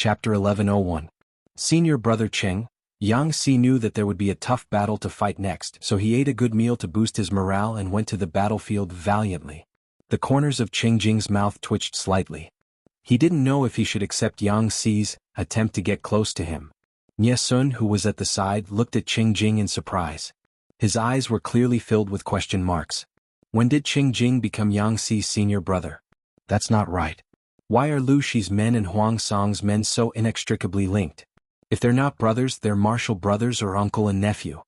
Chapter 1101. Senior Brother Cheng. Yang Si knew that there would be a tough battle to fight next, so he ate a good meal to boost his morale and went to the battlefield valiantly. The corners of Cheng Jing's mouth twitched slightly. He didn't know if he should accept Yang Si's attempt to get close to him. Nie Sun, who was at the side, looked at Cheng Jing in surprise. His eyes were clearly filled with question marks. When did Cheng Jing become Yang Si's senior brother? That's not right. Why are Lu Shi's men and Huang Song's men so inextricably linked? If they're not brothers, they're martial brothers or uncle and nephew.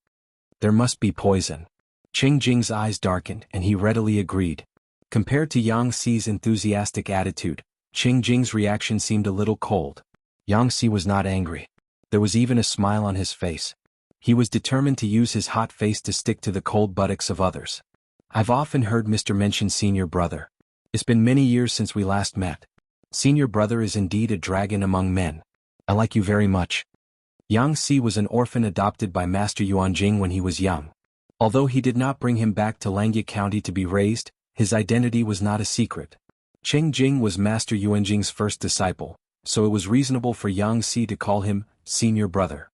There must be poison. Cheng Jing's eyes darkened, and he readily agreed. Compared to Yang Si's enthusiastic attitude, Cheng Jing's reaction seemed a little cold. Yang Si was not angry. There was even a smile on his face. He was determined to use his hot face to stick to the cold buttocks of others. I've often heard Mr. mention senior brother. It's been many years since we last met. Senior brother is indeed a dragon among men. I like you very much. Yang Si was an orphan adopted by Master Yuanjing when he was young. Although he did not bring him back to Langya County to be raised, his identity was not a secret. Cheng Jing was Master Yuanjing's first disciple, so it was reasonable for Yang Si to call him senior brother.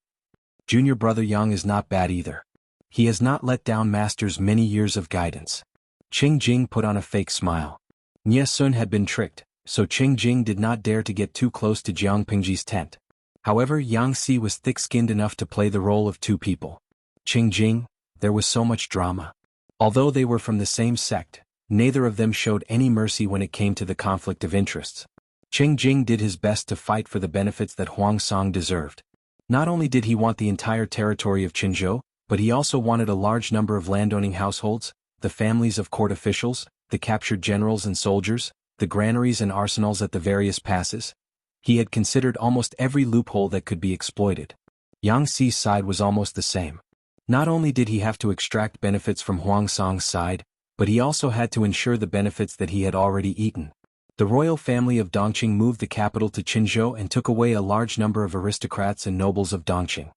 Junior brother Yang is not bad either. He has not let down Master's many years of guidance. Cheng Jing put on a fake smile. Nie Sun had been tricked, so Cheng Jing did not dare to get too close to Jiang Pingji's tent. However, Yang Si was thick-skinned enough to play the role of two people. Cheng Jing, there was so much drama. Although they were from the same sect, neither of them showed any mercy when it came to the conflict of interests. Cheng Jing did his best to fight for the benefits that Huang Song deserved. Not only did he want the entire territory of Qinzhou, but he also wanted a large number of landowning households, the families of court officials, the captured generals and soldiers, the granaries and arsenals at the various passes. He had considered almost every loophole that could be exploited. Yang Si's side was almost the same. Not only did he have to extract benefits from Huang Song's side, but he also had to ensure the benefits that he had already eaten. The royal family of Dongqing moved the capital to Qinzhou and took away a large number of aristocrats and nobles of Dongqing.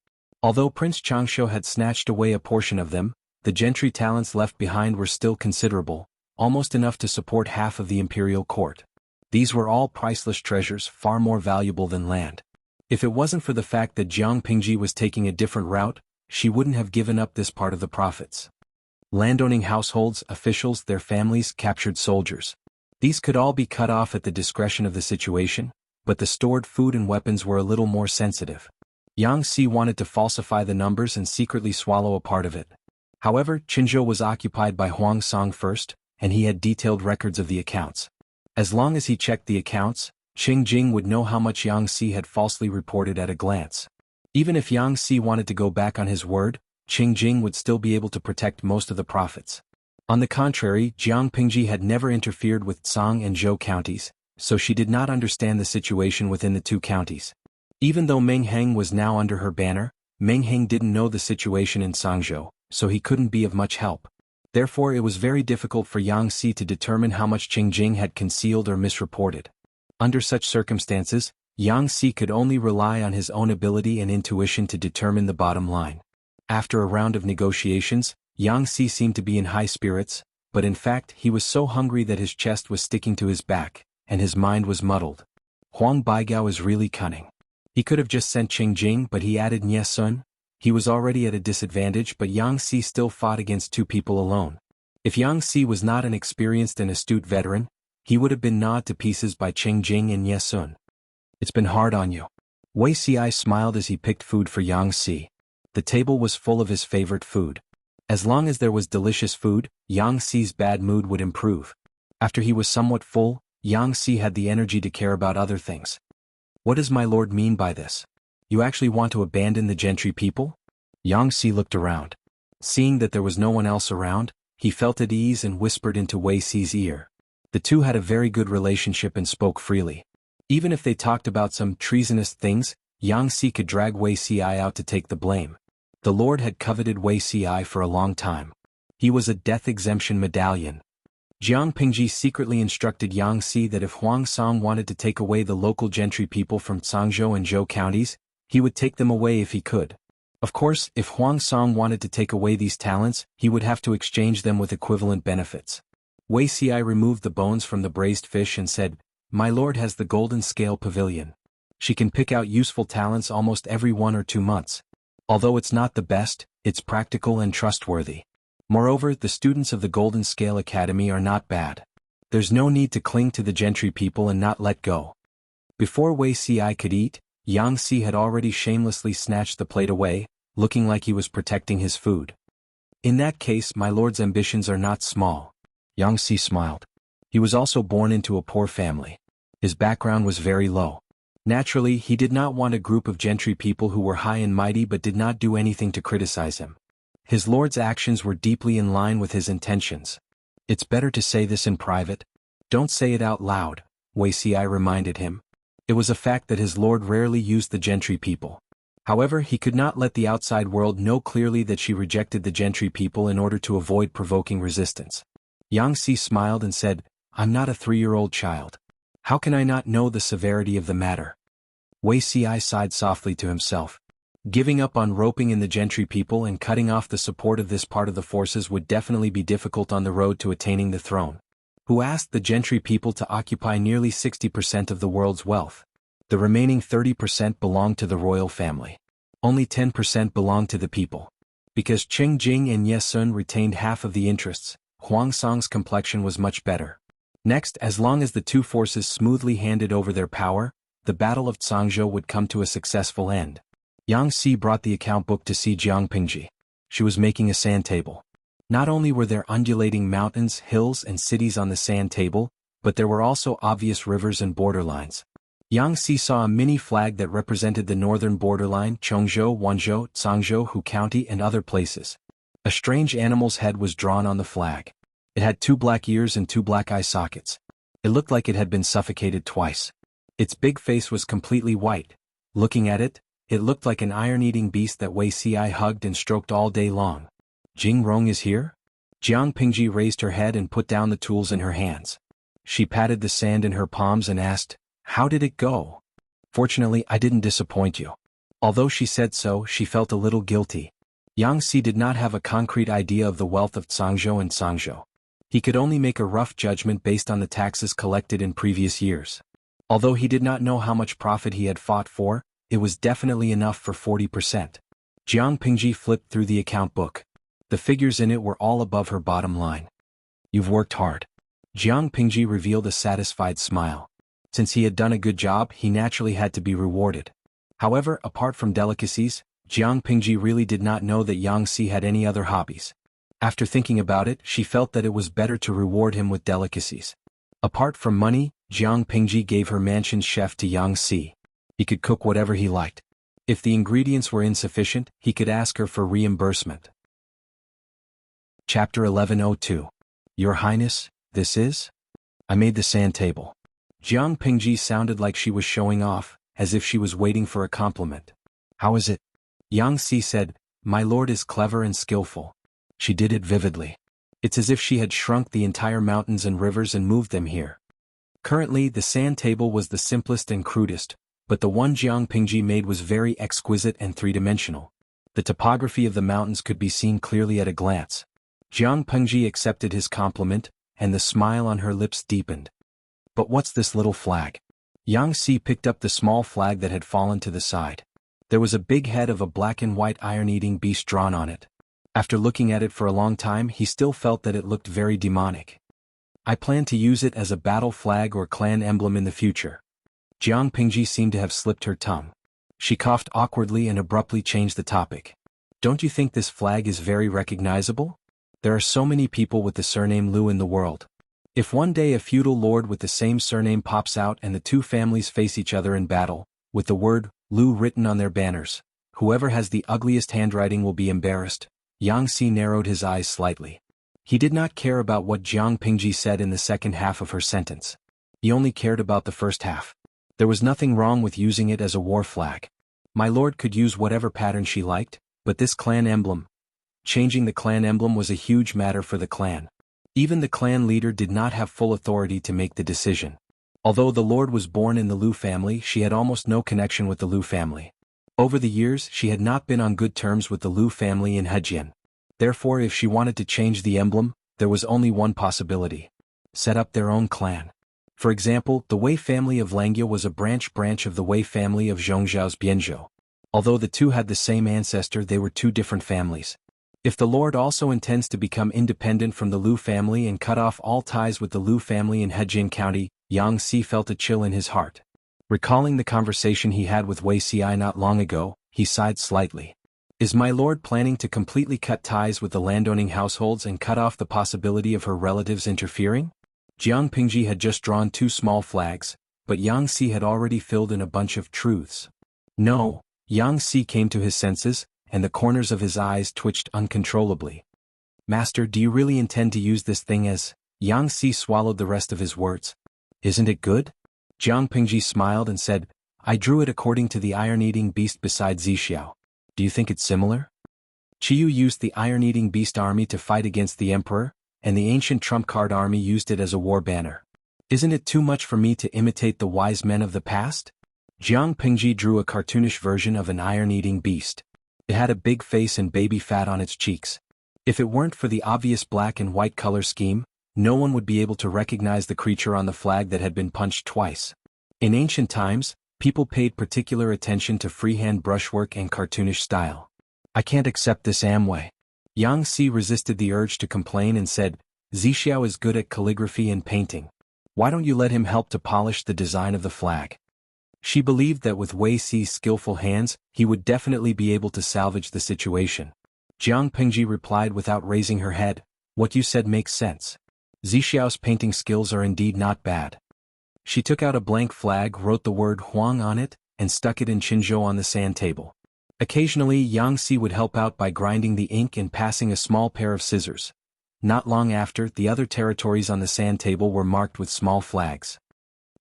Although Prince Changshu had snatched away a portion of them, the gentry talents left behind were still considerable, almost enough to support half of the imperial court. These were all priceless treasures, far more valuable than land. If it wasn't for the fact that Jiang Pingji was taking a different route, she wouldn't have given up this part of the profits. Landowning households, officials, their families, captured soldiers. These could all be cut off at the discretion of the situation, but the stored food and weapons were a little more sensitive. Yang Si wanted to falsify the numbers and secretly swallow a part of it. However, Qinzhou was occupied by Huang Song first, and he had detailed records of the accounts. As long as he checked the accounts, Cheng Jing would know how much Yang Si had falsely reported at a glance. Even if Yang Si wanted to go back on his word, Cheng Jing would still be able to protect most of the profits. On the contrary, Jiang Pingji had never interfered with Song and Zhou counties, so she did not understand the situation within the two counties. Even though Meng Heng was now under her banner, Meng Heng didn't know the situation in Sangzhou, so he couldn't be of much help. Therefore it was very difficult for Yang Si to determine how much Cheng Jing had concealed or misreported. Under such circumstances, Yang Si could only rely on his own ability and intuition to determine the bottom line. After a round of negotiations, Yang Si seemed to be in high spirits, but in fact he was so hungry that his chest was sticking to his back, and his mind was muddled. Huang Baigao is really cunning. He could have just sent Cheng Jing, but he added Nie Sun. He was already at a disadvantage, but Yang Si still fought against two people alone. If Yang Si was not an experienced and astute veteran, he would have been gnawed to pieces by Cheng Jing and Nie Sun. It's been hard on you. Wei Xi smiled as he picked food for Yang Si. The table was full of his favorite food. As long as there was delicious food, Yang Si's bad mood would improve. After he was somewhat full, Yang Si had the energy to care about other things. What does my lord mean by this? You actually want to abandon the gentry people? Yang Si looked around. Seeing that there was no one else around, he felt at ease and whispered into Wei Xi's ear. The two had a very good relationship and spoke freely. Even if they talked about some treasonous things, Yang Si could drag Wei Xi out to take the blame. The lord had coveted Wei Xi for a long time. He was a death exemption medallion. Jiang Pingji secretly instructed Yang Si that if Huang Song wanted to take away the local gentry people from Sangzhou and Zhou counties, he would take them away if he could. Of course, if Huang Song wanted to take away these talents, he would have to exchange them with equivalent benefits. Wei Xi removed the bones from the braised fish and said, "My lord has the golden scale pavilion." She can pick out useful talents almost every 1 or 2 months. Although it's not the best, it's practical and trustworthy. Moreover, the students of the Golden Scale Academy are not bad. There's no need to cling to the gentry people and not let go. Before Wei Ci could eat, Yang Si had already shamelessly snatched the plate away, looking like he was protecting his food. In that case, my lord's ambitions are not small. Yang Si smiled. He was also born into a poor family. His background was very low. Naturally, he did not want a group of gentry people who were high and mighty but did not do anything to criticize him. His lord's actions were deeply in line with his intentions. It's better to say this in private. Don't say it out loud, Wei Ci reminded him. It was a fact that his lord rarely used the gentry people. However, he could not let the outside world know clearly that she rejected the gentry people in order to avoid provoking resistance. Yang Si smiled and said, I'm not a 3-year-old child. How can I not know the severity of the matter? Wei Ci sighed softly to himself. Giving up on roping in the gentry people and cutting off the support of this part of the forces would definitely be difficult on the road to attaining the throne. Who asked the gentry people to occupy nearly 60% of the world's wealth? The remaining 30% belonged to the royal family. Only 10% belonged to the people. Because Qing Jing and Ye Sun retained half of the interests, Huang Song's complexion was much better. Next, as long as the two forces smoothly handed over their power, the Battle of Zhangzhou would come to a successful end. Yang Si brought the account book to see Jiang Pingji. She was making a sand table. Not only were there undulating mountains, hills and cities on the sand table, but there were also obvious rivers and borderlines. Yang Si saw a mini flag that represented the northern borderline, Chongzhou, Wanzhou, Zhangzhou, Hu County and other places. A strange animal's head was drawn on the flag. It had 2 black ears and 2 black eye sockets. It looked like it had been suffocated twice. Its big face was completely white. Looking at it, it looked like an iron-eating beast that Wei Ci hugged and stroked all day long. Jing Rong is here? Jiang Pingji raised her head and put down the tools in her hands. She patted the sand in her palms and asked, How did it go? Fortunately, I didn't disappoint you. Although she said so, she felt a little guilty. Yang Si did not have a concrete idea of the wealth of Zhangzhou and Zhangzhou. He could only make a rough judgment based on the taxes collected in previous years. Although he did not know how much profit he had fought for, it was definitely enough for 40%. Jiang Pingji flipped through the account book. The figures in it were all above her bottom line. You've worked hard. Jiang Pingji revealed a satisfied smile. Since he had done a good job, he naturally had to be rewarded. However, apart from delicacies, Jiang Pingji really did not know that Yang Si had any other hobbies. After thinking about it, she felt that it was better to reward him with delicacies. Apart from money, Jiang Pingji gave her mansion's chef to Yang Si. He could cook whatever he liked. If the ingredients were insufficient, he could ask her for reimbursement. Chapter 1102. Your Highness, this is? I made the sand table. Jiang Pingji sounded like she was showing off, as if she was waiting for a compliment. How is it? Yang Si said, My lord is clever and skillful. She did it vividly. It's as if she had shrunk the entire mountains and rivers and moved them here. Currently, the sand table was the simplest and crudest, but the one Jiang Pingji made was very exquisite and three-dimensional. The topography of the mountains could be seen clearly at a glance. Jiang Pingji accepted his compliment, and the smile on her lips deepened. But what's this little flag? Yang Si picked up the small flag that had fallen to the side. There was a big head of a black and white iron-eating beast drawn on it. After looking at it for a long time, he still felt that it looked very demonic. I plan to use it as a battle flag or clan emblem in the future. Jiang Pingji seemed to have slipped her tongue. She coughed awkwardly and abruptly changed the topic. Don't you think this flag is very recognizable? There are so many people with the surname Liu in the world. If one day a feudal lord with the same surname pops out and the two families face each other in battle, with the word Liu written on their banners, whoever has the ugliest handwriting will be embarrassed. Yang Si narrowed his eyes slightly. He did not care about what Jiang Pingji said in the second half of her sentence. He only cared about the first half. There was nothing wrong with using it as a war flag. My lord could use whatever pattern she liked, but this clan emblem. Changing the clan emblem was a huge matter for the clan. Even the clan leader did not have full authority to make the decision. Although the lord was born in the Liu family, she had almost no connection with the Liu family. Over the years, she had not been on good terms with the Liu family in Hejian. Therefore, if she wanted to change the emblem, there was only one possibility. Set up their own clan. For example, the Wei family of Langyao was a branch of the Wei family of Zhongzhao's Bianzhou. Although the two had the same ancestor, they were two different families. If the Lord also intends to become independent from the Lu family and cut off all ties with the Lu family in Hejin County, Yang Si felt a chill in his heart. Recalling the conversation he had with Wei Ci not long ago, he sighed slightly. Is my lord planning to completely cut ties with the landowning households and cut off the possibility of her relatives interfering? Jiang Pingji had just drawn 2 small flags, but Yang Si had already filled in a bunch of truths. No, Yang Si came to his senses, and the corners of his eyes twitched uncontrollably. Master, do you really intend to use this thing as... Yang Si swallowed the rest of his words. Isn't it good? Jiang Pingji smiled and said, I drew it according to the iron-eating beast beside Zixiao. Do you think it's similar? Qiyu used the iron-eating beast army to fight against the emperor, and the ancient trump card army used it as a war banner. Isn't it too much for me to imitate the wise men of the past? Jiang Pingji drew a cartoonish version of an iron-eating beast. It had a big face and baby fat on its cheeks. If it weren't for the obvious black and white color scheme, no one would be able to recognize the creature on the flag that had been punched twice. In ancient times, people paid particular attention to freehand brushwork and cartoonish style. I can't accept this Amway. Yang Si resisted the urge to complain and said, Zixiao is good at calligraphy and painting. Why don't you let him help to polish the design of the flag? She believed that with Wei Ci's skillful hands, he would definitely be able to salvage the situation. Jiang Pingji replied without raising her head, what you said makes sense. Zixiao's painting skills are indeed not bad. She took out a blank flag, wrote the word Huang on it, and stuck it in Qinzhou on the sand table. Occasionally, Yang Si would help out by grinding the ink and passing a small pair of scissors. Not long after, the other territories on the sand table were marked with small flags.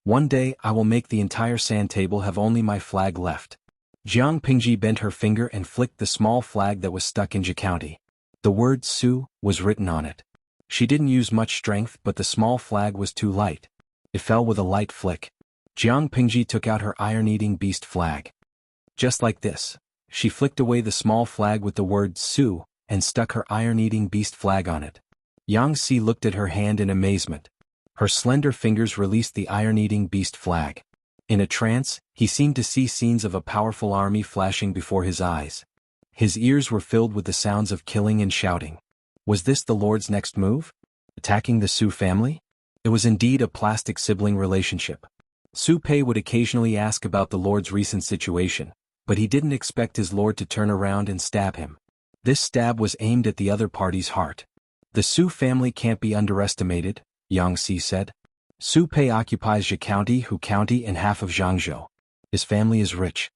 One day, I will make the entire sand table have only my flag left. Jiang Pingji bent her finger and flicked the small flag that was stuck in Zhi County. The word Su was written on it. She didn't use much strength, but the small flag was too light. It fell with a light flick. Jiang Pingji took out her iron-eating beast flag. Just like this, she flicked away the small flag with the word Su, and stuck her iron-eating beast flag on it. Yang Si looked at her hand in amazement. Her slender fingers released the iron-eating beast flag. In a trance, he seemed to see scenes of a powerful army flashing before his eyes. His ears were filled with the sounds of killing and shouting. Was this the Lord's next move? Attacking the Su family? It was indeed a plastic sibling relationship. Su Pei would occasionally ask about the Lord's recent situation, but he didn't expect his Lord to turn around and stab him. This stab was aimed at the other party's heart. The Su family can't be underestimated, Yang Si said. Su Pei occupies Zhi County, Hu County, and half of Zhangzhou. His family is rich.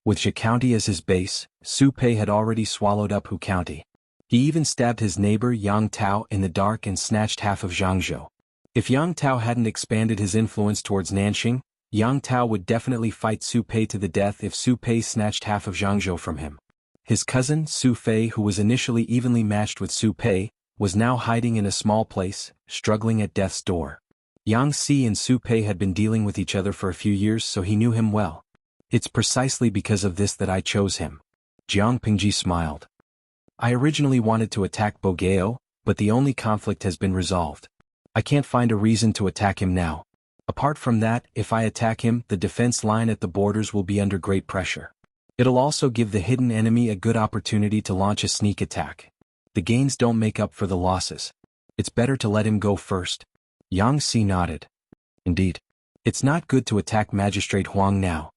With Zhi County as his base, Su Pei had already swallowed up Hu County. He even stabbed his neighbor Yang Tao in the dark and snatched half of Zhangzhou. If Yang Tao hadn't expanded his influence towards Nanxing, Yang Tao would definitely fight Su Pei to the death if Su Pei snatched half of Zhangzhou from him. His cousin, Su Fei, who was initially evenly matched with Su Pei, was now hiding in a small place, struggling at death's door. Yang Si and Su Pei had been dealing with each other for a few years, so he knew him well. It's precisely because of this that I chose him. Jiang Pingji smiled. I originally wanted to attack Bogeo, but the only conflict has been resolved. I can't find a reason to attack him now. Apart from that, if I attack him, the defense line at the borders will be under great pressure. It'll also give the hidden enemy a good opportunity to launch a sneak attack. The gains don't make up for the losses. It's better to let him go first. Yang Si nodded. Indeed. It's not good to attack Magistrate Huang now.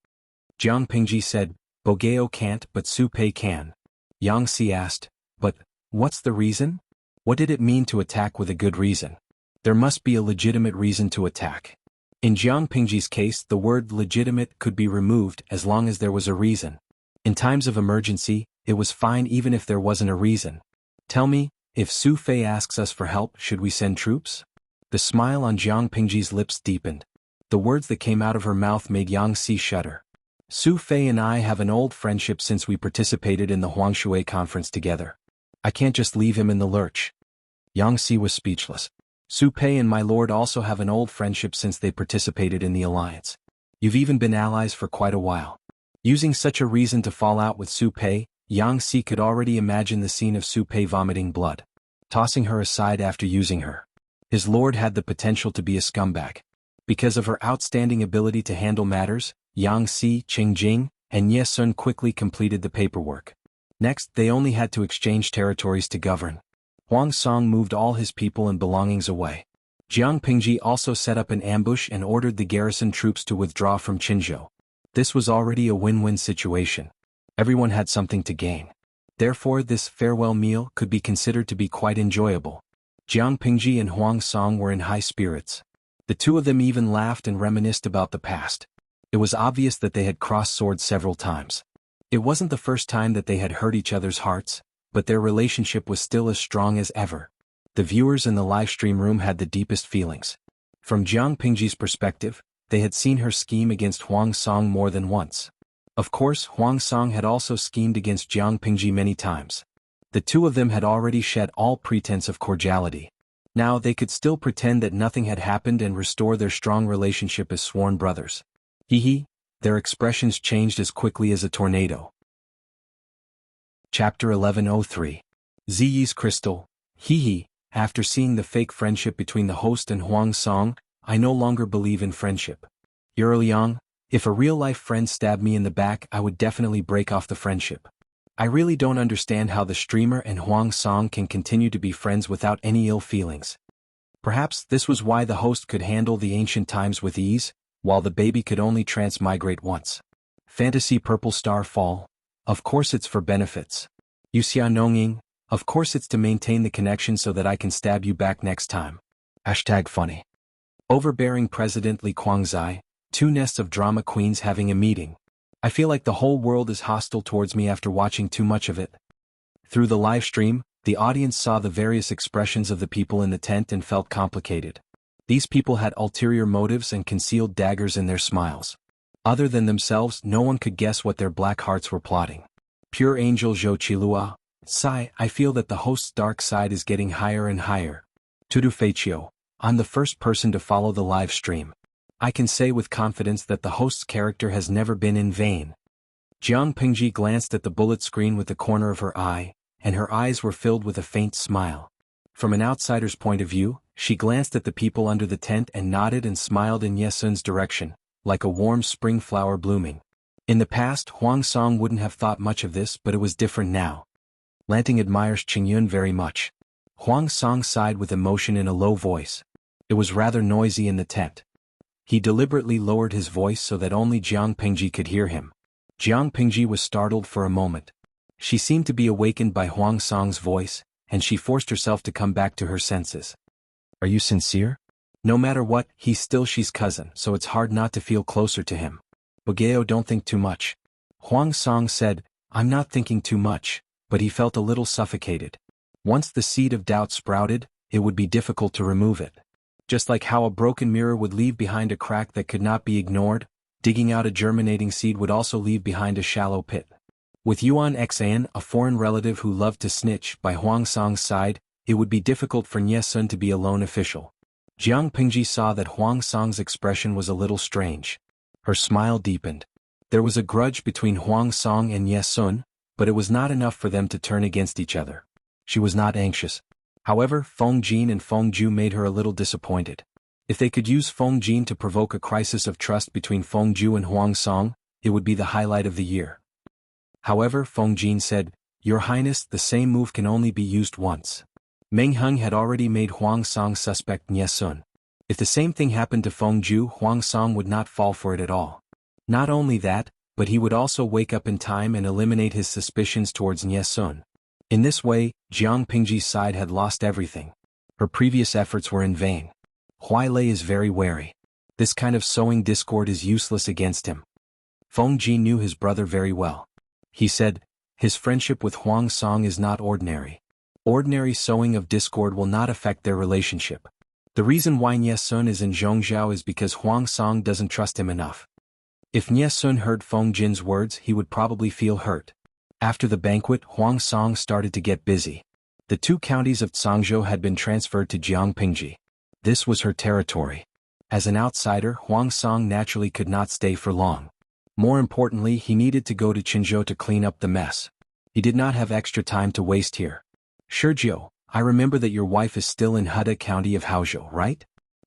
Jiang Pingji said, Bogeo can't, but Su Pei can. Yang Si asked, but, what's the reason? What did it mean to attack with a good reason? There must be a legitimate reason to attack. In Jiang Pingji's case, the word legitimate could be removed as long as there was a reason. In times of emergency, it was fine even if there wasn't a reason. Tell me, if Su Fei asks us for help, should we send troops? The smile on Jiang Pingji's lips deepened. The words that came out of her mouth made Yang Si shudder. Su Fei and I have an old friendship since we participated in the Huangshui conference together. I can't just leave him in the lurch. Yang Si was speechless. Su Pei and my lord also have an old friendship since they participated in the alliance. You've even been allies for quite a while. Using such a reason to fall out with Su Pei, Yang Si could already imagine the scene of Su Pei vomiting blood, tossing her aside after using her. His lord had the potential to be a scumbag. Because of her outstanding ability to handle matters, Yang Si, Qingjing, and Ye Sun quickly completed the paperwork. Next, they only had to exchange territories to govern. Huang Song moved all his people and belongings away. Jiang Pingji also set up an ambush and ordered the garrison troops to withdraw from Qinzhou. This was already a win-win situation. Everyone had something to gain. Therefore, this farewell meal could be considered to be quite enjoyable. Jiang Pingji and Huang Song were in high spirits. The two of them even laughed and reminisced about the past. It was obvious that they had crossed swords several times. It wasn't the first time that they had hurt each other's hearts, but their relationship was still as strong as ever. The viewers in the live stream room had the deepest feelings. From Jiang Pingji's perspective, they had seen her scheme against Huang Song more than once. Of course, Huang Song had also schemed against Jiang Pingji many times. The two of them had already shed all pretense of cordiality. Now they could still pretend that nothing had happened and restore their strong relationship as sworn brothers. Their expressions changed as quickly as a tornado. Chapter 1103. Ziyi's Crystal. After seeing the fake friendship between the host and Huang Song, I no longer believe in friendship. Liang, if a real-life friend stabbed me in the back, I would definitely break off the friendship. I really don't understand how the streamer and Huang Song can continue to be friends without any ill feelings. Perhaps this was why the host could handle the ancient times with ease, while the baby could only transmigrate once. Fantasy Purple Star Fall. Of course it's for benefits. Wuxia Nongying. Of course it's to maintain the connection so that I can stab you back next time. #funny. Overbearing President Li Guangzai. Two nests of drama queens having a meeting. I feel like the whole world is hostile towards me after watching too much of it. Through the live stream, the audience saw the various expressions of the people in the tent and felt complicated. These people had ulterior motives and concealed daggers in their smiles. Other than themselves, no one could guess what their black hearts were plotting. Pure Angel Zhou Qilua. Sigh, I feel that the host's dark side is getting higher and higher. Tudu Feiqiu. I'm the first person to follow the live stream. I can say with confidence that the host's character has never been in vain. Jiang Pingji glanced at the bullet screen with the corner of her eye, and her eyes were filled with a faint smile. From an outsider's point of view, she glanced at the people under the tent and nodded and smiled in Ye Sun's direction, like a warm spring flower blooming. In the past, Huang Song wouldn't have thought much of this, but it was different now. Lanting admires Qingyun very much. Huang Song sighed with emotion in a low voice. It was rather noisy in the tent. He deliberately lowered his voice so that only Jiang Pingji could hear him. Jiang Pingji was startled for a moment. She seemed to be awakened by Huang Song's voice, and she forced herself to come back to her senses. Are you sincere? No matter what, he's still she's cousin, so it's hard not to feel closer to him. Bogeo, don't think too much. Huang Song said, I'm not thinking too much, but he felt a little suffocated. Once the seed of doubt sprouted, it would be difficult to remove it. Just like how a broken mirror would leave behind a crack that could not be ignored, digging out a germinating seed would also leave behind a shallow pit. With Yuan Xan, a foreign relative who loved to snitch, by Huang Song's side, it would be difficult for Nye Sun to be a lone official. Jiang Pingji saw that Huang Song's expression was a little strange. Her smile deepened. There was a grudge between Huang Song and Nye Sun, but it was not enough for them to turn against each other. She was not anxious. However, Feng Jin and Feng Ju made her a little disappointed. If they could use Feng Jin to provoke a crisis of trust between Feng Ju and Huang Song, it would be the highlight of the year. However, Feng Jin said, Your Highness, the same move can only be used once. Meng Heng had already made Huang Song suspect Nye Sun. If the same thing happened to Feng Ju, Huang Song would not fall for it at all. Not only that, but he would also wake up in time and eliminate his suspicions towards Nye Sun. In this way, Jiang Pingji's side had lost everything. Her previous efforts were in vain. Huai Lei is very wary. This kind of sowing discord is useless against him. Feng Ji knew his brother very well. He said, his friendship with Huang Song is not ordinary. Ordinary sowing of discord will not affect their relationship. The reason why Nye Sun is in Zhongzhou is because Huang Song doesn't trust him enough. If Nye Sun heard Feng Jin's words, he would probably feel hurt. After the banquet, Huang Song started to get busy. The 2 counties of Zhangzhou had been transferred to Jiang Pingji. This was her territory. As an outsider, Huang Song naturally could not stay for long. More importantly, he needed to go to Qinzhou to clean up the mess. He did not have extra time to waste here. Shurjiu, I remember that your wife is still in Huda County of Haozhou, right?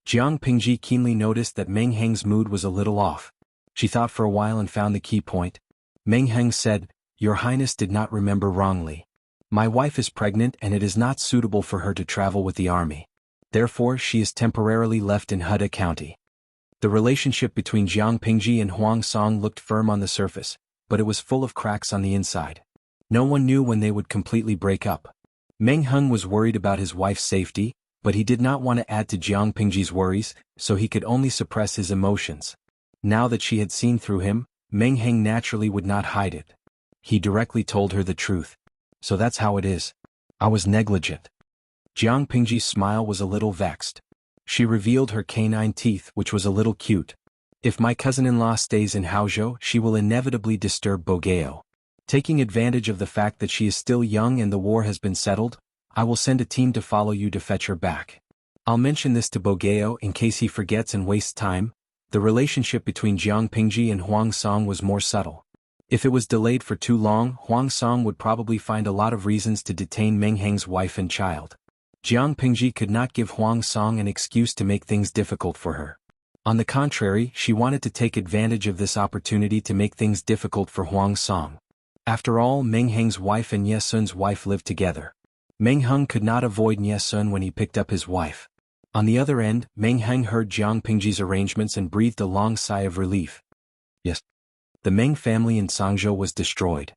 Jiang Pingji keenly noticed that Meng Heng's mood was a little off. She thought for a while and found the key point. Meng Heng said, "Your Highness did not remember wrongly. My wife is pregnant and it is not suitable for her to travel with the army. Therefore she is temporarily left in Heda County." The relationship between Jiang Pingji and Huang Song looked firm on the surface, but it was full of cracks on the inside. No one knew when they would completely break up. Meng Heng was worried about his wife's safety, but he did not want to add to Jiang Pingji's worries, so he could only suppress his emotions. Now that she had seen through him, Meng Heng naturally would not hide it. He directly told her the truth. "So that's how it is. I was negligent." Jiang Pingji's smile was a little vexed. She revealed her canine teeth, which was a little cute. "If my cousin-in-law stays in Haozhou, she will inevitably disturb Bogeo. Taking advantage of the fact that she is still young and the war has been settled, I will send a team to follow you to fetch her back. I'll mention this to Bogeo in case he forgets and wastes time." The relationship between Jiang Pingji and Huang Song was more subtle. If it was delayed for too long, Huang Song would probably find a lot of reasons to detain Meng Heng's wife and child. Jiang Pingji could not give Huang Song an excuse to make things difficult for her. On the contrary, she wanted to take advantage of this opportunity to make things difficult for Huang Song. After all, Meng Heng's wife and Ye Sun's wife lived together. Meng Heng could not avoid Ye Sun when he picked up his wife. On the other end, Meng Heng heard Jiang Pingji's arrangements and breathed a long sigh of relief. Yes. The Meng family in Sangzhou was destroyed.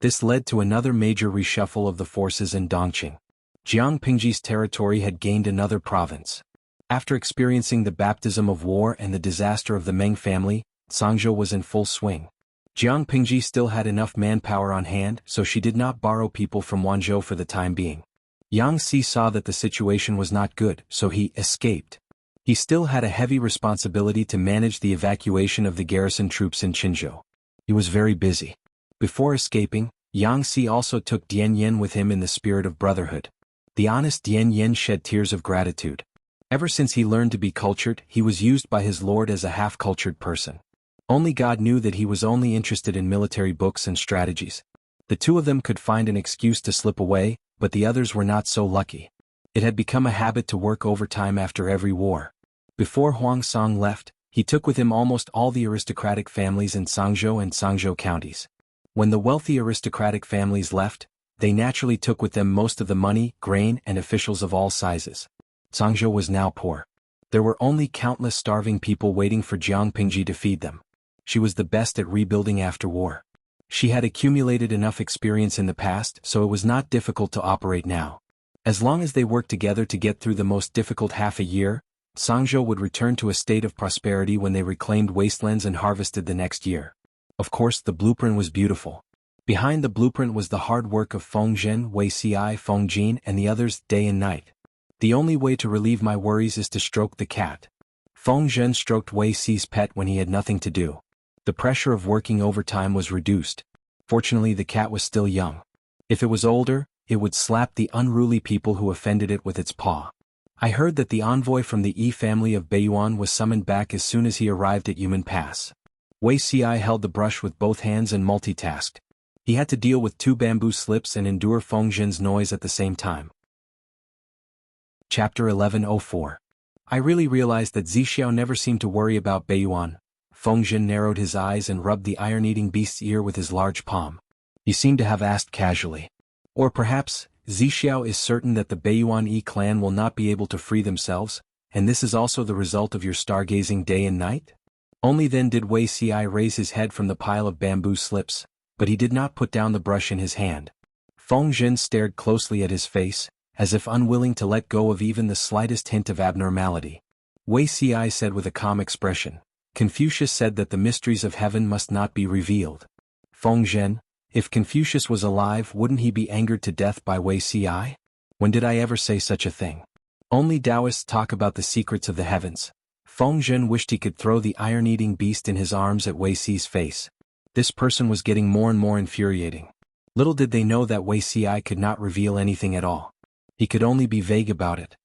This led to another major reshuffle of the forces in Dongqing. Jiang Pingji's territory had gained another province. After experiencing the baptism of war and the disaster of the Meng family, Sangzhou was in full swing. Jiang Pingji still had enough manpower on hand, so she did not borrow people from Wanzhou for the time being. Yang Si saw that the situation was not good, so he escaped. He still had a heavy responsibility to manage the evacuation of the garrison troops in Qinzhou. He was very busy. Before escaping, Yang Si also took Dian Yen with him in the spirit of brotherhood. The honest Dian Yen shed tears of gratitude. Ever since he learned to be cultured, he was used by his lord as a half-cultured person. Only God knew that he was only interested in military books and strategies. The two of them could find an excuse to slip away, but the others were not so lucky. It had become a habit to work overtime after every war. Before Huang Song left, he took with him almost all the aristocratic families in Sangzhou and Sangzhou counties. When the wealthy aristocratic families left, they naturally took with them most of the money, grain, and officials of all sizes. Sangzhou was now poor. There were only countless starving people waiting for Jiang Pingji to feed them. She was the best at rebuilding after war. She had accumulated enough experience in the past, so it was not difficult to operate now. As long as they worked together to get through the most difficult half a year, Sangzhou would return to a state of prosperity when they reclaimed wastelands and harvested the next year. Of course, the blueprint was beautiful. Behind the blueprint was the hard work of Feng Zhen, Wei Ci, Feng Jin, and the others day and night. "The only way to relieve my worries is to stroke the cat." Feng Zhen stroked Wei Ci's pet when he had nothing to do. The pressure of working overtime was reduced. Fortunately, the cat was still young. If it was older, it would slap the unruly people who offended it with its paw. I heard that the envoy from the Yi family of Beiyuan was summoned back as soon as he arrived at Yumen Pass. Wei Ci held the brush with both hands and multitasked. He had to deal with 2 bamboo slips and endure Feng Zhen's noise at the same time. Chapter 1104. I really realized that Zixiao never seemed to worry about Beiyuan. Feng Zhen narrowed his eyes and rubbed the iron-eating beast's ear with his large palm. He seemed to have asked casually. Or perhaps, Zixiao is certain that the Beiyuan Yi clan will not be able to free themselves, and this is also the result of your stargazing day and night? Only then did Wei Ci raise his head from the pile of bamboo slips, but he did not put down the brush in his hand. Feng Zhen stared closely at his face, as if unwilling to let go of even the slightest hint of abnormality. Wei Ci said with a calm expression, "Confucius said that the mysteries of heaven must not be revealed." Feng Zhen, if Confucius was alive, wouldn't he be angered to death by Wei Ci? When did I ever say such a thing? Only Taoists talk about the secrets of the heavens. Feng Zhen wished he could throw the iron-eating beast in his arms at Wei Ci's face. This person was getting more and more infuriating. Little did they know that Wei Ci could not reveal anything at all. He could only be vague about it.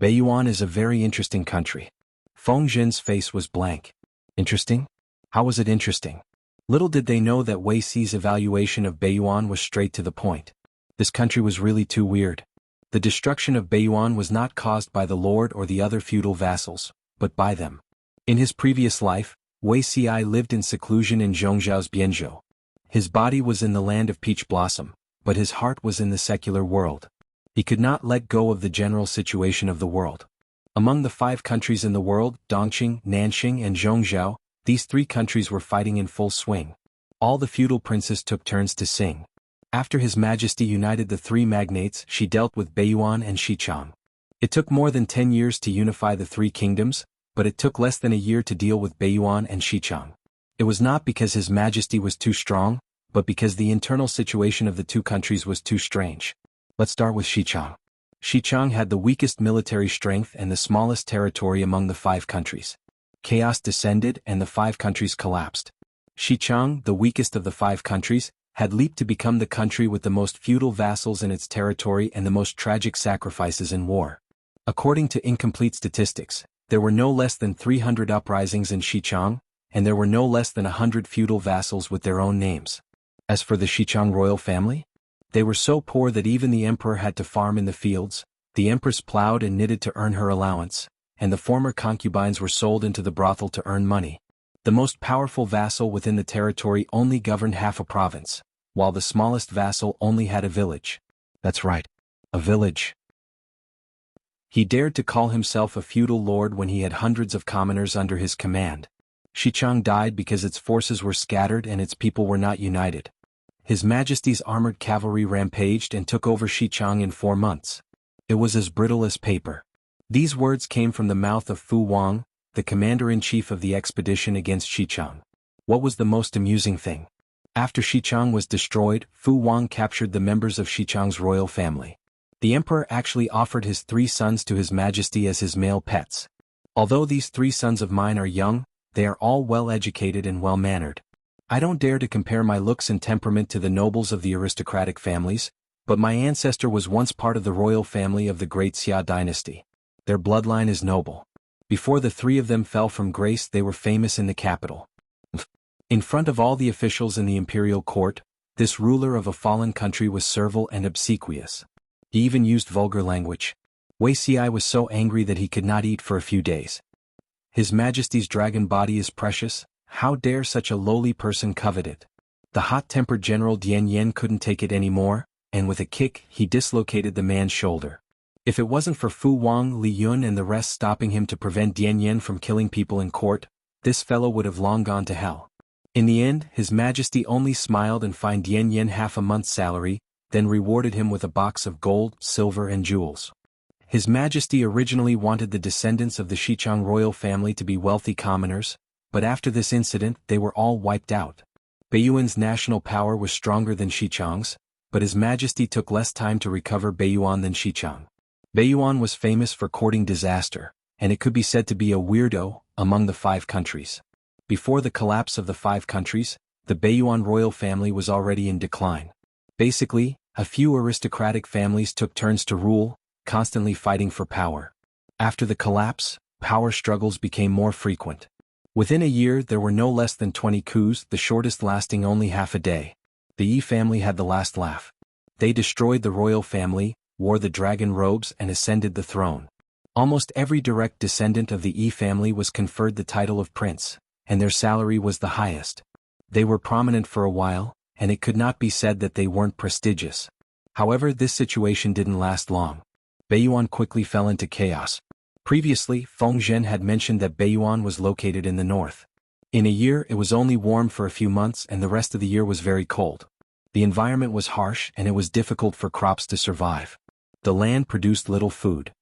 Beiyuan is a very interesting country. Feng Zhen's face was blank. Interesting? How was it interesting? Little did they know that Wei Ci's evaluation of Beiyuan was straight to the point. This country was really too weird. The destruction of Beiyuan was not caused by the lord or the other feudal vassals, but by them. In his previous life, Wuxia lived in seclusion in Zhongzhao's Bianzhou. His body was in the land of peach blossom, but his heart was in the secular world. He could not let go of the general situation of the world. Among the 5 countries in the world, Dongqing, Nanxing and Zhongzhou, these 3 countries were fighting in full swing. All the feudal princes took turns to sing. After His Majesty united the 3 magnates, she dealt with Beiyuan and Xichang. It took more than 10 years to unify the 3 kingdoms, but it took less than a year to deal with Beiyuan and Xichang. It was not because His Majesty was too strong, but because the internal situation of the 2 countries was too strange. Let's start with Xichang. Xichang had the weakest military strength and the smallest territory among the 5 countries. Chaos descended and the 5 countries collapsed. Xichang, the weakest of the 5 countries, had leaped to become the country with the most feudal vassals in its territory and the most tragic sacrifices in war. According to incomplete statistics, there were no less than 300 uprisings in Xichang, and there were no less than 100 feudal vassals with their own names. As for the Xichang royal family, they were so poor that even the emperor had to farm in the fields, the empress plowed and knitted to earn her allowance, and the former concubines were sold into the brothel to earn money. The most powerful vassal within the territory only governed half a province, while the smallest vassal only had a village. That's right, a village. He dared to call himself a feudal lord when he had hundreds of commoners under his command. Xichang died because its forces were scattered and its people were not united. His Majesty's armored cavalry rampaged and took over Xichang in 4 months. It was as brittle as paper. These words came from the mouth of Fu Wang, the commander-in-chief of the expedition against Xichang. What was the most amusing thing? After Xichang was destroyed, Fu Wang captured the members of Xichang's royal family. The emperor actually offered his 3 sons to His Majesty as his male pets. Although these 3 sons of mine are young, they are all well-educated and well-mannered. I don't dare to compare my looks and temperament to the nobles of the aristocratic families, but my ancestor was once part of the royal family of the great Xia dynasty. Their bloodline is noble. Before the 3 of them fell from grace, they were famous in the capital. In front of all the officials in the imperial court, this ruler of a fallen country was servile and obsequious. He even used vulgar language. Wuxia was so angry that he could not eat for a few days. His Majesty's dragon body is precious, how dare such a lowly person covet it? The hot-tempered General Dian Yen couldn't take it anymore, and with a kick, he dislocated the man's shoulder. If it wasn't for Fu Wang, Li Yun and the rest stopping him to prevent Dian Yen from killing people in court, this fellow would have long gone to hell. In the end, His Majesty only smiled and fined Dian Yen half a month's salary, then rewarded him with a box of gold, silver and jewels. His Majesty originally wanted the descendants of the Xichang royal family to be wealthy commoners, but after this incident they were all wiped out. Beiyuan's national power was stronger than Xichang's, but His Majesty took less time to recover Beiyuan than Xichang. Beiyuan was famous for courting disaster, and it could be said to be a weirdo among the 5 countries. Before the collapse of the 5 countries, the Beiyuan royal family was already in decline. Basically, a few aristocratic families took turns to rule, constantly fighting for power. After the collapse, power struggles became more frequent. Within a year there were no less than 20 coups, the shortest lasting only half a day. The Yi family had the last laugh. They destroyed the royal family, wore the dragon robes and ascended the throne. Almost every direct descendant of the Yi family was conferred the title of prince, and their salary was the highest. They were prominent for a while, and it could not be said that they weren't prestigious. However, this situation didn't last long. Beiyuan quickly fell into chaos. Previously, Feng Zhen had mentioned that Beiyuan was located in the north. In a year it was only warm for a few months and the rest of the year was very cold. The environment was harsh and it was difficult for crops to survive. The land produced little food.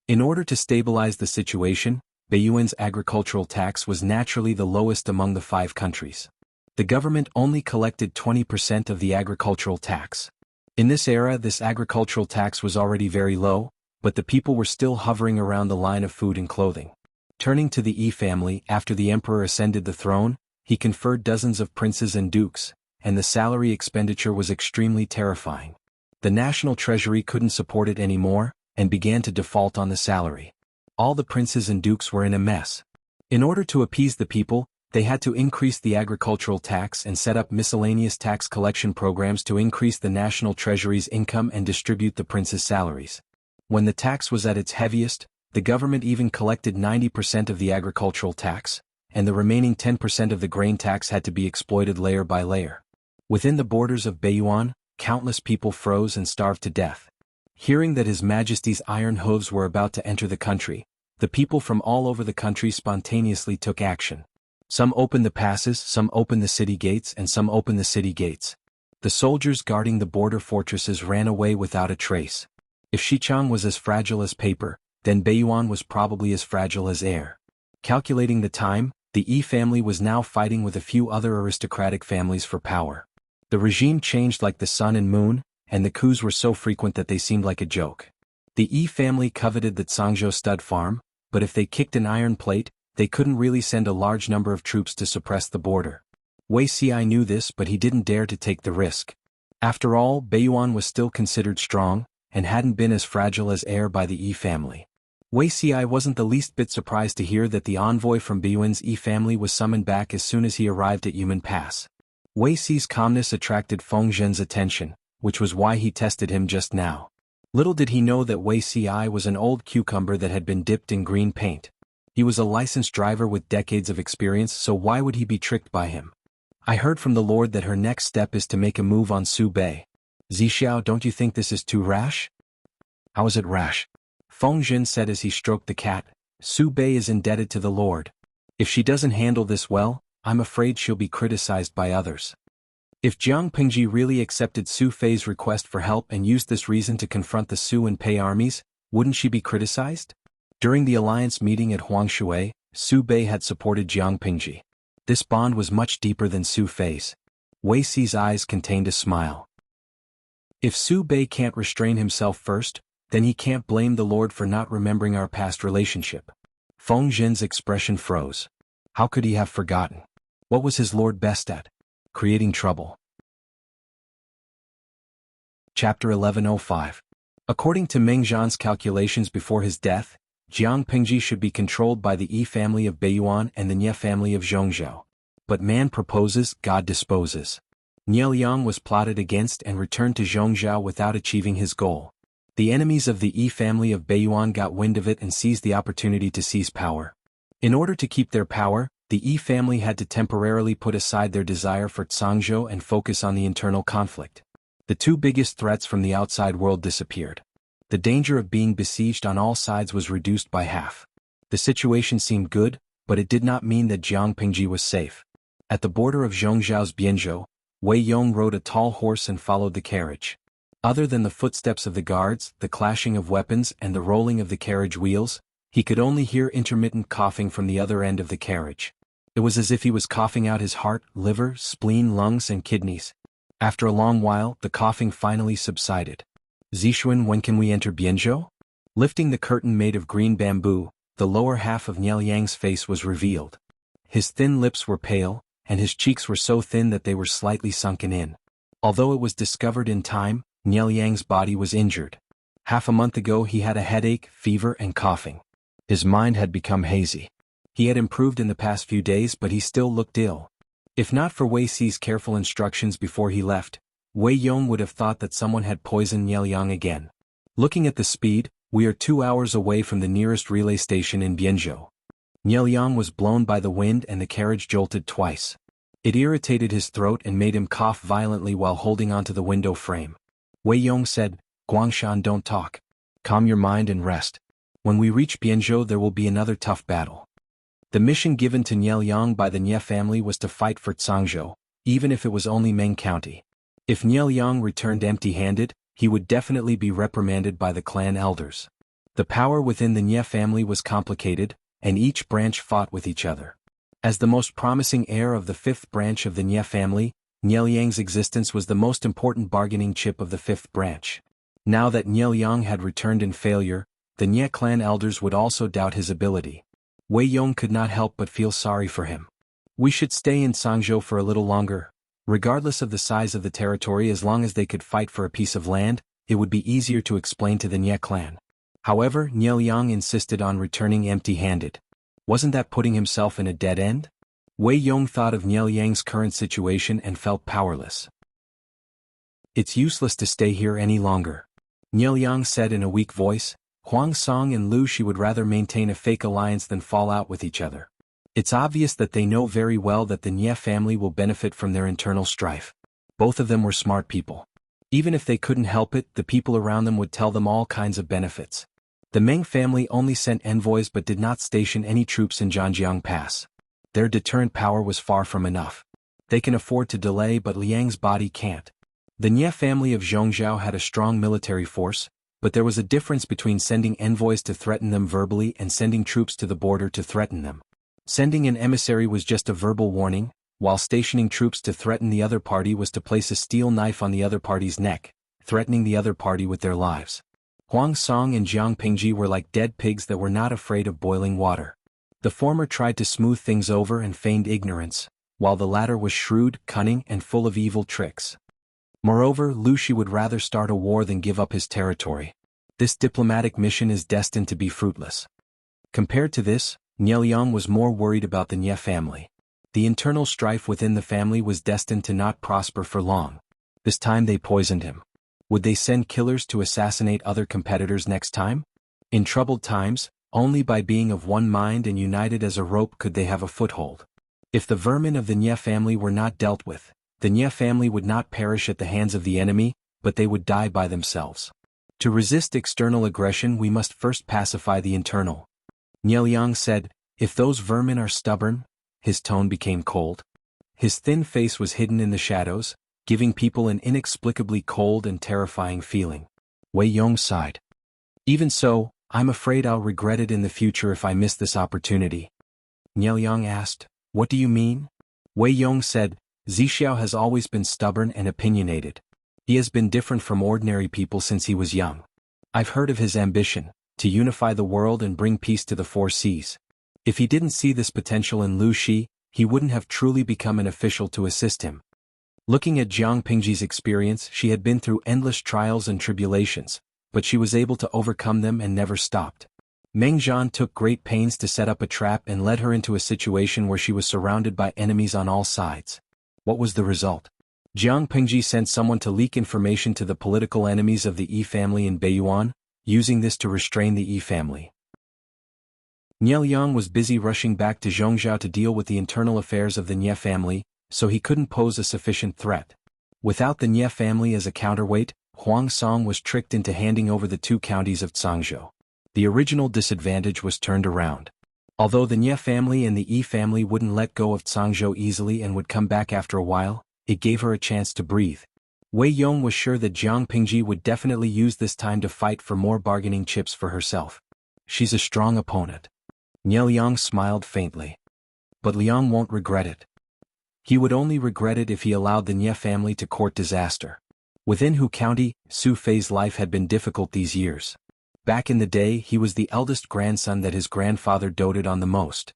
In order to stabilize the situation, Beiyuan's agricultural tax was naturally the lowest among the 5 countries. The government only collected 20% of the agricultural tax. In this era, this agricultural tax was already very low, but the people were still hovering around the line of food and clothing. Turning to the Yi family, after the emperor ascended the throne, he conferred dozens of princes and dukes, and the salary expenditure was extremely terrifying. The national treasury couldn't support it anymore, and began to default on the salary. All the princes and dukes were in a mess. In order to appease the people, They had to increase the agricultural tax and set up miscellaneous tax collection programs to increase the national treasury's income and distribute the prince's salaries. When the tax was at its heaviest, the government even collected 90% of the agricultural tax, and the remaining 10% of the grain tax had to be exploited layer by layer. Within the borders of Baiyuan, countless people froze and starved to death. Hearing that His Majesty's iron hooves were about to enter the country, the people from all over the country spontaneously took action. Some opened the passes, some opened the city gates, and some opened the city gates. The soldiers guarding the border fortresses ran away without a trace. If Xichang was as fragile as paper, then Baiyuan was probably as fragile as air. Calculating the time, the Yi family was now fighting with a few other aristocratic families for power. The regime changed like the sun and moon, and the coups were so frequent that they seemed like a joke. The Yi family coveted the Cangzhou stud farm, but if they kicked an iron plate, they couldn't really send a large number of troops to suppress the border. Wei Ci knew this, but he didn't dare to take the risk. After all, Baiyuan was still considered strong, and hadn't been as fragile as air by the Yi family. Wei Ci wasn't the least bit surprised to hear that the envoy from Baiyuan's Yi family was summoned back as soon as he arrived at Yumen Pass. Wei Ci's calmness attracted Feng Zhen's attention, which was why he tested him just now. Little did he know that Wei Ci was an old cucumber that had been dipped in green paint. He was a licensed driver with decades of experience, so why would he be tricked by him? I heard from the Lord that her next step is to make a move on Su Bei. Zixiao, don't you think this is too rash? How is it rash? Feng Zhen said as he stroked the cat. Su Bei is indebted to the Lord. If she doesn't handle this well, I'm afraid she'll be criticized by others. If Jiang Pingji really accepted Su Fei's request for help and used this reason to confront the Su and Pei armies, wouldn't she be criticized? During the alliance meeting at Huangshui, Su Bei had supported Jiang Pingji. This bond was much deeper than Su Fei's. Wei Ci's eyes contained a smile. If Su Bei can't restrain himself first, then he can't blame the Lord for not remembering our past relationship. Feng Zhen's expression froze. How could he have forgotten? What was his Lord best at? Creating trouble. Chapter 1105. According to Meng Zhan's calculations before his death, Jiang Pingji should be controlled by the Yi family of Baiyuan and the Nye family of Zhongzhou. But man proposes, God disposes. Nye Liang was plotted against and returned to Zhongzhou without achieving his goal. The enemies of the Yi family of Baiyuan got wind of it and seized the opportunity to seize power. In order to keep their power, the Yi family had to temporarily put aside their desire for Cangzhou and focus on the internal conflict. The two biggest threats from the outside world disappeared. The danger of being besieged on all sides was reduced by half. The situation seemed good, but it did not mean that Jiang Pingji was safe. At the border of Zhongzhou's Bianzhou, Wei Yong rode a tall horse and followed the carriage. Other than the footsteps of the guards, the clashing of weapons, and the rolling of the carriage wheels, he could only hear intermittent coughing from the other end of the carriage. It was as if he was coughing out his heart, liver, spleen, lungs, and kidneys. After a long while, the coughing finally subsided. Zixuan, when can we enter Bianzhou? Lifting the curtain made of green bamboo, the lower half of Nye Liang's face was revealed. His thin lips were pale, and his cheeks were so thin that they were slightly sunken in. Although it was discovered in time, Nye Liang's body was injured. Half a month ago he had a headache, fever, and coughing. His mind had become hazy. He had improved in the past few days, but he still looked ill. If not for Wei Ci's careful instructions before he left, Wei Yong would have thought that someone had poisoned Nye Liang again. Looking at the speed, we are 2 hours away from the nearest relay station in Bianzhou. Nye Liang was blown by the wind and the carriage jolted twice. It irritated his throat and made him cough violently while holding onto the window frame. Wei Yong said, Guangshan, don't talk. Calm your mind and rest. When we reach Bianzhou there will be another tough battle. The mission given to Nye Liang by the Nye family was to fight for Cangzhou, even if it was only Meng County. If Nye Liang returned empty-handed, he would definitely be reprimanded by the clan elders. The power within the Nye family was complicated, and each branch fought with each other. As the most promising heir of the fifth branch of the Nye family, Nye Liang's existence was the most important bargaining chip of the fifth branch. Now that Nye Liang had returned in failure, the Nye clan elders would also doubt his ability. Wei Yong could not help but feel sorry for him. We should stay in Cangzhou for a little longer. Regardless of the size of the territory, as long as they could fight for a piece of land, it would be easier to explain to the Nye clan. However, Nye Liang insisted on returning empty-handed. Wasn't that putting himself in a dead end? Wei Yong thought of Niel Yang's current situation and felt powerless. It's useless to stay here any longer, Niel Yang said in a weak voice. Huang Song and Lu Shi would rather maintain a fake alliance than fall out with each other. It's obvious that they know very well that the Nie family will benefit from their internal strife. Both of them were smart people. Even if they couldn't help it, the people around them would tell them all kinds of benefits. The Meng family only sent envoys but did not station any troops in Zhanjiang Pass. Their deterrent power was far from enough. They can afford to delay, but Liang's body can't. The Nie family of Zhongzhou had a strong military force, but there was a difference between sending envoys to threaten them verbally and sending troops to the border to threaten them. Sending an emissary was just a verbal warning, while stationing troops to threaten the other party was to place a steel knife on the other party's neck, threatening the other party with their lives. Huang Song and Jiang Pingji were like dead pigs that were not afraid of boiling water. The former tried to smooth things over and feigned ignorance, while the latter was shrewd, cunning, and full of evil tricks. Moreover, Lu Shi would rather start a war than give up his territory. This diplomatic mission is destined to be fruitless. Compared to this, Niel Yang was more worried about the Nie family. The internal strife within the family was destined to not prosper for long. This time they poisoned him. Would they send killers to assassinate other competitors next time? In troubled times, only by being of one mind and united as a rope could they have a foothold. If the vermin of the Nie family were not dealt with, the Nie family would not perish at the hands of the enemy, but they would die by themselves. To resist external aggression we must first pacify the internal. Niel Yang said, "If those vermin are stubborn," his tone became cold. His thin face was hidden in the shadows, giving people an inexplicably cold and terrifying feeling. Wei Yong sighed. "Even so, I'm afraid I'll regret it in the future if I miss this opportunity." Niel Yang asked, "What do you mean?" Wei Yong said, "Zixiao has always been stubborn and opinionated. He has been different from ordinary people since he was young. I've heard of his ambition, to unify the world and bring peace to the four seas. If he didn't see this potential in Lu Shi, he wouldn't have truly become an official to assist him." Looking at Jiang Pingji's experience, she had been through endless trials and tribulations, but she was able to overcome them and never stopped. Meng Zhan took great pains to set up a trap and led her into a situation where she was surrounded by enemies on all sides. What was the result? Jiang Pingji sent someone to leak information to the political enemies of the Yi family in Beiyuan, using this to restrain the Yi family. Niel Yang was busy rushing back to Zhongzhou to deal with the internal affairs of the Nie family, so he couldn't pose a sufficient threat. Without the Nie family as a counterweight, Huang Song was tricked into handing over the 2 counties of Cangzhou. The original disadvantage was turned around. Although the Nie family and the Yi family wouldn't let go of Cangzhou easily and would come back after a while, it gave her a chance to breathe. Wei Yong was sure that Jiang Pingji would definitely use this time to fight for more bargaining chips for herself. She's a strong opponent. Niel Yang smiled faintly. But Liang won't regret it. He would only regret it if he allowed the Nie family to court disaster. Within Hu County, Su Fei's life had been difficult these years. Back in the day he was the eldest grandson that his grandfather doted on the most.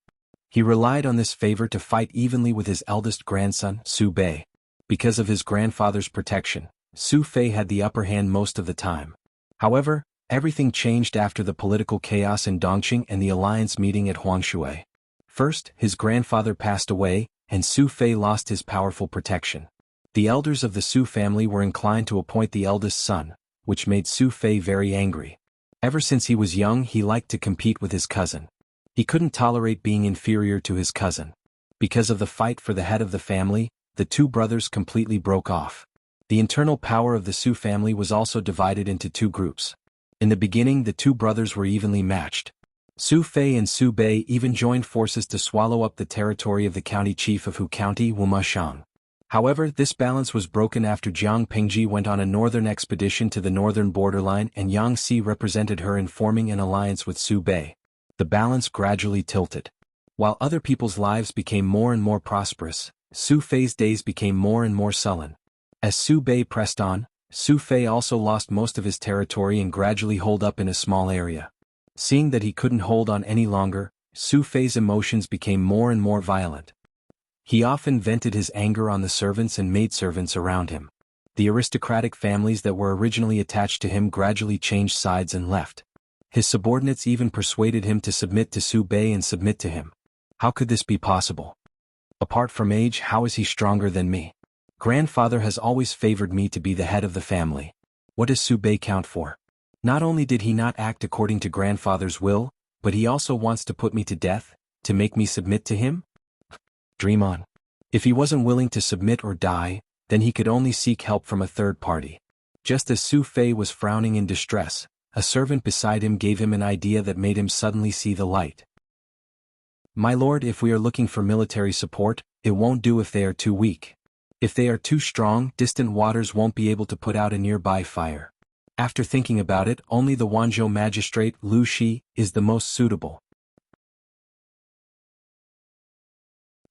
He relied on this favor to fight evenly with his eldest grandson, Su Bei. Because of his grandfather's protection, Su Fei had the upper hand most of the time. However, everything changed after the political chaos in Dongqing and the alliance meeting at Huangshui. First, his grandfather passed away, and Su Fei lost his powerful protection. The elders of the Su family were inclined to appoint the eldest son, which made Su Fei very angry. Ever since he was young he liked to compete with his cousin. He couldn't tolerate being inferior to his cousin. Because of the fight for the head of the family, the 2 brothers completely broke off. The internal power of the Su family was also divided into 2 groups. In the beginning the 2 brothers were evenly matched. Su Fei and Su Bei even joined forces to swallow up the territory of the county chief of Hu County, Wumashang. However, this balance was broken after Jiang Pingji went on a northern expedition to the northern borderline and Yang Si represented her in forming an alliance with Su Bei. The balance gradually tilted. While other people's lives became more and more prosperous, Su Fei's days became more and more sullen. As Su Bei pressed on, Su Fei also lost most of his territory and gradually holed up in a small area. Seeing that he couldn't hold on any longer, Su Fei's emotions became more and more violent. He often vented his anger on the servants and maidservants around him. The aristocratic families that were originally attached to him gradually changed sides and left. His subordinates even persuaded him to submit to Su Bei and submit to him. How could this be possible? Apart from age, how is he stronger than me? Grandfather has always favored me to be the head of the family. What does Su Bei count for? Not only did he not act according to grandfather's will, but he also wants to put me to death, to make me submit to him? Dream on. If he wasn't willing to submit or die, then he could only seek help from a third party. Just as Su Fei was frowning in distress, a servant beside him gave him an idea that made him suddenly see the light. My lord, if we are looking for military support, it won't do if they are too weak. If they are too strong, distant waters won't be able to put out a nearby fire. After thinking about it, only the Wanzhou magistrate, Lu Shi, is the most suitable.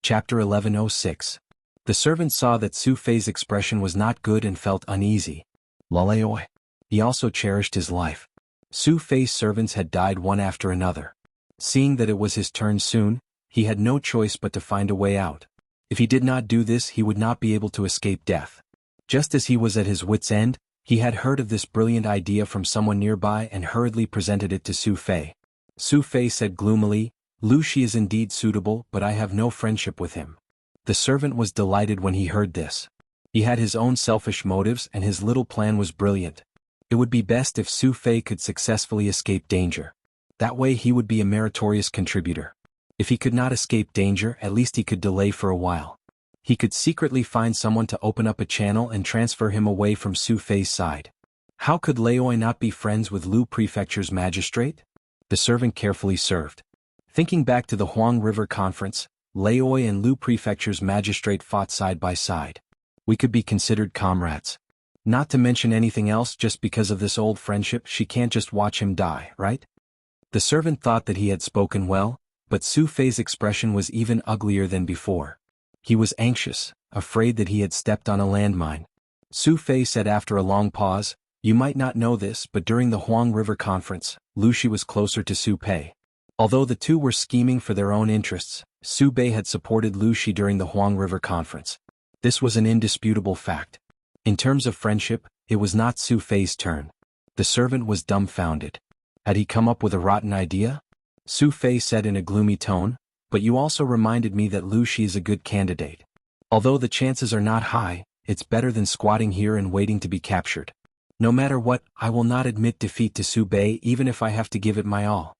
Chapter 1106. The servant saw that Su Fei's expression was not good and felt uneasy. Laleoi. He also cherished his life. Su Fei's servants had died one after another. Seeing that it was his turn soon, he had no choice but to find a way out. If he did not do this, he would not be able to escape death. Just as he was at his wit's end, he had heard of this brilliant idea from someone nearby and hurriedly presented it to Su Fei. Su Fei said gloomily, Lu Shi is indeed suitable, but I have no friendship with him. The servant was delighted when he heard this. He had his own selfish motives and his little plan was brilliant. It would be best if Su Fei could successfully escape danger. That way he would be a meritorious contributor. If he could not escape danger, at least he could delay for a while. He could secretly find someone to open up a channel and transfer him away from Su Fei's side. How could Laoi not be friends with Lu Prefecture's magistrate? The servant carefully served. Thinking back to the Huang River Conference, Laoi and Lu Prefecture's magistrate fought side by side. We could be considered comrades. Not to mention anything else, just because of this old friendship, she can't just watch him die, right? The servant thought that he had spoken well, but Su Fei's expression was even uglier than before. He was anxious, afraid that he had stepped on a landmine. Su Fei said after a long pause, You might not know this, but during the Huang River Conference, Lu Shi was closer to Su Bei. Although the two were scheming for their own interests, Su Bei had supported Lu Shi during the Huang River Conference. This was an indisputable fact. In terms of friendship, it was not Su Fei's turn. The servant was dumbfounded. Had he come up with a rotten idea? Su Fei said in a gloomy tone, But you also reminded me that Lu Shi is a good candidate. Although the chances are not high, it's better than squatting here and waiting to be captured. No matter what, I will not admit defeat to Su Bei even if I have to give it my all.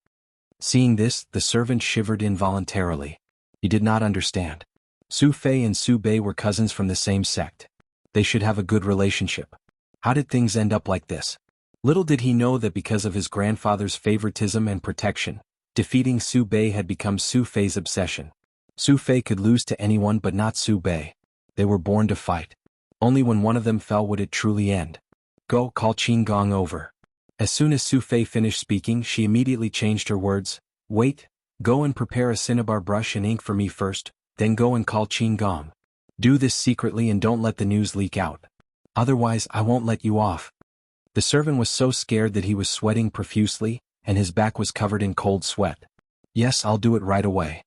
Seeing this, the servant shivered involuntarily. He did not understand. Su Fei and Su Bei were cousins from the same sect. They should have a good relationship. How did things end up like this? Little did he know that because of his grandfather's favoritism and protection, defeating Su Bei had become Su Fei's obsession. Su Fei could lose to anyone but not Su Bei. They were born to fight. Only when one of them fell would it truly end. Go, call Qin Gong over. As soon as Su Fei finished speaking, she immediately changed her words. Wait, go and prepare a cinnabar brush and ink for me first, then go and call Qin Gong. Do this secretly and don't let the news leak out. Otherwise, I won't let you off. The servant was so scared that he was sweating profusely, and his back was covered in cold sweat. Yes, I'll do it right away.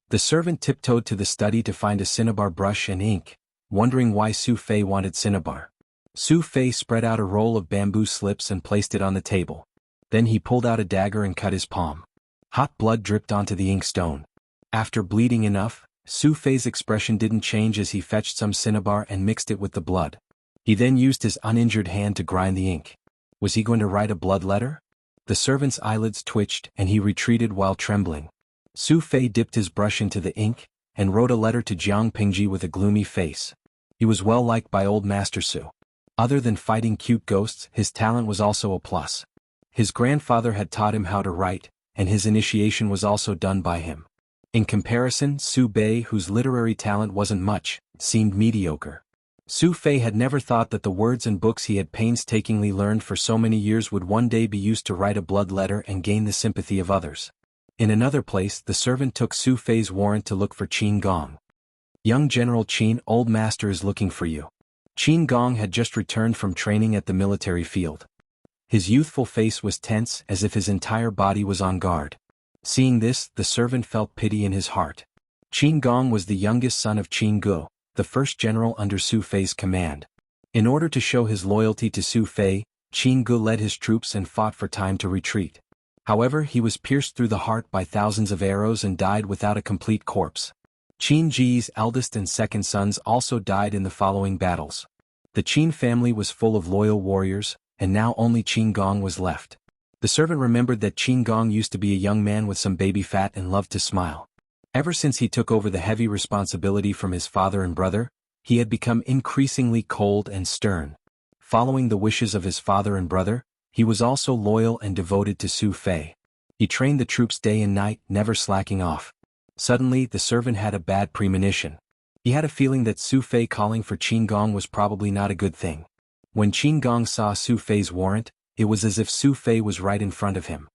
The servant tiptoed to the study to find a cinnabar brush and ink, wondering why Su Fei wanted cinnabar. Su Fei spread out a roll of bamboo slips and placed it on the table. Then he pulled out a dagger and cut his palm. Hot blood dripped onto the inkstone. After bleeding enough, Su Fei's expression didn't change as he fetched some cinnabar and mixed it with the blood. He then used his uninjured hand to grind the ink. Was he going to write a blood letter? The servant's eyelids twitched and he retreated while trembling. Su Fei dipped his brush into the ink and wrote a letter to Jiang Pingji with a gloomy face. He was well liked by old Master Su. Other than fighting cute ghosts, his talent was also a plus. His grandfather had taught him how to write, and his initiation was also done by him. In comparison, Su Bei, whose literary talent wasn't much, seemed mediocre. Su Fei had never thought that the words and books he had painstakingly learned for so many years would one day be used to write a blood letter and gain the sympathy of others. In another place, the servant took Su Fei's warrant to look for Qin Gong. Young General Qin, old master is looking for you. Qin Gong had just returned from training at the military field. His youthful face was tense as if his entire body was on guard. Seeing this, the servant felt pity in his heart. Qin Gong was the youngest son of Qin Gu, the first general under Su Fei's command. In order to show his loyalty to Su Fei, Qin Gu led his troops and fought for time to retreat. However, he was pierced through the heart by thousands of arrows and died without a complete corpse. Qin Ji's eldest and second sons also died in the following battles. The Qin family was full of loyal warriors, and now only Qin Gong was left. The servant remembered that Qin Gong used to be a young man with some baby fat and loved to smile. Ever since he took over the heavy responsibility from his father and brother, he had become increasingly cold and stern. Following the wishes of his father and brother, he was also loyal and devoted to Su Fei. He trained the troops day and night, never slacking off. Suddenly, the servant had a bad premonition. He had a feeling that Su Fei calling for Qin Gong was probably not a good thing. When Qin Gong saw Su Fei's warrant, it was as if Su Fei was right in front of him.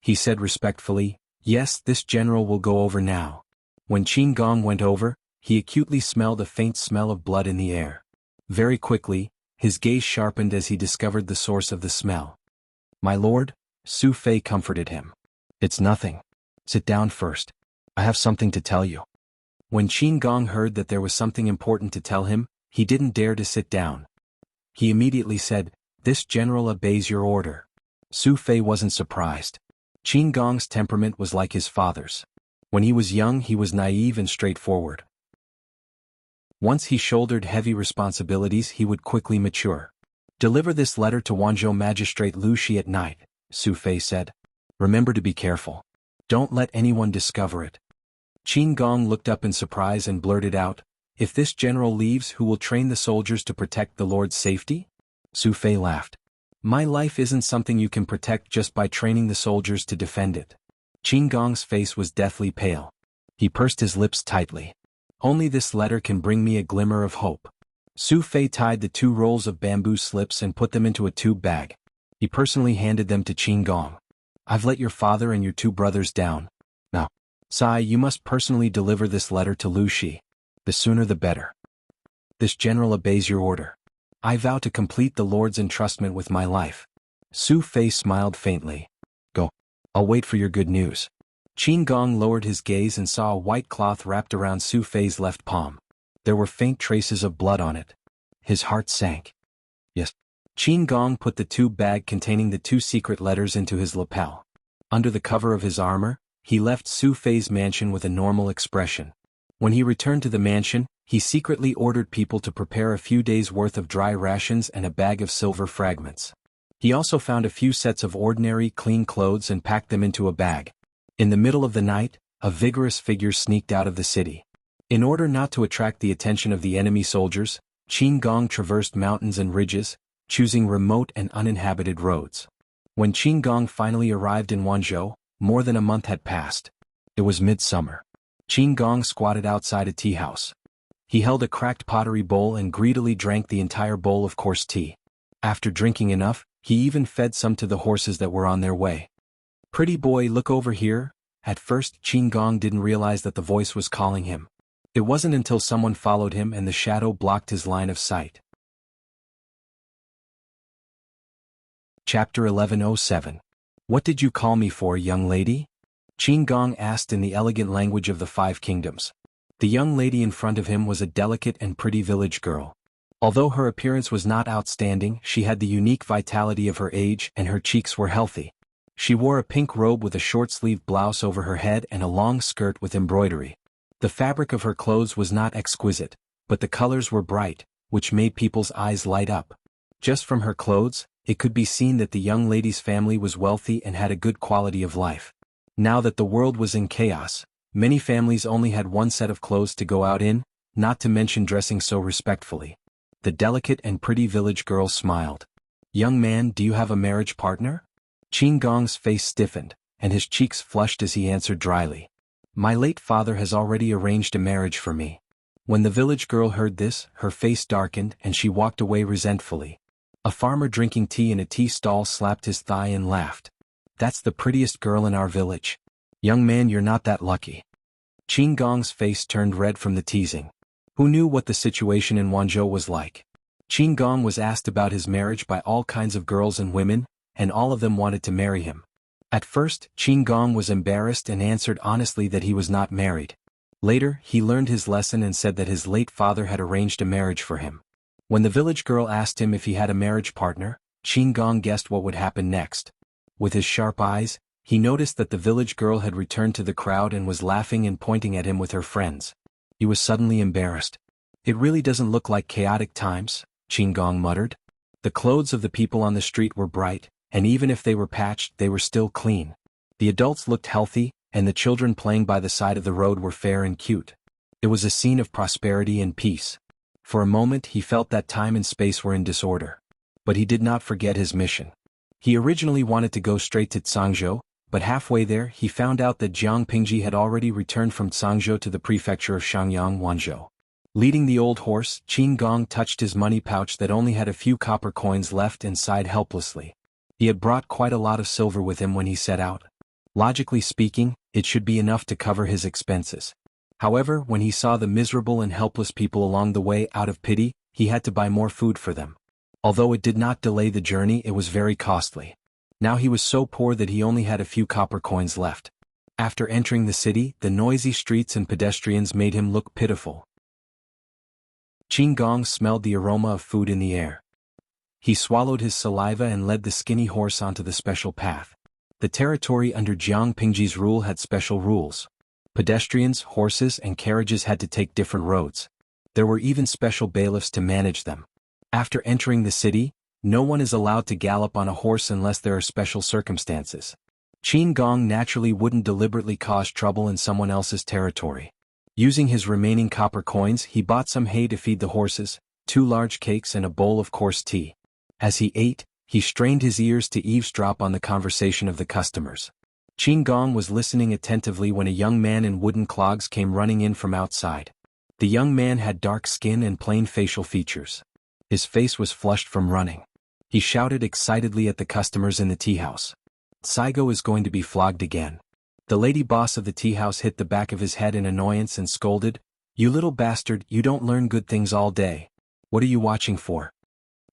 He said respectfully, "Yes, this general will go over now." When Qin Gong went over, he acutely smelled a faint smell of blood in the air. Very quickly, his gaze sharpened as he discovered the source of the smell. "My lord," Su Fei comforted him. "It's nothing. Sit down first. I have something to tell you." When Qin Gong heard that there was something important to tell him, he didn't dare to sit down. He immediately said, "This general obeys your order." Su Fei wasn't surprised. Qin Gong's temperament was like his father's. When he was young, he was naive and straightforward. Once he shouldered heavy responsibilities, he would quickly mature. "Deliver this letter to Wanzhou Magistrate Lu Shi at night," Su Fei said. "Remember to be careful. Don't let anyone discover it." Qin Gong looked up in surprise and blurted out, "If this general leaves, who will train the soldiers to protect the Lord's safety?" Su Fei laughed. "My life isn't something you can protect just by training the soldiers to defend it." Qin Gong's face was deathly pale. He pursed his lips tightly. "Only this letter can bring me a glimmer of hope." Su Fei tied the 2 rolls of bamboo slips and put them into a tube bag. He personally handed them to Qin Gong. "I've let your father and your 2 brothers down. Now, Sai, you must personally deliver this letter to Lu Shi. The sooner the better. This general obeys your order. I vow to complete the Lord's entrustment with my life." Su Fei smiled faintly. "Go. I'll wait for your good news." Qin Gong lowered his gaze and saw a white cloth wrapped around Su Fei's left palm. There were faint traces of blood on it. His heart sank. "Yes." Qin Gong put the tube bag containing the 2 secret letters into his lapel. Under the cover of his armor, he left Su Fei's mansion with a normal expression. When he returned to the mansion, he secretly ordered people to prepare a few days' worth of dry rations and a bag of silver fragments. He also found a few sets of ordinary, clean clothes and packed them into a bag. In the middle of the night, a vigorous figure sneaked out of the city. In order not to attract the attention of the enemy soldiers, Qin Gong traversed mountains and ridges, choosing remote and uninhabited roads. When Qin Gong finally arrived in Wanzhou, more than a month had passed. It was midsummer. Qin Gong squatted outside a tea house. He held a cracked pottery bowl and greedily drank the entire bowl of coarse tea. After drinking enough, he even fed some to the horses that were on their way. "Pretty boy, look over here." At first, Qin Gong didn't realize that the voice was calling him. It wasn't until someone followed him and the shadow blocked his line of sight. Chapter 1107. "What did you call me for, young lady?" Qin Gong asked in the elegant language of the 5 kingdoms. The young lady in front of him was a delicate and pretty village girl. Although her appearance was not outstanding, she had the unique vitality of her age and her cheeks were healthy. She wore a pink robe with a short-sleeved blouse over her head and a long skirt with embroidery. The fabric of her clothes was not exquisite, but the colors were bright, which made people's eyes light up. Just from her clothes, it could be seen that the young lady's family was wealthy and had a good quality of life. Now that the world was in chaos, many families only had one set of clothes to go out in, not to mention dressing so respectfully. The delicate and pretty village girl smiled. "Young man, do you have a marriage partner?" Qin Gong's face stiffened, and his cheeks flushed as he answered dryly. "My late father has already arranged a marriage for me." When the village girl heard this, her face darkened and she walked away resentfully. A farmer drinking tea in a tea stall slapped his thigh and laughed. "That's the prettiest girl in our village. Young man, you're not that lucky." Qin Gong's face turned red from the teasing. Who knew what the situation in Wanzhou was like? Qin Gong was asked about his marriage by all kinds of girls and women, and all of them wanted to marry him. At first, Qin Gong was embarrassed and answered honestly that he was not married. Later, he learned his lesson and said that his late father had arranged a marriage for him. When the village girl asked him if he had a marriage partner, Qin Gong guessed what would happen next. With his sharp eyes, he noticed that the village girl had returned to the crowd and was laughing and pointing at him with her friends. He was suddenly embarrassed. It really doesn't look like chaotic times, Qin Gong muttered. The clothes of the people on the street were bright, and even if they were patched, they were still clean. The adults looked healthy, and the children playing by the side of the road were fair and cute. It was a scene of prosperity and peace. For a moment he felt that time and space were in disorder. But he did not forget his mission. He originally wanted to go straight to Cangzhou, but halfway there he found out that Jiang Pingji had already returned from Cangzhou to the prefecture of Shangyang Wanzhou. Leading the old horse, Qin Gong touched his money pouch that only had a few copper coins left and sighed helplessly. He had brought quite a lot of silver with him when he set out. Logically speaking, it should be enough to cover his expenses. However, when he saw the miserable and helpless people along the way, out of pity, he had to buy more food for them. Although it did not delay the journey, it was very costly. Now he was so poor that he only had a few copper coins left. After entering the city, the noisy streets and pedestrians made him look pitiful. Qin Gong smelled the aroma of food in the air. He swallowed his saliva and led the skinny horse onto the special path. The territory under Jiang Pingji's rule had special rules. Pedestrians, horses, and carriages had to take different roads. There were even special bailiffs to manage them. After entering the city, no one is allowed to gallop on a horse unless there are special circumstances. Qin Gong naturally wouldn't deliberately cause trouble in someone else's territory. Using his remaining copper coins, he bought some hay to feed the horses, 2 large cakes and a bowl of coarse tea. As he ate, he strained his ears to eavesdrop on the conversation of the customers. Qin Gong was listening attentively when a young man in wooden clogs came running in from outside. The young man had dark skin and plain facial features. His face was flushed from running. He shouted excitedly at the customers in the tea house. Saigo is going to be flogged again. The lady boss of the tea house hit the back of his head in annoyance and scolded, "You little bastard, you don't learn good things all day. What are you watching for?"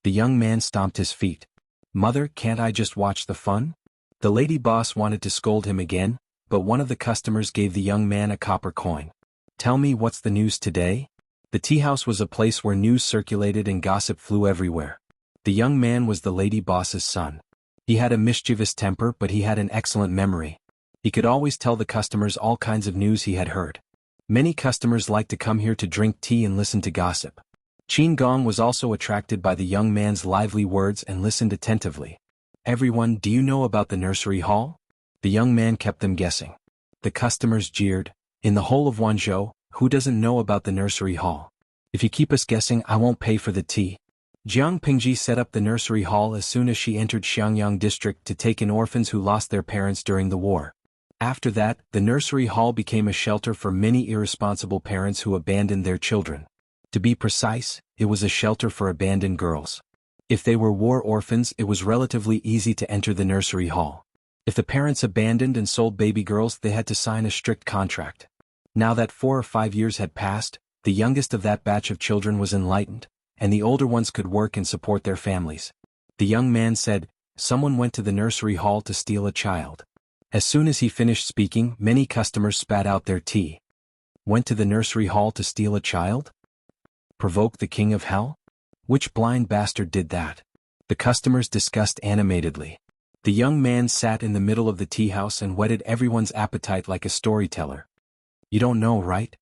The young man stomped his feet. "Mother, can't I just watch the fun?" The lady boss wanted to scold him again, but one of the customers gave the young man a copper coin. "Tell me what's the news today?" The tea house was a place where news circulated and gossip flew everywhere. The young man was the lady boss's son. He had a mischievous temper, but he had an excellent memory. He could always tell the customers all kinds of news he had heard. Many customers liked to come here to drink tea and listen to gossip. Qin Gong was also attracted by the young man's lively words and listened attentively. "Everyone, do you know about the nursery hall?" The young man kept them guessing. The customers jeered. "In the whole of Wanzhou, who doesn't know about the nursery hall? If you keep us guessing, I won't pay for the tea." Jiang Pingji set up the nursery hall as soon as she entered Xiangyang district to take in orphans who lost their parents during the war. After that, the nursery hall became a shelter for many irresponsible parents who abandoned their children. To be precise, it was a shelter for abandoned girls. If they were war orphans, it was relatively easy to enter the nursery hall. If the parents abandoned and sold baby girls, they had to sign a strict contract. Now that 4 or 5 years had passed, the youngest of that batch of children was enlightened, and the older ones could work and support their families. The young man said, "Someone went to the nursery hall to steal a child." As soon as he finished speaking, many customers spat out their tea. Went to the nursery hall to steal a child? Provoke the king of hell? Which blind bastard did that? The customers discussed animatedly. The young man sat in the middle of the tea house and whetted everyone's appetite like a storyteller. "You don't know, right?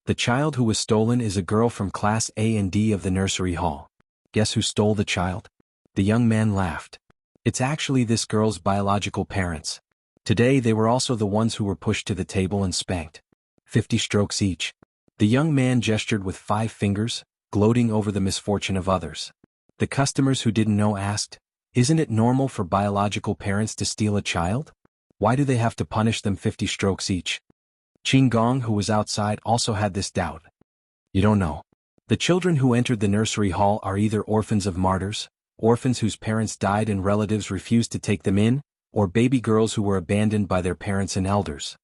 The child who was stolen is a girl from class A and D of the nursery hall. Guess who stole the child?" The young man laughed. "It's actually this girl's biological parents. Today they were also the ones who were pushed to the table and spanked. 50 strokes each." The young man gestured with 5 fingers, gloating over the misfortune of others. The customers who didn't know asked, "Isn't it normal for biological parents to steal a child? Why do they have to punish them 50 strokes each?" Qin Gong, who was outside, also had this doubt. "You don't know. The children who entered the nursery hall are either orphans of martyrs, orphans whose parents died and relatives refused to take them in, or baby girls who were abandoned by their parents and elders."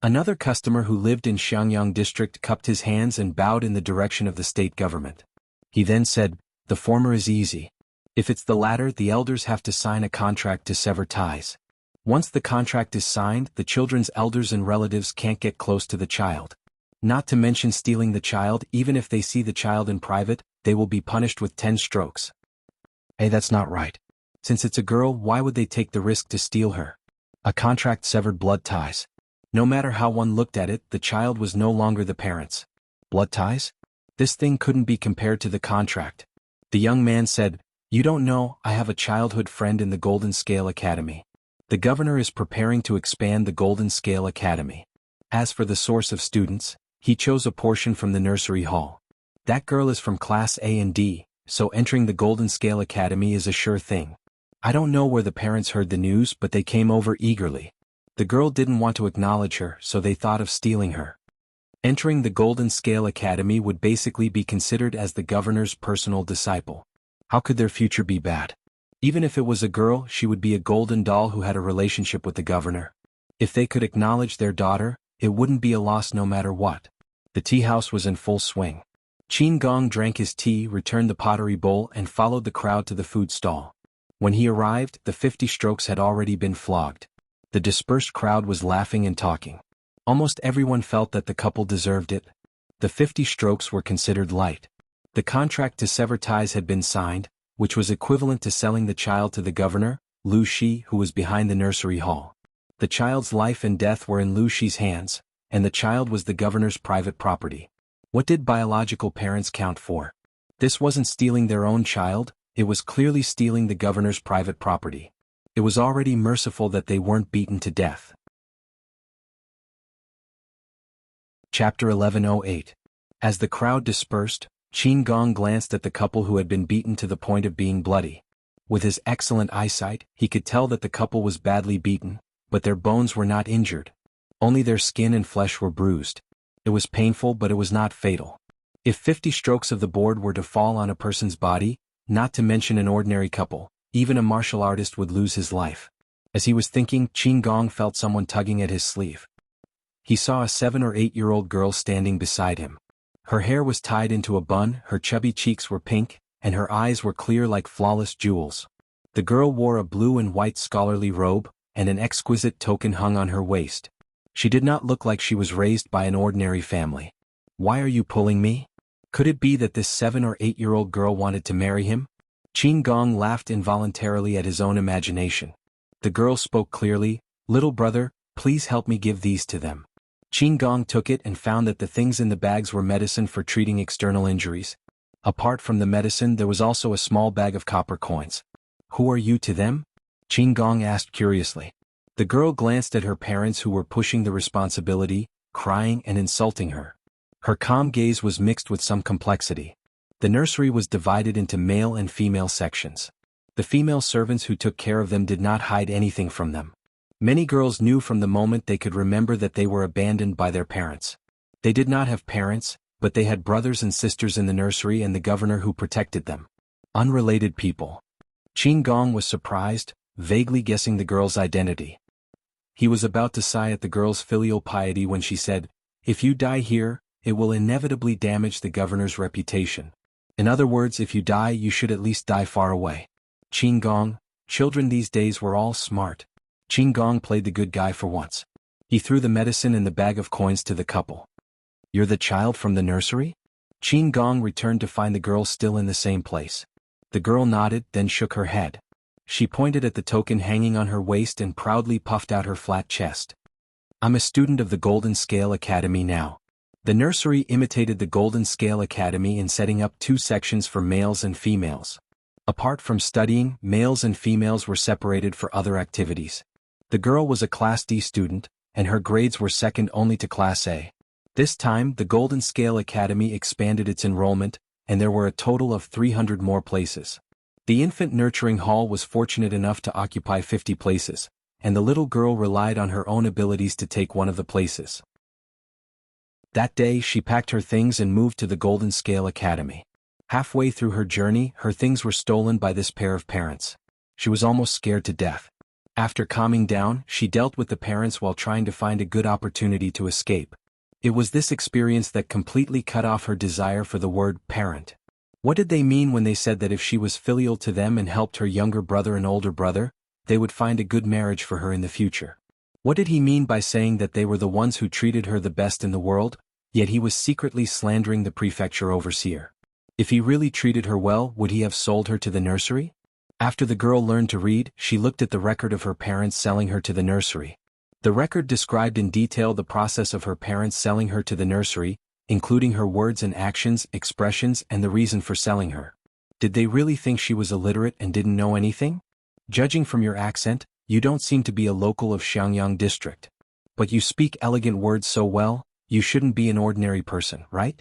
Another customer who lived in Xiangyang district cupped his hands and bowed in the direction of the state government. He then said, "The former is easy. If it's the latter, the elders have to sign a contract to sever ties. Once the contract is signed, the children's elders and relatives can't get close to the child. Not to mention stealing the child. Even if they see the child in private, they will be punished with 10 strokes. Hey, that's not right. Since it's a girl, why would they take the risk to steal her? A contract severed blood ties. No matter how one looked at it, the child was no longer the parent's. Blood ties? This thing couldn't be compared to the contract. The young man said, "You don't know, I have a childhood friend in the Golden Scale Academy. The governor is preparing to expand the Golden Scale Academy. As for the source of students, he chose a portion from the nursery hall. That girl is from Class A and D, so entering the Golden Scale Academy is a sure thing." I don't know where the parents heard the news, but they came over eagerly. The girl didn't want to acknowledge her, so they thought of stealing her. Entering the Golden Scale Academy would basically be considered as the governor's personal disciple. How could their future be bad? Even if it was a girl, she would be a golden doll who had a relationship with the governor. If they could acknowledge their daughter, it wouldn't be a loss no matter what. The tea house was in full swing. Qin Gong drank his tea, returned the pottery bowl, and followed the crowd to the food stall. When he arrived, the 50 strokes had already been flogged. The dispersed crowd was laughing and talking. Almost everyone felt that the couple deserved it. The 50 strokes were considered light. The contract to sever ties had been signed, which was equivalent to selling the child to the governor, Lu Shi, who was behind the nursery hall. The child's life and death were in Lu Shi's hands, and the child was the governor's private property. What did biological parents count for? This wasn't stealing their own child, it was clearly stealing the governor's private property. It was already merciful that they weren't beaten to death. Chapter 1108. As the crowd dispersed, Qin Gong glanced at the couple who had been beaten to the point of being bloody. With his excellent eyesight, he could tell that the couple was badly beaten, but their bones were not injured. Only their skin and flesh were bruised. It was painful, but it was not fatal. If 50 strokes of the board were to fall on a person's body, not to mention an ordinary couple, even a martial artist would lose his life. As he was thinking, Qin Gong felt someone tugging at his sleeve. He saw a 7 or 8-year-old girl standing beside him. Her hair was tied into a bun, her chubby cheeks were pink, and her eyes were clear like flawless jewels. The girl wore a blue and white scholarly robe, and an exquisite token hung on her waist. She did not look like she was raised by an ordinary family. "Why are you pulling me?" Could it be that this 7 or 8-year-old girl wanted to marry him? Qin Gong laughed involuntarily at his own imagination. The girl spoke clearly, "Little brother, please help me give these to them." Qin Gong took it and found that the things in the bags were medicine for treating external injuries. Apart from the medicine, there was also a small bag of copper coins. "Who are you to them?" Qin Gong asked curiously. The girl glanced at her parents who were pushing the responsibility, crying and insulting her. Her calm gaze was mixed with some complexity. The nursery was divided into male and female sections. The female servants who took care of them did not hide anything from them. Many girls knew from the moment they could remember that they were abandoned by their parents. They did not have parents, but they had brothers and sisters in the nursery and the governor who protected them. Unrelated people. Qin Gong was surprised, vaguely guessing the girl's identity. He was about to sigh at the girl's filial piety when she said, "If you die here, it will inevitably damage the governor's reputation. In other words, if you die, you should at least die far away." Qin Gong, children these days were all smart. Qin Gong played the good guy for once. He threw the medicine and the bag of coins to the couple. "You're the child from the nursery?" Qin Gong returned to find the girl still in the same place. The girl nodded, then shook her head. She pointed at the token hanging on her waist and proudly puffed out her flat chest. "I'm a student of the Golden Scale Academy now." The nursery imitated the Golden Scale Academy in setting up 2 sections for males and females. Apart from studying, males and females were separated for other activities. The girl was a Class D student, and her grades were second only to Class A. This time, the Golden Scale Academy expanded its enrollment, and there were a total of 300 more places. The infant nurturing hall was fortunate enough to occupy 50 places, and the little girl relied on her own abilities to take one of the places. That day she packed her things and moved to the Golden Scale Academy. Halfway through her journey, her things were stolen by this pair of parents. She was almost scared to death. After calming down, she dealt with the parents while trying to find a good opportunity to escape. It was this experience that completely cut off her desire for the word parent. What did they mean when they said that if she was filial to them and helped her younger brother and older brother, they would find a good marriage for her in the future? What did he mean by saying that they were the ones who treated her the best in the world, yet he was secretly slandering the prefecture overseer? If he really treated her well, would he have sold her to the nursery? After the girl learned to read, she looked at the record of her parents selling her to the nursery. The record described in detail the process of her parents selling her to the nursery, including her words and actions, expressions, and the reason for selling her. Did they really think she was illiterate and didn't know anything? Judging from your accent, you don't seem to be a local of Xiangyang district. But you speak elegant words so well, you shouldn't be an ordinary person, right?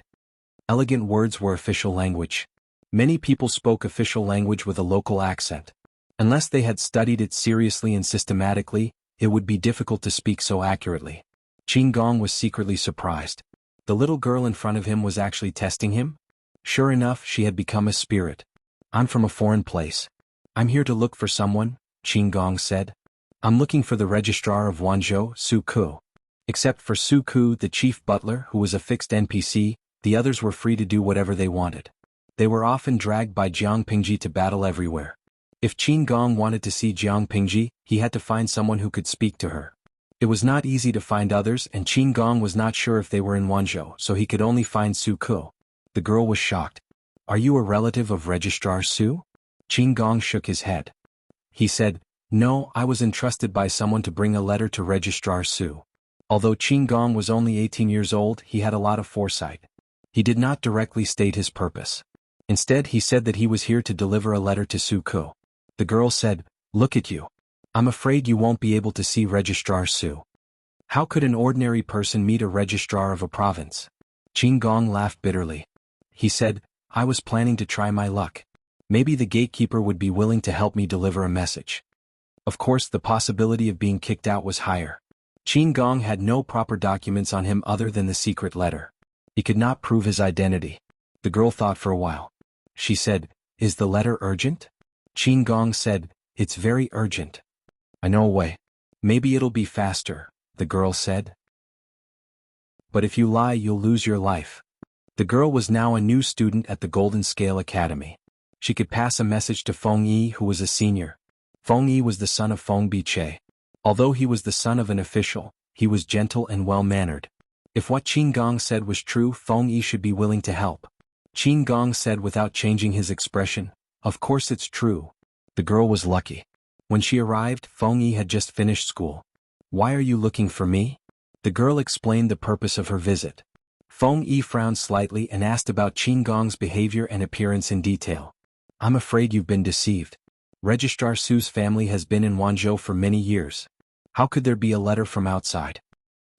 Elegant words were official language. Many people spoke official language with a local accent. Unless they had studied it seriously and systematically, it would be difficult to speak so accurately. Qin Gong was secretly surprised. The little girl in front of him was actually testing him? Sure enough, she had become a spirit. I'm from a foreign place. I'm here to look for someone, Qin Gong said. I'm looking for the registrar of Wanzhou, Su Ku. Except for Su Ku, the chief butler, who was a fixed NPC, the others were free to do whatever they wanted. They were often dragged by Jiang Pingji to battle everywhere. If Qin Gong wanted to see Jiang Pingji, he had to find someone who could speak to her. It was not easy to find others, and Qin Gong was not sure if they were in Wanzhou, so he could only find Su Ku. The girl was shocked. Are you a relative of Registrar Su? Qin Gong shook his head. He said, No, I was entrusted by someone to bring a letter to Registrar Su. Although Qin Gong was only 18 years old, he had a lot of foresight. He did not directly state his purpose. Instead, he said that he was here to deliver a letter to Su Ku. The girl said, Look at you. I'm afraid you won't be able to see Registrar Su. How could an ordinary person meet a registrar of a province? Qin Gong laughed bitterly. He said, I was planning to try my luck. Maybe the gatekeeper would be willing to help me deliver a message. Of course, the possibility of being kicked out was higher. Qin Gong had no proper documents on him other than the secret letter. He could not prove his identity. The girl thought for a while. She said, Is the letter urgent? Qin Gong said, It's very urgent. I know a way. Maybe it'll be faster, the girl said. But if you lie, you'll lose your life. The girl was now a new student at the Golden Scale Academy. She could pass a message to Feng Yi, who was a senior. Feng Yi was the son of Feng Biche. Although he was the son of an official, he was gentle and well-mannered. If what Qin Gong said was true, Feng Yi should be willing to help. Qin Gong said without changing his expression, Of course it's true. The girl was lucky. When she arrived, Feng Yi had just finished school. Why are you looking for me? The girl explained the purpose of her visit. Feng Yi frowned slightly and asked about Qin Gong's behavior and appearance in detail. I'm afraid you've been deceived. Registrar Su's family has been in Wanzhou for many years. How could there be a letter from outside?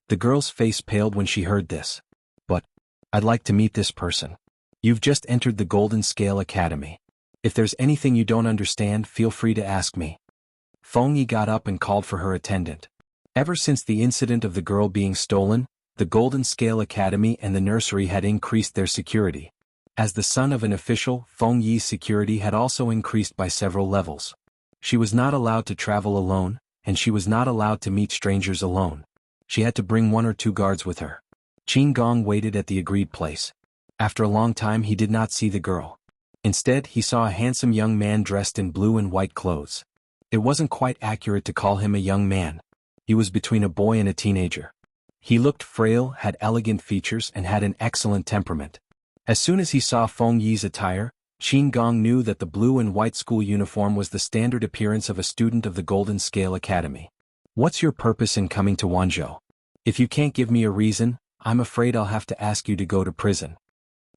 The girl's face paled when she heard this. But, I'd like to meet this person. You've just entered the Golden Scale Academy. If there's anything you don't understand, feel free to ask me. Feng Yi got up and called for her attendant. Ever since the incident of the girl being stolen, the Golden Scale Academy and the nursery had increased their security. As the son of an official, Feng Yi's security had also increased by several levels. She was not allowed to travel alone, and she was not allowed to meet strangers alone. She had to bring 1 or 2 guards with her. Qin Gong waited at the agreed place. After a long time, he did not see the girl. Instead, he saw a handsome young man dressed in blue and white clothes. It wasn't quite accurate to call him a young man. He was between a boy and a teenager. He looked frail, had elegant features, and had an excellent temperament. As soon as he saw Feng Yi's attire, Qin Gong knew that the blue and white school uniform was the standard appearance of a student of the Golden Scale Academy. What's your purpose in coming to Wanzhou? If you can't give me a reason, I'm afraid I'll have to ask you to go to prison.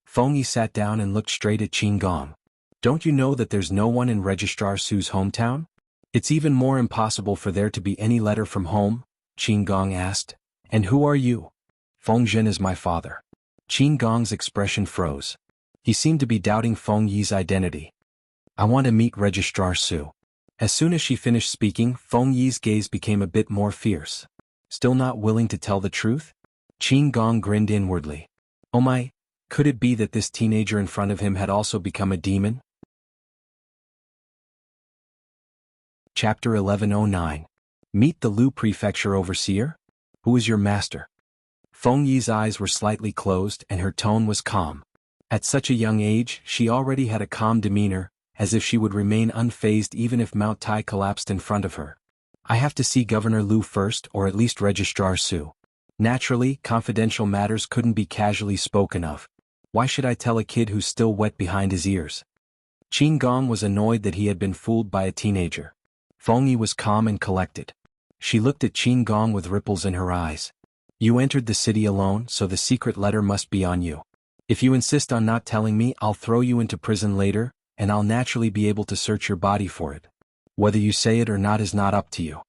Feng Yi sat down and looked straight at Qin Gong. Don't you know that there's no one in Registrar Su's hometown? It's even more impossible for there to be any letter from home, Qin Gong asked. And who are you? Feng Zhen is my father. Qin Gong's expression froze. He seemed to be doubting Feng Yi's identity. I want to meet Registrar Su. As soon as she finished speaking, Feng Yi's gaze became a bit more fierce. Still not willing to tell the truth? Qin Gong grinned inwardly. Oh my, could it be that this teenager in front of him had also become a demon? Chapter 1109. Meet the Lu Prefecture Overseer? Who is your master? Feng Yi's eyes were slightly closed and her tone was calm. At such a young age, she already had a calm demeanor, as if she would remain unfazed even if Mount Tai collapsed in front of her. I have to see Governor Lu first, or at least Registrar Su. Naturally, confidential matters couldn't be casually spoken of. Why should I tell a kid who's still wet behind his ears? Qin Gong was annoyed that he had been fooled by a teenager. Feng Yi was calm and collected. She looked at Qin Gong with ripples in her eyes. You entered the city alone, so the secret letter must be on you. If you insist on not telling me, I'll throw you into prison later, and I'll naturally be able to search your body for it. Whether you say it or not is not up to you.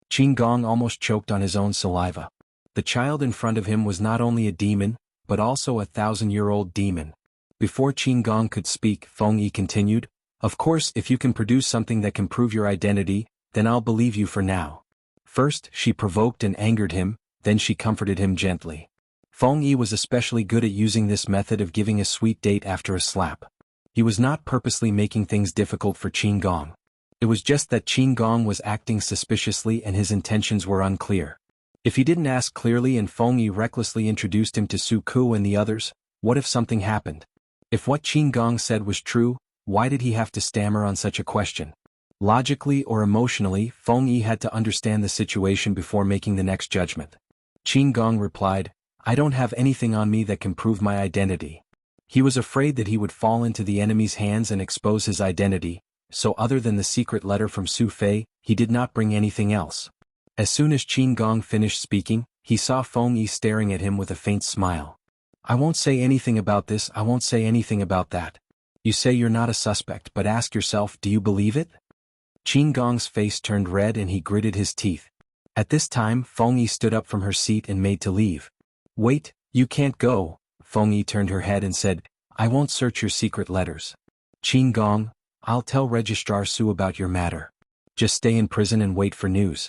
Qin Gong almost choked on his own saliva. The child in front of him was not only a demon, but also a 1,000-year-old demon. Before Qin Gong could speak, Feng Yi continued, Of course, if you can produce something that can prove your identity, then I'll believe you for now. First, she provoked and angered him, then she comforted him gently. Feng Yi was especially good at using this method of giving a sweet date after a slap. He was not purposely making things difficult for Qin Gong. It was just that Qin Gong was acting suspiciously and his intentions were unclear. If he didn't ask clearly and Feng Yi recklessly introduced him to Su Ku and the others, what if something happened? If what Qin Gong said was true, why did he have to stammer on such a question? Logically or emotionally, Feng Yi had to understand the situation before making the next judgment. Qin Gong replied, I don't have anything on me that can prove my identity. He was afraid that he would fall into the enemy's hands and expose his identity, so other than the secret letter from Su Fei, he did not bring anything else. As soon as Qin Gong finished speaking, he saw Feng Yi staring at him with a faint smile. I won't say anything about this, I won't say anything about that. You say you're not a suspect, but ask yourself, do you believe it? Qin Gong's face turned red and he gritted his teeth. At this time, Feng Yi stood up from her seat and made to leave. Wait, you can't go. Feng Yi turned her head and said, I won't search your secret letters. Qin Gong, I'll tell Registrar Su about your matter. Just stay in prison and wait for news.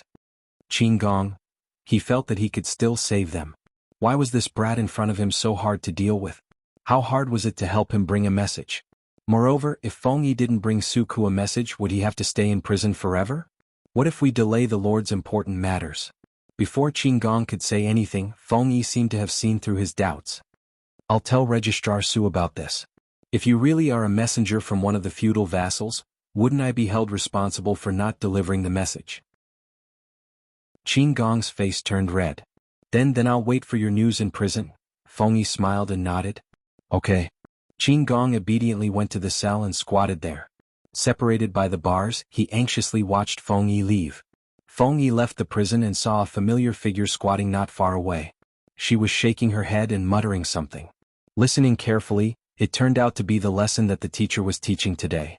Qin Gong. He felt that he could still save them. Why was this brat in front of him so hard to deal with? How hard was it to help him bring a message? Moreover, if Feng Yi didn't bring Su Ku a message, would he have to stay in prison forever? What if we delay the Lord's important matters? Before Qin Gong could say anything, Feng Yi seemed to have seen through his doubts. I'll tell Registrar Su about this. If you really are a messenger from one of the feudal vassals, wouldn't I be held responsible for not delivering the message? Qin Gong's face turned red. Then I'll wait for your news in prison. Feng Yi smiled and nodded. Okay. Qin Gong obediently went to the cell and squatted there. Separated by the bars, he anxiously watched Feng Yi leave. Feng Yi left the prison and saw a familiar figure squatting not far away. She was shaking her head and muttering something. Listening carefully, it turned out to be the lesson that the teacher was teaching today.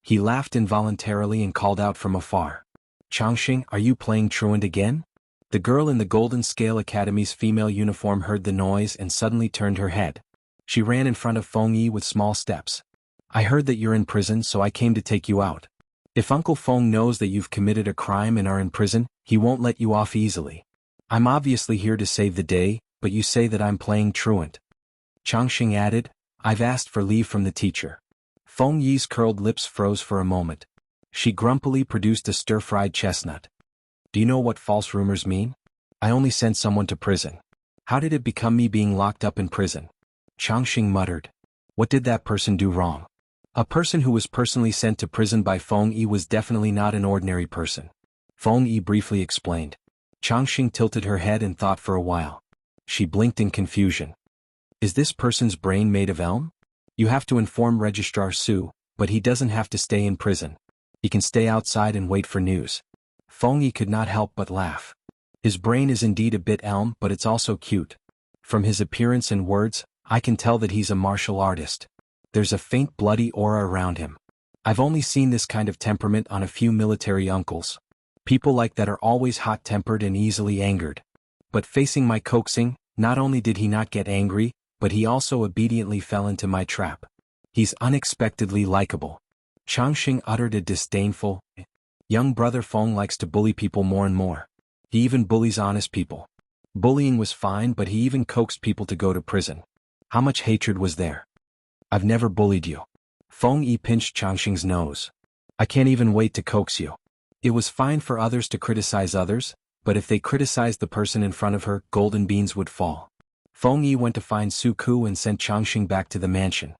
He laughed involuntarily and called out from afar. Changxing, are you playing truant again? The girl in the Golden Scale Academy's female uniform heard the noise and suddenly turned her head. She ran in front of Feng Yi with small steps. I heard that you're in prison, so I came to take you out. If Uncle Feng knows that you've committed a crime and are in prison, he won't let you off easily. I'm obviously here to save the day, but you say that I'm playing truant. Changxing added, I've asked for leave from the teacher. Feng Yi's curled lips froze for a moment. She grumpily produced a stir-fried chestnut. Do you know what false rumors mean? I only sent someone to prison. How did it become me being locked up in prison? Changxing muttered. What did that person do wrong? A person who was personally sent to prison by Feng Yi was definitely not an ordinary person. Feng Yi briefly explained. Changxing tilted her head and thought for a while. She blinked in confusion. Is this person's brain made of elm? You have to inform Registrar Su, but he doesn't have to stay in prison. He can stay outside and wait for news. Feng Yi could not help but laugh. His brain is indeed a bit elm, but it's also cute. From his appearance and words, I can tell that he's a martial artist. There's a faint bloody aura around him. I've only seen this kind of temperament on a few military uncles. People like that are always hot-tempered and easily angered. But facing my coaxing, not only did he not get angry, but he also obediently fell into my trap. He's unexpectedly likable. Changxing uttered a disdainful, young brother Feng likes to bully people more and more. He even bullies honest people. Bullying was fine, but he even coaxed people to go to prison. How much hatred was there? I've never bullied you. Feng Yi pinched Changxing's nose. I can't even wait to coax you. It was fine for others to criticize others, but if they criticized the person in front of her, golden beans would fall. Feng Yi went to find Su Ku and sent Changxing back to the mansion.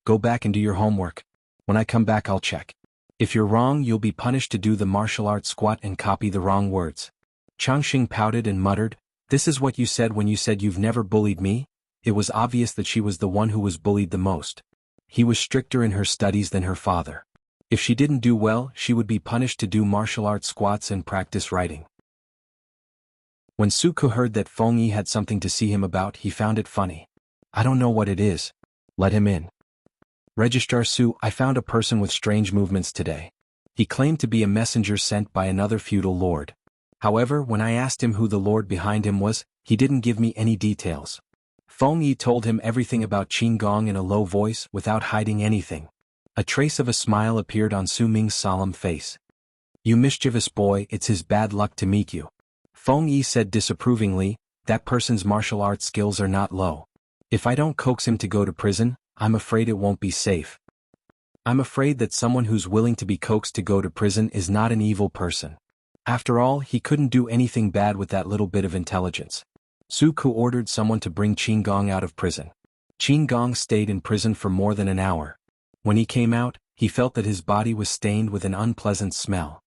Go back and do your homework. When I come back I'll check. If you're wrong, you'll be punished to do the martial arts squat and copy the wrong words. Changxing pouted and muttered, This is what you said when you said you've never bullied me? It was obvious that she was the one who was bullied the most. He was stricter in her studies than her father. If she didn't do well, she would be punished to do martial arts squats and practice writing. When Su Ke heard that Feng Yi had something to see him about, he found it funny. I don't know what it is. Let him in. Registrar Su, I found a person with strange movements today. He claimed to be a messenger sent by another feudal lord. However, when I asked him who the lord behind him was, he didn't give me any details. Feng Yi told him everything about Qin Gong in a low voice without hiding anything. A trace of a smile appeared on Su Ming's solemn face. You mischievous boy, it's his bad luck to meet you. Feng Yi said disapprovingly, that person's martial arts skills are not low. If I don't coax him to go to prison, I'm afraid it won't be safe. I'm afraid that someone who's willing to be coaxed to go to prison is not an evil person. After all, he couldn't do anything bad with that little bit of intelligence. Su Ke ordered someone to bring Qin Gong out of prison. Qin Gong stayed in prison for more than an hour. When he came out, he felt that his body was stained with an unpleasant smell.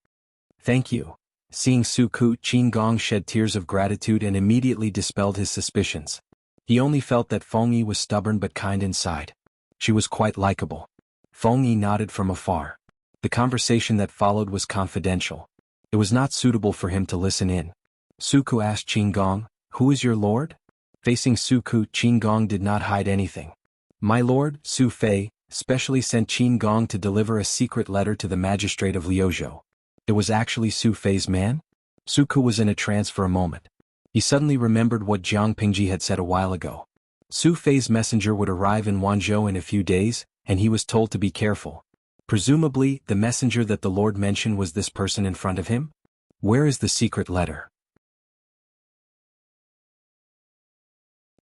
Thank you. Seeing Su Ke, Qin Gong shed tears of gratitude and immediately dispelled his suspicions. He only felt that Feng Yi was stubborn but kind inside. She was quite likable. Feng Yi nodded from afar. The conversation that followed was confidential. It was not suitable for him to listen in. Su Ke asked Qin Gong, who is your lord? Facing Su Ke, Qin Gong did not hide anything. My lord, Su Fei, specially sent Qin Gong to deliver a secret letter to the magistrate of Liuzhou. It was actually Su Fei's man? Su Ke was in a trance for a moment. He suddenly remembered what Jiang Pingji had said a while ago. Su Fei's messenger would arrive in Wanzhou in a few days, and he was told to be careful. Presumably, the messenger that the Lord mentioned was this person in front of him? Where is the secret letter?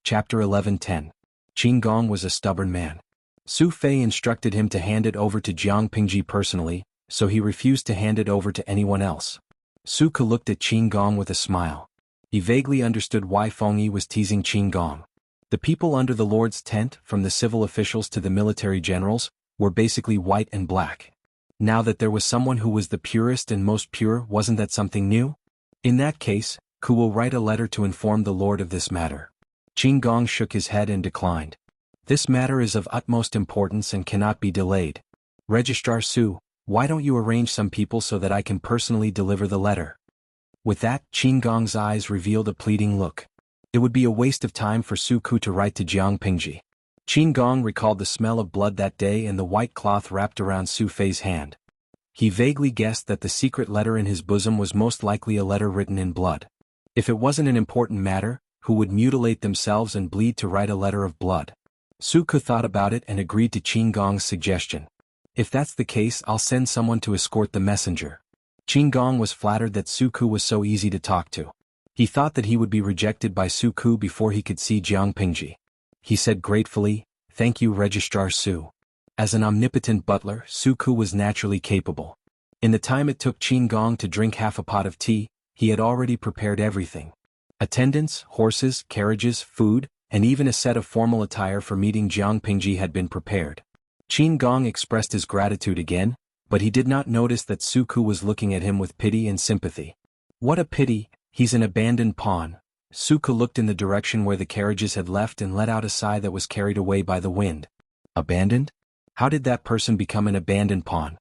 Chapter 11:10. Qin Gong was a stubborn man. Su Fei instructed him to hand it over to Jiang Pingji personally, so he refused to hand it over to anyone else. Su Ke looked at Qin Gong with a smile. He vaguely understood why Feng Yi was teasing Qin Gong. The people under the Lord's tent, from the civil officials to the military generals, were basically white and black. Now that there was someone who was the purest and most pure, wasn't that something new? In that case, Ku will write a letter to inform the Lord of this matter. Qin Gong shook his head and declined. This matter is of utmost importance and cannot be delayed. Registrar Su, why don't you arrange some people so that I can personally deliver the letter? With that, Qin Gong's eyes revealed a pleading look. It would be a waste of time for Su Ke to write to Jiang Pingji. Qin Gong recalled the smell of blood that day and the white cloth wrapped around Su Fei's hand. He vaguely guessed that the secret letter in his bosom was most likely a letter written in blood. If it wasn't an important matter, who would mutilate themselves and bleed to write a letter of blood? Su Ke thought about it and agreed to Qin Gong's suggestion. If that's the case, I'll send someone to escort the messenger. Qin Gong was flattered that Su Ke was so easy to talk to. He thought that he would be rejected by Su Ke before he could see Jiang Pingji. He said gratefully, "Thank you, Registrar Su." As an omnipotent butler, Su Ke was naturally capable. In the time it took Qin Gong to drink half a pot of tea, he had already prepared everything. Attendants, horses, carriages, food, and even a set of formal attire for meeting Jiang Pingji had been prepared. Qin Gong expressed his gratitude again, but he did not notice that Su Ke was looking at him with pity and sympathy. What a pity, he's an abandoned pawn. Su Ke looked in the direction where the carriages had left and let out a sigh that was carried away by the wind. Abandoned? How did that person become an abandoned pawn?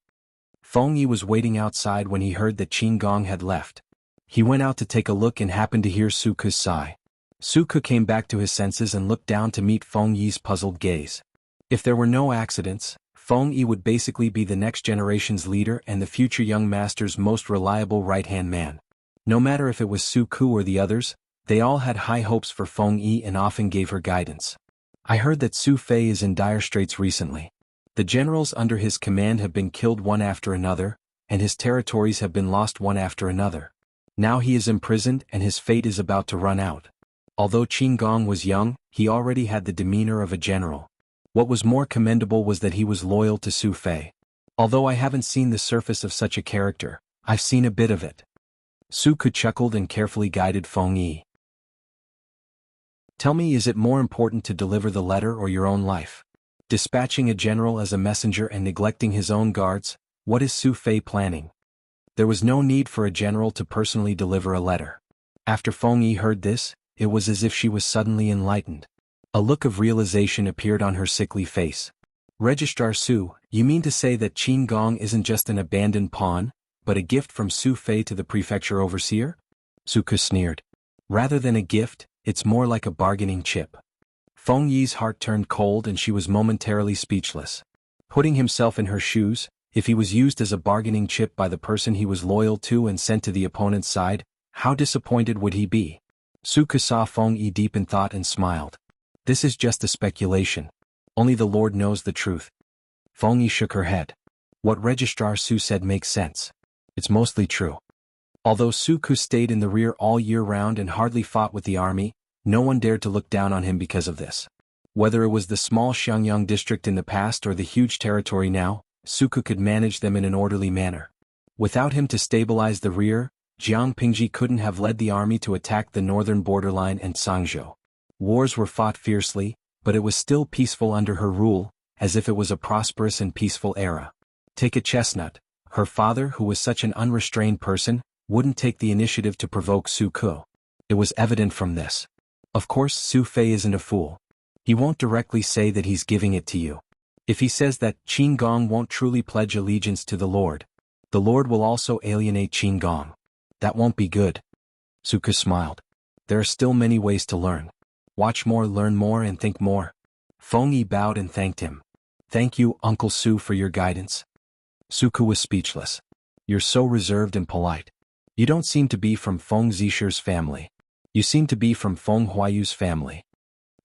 Feng Yi was waiting outside when he heard that Qin Gong had left. He went out to take a look and happened to hear Su Ke's sigh. Su Ke came back to his senses and looked down to meet Feng Yi's puzzled gaze. If there were no accidents, Feng Yi would basically be the next generation's leader and the future young master's most reliable right-hand man. No matter if it was Su Ke or the others, they all had high hopes for Feng Yi and often gave her guidance. I heard that Su Fei is in dire straits recently. The generals under his command have been killed one after another, and his territories have been lost one after another. Now he is imprisoned and his fate is about to run out. Although Qin Gong was young, he already had the demeanor of a general. What was more commendable was that he was loyal to Su Fei. Although I haven't seen the surface of such a character, I've seen a bit of it. Su Ke chuckled and carefully guided Feng Yi. Tell me, is it more important to deliver the letter or your own life? Dispatching a general as a messenger and neglecting his own guards, what is Su Fei planning? There was no need for a general to personally deliver a letter. After Feng Yi heard this, it was as if she was suddenly enlightened. A look of realization appeared on her sickly face. Registrar Su, you mean to say that Qin Gong isn't just an abandoned pawn, but a gift from Su Fei to the prefecture overseer? Su Ke sneered. Rather than a gift, it's more like a bargaining chip. Feng Yi's heart turned cold and she was momentarily speechless. Putting himself in her shoes, if he was used as a bargaining chip by the person he was loyal to and sent to the opponent's side, how disappointed would he be? Suku saw Feng Yi deep in thought and smiled. This is just a speculation. Only the Lord knows the truth. Feng Yi shook her head. What Registrar Su said makes sense. It's mostly true. Although Suku stayed in the rear all year round and hardly fought with the army, no one dared to look down on him because of this. Whether it was the small Xiangyang district in the past or the huge territory now, Suku could manage them in an orderly manner. Without him to stabilize the rear, Jiang Pingji couldn't have led the army to attack the northern borderline and Sangzhou. Wars were fought fiercely, but it was still peaceful under her rule, as if it was a prosperous and peaceful era. Take a chestnut. Her father, who was such an unrestrained person, wouldn't take the initiative to provoke Su Ke. It was evident from this. Of course Su Fei isn't a fool. He won't directly say that he's giving it to you. If he says that Qin Gong won't truly pledge allegiance to the Lord will also alienate Qin Gong. That won't be good. Su Ke smiled. There are still many ways to learn. Watch more, learn more, and think more. Feng Yi bowed and thanked him. Thank you, Uncle Su, for your guidance. Su Ke was speechless. You're so reserved and polite. You don't seem to be from Feng Zishi's family. You seem to be from Feng Huayu's family.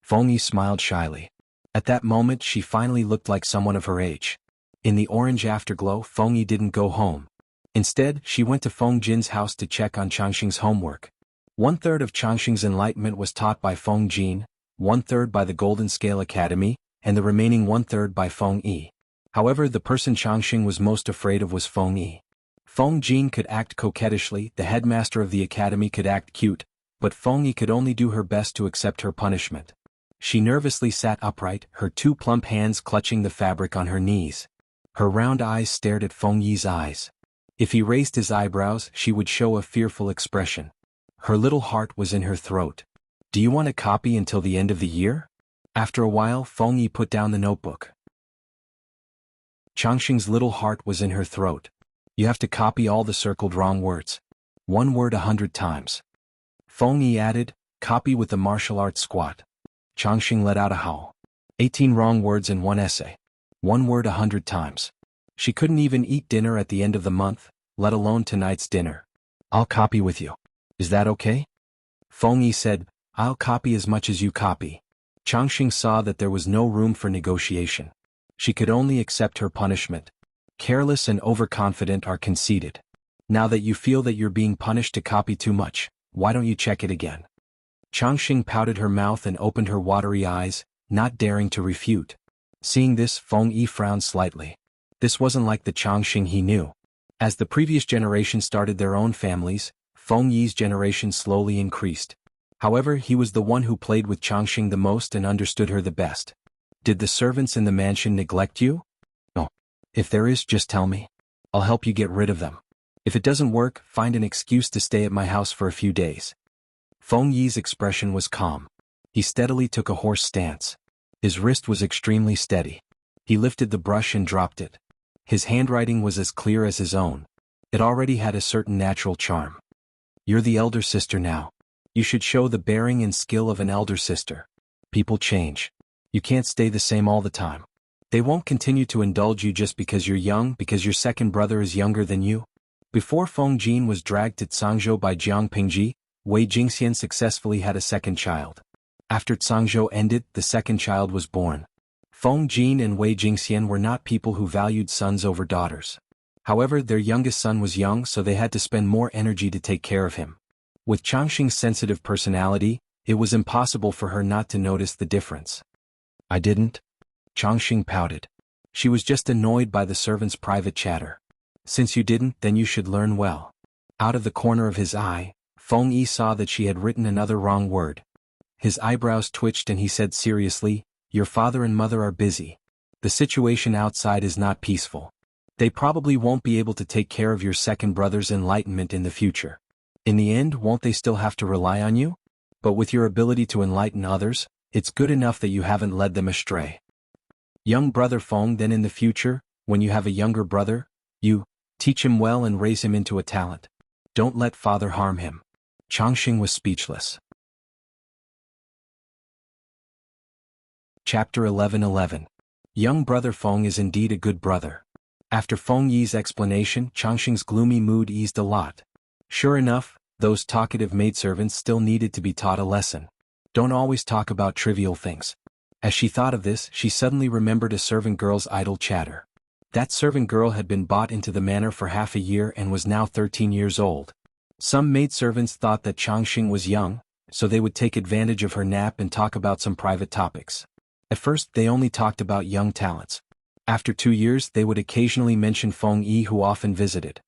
Feng Yi smiled shyly. At that moment she finally looked like someone of her age. In the orange afterglow, Feng Yi didn't go home. Instead, she went to Feng Jin's house to check on Changxing's homework. 1/3 of Changxing's enlightenment was taught by Feng Jin, 1/3 by the Golden Scale Academy, and the remaining 1/3 by Feng Yi. However, the person Changxing was most afraid of was Feng Yi. Feng Jin could act coquettishly, the headmaster of the academy could act cute, but Feng Yi could only do her best to accept her punishment. She nervously sat upright, her two plump hands clutching the fabric on her knees. Her round eyes stared at Feng Yi's eyes. If he raised his eyebrows, she would show a fearful expression. Her little heart was in her throat. Do you want a copy until the end of the year? After a while, Feng Yi put down the notebook. Changxing's little heart was in her throat. You have to copy all the circled wrong words. One word 100 times. Feng Yi added, copy with the martial arts squat. Changxing let out a howl. 18 wrong words in one essay. One word 100 times. She couldn't even eat dinner at the end of the month, let alone tonight's dinner. I'll copy with you. Is that okay? Feng Yi said, I'll copy as much as you copy. Changxing saw that there was no room for negotiation. She could only accept her punishment. Careless and overconfident are conceited. Now that you feel that you're being punished to copy too much, why don't you check it again? Changxing pouted her mouth and opened her watery eyes, not daring to refute. Seeing this, Feng Yi frowned slightly. This wasn't like the Changxing he knew. As the previous generation started their own families, Feng Yi's generation slowly increased. However, he was the one who played with Changxing the most and understood her the best. Did the servants in the mansion neglect you? No. If there is, just tell me. I'll help you get rid of them. If it doesn't work, find an excuse to stay at my house for a few days. Feng Yi's expression was calm. He steadily took a horse stance. His wrist was extremely steady. He lifted the brush and dropped it. His handwriting was as clear as his own. It already had a certain natural charm. You're the elder sister now. You should show the bearing and skill of an elder sister. People change. You can't stay the same all the time. They won't continue to indulge you just because you're young, because your second brother is younger than you. Before Feng Jin was dragged to Sangzhou by Jiang Pingji, Wei Jingxian successfully had a second child. After Sangzhou ended, the second child was born. Feng Jin and Wei Jingxian were not people who valued sons over daughters. However, their youngest son was young, so they had to spend more energy to take care of him. With Changxing's sensitive personality, it was impossible for her not to notice the difference. I didn't. Changxing pouted. She was just annoyed by the servant's private chatter. Since you didn't, then you should learn well. Out of the corner of his eye, Feng Yi saw that she had written another wrong word. His eyebrows twitched and he said seriously, Your father and mother are busy. The situation outside is not peaceful. They probably won't be able to take care of your second brother's enlightenment in the future. In the end, won't they still have to rely on you? But with your ability to enlighten others, it's good enough that you haven't led them astray. Young brother Feng, then in the future, when you have a younger brother, you teach him well and raise him into a talent. Don't let father harm him. Changxing was speechless. Chapter 11:11. Young brother Feng is indeed a good brother. After Feng Yi's explanation, Changxing's gloomy mood eased a lot. Sure enough, those talkative maidservants still needed to be taught a lesson. Don't always talk about trivial things. As she thought of this, she suddenly remembered a servant girl's idle chatter. That servant girl had been bought into the manor for half a year and was now 13 years old. Some maidservants thought that Changxing was young, so they would take advantage of her nap and talk about some private topics. At first they only talked about young talents. After 2 years they would occasionally mention Feng Yi, who often visited.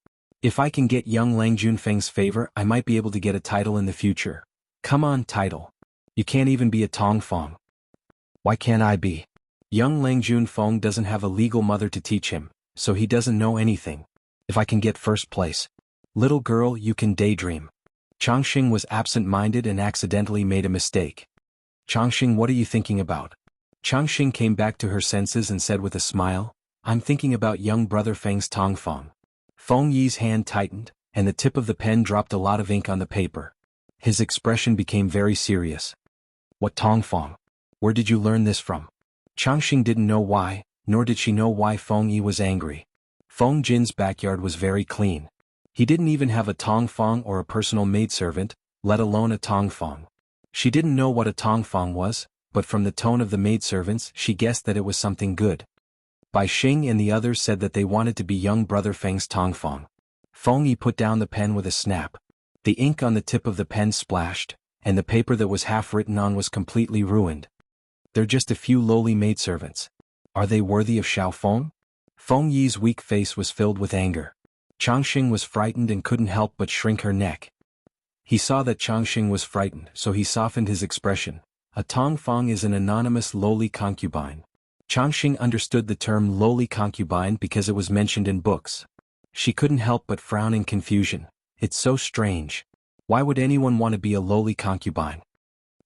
If I can get young Lang Junfeng's favor, I might be able to get a title in the future. Come on, title. You can't even be a Tongfeng. Why can't I be? Young Lang Junfeng doesn't have a legal mother to teach him, so he doesn't know anything. If I can get first place. Little girl, you can daydream. Changxing was absent-minded and accidentally made a mistake. Changxing, what are you thinking about? Changxing came back to her senses and said with a smile, I'm thinking about young brother Feng's Tongfeng. Feng Yi's hand tightened, and the tip of the pen dropped a lot of ink on the paper. His expression became very serious. What Tongfeng? Where did you learn this from? Changxing didn't know why, nor did she know why Feng Yi was angry. Feng Jin's backyard was very clean. He didn't even have a Tongfeng or a personal maidservant, let alone a Tongfeng. She didn't know what a Tongfeng was, but from the tone of the maidservants she guessed that it was something good. Bai Xing and the others said that they wanted to be young brother Feng's Tongfeng. Feng Yi put down the pen with a snap. The ink on the tip of the pen splashed, and the paper that was half written on was completely ruined. They're just a few lowly maidservants. Are they worthy of Xiaofeng? Feng Yi's weak face was filled with anger. Changxing was frightened and couldn't help but shrink her neck. He saw that Changxing was frightened, so he softened his expression. A Tongfeng is an anonymous lowly concubine. Changxing understood the term lowly concubine because it was mentioned in books. She couldn't help but frown in confusion. It's so strange. Why would anyone want to be a lowly concubine?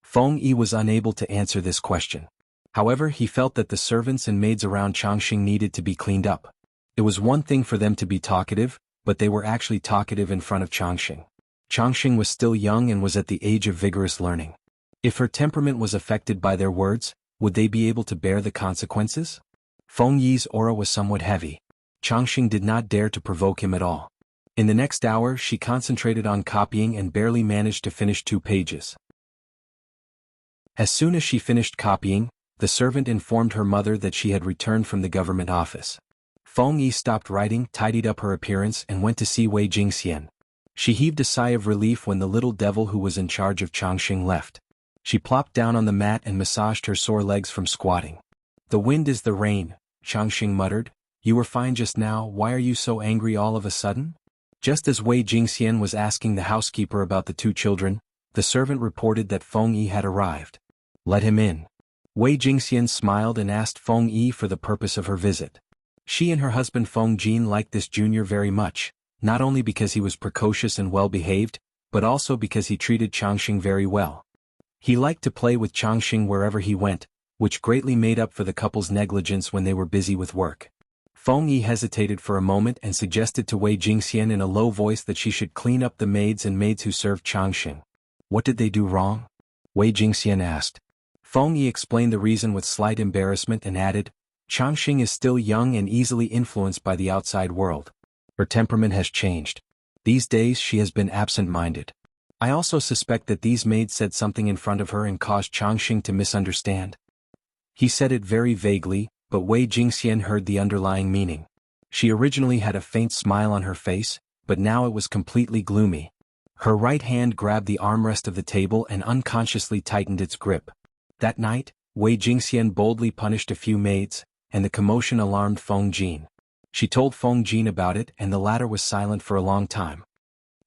Feng Yi was unable to answer this question. However, he felt that the servants and maids around Changxing needed to be cleaned up. It was one thing for them to be talkative, but they were actually talkative in front of Changxing. Changxing was still young and was at the age of vigorous learning. If her temperament was affected by their words, would they be able to bear the consequences? Feng Yi's aura was somewhat heavy. Changxing did not dare to provoke him at all. In the next hour she concentrated on copying and barely managed to finish 2 pages. As soon as she finished copying, the servant informed her mother that she had returned from the government office. Feng Yi stopped writing, tidied up her appearance and went to see Wei Jingxian. She heaved a sigh of relief when the little devil who was in charge of Changxing left. She plopped down on the mat and massaged her sore legs from squatting. The wind is the rain, Changxing muttered. You were fine just now, why are you so angry all of a sudden? Just as Wei Jingxian was asking the housekeeper about the 2 children, the servant reported that Feng Yi had arrived. Let him in. Wei Jingxian smiled and asked Feng Yi for the purpose of her visit. She and her husband Feng Jin liked this junior very much, not only because he was precocious and well-behaved, but also because he treated Changxing very well. He liked to play with Changxing wherever he went, which greatly made up for the couple's negligence when they were busy with work. Feng Yi hesitated for a moment and suggested to Wei Jingxian in a low voice that she should clean up the maids who served Changxing. What did they do wrong? Wei Jingxian asked. Feng Yi explained the reason with slight embarrassment and added, Changxing is still young and easily influenced by the outside world. Her temperament has changed. These days she has been absent-minded. I also suspect that these maids said something in front of her and caused Changxing to misunderstand. He said it very vaguely, but Wei Jingxian heard the underlying meaning. She originally had a faint smile on her face, but now it was completely gloomy. Her right hand grabbed the armrest of the table and unconsciously tightened its grip. That night, Wei Jingxian boldly punished a few maids, and the commotion alarmed Feng Jin. She told Feng Jin about it and the latter was silent for a long time.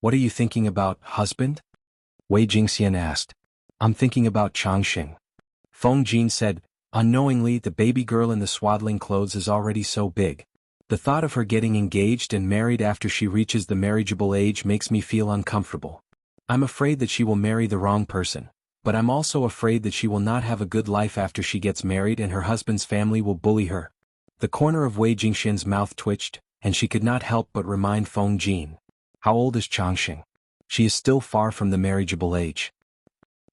What are you thinking about, husband? Wei Jingxian asked. I'm thinking about Changxing. Feng Jin said, unknowingly the baby girl in the swaddling clothes is already so big. The thought of her getting engaged and married after she reaches the marriageable age makes me feel uncomfortable. I'm afraid that she will marry the wrong person, but I'm also afraid that she will not have a good life after she gets married and her husband's family will bully her. The corner of Wei Jingxian's mouth twitched, and she could not help but remind Feng Jin. How old is Changxing? She is still far from the marriageable age.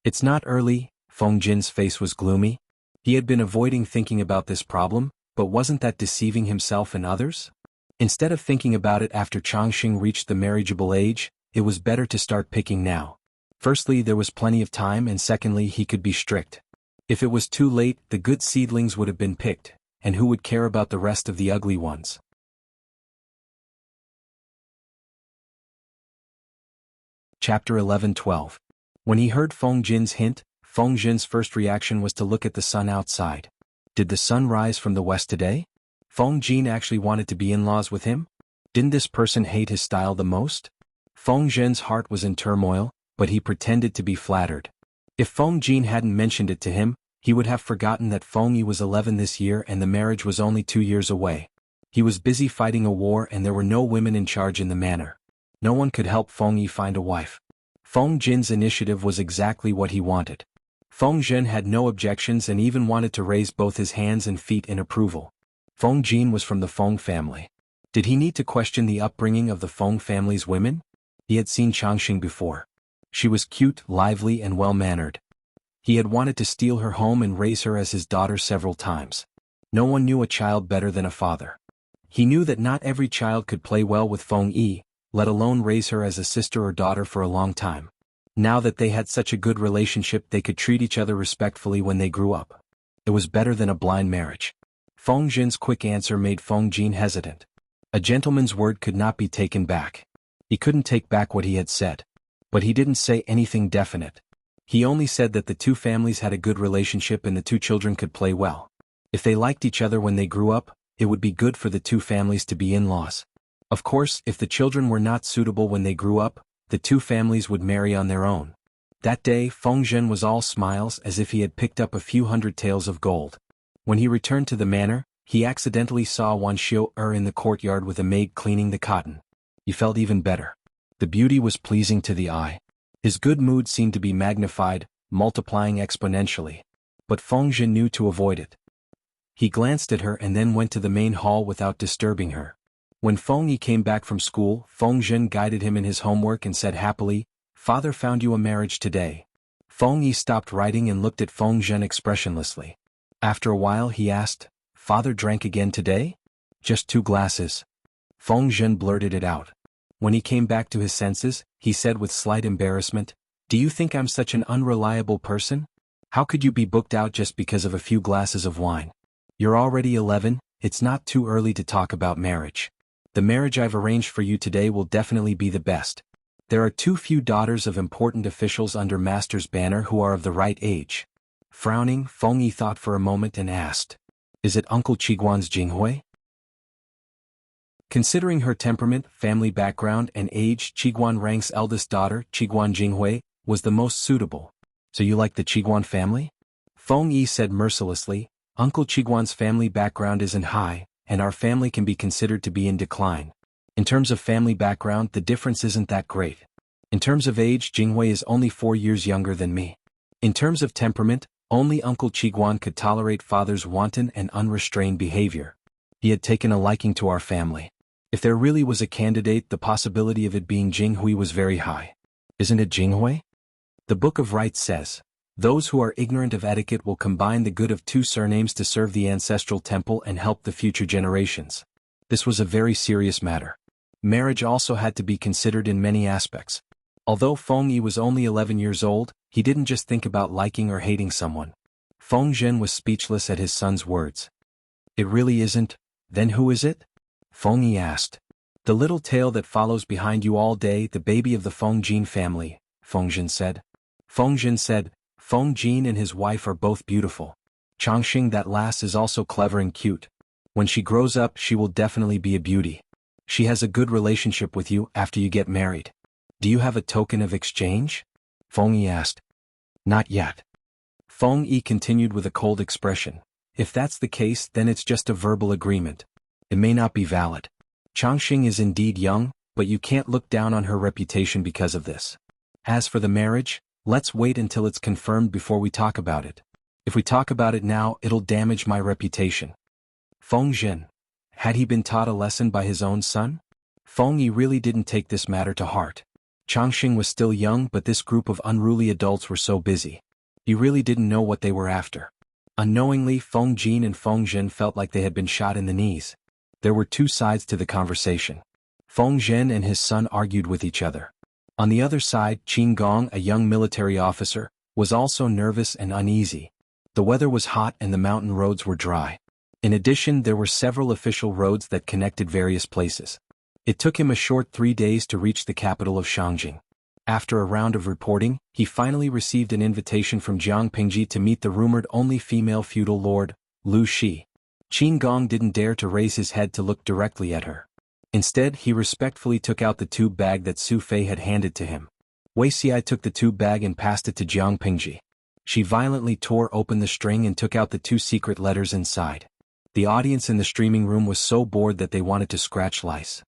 It's not early. Feng Jin's face was gloomy. He had been avoiding thinking about this problem, but wasn't that deceiving himself and others? Instead of thinking about it after Changxing reached the marriageable age, it was better to start picking now. Firstly, there was plenty of time, and secondly, he could be strict. If it was too late, the good seedlings would have been picked, and who would care about the rest of the ugly ones? Chapter 11-12. When he heard Feng Jin's hint, Feng Jin's first reaction was to look at the sun outside. Did the sun rise from the west today? Feng Jin actually wanted to be in-laws with him? Didn't this person hate his style the most? Feng Jin's heart was in turmoil, but he pretended to be flattered. If Feng Jin hadn't mentioned it to him, he would have forgotten that Feng Yi was 11 this year and the marriage was only 2 years away. He was busy fighting a war and there were no women in charge in the manor. No one could help Feng Yi find a wife. Feng Jin's initiative was exactly what he wanted. Feng Jin had no objections and even wanted to raise both his hands and feet in approval. Feng Jin was from the Feng family. Did he need to question the upbringing of the Feng family's women? He had seen Changxing before. She was cute, lively, and well-mannered. He had wanted to steal her home and raise her as his daughter several times. No one knew a child better than a father. He knew that not every child could play well with Feng Yi, let alone raise her as a sister or daughter for a long time. Now that they had such a good relationship, they could treat each other respectfully when they grew up. It was better than a blind marriage. Feng Jin's quick answer made Feng Jin hesitant. A gentleman's word could not be taken back. He couldn't take back what he had said. But he didn't say anything definite. He only said that the two families had a good relationship and the two children could play well. If they liked each other when they grew up, it would be good for the two families to be in-laws. Of course, if the children were not suitable when they grew up, the two families would marry on their own. That day, Feng Jin was all smiles, as if he had picked up a few hundred taels of gold. When he returned to the manor, he accidentally saw Wan Xiu in the courtyard with a maid cleaning the cotton. He felt even better. The beauty was pleasing to the eye. His good mood seemed to be magnified, multiplying exponentially. But Feng Jin knew to avoid it. He glanced at her and then went to the main hall without disturbing her. When Feng Yi came back from school, Feng Jin guided him in his homework and said happily, "Father found you a marriage today." Feng Yi stopped writing and looked at Feng Jin expressionlessly. After a while he asked, "Father drank again today?" "Just 2 glasses." Feng Jin blurted it out. When he came back to his senses, he said with slight embarrassment, "Do you think I'm such an unreliable person? How could you be booked out just because of a few glasses of wine? You're already 11, it's not too early to talk about marriage. The marriage I've arranged for you today will definitely be the best. There are too few daughters of important officials under Master's banner who are of the right age." Frowning, Feng Yi thought for a moment and asked, "Is it Uncle Qiguan's Jinghui?" Considering her temperament, family background, and age, Qiguan Rang's eldest daughter, Qiguan Jinghui, was the most suitable. "So you like the Qiguan family?" Feng Yi said mercilessly, "Uncle Qiguan's family background isn't high, and our family can be considered to be in decline. In terms of family background, the difference isn't that great. In terms of age, Jinghui is only 4 years younger than me. In terms of temperament, only Uncle Qiguan could tolerate father's wanton and unrestrained behavior. He had taken a liking to our family. If there really was a candidate, the possibility of it being Jinghui was very high. Isn't it Jinghui? The Book of Rites says, those who are ignorant of etiquette will combine the good of 2 surnames to serve the ancestral temple and help the future generations." This was a very serious matter. Marriage also had to be considered in many aspects. Although Feng Yi was only 11 years old, he didn't just think about liking or hating someone. Feng Jin was speechless at his son's words. "It really isn't? Then who is it?" Feng Yi asked. "The little tail that follows behind you all day, the baby of the Feng Jin family," Feng Jin said. Feng Jin said, "Feng Jin and his wife are both beautiful. Changxing, that lass, is also clever and cute. When she grows up, she will definitely be a beauty. She has a good relationship with you after you get married. Do you have a token of exchange?" Feng Yi asked. "Not yet." Feng Yi continued with a cold expression. "If that's the case, then it's just a verbal agreement. It may not be valid. Changxing is indeed young, but you can't look down on her reputation because of this. As for the marriage, let's wait until it's confirmed before we talk about it. If we talk about it now, it'll damage my reputation." Feng Jin. Had he been taught a lesson by his own son? Feng Yi really didn't take this matter to heart. Changxing was still young, but this group of unruly adults were so busy. He really didn't know what they were after. Unknowingly, Feng Jin and Feng Zhen felt like they had been shot in the knees. There were two sides to the conversation. Feng Zhen and his son argued with each other. On the other side, Qin Gong, a young military officer, was also nervous and uneasy. The weather was hot and the mountain roads were dry. In addition, there were several official roads that connected various places. It took him a short 3 days to reach the capital of Shangjing. After a round of reporting, he finally received an invitation from Jiang Pingji to meet the rumored only female feudal lord, Lu Shi. Qin Gong didn't dare to raise his head to look directly at her. Instead, he respectfully took out the tube bag that Su Fei had handed to him. Wuxia took the tube bag and passed it to Jiang Pingji. She violently tore open the string and took out the 2 secret letters inside. The audience in the streaming room was so bored that they wanted to scratch lice.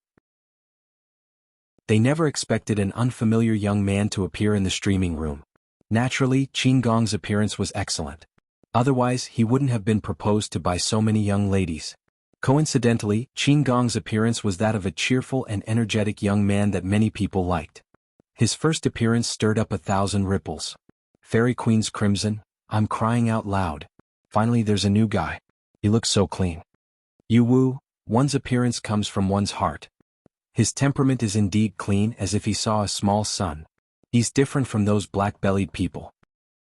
They never expected an unfamiliar young man to appear in the streaming room. Naturally, Qin Gong's appearance was excellent. Otherwise, he wouldn't have been proposed to by so many young ladies. Coincidentally, Qin Gong's appearance was that of a cheerful and energetic young man that many people liked. His first appearance stirred up 1,000 ripples. Fairy Queen's crimson, I'm crying out loud. Finally there's a new guy. He looks so clean. Yu Wu, one's appearance comes from one's heart. His temperament is indeed clean, as if he saw a small sun. He's different from those black-bellied people.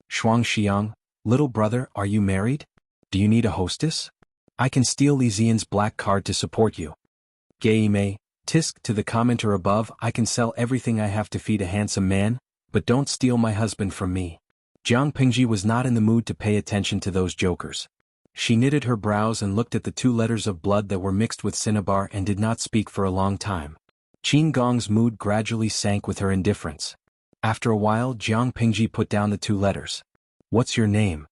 Shuang Xiang, little brother, are you married? Do you need a hostess? I can steal Li Xian's black card to support you. Gei Mei, tisk to the commenter above, I can sell everything I have to feed a handsome man, but don't steal my husband from me. Jiang Pingji was not in the mood to pay attention to those jokers. She knitted her brows and looked at the 2 letters of blood that were mixed with cinnabar and did not speak for a long time. Qin Gong's mood gradually sank with her indifference. After a while, Jiang Pingji put down the 2 letters. What's your name?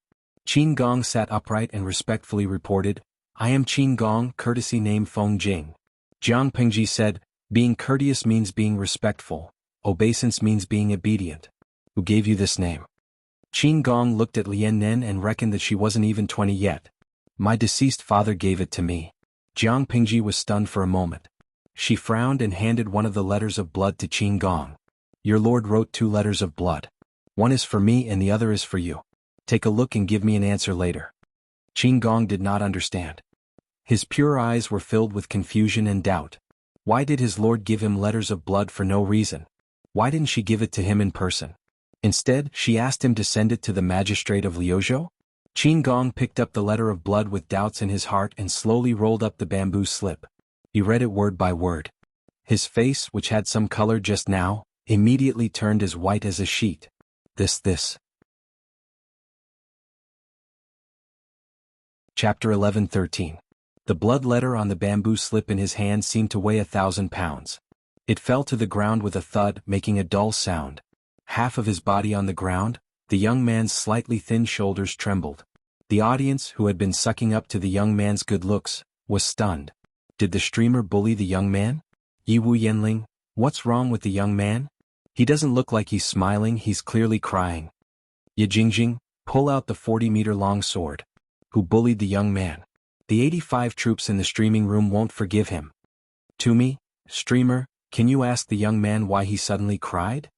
Qin Gong sat upright and respectfully reported, I am Qin Gong, courtesy name Feng Jing. Jiang Pingji said, being courteous means being respectful, obeisance means being obedient. Who gave you this name? Qin Gong looked at Lian Nen and reckoned that she wasn't even 20 yet. My deceased father gave it to me. Jiang Pingji was stunned for a moment. She frowned and handed one of the letters of blood to Qin Gong. Your lord wrote 2 letters of blood. One is for me and the other is for you. Take a look and give me an answer later. Qin Gong did not understand. His pure eyes were filled with confusion and doubt. Why did his lord give him letters of blood for no reason? Why didn't she give it to him in person? Instead, she asked him to send it to the magistrate of Liuzhou. Qin Gong picked up the letter of blood with doubts in his heart and slowly rolled up the bamboo slip. He read it word by word. His face, which had some color just now, immediately turned as white as a sheet. This. Chapter 11:13. The blood letter on the bamboo slip in his hand seemed to weigh 1,000 pounds. It fell to the ground with a thud, making a dull sound. Half of his body on the ground, the young man's slightly thin shoulders trembled. The audience, who had been sucking up to the young man's good looks, was stunned. Did the streamer bully the young man? Yiwu Yanling, what's wrong with the young man? He doesn't look like he's smiling, he's clearly crying. Ye Jingjing, pull out the 40-meter-long sword. Who bullied the young man? The 85 troops in the streaming room won't forgive him. To me, streamer, can you ask the young man why he suddenly cried?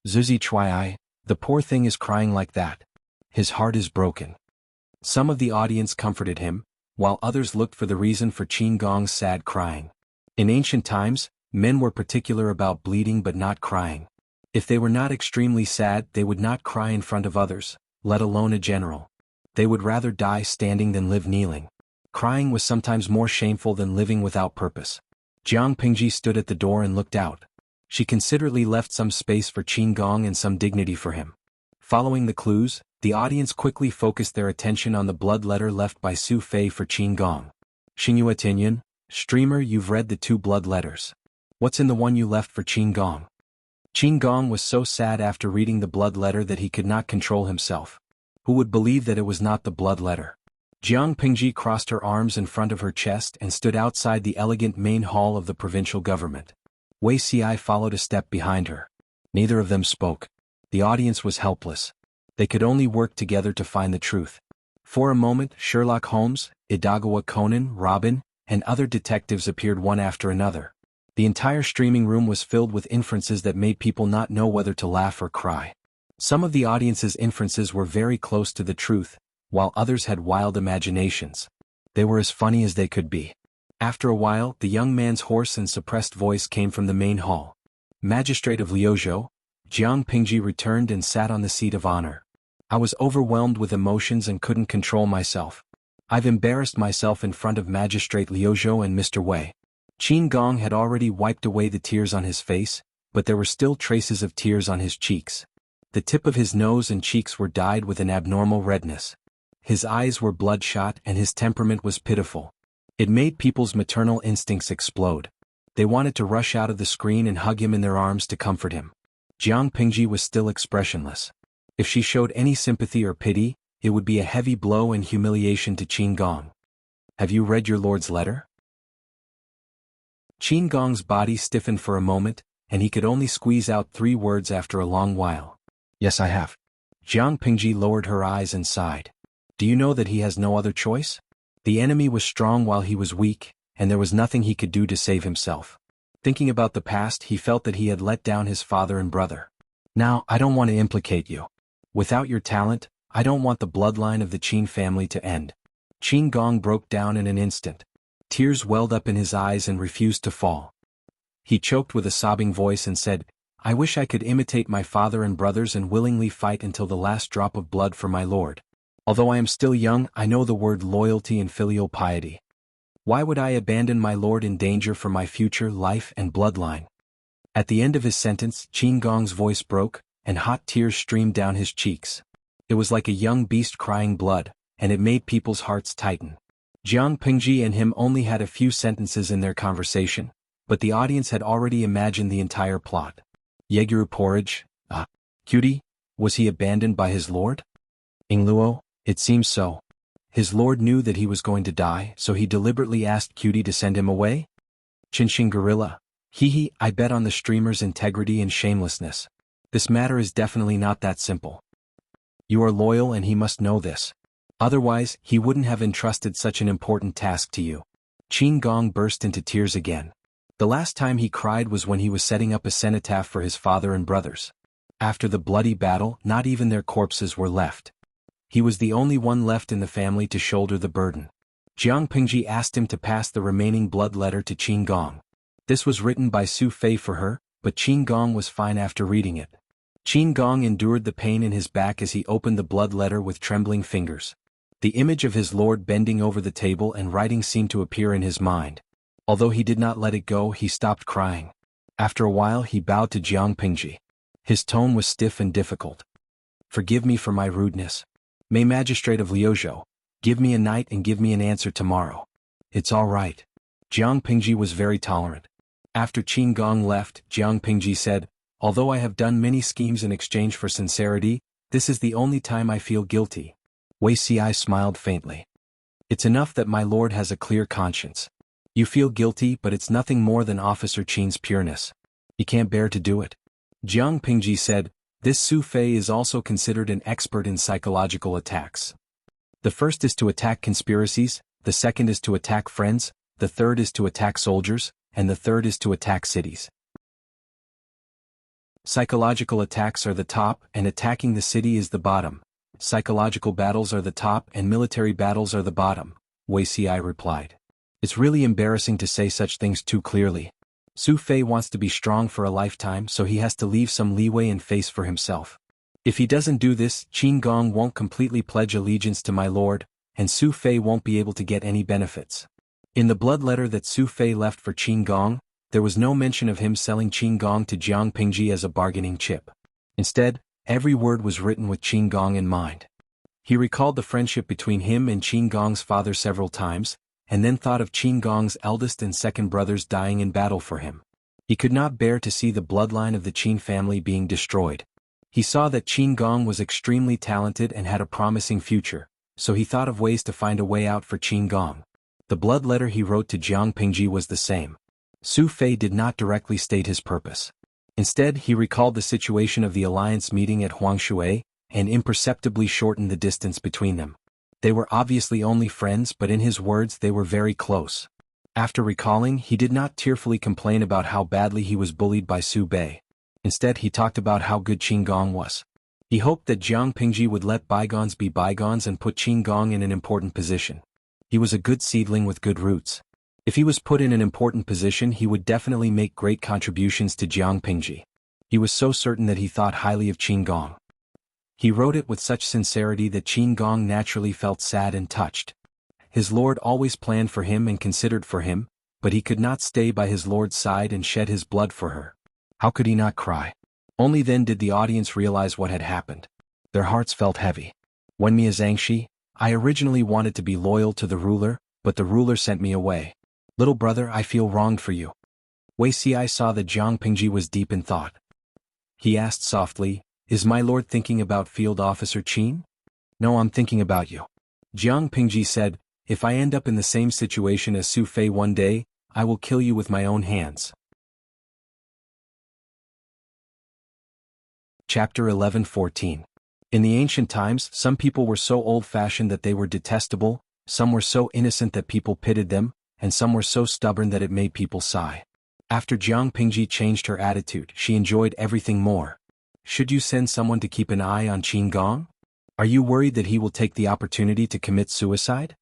Zuzi Chuai, the poor thing is crying like that. His heart is broken. Some of the audience comforted him, while others looked for the reason for Qin Gong's sad crying. In ancient times, men were particular about bleeding but not crying. If they were not extremely sad, they would not cry in front of others, let alone a general. They would rather die standing than live kneeling. Crying was sometimes more shameful than living without purpose. Jiang Pingji stood at the door and looked out. She considerately left some space for Qin Gong and some dignity for him. Following the clues, the audience quickly focused their attention on the blood letter left by Su Fei for Qin Gong. Xingyue Tinyan, streamer, you've read the 2 blood letters. What's in the one you left for Qin Gong? Qin Gong was so sad after reading the blood letter that he could not control himself. Who would believe that it was not the blood letter? Jiang Pingji crossed her arms in front of her chest and stood outside the elegant main hall of the provincial government. Wei Xi followed a step behind her. Neither of them spoke. The audience was helpless. They could only work together to find the truth. For a moment, Sherlock Holmes, Idagawa Conan, Robin, and other detectives appeared one after another. The entire streaming room was filled with inferences that made people not know whether to laugh or cry. Some of the audience's inferences were very close to the truth, while others had wild imaginations. They were as funny as they could be. After a while, the young man's hoarse and suppressed voice came from the main hall. Magistrate of Liuzhou, Jiang Pingji returned and sat on the seat of honor. I was overwhelmed with emotions and couldn't control myself. I've embarrassed myself in front of Magistrate Liuzhou and Mr. Wei. Qin Gong had already wiped away the tears on his face, but there were still traces of tears on his cheeks. The tip of his nose and cheeks were dyed with an abnormal redness. His eyes were bloodshot and his temperament was pitiful. It made people's maternal instincts explode. They wanted to rush out of the screen and hug him in their arms to comfort him. Jiang Pingji was still expressionless. If she showed any sympathy or pity, it would be a heavy blow and humiliation to Qin Gong. Have you read your lord's letter? Qin Gong's body stiffened for a moment, and he could only squeeze out 3 words after a long while. Yes, I have. Jiang Pingji lowered her eyes and sighed. Do you know that he has no other choice? The enemy was strong while he was weak, and there was nothing he could do to save himself. Thinking about the past, he felt that he had let down his father and brother. Now, I don't want to implicate you. Without your talent, I don't want the bloodline of the Qin family to end. Qin Gong broke down in an instant. Tears welled up in his eyes and refused to fall. He choked with a sobbing voice and said, I wish I could imitate my father and brothers and willingly fight until the last drop of blood for my lord. Although I am still young, I know the word loyalty and filial piety. Why would I abandon my lord in danger for my future life and bloodline? At the end of his sentence, Qin Gong's voice broke, and hot tears streamed down his cheeks. It was like a young beast crying blood, and it made people's hearts tighten. Jiang Pingji and him only had a few sentences in their conversation, but the audience had already imagined the entire plot. Yeguru porridge, cutie, was he abandoned by his lord? Ingluo, it seems so. His lord knew that he was going to die, so he deliberately asked Cutie to send him away? Chinching gorilla, I bet on the streamer's integrity and shamelessness. This matter is definitely not that simple. You are loyal and he must know this. Otherwise, he wouldn't have entrusted such an important task to you. Qin Gong burst into tears again. The last time he cried was when he was setting up a cenotaph for his father and brothers. After the bloody battle, not even their corpses were left. He was the only one left in the family to shoulder the burden. Jiang Pingji asked him to pass the remaining blood letter to Qin Gong. This was written by Su Fei for her, but Qin Gong was fine after reading it. Qin Gong endured the pain in his back as he opened the blood letter with trembling fingers. The image of his lord bending over the table and writing seemed to appear in his mind. Although he did not let it go, he stopped crying. After a while he bowed to Jiang Pingji. His tone was stiff and difficult. Forgive me for my rudeness. May Magistrate of Liuzhou, give me a night and give me an answer tomorrow. It's all right. Jiang Pingji was very tolerant. After Qin Gong left, Jiang Pingji said, although I have done many schemes in exchange for sincerity, this is the only time I feel guilty. Wei Ci smiled faintly. It's enough that my lord has a clear conscience. You feel guilty, but it's nothing more than Officer Qin's pureness. He can't bear to do it. Jiang Pingji said, this Su Fei is also considered an expert in psychological attacks. The first is to attack conspiracies, the second is to attack friends, the third is to attack soldiers, and the third is to attack cities. Psychological attacks are the top, and attacking the city is the bottom. Psychological battles are the top and military battles are the bottom, Wei Ci replied. It's really embarrassing to say such things too clearly. Su Fei wants to be strong for a lifetime, so he has to leave some leeway and face for himself. If he doesn't do this, Qin Gong won't completely pledge allegiance to my lord, and Su Fei won't be able to get any benefits. In the blood letter that Su Fei left for Qin Gong, there was no mention of him selling Qin Gong to Jiang Pingji as a bargaining chip. Instead, every word was written with Qin Gong in mind. He recalled the friendship between him and Qin Gong's father several times, and then thought of Qin Gong's eldest and second brothers dying in battle for him. He could not bear to see the bloodline of the Qin family being destroyed. He saw that Qin Gong was extremely talented and had a promising future, so he thought of ways to find a way out for Qin Gong. The blood letter he wrote to Jiang Pingji was the same. Su Fei did not directly state his purpose. Instead, he recalled the situation of the alliance meeting at Huangshui, and imperceptibly shortened the distance between them. They were obviously only friends, but in his words they were very close. After recalling, he did not tearfully complain about how badly he was bullied by Su Bei. Instead, he talked about how good Qin Gong was. He hoped that Jiang Pingji would let bygones be bygones and put Qin Gong in an important position. He was a good seedling with good roots. If he was put in an important position, he would definitely make great contributions to Jiang Pingji. He was so certain that he thought highly of Qin Gong. He wrote it with such sincerity that Qin Gong naturally felt sad and touched. His lord always planned for him and considered for him, but he could not stay by his lord's side and shed his blood for her. How could he not cry? Only then did the audience realize what had happened. Their hearts felt heavy. When Mia Zhangxi, I originally wanted to be loyal to the ruler, but the ruler sent me away. Little brother, I feel wronged for you. Wei Xi saw that Jiang Pingji was deep in thought. He asked softly, Is my lord thinking about Field Officer Qin? No, I'm thinking about you. Jiang Pingji said, If I end up in the same situation as Su Fei one day, I will kill you with my own hands. Chapter 11:14. In the ancient times, some people were so old-fashioned that they were detestable, some were so innocent that people pitied them, and some were so stubborn that it made people sigh. After Jiang Pingji changed her attitude, she enjoyed everything more. Should you send someone to keep an eye on Qin Gong? Are you worried that he will take the opportunity to commit suicide?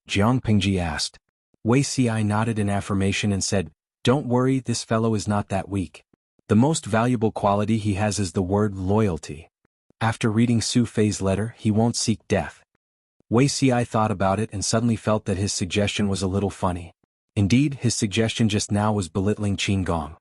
Jiang Pingji asked. Wei Xi nodded in affirmation and said, Don't worry, this fellow is not that weak. The most valuable quality he has is the word loyalty. After reading Su Fei's letter, he won't seek death. Wei Xi thought about it and suddenly felt that his suggestion was a little funny. Indeed, his suggestion just now was belittling Qin Gong.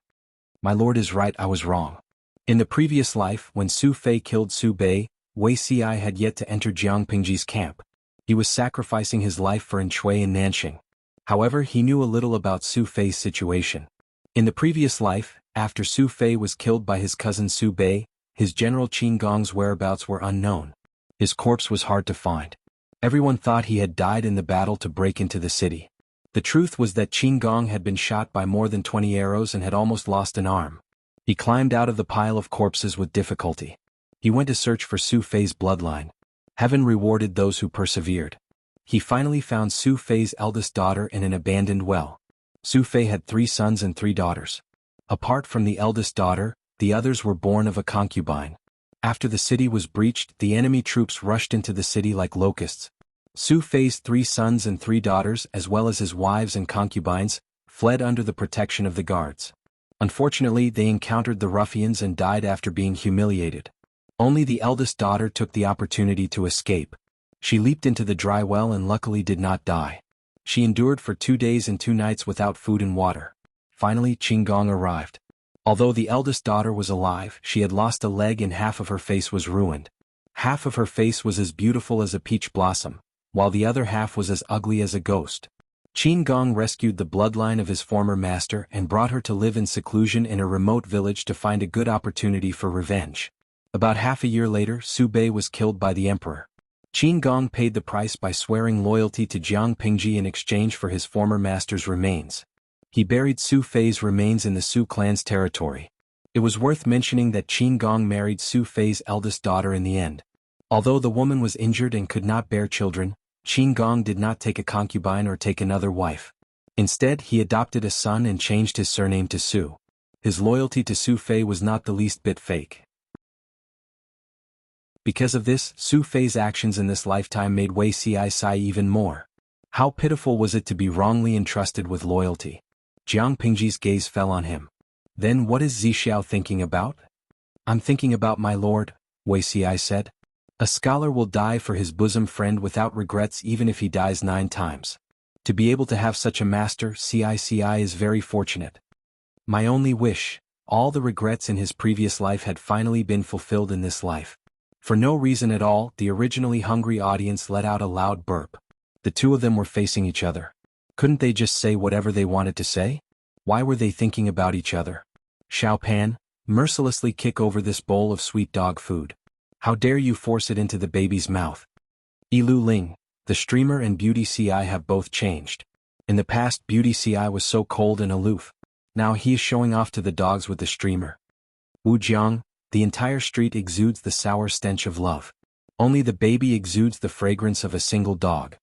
My lord is right, I was wrong. In the previous life, when Su Fei killed Su Bei, Wei Xi had yet to enter Jiang Pingji's camp. He was sacrificing his life for Enshui and Nanxing. However, he knew a little about Su Fei's situation. In the previous life, after Su Fei was killed by his cousin Su Bei, his general Qin Gong's whereabouts were unknown. His corpse was hard to find. Everyone thought he had died in the battle to break into the city. The truth was that Qin Gong had been shot by more than 20 arrows and had almost lost an arm. He climbed out of the pile of corpses with difficulty. He went to search for Su Fei's bloodline. Heaven rewarded those who persevered. He finally found Su Fei's eldest daughter in an abandoned well. Su Fei had 3 sons and 3 daughters. Apart from the eldest daughter, the others were born of a concubine. After the city was breached, the enemy troops rushed into the city like locusts. Su Fei's 3 sons and 3 daughters, as well as his wives and concubines, fled under the protection of the guards. Unfortunately, they encountered the ruffians and died after being humiliated. Only the eldest daughter took the opportunity to escape. She leaped into the dry well and luckily did not die. She endured for 2 days and 2 nights without food and water. Finally, Qin Gong arrived. Although the eldest daughter was alive, she had lost a leg and half of her face was ruined. Half of her face was as beautiful as a peach blossom, while the other half was as ugly as a ghost. Qin Gong rescued the bloodline of his former master and brought her to live in seclusion in a remote village to find a good opportunity for revenge. About half a year later, Su Bei was killed by the emperor. Qin Gong paid the price by swearing loyalty to Jiang Pingji in exchange for his former master's remains. He buried Su Fei's remains in the Su clan's territory. It was worth mentioning that Qin Gong married Su Fei's eldest daughter in the end. Although the woman was injured and could not bear children, Qin Gong did not take a concubine or take another wife. Instead, he adopted a son and changed his surname to Su. His loyalty to Su Fei was not the least bit fake. Because of this, Su Fei's actions in this lifetime made Wei Xi sigh even more. How pitiful was it to be wrongly entrusted with loyalty. Jiang Pingji's gaze fell on him. Then what is Zixiao thinking about? I'm thinking about my lord, Wei Xi said. A scholar will die for his bosom friend without regrets even if he dies 9 times. To be able to have such a master, Cici is very fortunate. My only wish, all the regrets in his previous life had finally been fulfilled in this life. For no reason at all, the originally hungry audience let out a loud burp. The 2 of them were facing each other. Couldn't they just say whatever they wanted to say? Why were they thinking about each other? Xiao Pan, mercilessly kick over this bowl of sweet dog food. How dare you force it into the baby's mouth? Yilu Ling, the streamer and Beauty Ci have both changed. In the past, Beauty Ci was so cold and aloof. Now he is showing off to the dogs with the streamer. Wu Jiang, the entire street exudes the sour stench of love. Only the baby exudes the fragrance of a single dog.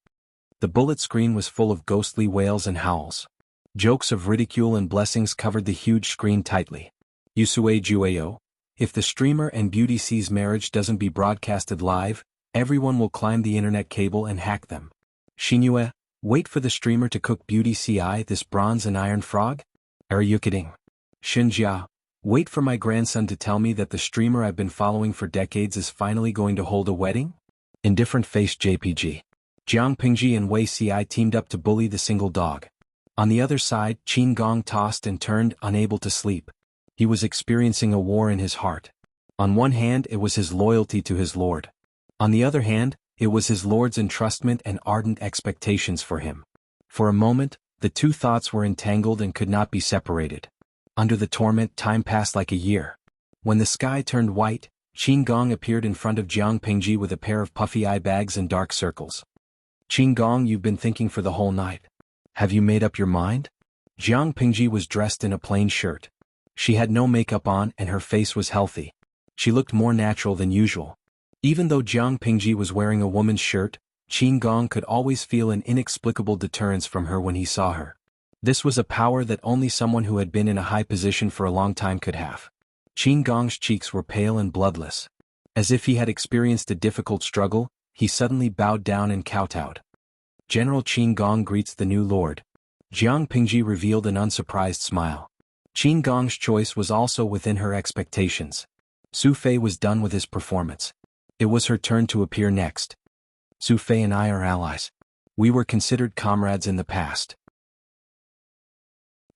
The bullet screen was full of ghostly wails and howls. Jokes of ridicule and blessings covered the huge screen tightly. Yusue Jueo, if the streamer and Beauty C's marriage doesn't be broadcasted live, everyone will climb the internet cable and hack them. Shinue, wait for the streamer to cook Beauty Ci this bronze and iron frog? Are you kidding? Shinjia, wait for my grandson to tell me that the streamer I've been following for decades is finally going to hold a wedding? Indifferent face JPG. Jiang Pingji and Wei Ci teamed up to bully the single dog. On the other side, Qin Gong tossed and turned, unable to sleep. He was experiencing a war in his heart. On one hand, it was his loyalty to his lord. On the other hand, it was his lord's entrustment and ardent expectations for him. For a moment, the two thoughts were entangled and could not be separated. Under the torment, time passed like a year. When the sky turned white, Qin Gong appeared in front of Jiang Pingji with a pair of puffy eye bags and dark circles. Qin Gong, you've been thinking for the whole night. Have you made up your mind? Jiang Pingji was dressed in a plain shirt. She had no makeup on and her face was healthy. She looked more natural than usual. Even though Jiang Pingji was wearing a woman's shirt, Qin Gong could always feel an inexplicable deterrence from her when he saw her. This was a power that only someone who had been in a high position for a long time could have. Qin Gong's cheeks were pale and bloodless. As if he had experienced a difficult struggle, he suddenly bowed down and kowtowed. General Qin Gong greets the new lord. Jiang Pingji revealed an unsurprised smile. Qin Gong's choice was also within her expectations. Su Fei was done with his performance. It was her turn to appear next. Su Fei and I are allies. We were considered comrades in the past.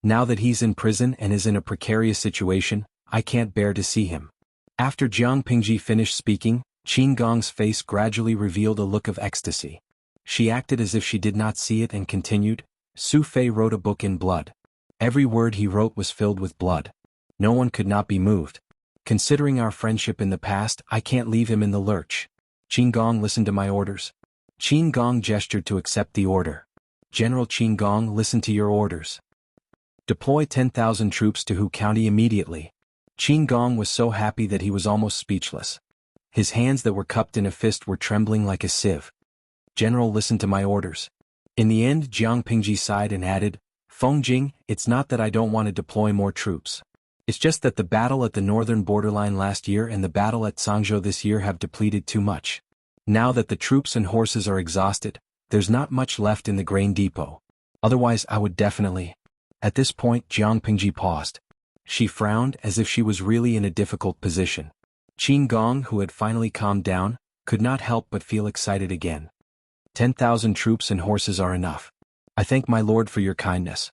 Now that he's in prison and is in a precarious situation, I can't bear to see him. After Jiang Pingji finished speaking, Qin Gong's face gradually revealed a look of ecstasy. She acted as if she did not see it and continued, Su Fei wrote a book in blood. Every word he wrote was filled with blood. No one could not be moved. Considering our friendship in the past, I can't leave him in the lurch. Qin Gong, listen to my orders. Qin Gong gestured to accept the order. General Qin Gong, listen to your orders. Deploy 10,000 troops to Hu County immediately. Qin Gong was so happy that he was almost speechless. His hands that were cupped in a fist were trembling like a sieve. General, listen to my orders. In the end, Jiang Pingji sighed and added, Fengjing, it's not that I don't want to deploy more troops. It's just that the battle at the northern borderline last year and the battle at Sangzhou this year have depleted too much. Now that the troops and horses are exhausted, there's not much left in the grain depot. Otherwise I would definitely... At this point, Jiang Pingji paused. She frowned as if she was really in a difficult position. Qin Gong, who had finally calmed down, could not help but feel excited again. 10,000 troops and horses are enough. I thank my lord for your kindness.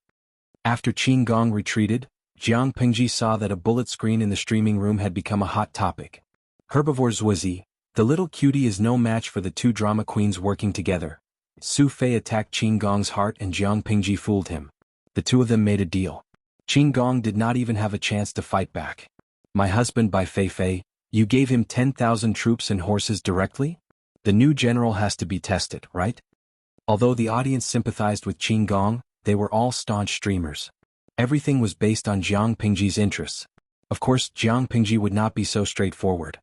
After Qin Gong retreated, Jiang Pingji saw that a bullet screen in the streaming room had become a hot topic. Herbivore Zhuizi, the little cutie is no match for the two drama queens working together. Su Fei attacked Qin Gong's heart and Jiang Pingji fooled him. The two of them made a deal. Qin Gong did not even have a chance to fight back. My husband by Fei Fei, you gave him 10,000 troops and horses directly? The new general has to be tested, right? Although the audience sympathized with Qin Gong, they were all staunch streamers. Everything was based on Jiang Pingji's interests. Of course, Jiang Pingji would not be so straightforward.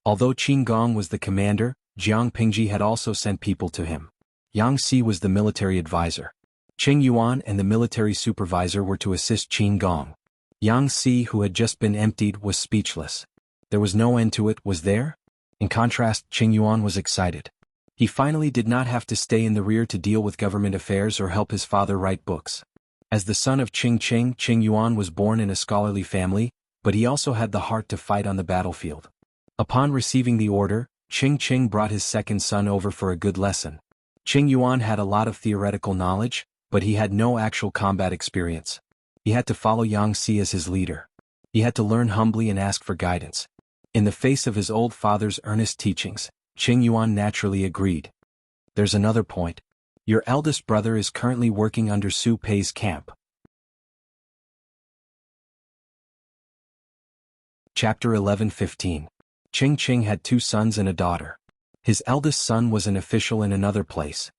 Although Qin Gong was the commander, Jiang Pingji had also sent people to him. Yang Si was the military advisor. Qing Yuan and the military supervisor were to assist Qin Gong. Yang Si, who had just been emptied, was speechless. There was no end to it, was there? In contrast, Qing Yuan was excited. He finally did not have to stay in the rear to deal with government affairs or help his father write books. As the son of Qing Yuan was born in a scholarly family, but he also had the heart to fight on the battlefield. Upon receiving the order, Qing brought his second son over for a good lesson. Qing Yuan had a lot of theoretical knowledge, but he had no actual combat experience. He had to follow Yang Si as his leader. He had to learn humbly and ask for guidance. In the face of his old father's earnest teachings, Qing Yuan naturally agreed. There's another point. Your eldest brother is currently working under Su Pei's camp. Chapter 11:15. Qing had two sons and a daughter. His eldest son was an official in another place.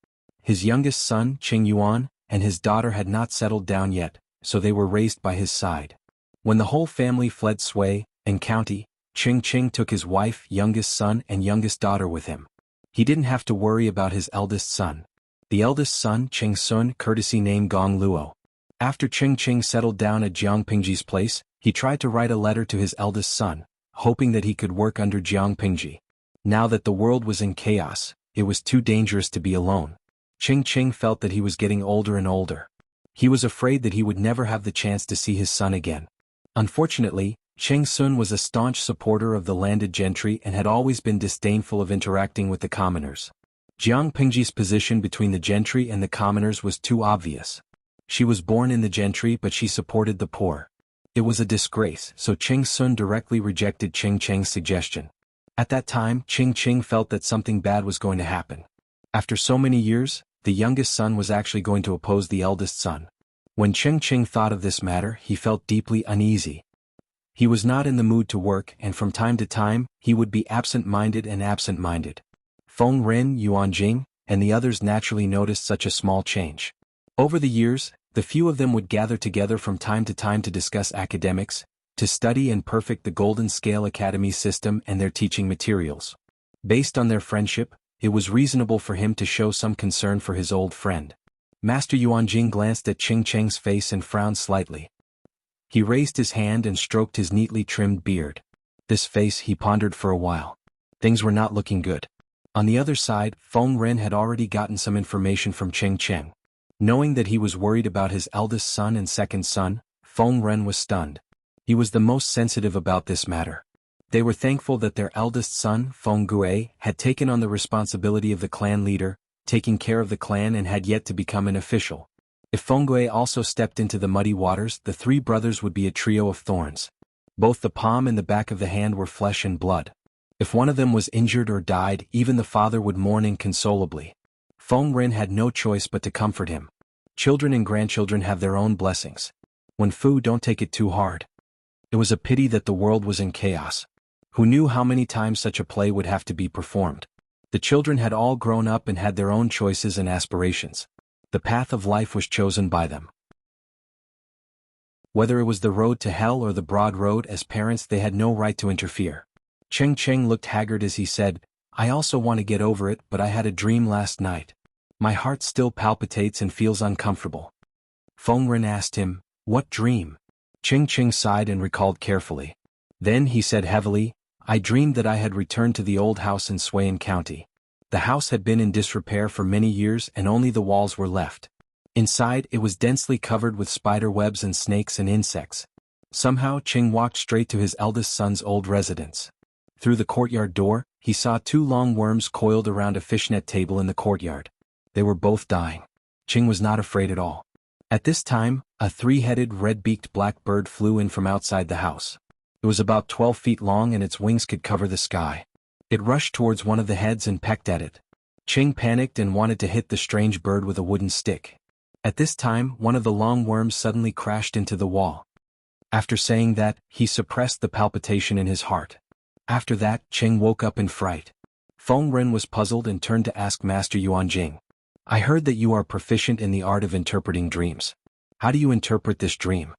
His youngest son, Qing Yuan, and his daughter had not settled down yet, so they were raised by his side. When the whole family fled Sui and County, Qing took his wife, youngest son, and youngest daughter with him. He didn't have to worry about his eldest son. The eldest son, Qing Sun, courtesy name Gong Luo. After Ching settled down at Jiang Pingji's place, he tried to write a letter to his eldest son, hoping that he could work under Jiang Pingji. Now that the world was in chaos, it was too dangerous to be alone. Ching felt that he was getting older and older. He was afraid that he would never have the chance to see his son again. Unfortunately, Cheng Sun was a staunch supporter of the landed gentry and had always been disdainful of interacting with the commoners. Jiang Pingji's position between the gentry and the commoners was too obvious. She was born in the gentry but she supported the poor. It was a disgrace, so Cheng Sun directly rejected Cheng's suggestion. At that time, Ching felt that something bad was going to happen. After so many years, the youngest son was actually going to oppose the eldest son. When Ching thought of this matter, he felt deeply uneasy. He was not in the mood to work, and from time to time, he would be absent-minded. Feng Ren, Yuanjing, and the others naturally noticed such a small change. Over the years, the few of them would gather together from time to discuss academics, to study and perfect the Golden Scale Academy system and their teaching materials. Based on their friendship, it was reasonable for him to show some concern for his old friend. Master Yuanjing glanced at Cheng's face and frowned slightly. He raised his hand and stroked his neatly trimmed beard. This face, he pondered for a while. Things were not looking good. On the other side, Feng Ren had already gotten some information from Cheng. Knowing that he was worried about his eldest son and second son, Feng Ren was stunned. He was the most sensitive about this matter. They were thankful that their eldest son, Feng Gue, had taken on the responsibility of the clan leader, taking care of the clan and had yet to become an official. If Feng Gue also stepped into the muddy waters, the three brothers would be a trio of thorns. Both the palm and the back of the hand were flesh and blood. If one of them was injured or died, even the father would mourn inconsolably. Feng Ren had no choice but to comfort him. Children and grandchildren have their own blessings. When Fu, don't take it too hard. It was a pity that the world was in chaos. Who knew how many times such a play would have to be performed? The children had all grown up and had their own choices and aspirations. The path of life was chosen by them. Whether it was the road to hell or the broad road, as parents they had no right to interfere. Cheng looked haggard as he said, "I also want to get over it, but I had a dream last night. My heart still palpitates and feels uncomfortable." Feng Ren asked him, "What dream?" Ching sighed and recalled carefully. Then he said heavily, "I dreamed that I had returned to the old house in Swayan County. The house had been in disrepair for many years and only the walls were left. Inside, it was densely covered with spider webs and snakes and insects. Somehow Ching walked straight to his eldest son's old residence. Through the courtyard door, he saw two long worms coiled around a fishnet table in the courtyard. They were both dying. Ching was not afraid at all. At this time, a three-headed red-beaked black bird flew in from outside the house. It was about 12 feet long and its wings could cover the sky. It rushed towards one of the heads and pecked at it. Ching panicked and wanted to hit the strange bird with a wooden stick. At this time, one of the long worms suddenly crashed into the wall. After saying that, he suppressed the palpitation in his heart. After that, Ching woke up in fright. Feng Ren was puzzled and turned to ask Master Yuanjing. "I heard that you are proficient in the art of interpreting dreams. How do you interpret this dream?"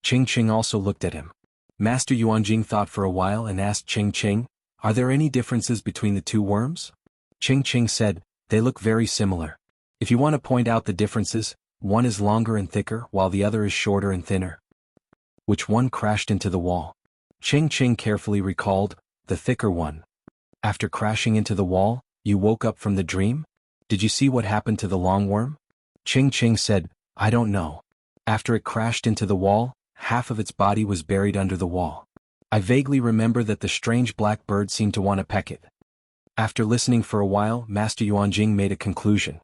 Ching also looked at him. Master Yuanjing thought for a while and asked Ching, "Are there any differences between the two worms?" Ching said, "They look very similar. If you want to point out the differences, one is longer and thicker while the other is shorter and thinner." "Which one crashed into the wall?" Ching carefully recalled, "The thicker one." "After crashing into the wall, you woke up from the dream? Did you see what happened to the long worm?" Ching said, "I don't know. After it crashed into the wall, half of its body was buried under the wall. I vaguely remember that the strange black bird seemed to want to peck it." After listening for a while, Master Yuanjing made a conclusion.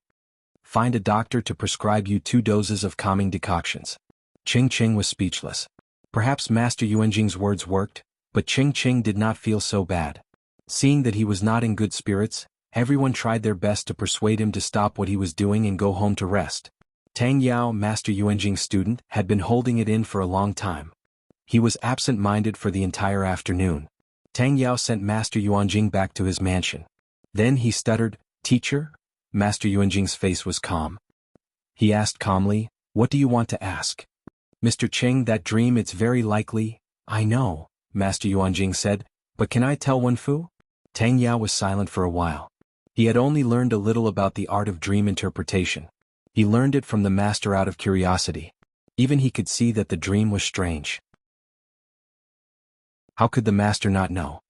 "Find a doctor to prescribe you 2 doses of calming decoctions." Ching was speechless. Perhaps Master Yuanjing's words worked, but Ching did not feel so bad. Seeing that he was not in good spirits, everyone tried their best to persuade him to stop what he was doing and go home to rest. Tang Yao, Master Yuanjing's student, had been holding it in for a long time. He was absent-minded for the entire afternoon. Tang Yao sent Master Yuanjing back to his mansion. Then he stuttered, "Teacher?" Master Yuanjing's face was calm. He asked calmly, "What do you want to ask?" "Mr. Ching, that dream, it's very likely—" "I know," Master Yuanjing said, "but can I tell Wen Fu?" Tang Yao was silent for a while. He had only learned a little about the art of dream interpretation. He learned it from the master out of curiosity. Even he could see that the dream was strange. How could the master not know?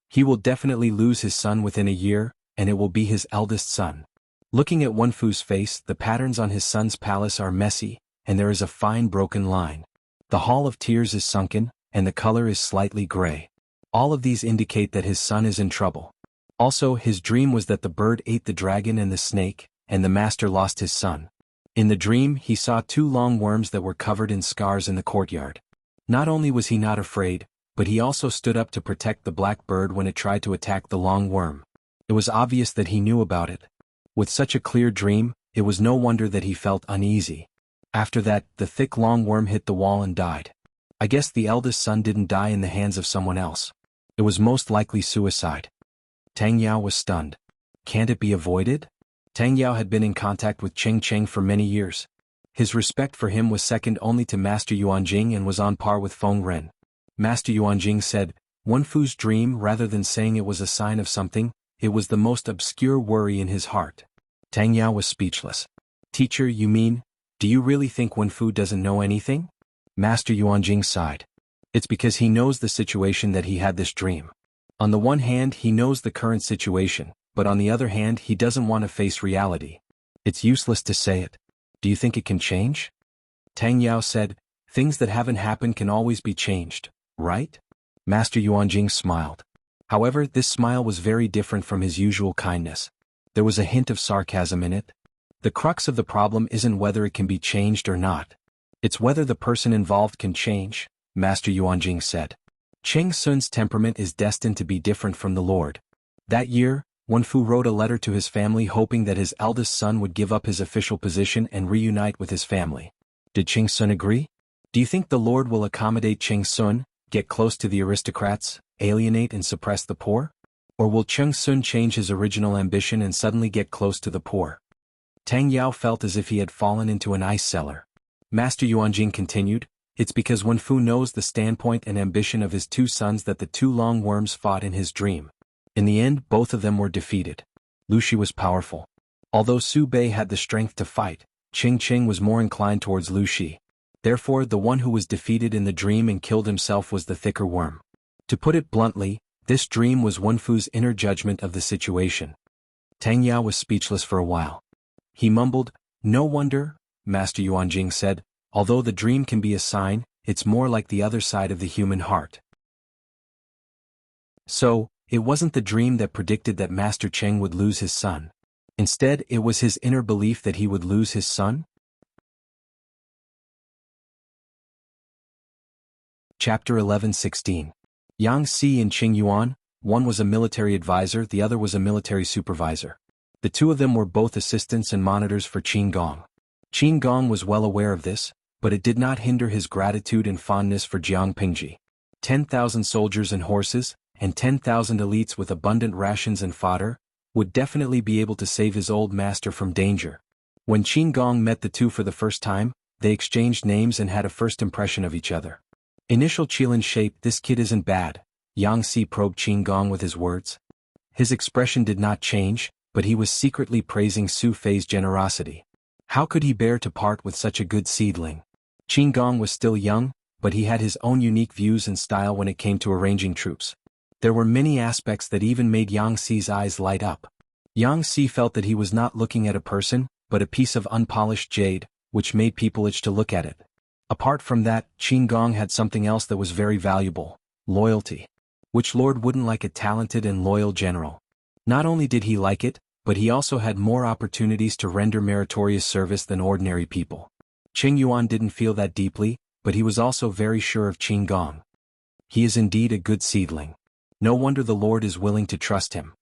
He will definitely lose his son within a year, and it will be his eldest son. Looking at Wenfu's face, the patterns on his son's palace are messy, and there is a fine broken line. The Hall of Tears is sunken, and the color is slightly gray. All of these indicate that his son is in trouble. Also, his dream was that the bird ate the dragon and the snake, and the master lost his son. In the dream, he saw 2 long worms that were covered in scars in the courtyard. Not only was he not afraid, but he also stood up to protect the black bird when it tried to attack the long worm. It was obvious that he knew about it. With such a clear dream, it was no wonder that he felt uneasy. After that, the thick long worm hit the wall and died. I guess the eldest son didn't die in the hands of someone else. It was most likely suicide. Tang Yao was stunned. Can't it be avoided? Tang Yao had been in contact with Cheng Cheng for many years. His respect for him was second only to Master Yuanjing and was on par with Feng Ren. Master Yuanjing said, Wenfu's dream, rather than saying it was a sign of something, it was the most obscure worry in his heart. Tang Yao was speechless. Teacher, you mean, do you really think Wenfu doesn't know anything? Master Yuanjing sighed. It's because he knows the situation that he had this dream. On the one hand, he knows the current situation, but on the other hand, he doesn't want to face reality. It's useless to say it. Do you think it can change? Tang Yao said, things that haven't happened can always be changed, right? Master Yuanjing smiled. However, this smile was very different from his usual kindness. There was a hint of sarcasm in it. The crux of the problem isn't whether it can be changed or not. It's whether the person involved can change, Master Yuanjing said. Cheng Sun's temperament is destined to be different from the Lord. That year, Wenfu wrote a letter to his family hoping that his eldest son would give up his official position and reunite with his family. Did Cheng Sun agree? Do you think the Lord will accommodate Cheng Sun, get close to the aristocrats, alienate and suppress the poor? Or will Cheng Sun change his original ambition and suddenly get close to the poor? Tang Yao felt as if he had fallen into an ice cellar. Master Yuanjing continued, it's because Wenfu knows the standpoint and ambition of his 2 sons that the 2 long worms fought in his dream. In the end, both of them were defeated. Lu Shi was powerful. Although Su Bei had the strength to fight, Ching Ching was more inclined towards Lu Shi. Therefore, the one who was defeated in the dream and killed himself was the thicker worm. To put it bluntly, this dream was Wenfu's inner judgment of the situation. Tang Yao was speechless for a while. He mumbled, no wonder, Master Yuanjing said, although the dream can be a sign, it's more like the other side of the human heart. So, it wasn't the dream that predicted that Master Cheng would lose his son. Instead, it was his inner belief that he would lose his son? Chapter 11:16. Yang Si and Qing Yuan, one was a military advisor, the other was a military supervisor. The 2 of them were both assistants and monitors for Qin Gong. Qin Gong was well aware of this, but it did not hinder his gratitude and fondness for Jiang Pingji. 10,000 soldiers and horses, and 10,000 elites with abundant rations and fodder, would definitely be able to save his old master from danger. When Qin Gong met the 2 for the first time, they exchanged names and had a first impression of each other. Initial Qilin shape, this kid isn't bad, Yang Si probed Qin Gong with his words. His expression did not change, but he was secretly praising Su Fei's generosity. How could he bear to part with such a good seedling? Qin Gong was still young, but he had his own unique views and style when it came to arranging troops. There were many aspects that even made Yang Si's eyes light up. Yang Si felt that he was not looking at a person, but a piece of unpolished jade, which made people itch to look at it. Apart from that, Qin Gong had something else that was very valuable, loyalty. Which lord wouldn't like a talented and loyal general? Not only did he like it, but he also had more opportunities to render meritorious service than ordinary people. Qing Yuan didn't feel that deeply, but he was also very sure of Qin Gong. He is indeed a good seedling. No wonder the Lord is willing to trust him.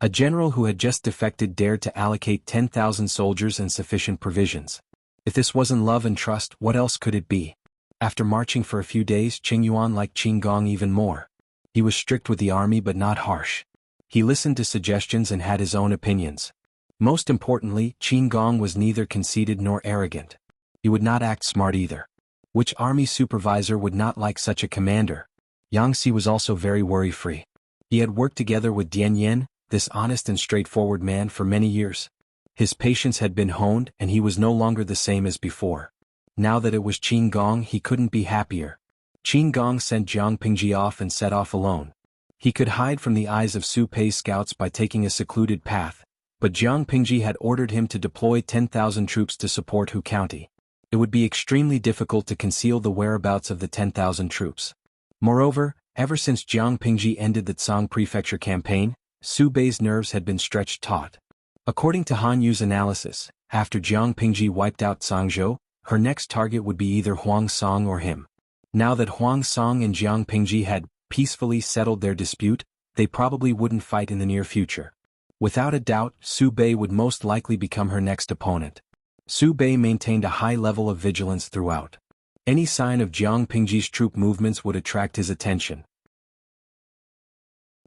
A general who had just defected dared to allocate 10,000 soldiers and sufficient provisions. If this wasn't love and trust, what else could it be? After marching for a few days, Qing Yuan liked Qin Gong even more. He was strict with the army but not harsh. He listened to suggestions and had his own opinions. Most importantly, Qin Gong was neither conceited nor arrogant. He would not act smart either. Which army supervisor would not like such a commander? Yang Si was also very worry-free. He had worked together with Dian Yen, this honest and straightforward man, for many years. His patience had been honed and he was no longer the same as before. Now that it was Qin Gong, he couldn't be happier. Qin Gong sent Jiang Pingji off and set off alone. He could hide from the eyes of Su Pei's scouts by taking a secluded path, but Jiang Pingji had ordered him to deploy 10,000 troops to support Hu County. It would be extremely difficult to conceal the whereabouts of the 10,000 troops. Moreover, ever since Jiang Pingji ended the Tsang Prefecture campaign, Su Bei's nerves had been stretched taut. According to Han Yu's analysis, after Jiang Pingji wiped out Zhangzhou, her next target would be either Huang Song or him. Now that Huang Song and Jiang Pingji had peacefully settled their dispute, they probably wouldn't fight in the near future. Without a doubt, Su Bei would most likely become her next opponent. Su Bei maintained a high level of vigilance throughout. Any sign of Jiang Pingji's troop movements would attract his attention.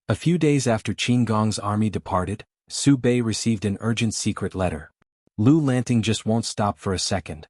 A few days after Qin Gong's army departed, Su Bei received an urgent secret letter. Lu Lanting just won't stop for a second.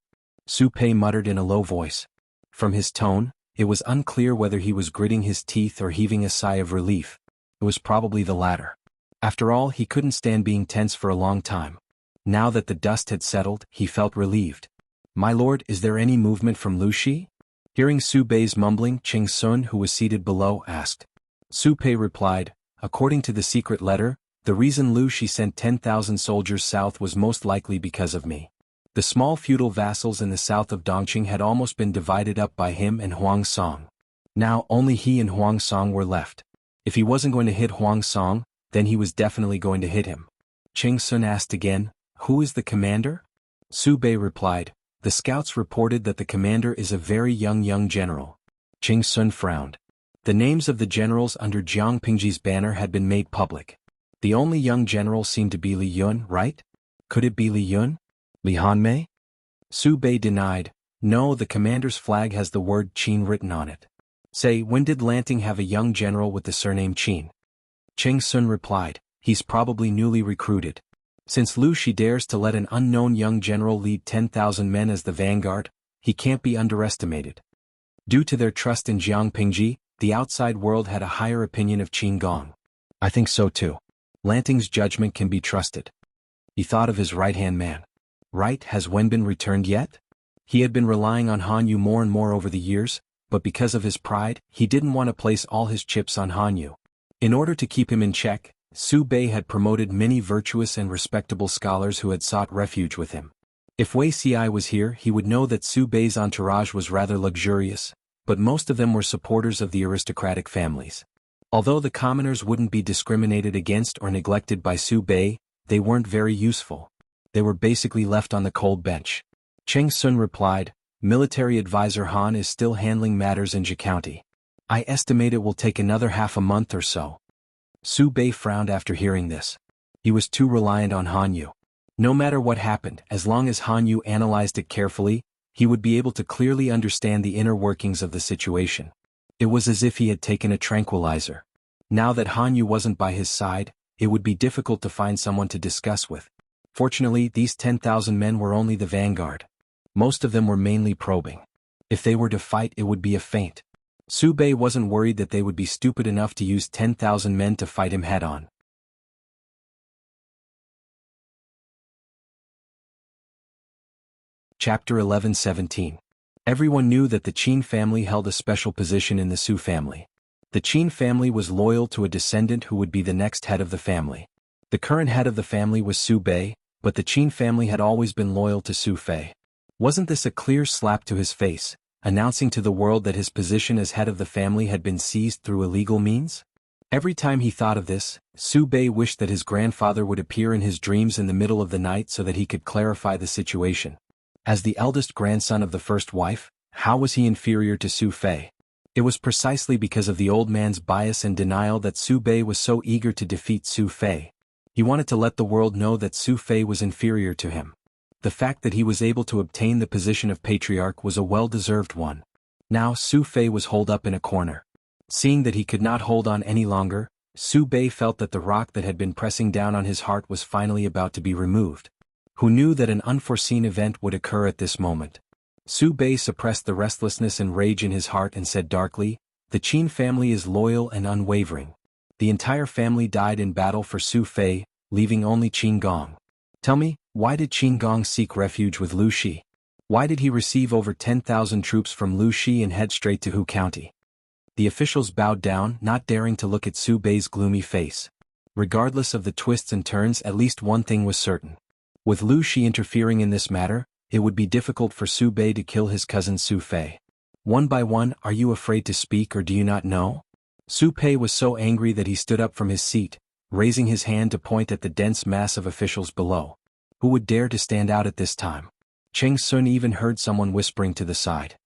Su Pei muttered in a low voice. From his tone, it was unclear whether he was gritting his teeth or heaving a sigh of relief. It was probably the latter. After all, he couldn't stand being tense for a long time. Now that the dust had settled, he felt relieved. "My lord, is there any movement from Lu Shi?" Hearing Su Bei's mumbling, Ching Sun, who was seated below, asked. Su Pei replied, "According to the secret letter, the reason Lu Shi sent 10,000 soldiers south was most likely because of me. The small feudal vassals in the south of Dongqing had almost been divided up by him and Huang Song. Now only he and Huang Song were left. If he wasn't going to hit Huang Song, then he was definitely going to hit him." Ching Sun asked again, "Who is the commander?" Su Bei replied, "The scouts reported that the commander is a very young general." Ching Sun frowned. The names of the generals under Jiang Pingji's banner had been made public. The only young general seemed to be Li Yun, right? Could it be Li Yun? Li Hanmei? Su Bei denied, "No, the commander's flag has the word Qin written on it." Say, when did Lanting have a young general with the surname Qin? Ching Sun replied, "He's probably newly recruited. Since Lu Shi dares to let an unknown young general lead 10,000 men as the vanguard, he can't be underestimated." Due to their trust in Jiang Pingji, the outside world had a higher opinion of Qin Gong. I think so too. Lanting's judgment can be trusted. He thought of his right-hand man. Right, has Wenbin returned yet? He had been relying on Han Yu more and more over the years, but because of his pride, he didn't want to place all his chips on Han Yu. In order to keep him in check, Su Bei had promoted many virtuous and respectable scholars who had sought refuge with him. If Wei Ci was here, he would know that Su Bei's entourage was rather luxurious, but most of them were supporters of the aristocratic families. Although the commoners wouldn't be discriminated against or neglected by Su Bei, they weren't very useful. They were basically left on the cold bench. Cheng Sun replied, "Military advisor Han is still handling matters in Zhe County. I estimate it will take another half a month or so." Su Bei frowned after hearing this. He was too reliant on Han Yu. No matter what happened, as long as Han Yu analyzed it carefully, he would be able to clearly understand the inner workings of the situation. It was as if he had taken a tranquilizer. Now that Han Yu wasn't by his side, it would be difficult to find someone to discuss with. Fortunately, these 10,000 men were only the vanguard. Most of them were mainly probing. If they were to fight, it would be a feint. Su Bei wasn't worried that they would be stupid enough to use 10,000 men to fight him head-on. Chapter 11:17. Everyone knew that the Qin family held a special position in the Su family. The Qin family was loyal to a descendant who would be the next head of the family. The current head of the family was Su Bei, but the Qin family had always been loyal to Su Fei. Wasn't this a clear slap to his face, announcing to the world that his position as head of the family had been seized through illegal means? Every time he thought of this, Su Bei wished that his grandfather would appear in his dreams in the middle of the night so that he could clarify the situation. As the eldest grandson of the first wife, how was he inferior to Su Fei? It was precisely because of the old man's bias and denial that Su Bei was so eager to defeat Su Fei. He wanted to let the world know that Su Fei was inferior to him. The fact that he was able to obtain the position of patriarch was a well-deserved one. Now Su Fei was holed up in a corner. Seeing that he could not hold on any longer, Su Bei felt that the rock that had been pressing down on his heart was finally about to be removed. Who knew that an unforeseen event would occur at this moment? Su Bei suppressed the restlessness and rage in his heart and said darkly, "The Qin family is loyal and unwavering. The entire family died in battle for Su Fei, leaving only Qin Gong. Tell me, why did Qin Gong seek refuge with Lu Shi?" Why did he receive over 10,000 troops from Lu Shi and head straight to Hu County? The officials bowed down, not daring to look at Su Bei's gloomy face. Regardless of the twists and turns, at least one thing was certain. With Lu Shi interfering in this matter, it would be difficult for Su Bei to kill his cousin Su Fei. One by one, are you afraid to speak or do you not know? Su Pei was so angry that he stood up from his seat, raising his hand to point at the dense mass of officials below. Who would dare to stand out at this time? Cheng Sun even heard someone whispering to the side.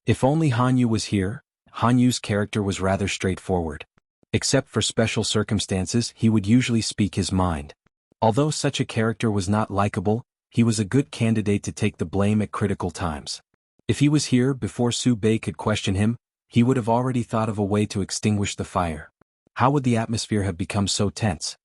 If only Han Yu was here. Han Yu's character was rather straightforward. Except for special circumstances, he would usually speak his mind. Although such a character was not likable, he was a good candidate to take the blame at critical times. If he was here before Su Bei could question him, he would have already thought of a way to extinguish the fire. How would the atmosphere have become so tense?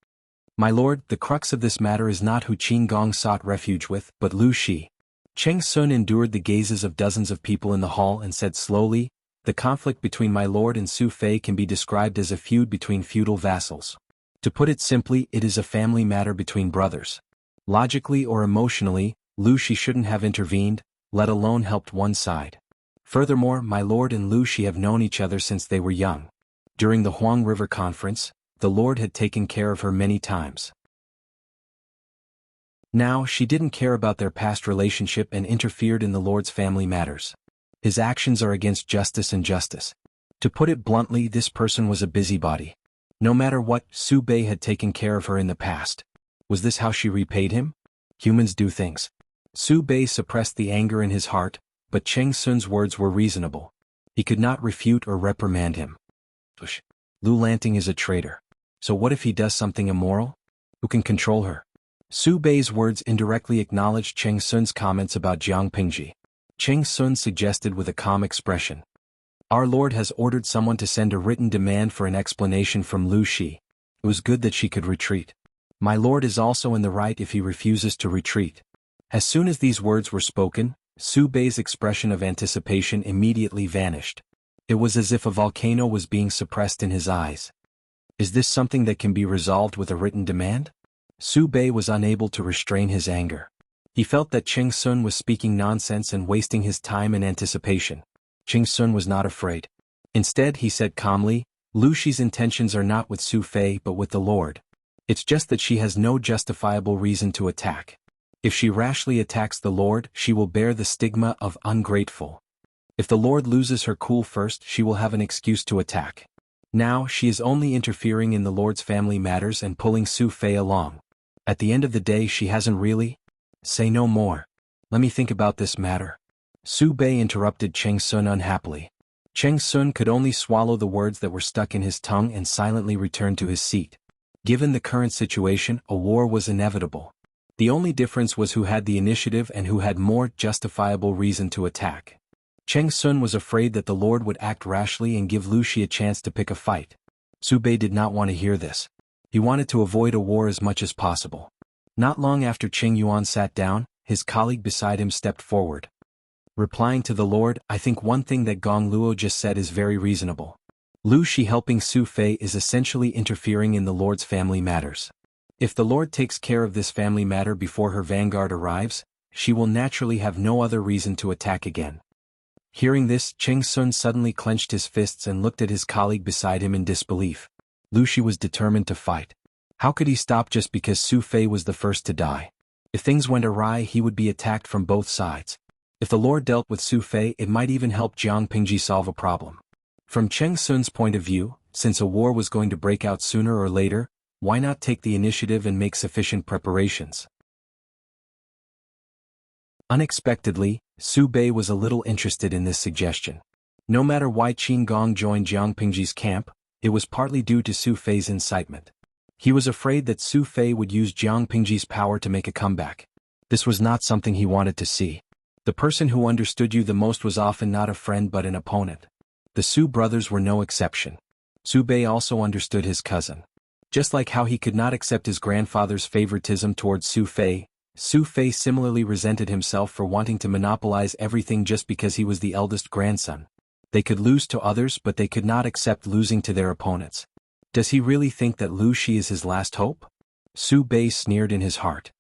My lord, the crux of this matter is not who Qin Gong sought refuge with, but Lu Shi. Cheng Sun endured the gazes of dozens of people in the hall and said slowly, the conflict between my lord and Su Fei can be described as a feud between feudal vassals. To put it simply, it is a family matter between brothers. Logically or emotionally, Lu Shi shouldn't have intervened, let alone helped one side. Furthermore, my lord and Lu Shi have known each other since they were young. During the Huang River Conference, the lord had taken care of her many times. Now she didn't care about their past relationship and interfered in the lord's family matters. His actions are against justice and justice. To put it bluntly, this person was a busybody. No matter what, Su Bei had taken care of her in the past. Was this how she repaid him? Humans do things. Su Bei suppressed the anger in his heart, but Cheng Sun's words were reasonable. He could not refute or reprimand him. Lu Lanting is a traitor. So what if he does something immoral? Who can control her? Su Bei's words indirectly acknowledged Cheng Sun's comments about Jiang Pingji. Cheng Sun suggested with a calm expression. Our lord has ordered someone to send a written demand for an explanation from Lu Shi. It was good that she could retreat. My lord is also in the right if he refuses to retreat. As soon as these words were spoken, Su Bei's expression of anticipation immediately vanished. It was as if a volcano was being suppressed in his eyes. Is this something that can be resolved with a written demand? Su Bei was unable to restrain his anger. He felt that Cheng Sun was speaking nonsense and wasting his time in anticipation. Cheng Sun was not afraid. Instead, he said calmly, Lu Shi's intentions are not with Su Fei but with the Lord. It's just that she has no justifiable reason to attack. If she rashly attacks the Lord, she will bear the stigma of ungrateful. If the Lord loses her cool first, she will have an excuse to attack. Now, she is only interfering in the Lord's family matters and pulling Su Fei along. At the end of the day, she hasn't really. Say no more. Let me think about this matter. Su Bei interrupted Cheng Sun unhappily. Cheng Sun could only swallow the words that were stuck in his tongue and silently return to his seat. Given the current situation, a war was inevitable. The only difference was who had the initiative and who had more justifiable reason to attack. Cheng Sun was afraid that the Lord would act rashly and give Lu Shi a chance to pick a fight. Su Bei did not want to hear this. He wanted to avoid a war as much as possible. Not long after Qing Yuan sat down, his colleague beside him stepped forward. Replying to the Lord, I think one thing that Gong Luo just said is very reasonable. Lu Shi helping Su Fei is essentially interfering in the Lord's family matters. If the Lord takes care of this family matter before her vanguard arrives, she will naturally have no other reason to attack again. Hearing this, Cheng Sun suddenly clenched his fists and looked at his colleague beside him in disbelief. Lu Shi was determined to fight. How could he stop just because Su Fei was the first to die? If things went awry, he would be attacked from both sides. If the Lord dealt with Su Fei, it might even help Jiang Pingji solve a problem. From Cheng Sun's point of view, since a war was going to break out sooner or later, why not take the initiative and make sufficient preparations? Unexpectedly, Su Bei was a little interested in this suggestion. No matter why Qin Gong joined Jiang Pingji's camp, it was partly due to Su Fei's incitement. He was afraid that Su Fei would use Jiang Pingji's power to make a comeback. This was not something he wanted to see. The person who understood you the most was often not a friend but an opponent. The Su brothers were no exception. Su Bei also understood his cousin. Just like how he could not accept his grandfather's favoritism towards Su Fei similarly resented himself for wanting to monopolize everything just because he was the eldest grandson. They could lose to others but they could not accept losing to their opponents. Does he really think that Lu Shi is his last hope? Su Bei sneered in his heart.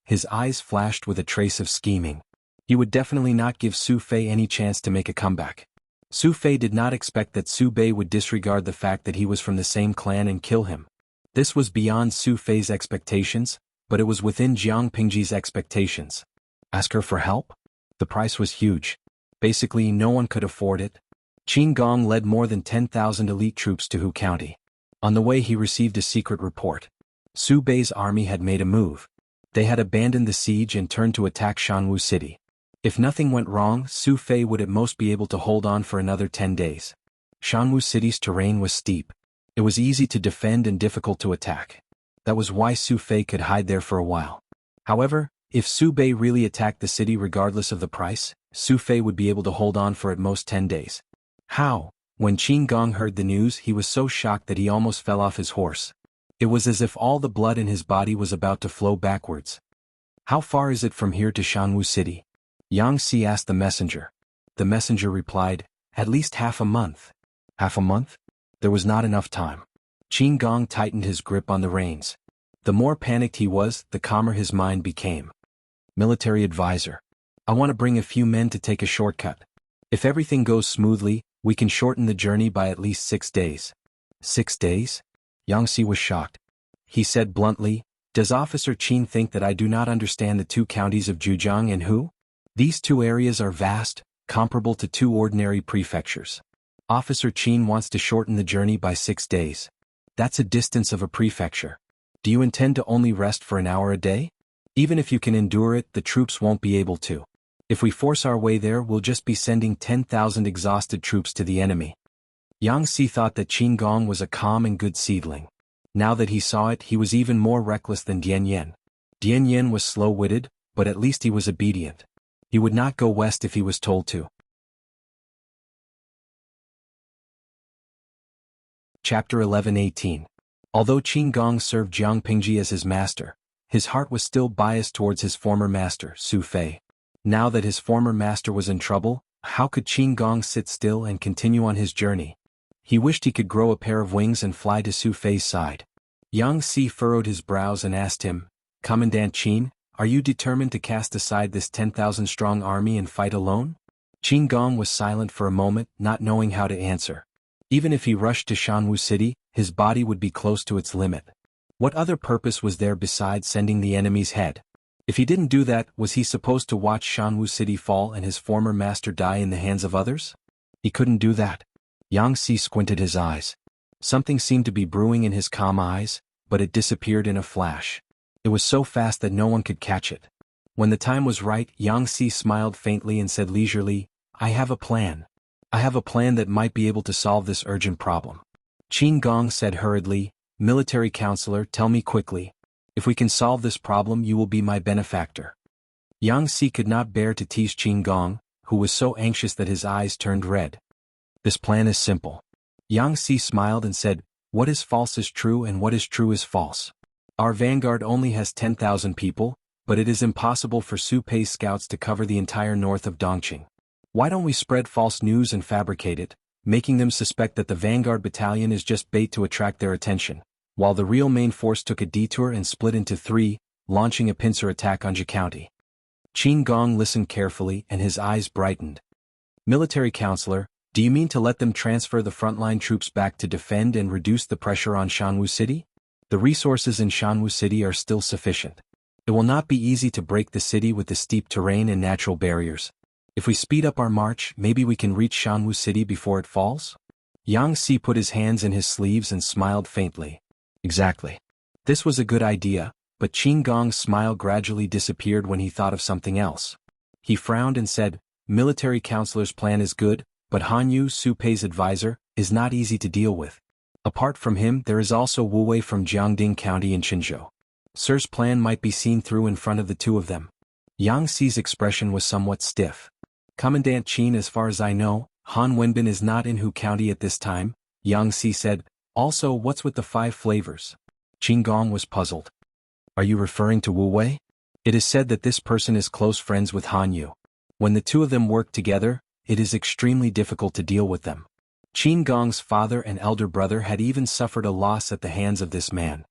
His eyes flashed with a trace of scheming. He would definitely not give Su Fei any chance to make a comeback. Su Fei did not expect that Su Bei would disregard the fact that he was from the same clan and kill him. This was beyond Su Fei's expectations, but it was within Jiang Pingji's expectations. Ask her for help? The price was huge. Basically, no one could afford it. Qin Gong led more than 10,000 elite troops to Hu County. On the way he received a secret report. Su Bei's army had made a move. They had abandoned the siege and turned to attack Shanwu City. If nothing went wrong, Su Fei would at most be able to hold on for another 10 days. Shanwu City's terrain was steep. It was easy to defend and difficult to attack. That was why Su Fei could hide there for a while. However, if Su Bei really attacked the city regardless of the price, Su Fei would be able to hold on for at most 10 days. How? When Qin Gong heard the news, he was so shocked that he almost fell off his horse. It was as if all the blood in his body was about to flow backwards. How far is it from here to Shanwu City? Yang Si asked the messenger. The messenger replied, at least half a month. Half a month? There was not enough time. Qin Gong tightened his grip on the reins. The more panicked he was, the calmer his mind became. Military advisor. I want to bring a few men to take a shortcut. If everything goes smoothly, we can shorten the journey by at least 6 days. 6 days? Yang Si was shocked. He said bluntly, does Officer Qin think that I do not understand the two counties of Zhujiang and Hu? These two areas are vast, comparable to two ordinary prefectures. Officer Qin wants to shorten the journey by 6 days. That's a distance of a prefecture. Do you intend to only rest for an hour a day? Even if you can endure it, the troops won't be able to. If we force our way there, we'll just be sending 10,000 exhausted troops to the enemy. Yang Si thought that Qin Gong was a calm and good seedling. Now that he saw it, he was even more reckless than Dian Yen. Dian Yen was slow-witted, but at least he was obedient. He would not go west if he was told to. Chapter 11:18. Although Qin Gong served Jiang Pingji as his master, his heart was still biased towards his former master, Su Fei. Now that his former master was in trouble, how could Qin Gong sit still and continue on his journey? He wished he could grow a pair of wings and fly to Su Fei's side. Yang Si furrowed his brows and asked him, Commandant Qin, are you determined to cast aside this 10,000-strong army and fight alone? Qin Gong was silent for a moment, not knowing how to answer. Even if he rushed to Shanwu City, his body would be close to its limit. What other purpose was there besides sending the enemy's head? If he didn't do that, was he supposed to watch Shanwu City fall and his former master die in the hands of others? He couldn't do that. Yang Si squinted his eyes. Something seemed to be brewing in his calm eyes, but it disappeared in a flash. It was so fast that no one could catch it. When the time was right, Yang Si smiled faintly and said leisurely, I have a plan. I have a plan that might be able to solve this urgent problem. Qin Gong said hurriedly, Military counselor, tell me quickly. If we can solve this problem, you will be my benefactor. Yang Si could not bear to tease Qin Gong, who was so anxious that his eyes turned red. This plan is simple. Yang Si smiled and said, what is false is true and what is true is false. Our vanguard only has 10,000 people, but it is impossible for Su Pei's scouts to cover the entire north of Dongqing. Why don't we spread false news and fabricate it, making them suspect that the vanguard battalion is just bait to attract their attention, while the real main force took a detour and split into 3, launching a pincer attack on Zhi County. Qin Gong listened carefully and his eyes brightened. Military counselor, do you mean to let them transfer the frontline troops back to defend and reduce the pressure on Shanwu City? The resources in Shanwu City are still sufficient. It will not be easy to break the city with the steep terrain and natural barriers. If we speed up our march, maybe we can reach Shanwu City before it falls? Yang Si put his hands in his sleeves and smiled faintly. Exactly. This was a good idea, but Qin Gong's smile gradually disappeared when he thought of something else. He frowned and said, Military counselor's plan is good, but Han Yu, Su Pei's advisor, is not easy to deal with. Apart from him, there is also Wu Wei from Jiangding County in Qinzhou. Sir's plan might be seen through in front of the two of them. Yang Si's expression was somewhat stiff. Commandant Qin, as far as I know, Han Wenbin is not in Hu County at this time, Yang Si said. Also, what's with the 5 flavors? Qin Gong was puzzled. Are you referring to Wu Wei? It is said that this person is close friends with Han Yu. When the two of them work together, it is extremely difficult to deal with them. Qin Gong's father and elder brother had even suffered a loss at the hands of this man.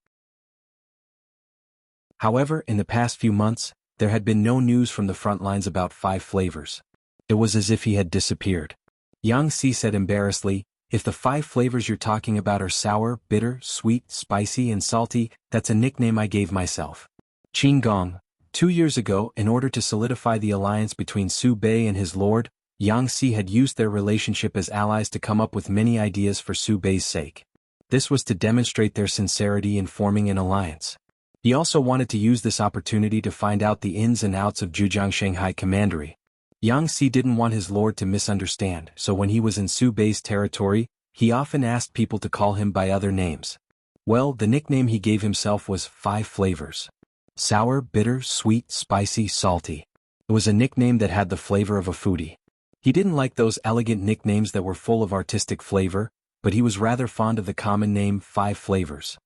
However, in the past few months, There had been no news from the front lines about 5 flavors. It was as if he had disappeared. Yang Si said embarrassedly, "If the 5 flavors you're talking about are sour, bitter, sweet, spicy and salty, that's a nickname I gave myself." Qin Gong. 2 years ago, in order to solidify the alliance between Su Bei and his lord, Yang Si had used their relationship as allies to come up with many ideas for Su Bei's sake. This was to demonstrate their sincerity in forming an alliance. He also wanted to use this opportunity to find out the ins and outs of Zhujiang Shanghai Commandery. Yang Si didn't want his lord to misunderstand, so when he was in Su Bei's territory, he often asked people to call him by other names. Well, the nickname he gave himself was 5 flavors. Sour, bitter, sweet, spicy, salty. It was a nickname that had the flavor of a foodie. He didn't like those elegant nicknames that were full of artistic flavor, but he was rather fond of the common name 5 flavors.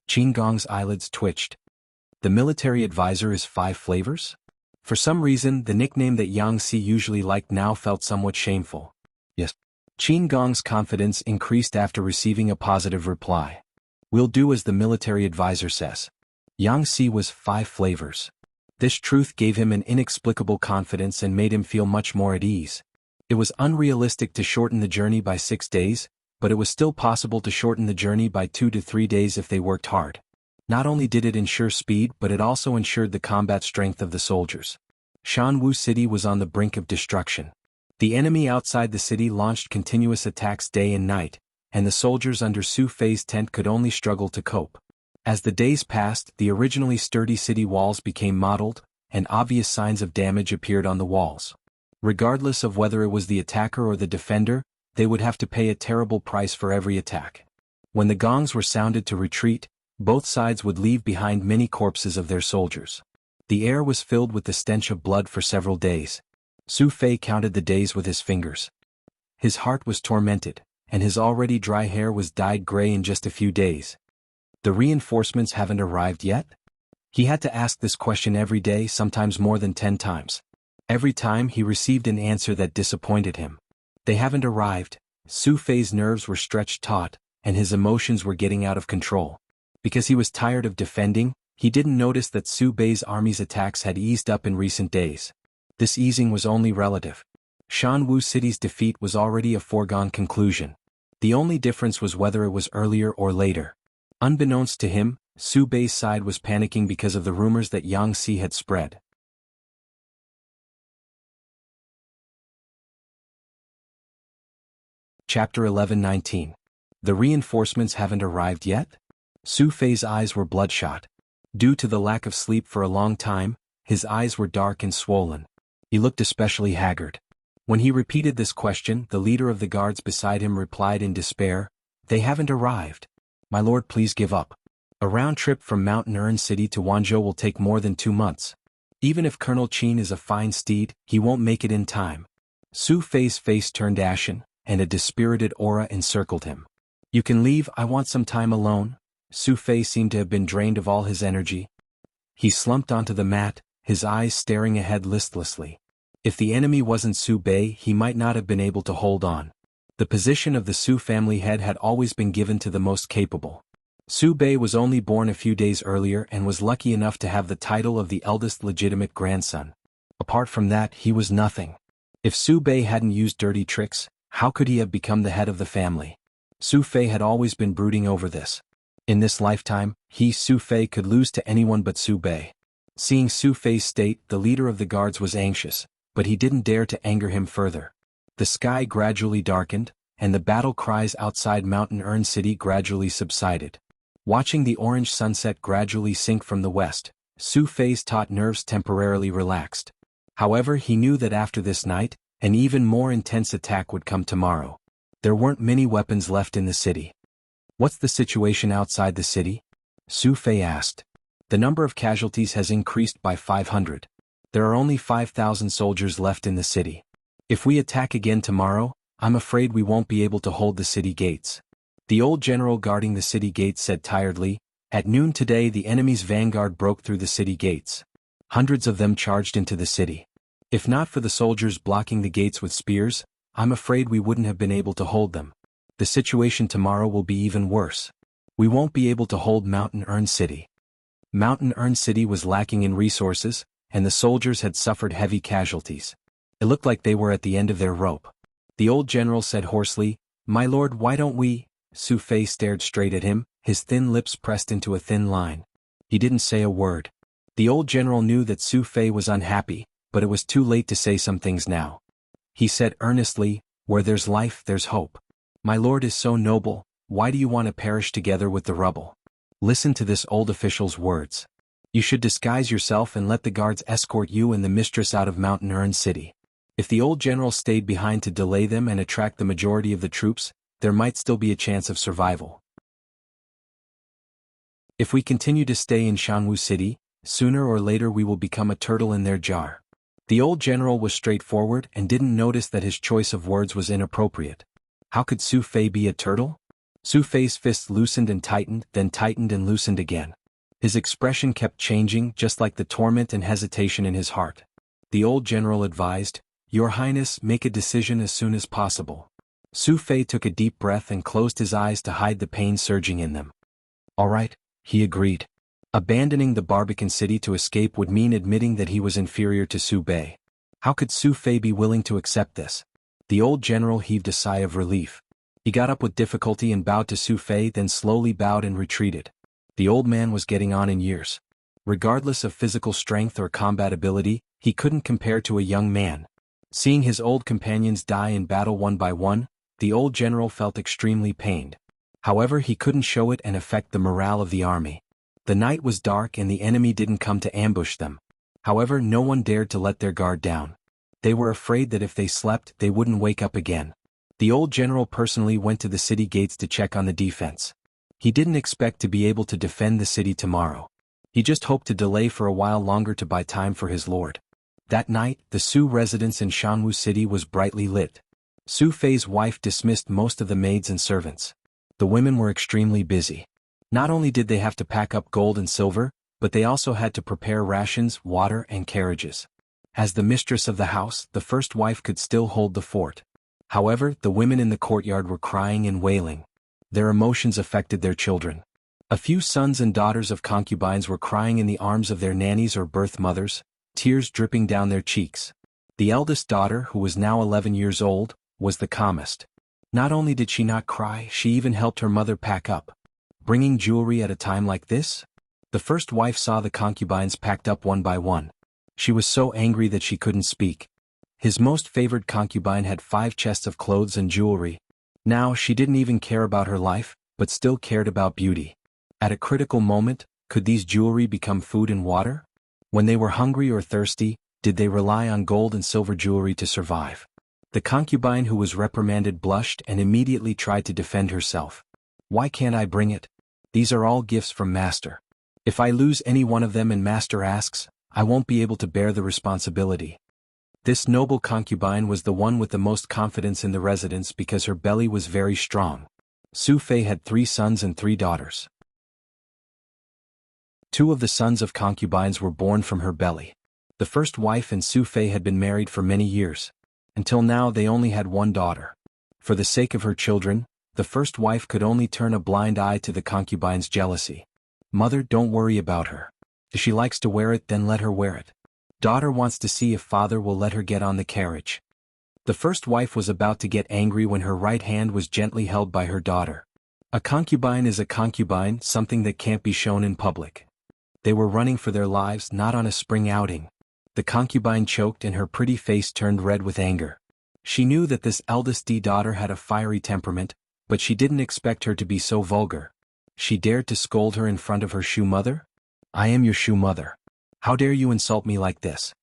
Qin Gong's eyelids twitched. The military advisor is 5 flavors? For some reason, the nickname that Yang Si usually liked now felt somewhat shameful. Yes. Qin Gong's confidence increased after receiving a positive reply. We'll do as the military advisor says. Yang Si was 5 flavors. This truth gave him an inexplicable confidence and made him feel much more at ease. It was unrealistic to shorten the journey by 6 days, but it was still possible to shorten the journey by 2 to 3 days if they worked hard. Not only did it ensure speed, but it also ensured the combat strength of the soldiers. Shanwu City was on the brink of destruction. The enemy outside the city launched continuous attacks day and night, and the soldiers under Su Fei's tent could only struggle to cope. As the days passed, the originally sturdy city walls became mottled, and obvious signs of damage appeared on the walls. Regardless of whether it was the attacker or the defender, they would have to pay a terrible price for every attack. When the gongs were sounded to retreat, both sides would leave behind many corpses of their soldiers. The air was filled with the stench of blood for several days. Su Fei counted the days with his fingers. His heart was tormented, and his already dry hair was dyed gray in just a few days. The reinforcements haven't arrived yet? He had to ask this question every day, sometimes more than 10 times. Every time he received an answer that disappointed him. They haven't arrived. Su Fei's nerves were stretched taut, and his emotions were getting out of control. Because he was tired of defending, he didn't notice that Su Bei's army's attacks had eased up in recent days. This easing was only relative. Shanwu City's defeat was already a foregone conclusion. The only difference was whether it was earlier or later. Unbeknownst to him, Su Bei's side was panicking because of the rumors that Yang Si had spread. Chapter 11:19. The reinforcements haven't arrived yet? Su Fei's eyes were bloodshot. Due to the lack of sleep for a long time, his eyes were dark and swollen. He looked especially haggard. When he repeated this question, the leader of the guards beside him replied in despair, "They haven't arrived. My lord, please give up. A round trip from Mountain Urn City to Wanzhou will take more than 2 months. Even if Colonel Qin is a fine steed, he won't make it in time." Su Fei's face turned ashen, and a dispirited aura encircled him. "You can leave, I want some time alone." Su Fei seemed to have been drained of all his energy. He slumped onto the mat, his eyes staring ahead listlessly. If the enemy wasn't Su Bei, he might not have been able to hold on. The position of the Su family head had always been given to the most capable. Su Bei was only born a few days earlier and was lucky enough to have the title of the eldest legitimate grandson. Apart from that, he was nothing. If Su Bei hadn't used dirty tricks, how could he have become the head of the family? Su Fei had always been brooding over this. In this lifetime, he, Su Fei, could lose to anyone but Su Bei. Seeing Su Fei's state, the leader of the guards was anxious, but he didn't dare to anger him further. The sky gradually darkened, and the battle cries outside Mountain Urn City gradually subsided. Watching the orange sunset gradually sink from the west, Su Fei's taut nerves temporarily relaxed. However, he knew that after this night, an even more intense attack would come tomorrow. There weren't many weapons left in the city. "What's the situation outside the city?" Su Fei asked. "The number of casualties has increased by 500. There are only 5,000 soldiers left in the city. If we attack again tomorrow, I'm afraid we won't be able to hold the city gates." The old general guarding the city gates said tiredly, "At noon today the enemy's vanguard broke through the city gates. Hundreds of them charged into the city. If not for the soldiers blocking the gates with spears, I'm afraid we wouldn't have been able to hold them. The situation tomorrow will be even worse. We won't be able to hold Mountain Urn City." Mountain Urn City was lacking in resources, and the soldiers had suffered heavy casualties. It looked like they were at the end of their rope. The old general said hoarsely, "My lord, why don't we?" Su Fei stared straight at him, his thin lips pressed into a thin line. He didn't say a word. The old general knew that Su Fei was unhappy, but it was too late to say some things now. He said earnestly, "Where there's life, there's hope. My lord is so noble, why do you want to perish together with the rubble? Listen to this old official's words. You should disguise yourself and let the guards escort you and the mistress out of Mountain Urn City." If the old general stayed behind to delay them and attract the majority of the troops, there might still be a chance of survival. If we continue to stay in Shanwu City, sooner or later we will become a turtle in their jar. The old general was straightforward and didn't notice that his choice of words was inappropriate. How could Su Fei be a turtle? Su Fei's fists loosened and tightened, then tightened and loosened again. His expression kept changing, just like the torment and hesitation in his heart. The old general advised, "Your Highness, make a decision as soon as possible." Su Fei took a deep breath and closed his eyes to hide the pain surging in them. "All right," he agreed. Abandoning the Barbican city to escape would mean admitting that he was inferior to Su Bei. How could Su Fei be willing to accept this? The old general heaved a sigh of relief. He got up with difficulty and bowed to Su Fei, then slowly bowed and retreated. The old man was getting on in years. Regardless of physical strength or combat ability, he couldn't compare to a young man. Seeing his old companions die in battle one by one, the old general felt extremely pained. However, he couldn't show it and affect the morale of the army. The night was dark and the enemy didn't come to ambush them. However, no one dared to let their guard down. They were afraid that if they slept, they wouldn't wake up again. The old general personally went to the city gates to check on the defense. He didn't expect to be able to defend the city tomorrow. He just hoped to delay for a while longer to buy time for his lord. That night, the Su residence in Shanwu City was brightly lit. Su Fei's wife dismissed most of the maids and servants. The women were extremely busy. Not only did they have to pack up gold and silver, but they also had to prepare rations, water, and carriages. As the mistress of the house, the first wife could still hold the fort. However, the women in the courtyard were crying and wailing. Their emotions affected their children. A few sons and daughters of concubines were crying in the arms of their nannies or birth mothers, tears dripping down their cheeks. The eldest daughter, who was now 11 years old, was the calmest. Not only did she not cry, she even helped her mother pack up. Bringing jewelry at a time like this? The first wife saw the concubines packed up one by one. She was so angry that she couldn't speak. His most favored concubine had 5 chests of clothes and jewelry. Now she didn't even care about her life, but still cared about beauty. At a critical moment, could these jewelry become food and water? When they were hungry or thirsty, did they rely on gold and silver jewelry to survive? The concubine who was reprimanded blushed and immediately tried to defend herself. "Why can't I bring it? These are all gifts from Master. If I lose any one of them and Master asks, I won't be able to bear the responsibility." This noble concubine was the one with the most confidence in the residence because her belly was very strong. Su Fei had 3 sons and 3 daughters. 2 of the sons of concubines were born from her belly. The first wife and Su Fei had been married for many years. Until now they only had 1 daughter. For the sake of her children, the first wife could only turn a blind eye to the concubine's jealousy. "Mother, don't worry about her. If she likes to wear it, then let her wear it. Daughter wants to see if father will let her get on the carriage." The first wife was about to get angry when her right hand was gently held by her daughter. A concubine is a concubine, something that can't be shown in public. They were running for their lives, not on a spring outing. The concubine choked and her pretty face turned red with anger. She knew that this eldest daughter had a fiery temperament, but she didn't expect her to be so vulgar. She dared to scold her in front of her shoe mother? "I am your shoe mother. How dare you insult me like this?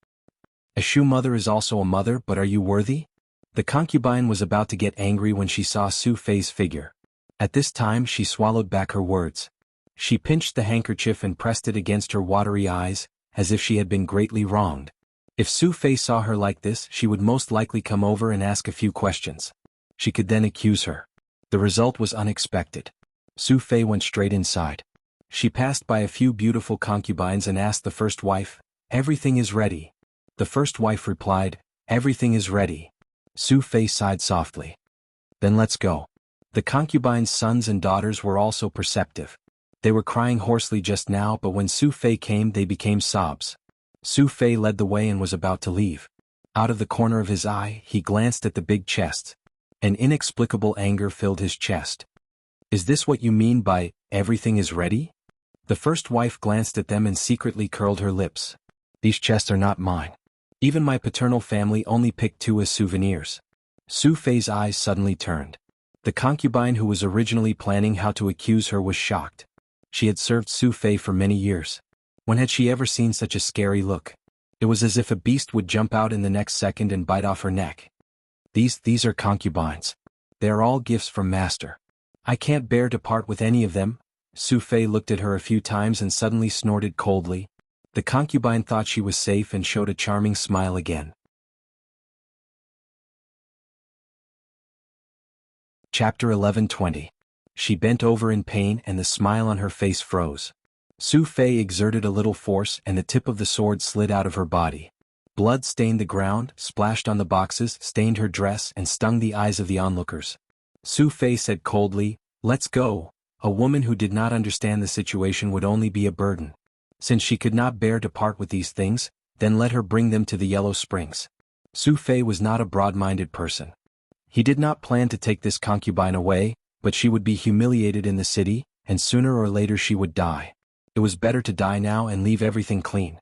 A shoe mother is also a mother, but are you worthy?" The concubine was about to get angry when she saw Su Fei's figure. At this time she swallowed back her words. She pinched the handkerchief and pressed it against her watery eyes, as if she had been greatly wronged. If Su Fei saw her like this, she would most likely come over and ask a few questions. She could then accuse her. The result was unexpected. Su Fei went straight inside. She passed by a few beautiful concubines and asked the first wife, "Everything is ready?" The first wife replied, "Everything is ready." Su Fei sighed softly. "Then let's go." The concubine's sons and daughters were also perceptive. They were crying hoarsely just now, but when Su Fei came they became sobs. Su Fei led the way and was about to leave. Out of the corner of his eye, he glanced at the big chests. An inexplicable anger filled his chest. Is this what you mean by, everything is ready? The first wife glanced at them and secretly curled her lips. These chests are not mine. Even my paternal family only picked 2 as souvenirs. Su Fei's eyes suddenly turned. The concubine who was originally planning how to accuse her was shocked. She had served Su Fei for many years. When had she ever seen such a scary look? It was as if a beast would jump out in the next second and bite off her neck. These are concubines. They are all gifts from master. I can't bear to part with any of them. Su Fei looked at her a few times and suddenly snorted coldly. The concubine thought she was safe and showed a charming smile again. Chapter 11:20. She bent over in pain and the smile on her face froze. Su Fei exerted a little force and the tip of the sword slid out of her body. Blood stained the ground, splashed on the boxes, stained her dress and stung the eyes of the onlookers. Su Fei said coldly, "Let's go." A woman who did not understand the situation would only be a burden. Since she could not bear to part with these things, then let her bring them to the Yellow Springs. Su Fei was not a broad-minded person. He did not plan to take this concubine away, but she would be humiliated in the city, and sooner or later she would die. It was better to die now and leave everything clean.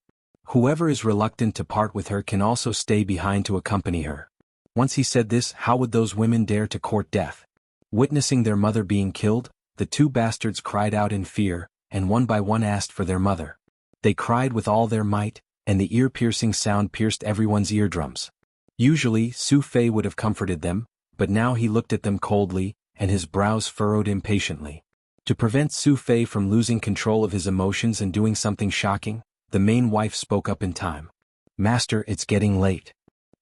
Whoever is reluctant to part with her can also stay behind to accompany her. Once he said this, how would those women dare to court death? Witnessing their mother being killed, the 2 bastards cried out in fear, and one by one asked for their mother. They cried with all their might, and the ear-piercing sound pierced everyone's eardrums. Usually, Su Fei would have comforted them, but now he looked at them coldly, and his brows furrowed impatiently. To prevent Su Fei from losing control of his emotions and doing something shocking, the main wife spoke up in time. "Master, it's getting late."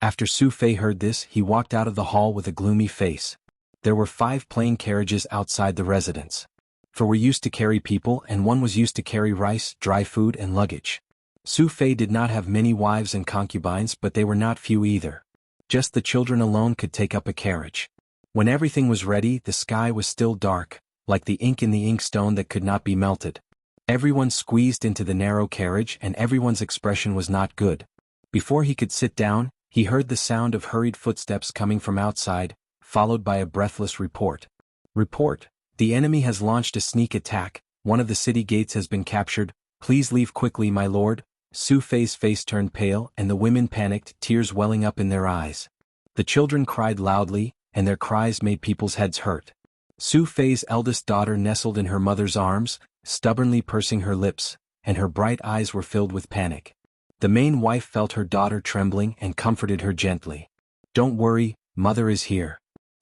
After Su Fei heard this, he walked out of the hall with a gloomy face. There were 5 plain carriages outside the residence. 4 were used to carry people and 1 was used to carry rice, dry food and luggage. Su Fei did not have many wives and concubines, but they were not few either. Just the children alone could take up a carriage. When everything was ready, the sky was still dark, like the ink in the inkstone that could not be melted. Everyone squeezed into the narrow carriage and everyone's expression was not good. Before he could sit down, he heard the sound of hurried footsteps coming from outside, followed by a breathless report. "Report. The enemy has launched a sneak attack, one of the city gates has been captured, please leave quickly my lord." Su Fei's face turned pale and the women panicked, tears welling up in their eyes. The children cried loudly, and their cries made people's heads hurt. Su Fei's eldest daughter nestled in her mother's arms, stubbornly pursing her lips, and her bright eyes were filled with panic. The main wife felt her daughter trembling and comforted her gently. "Don't worry, mother is here."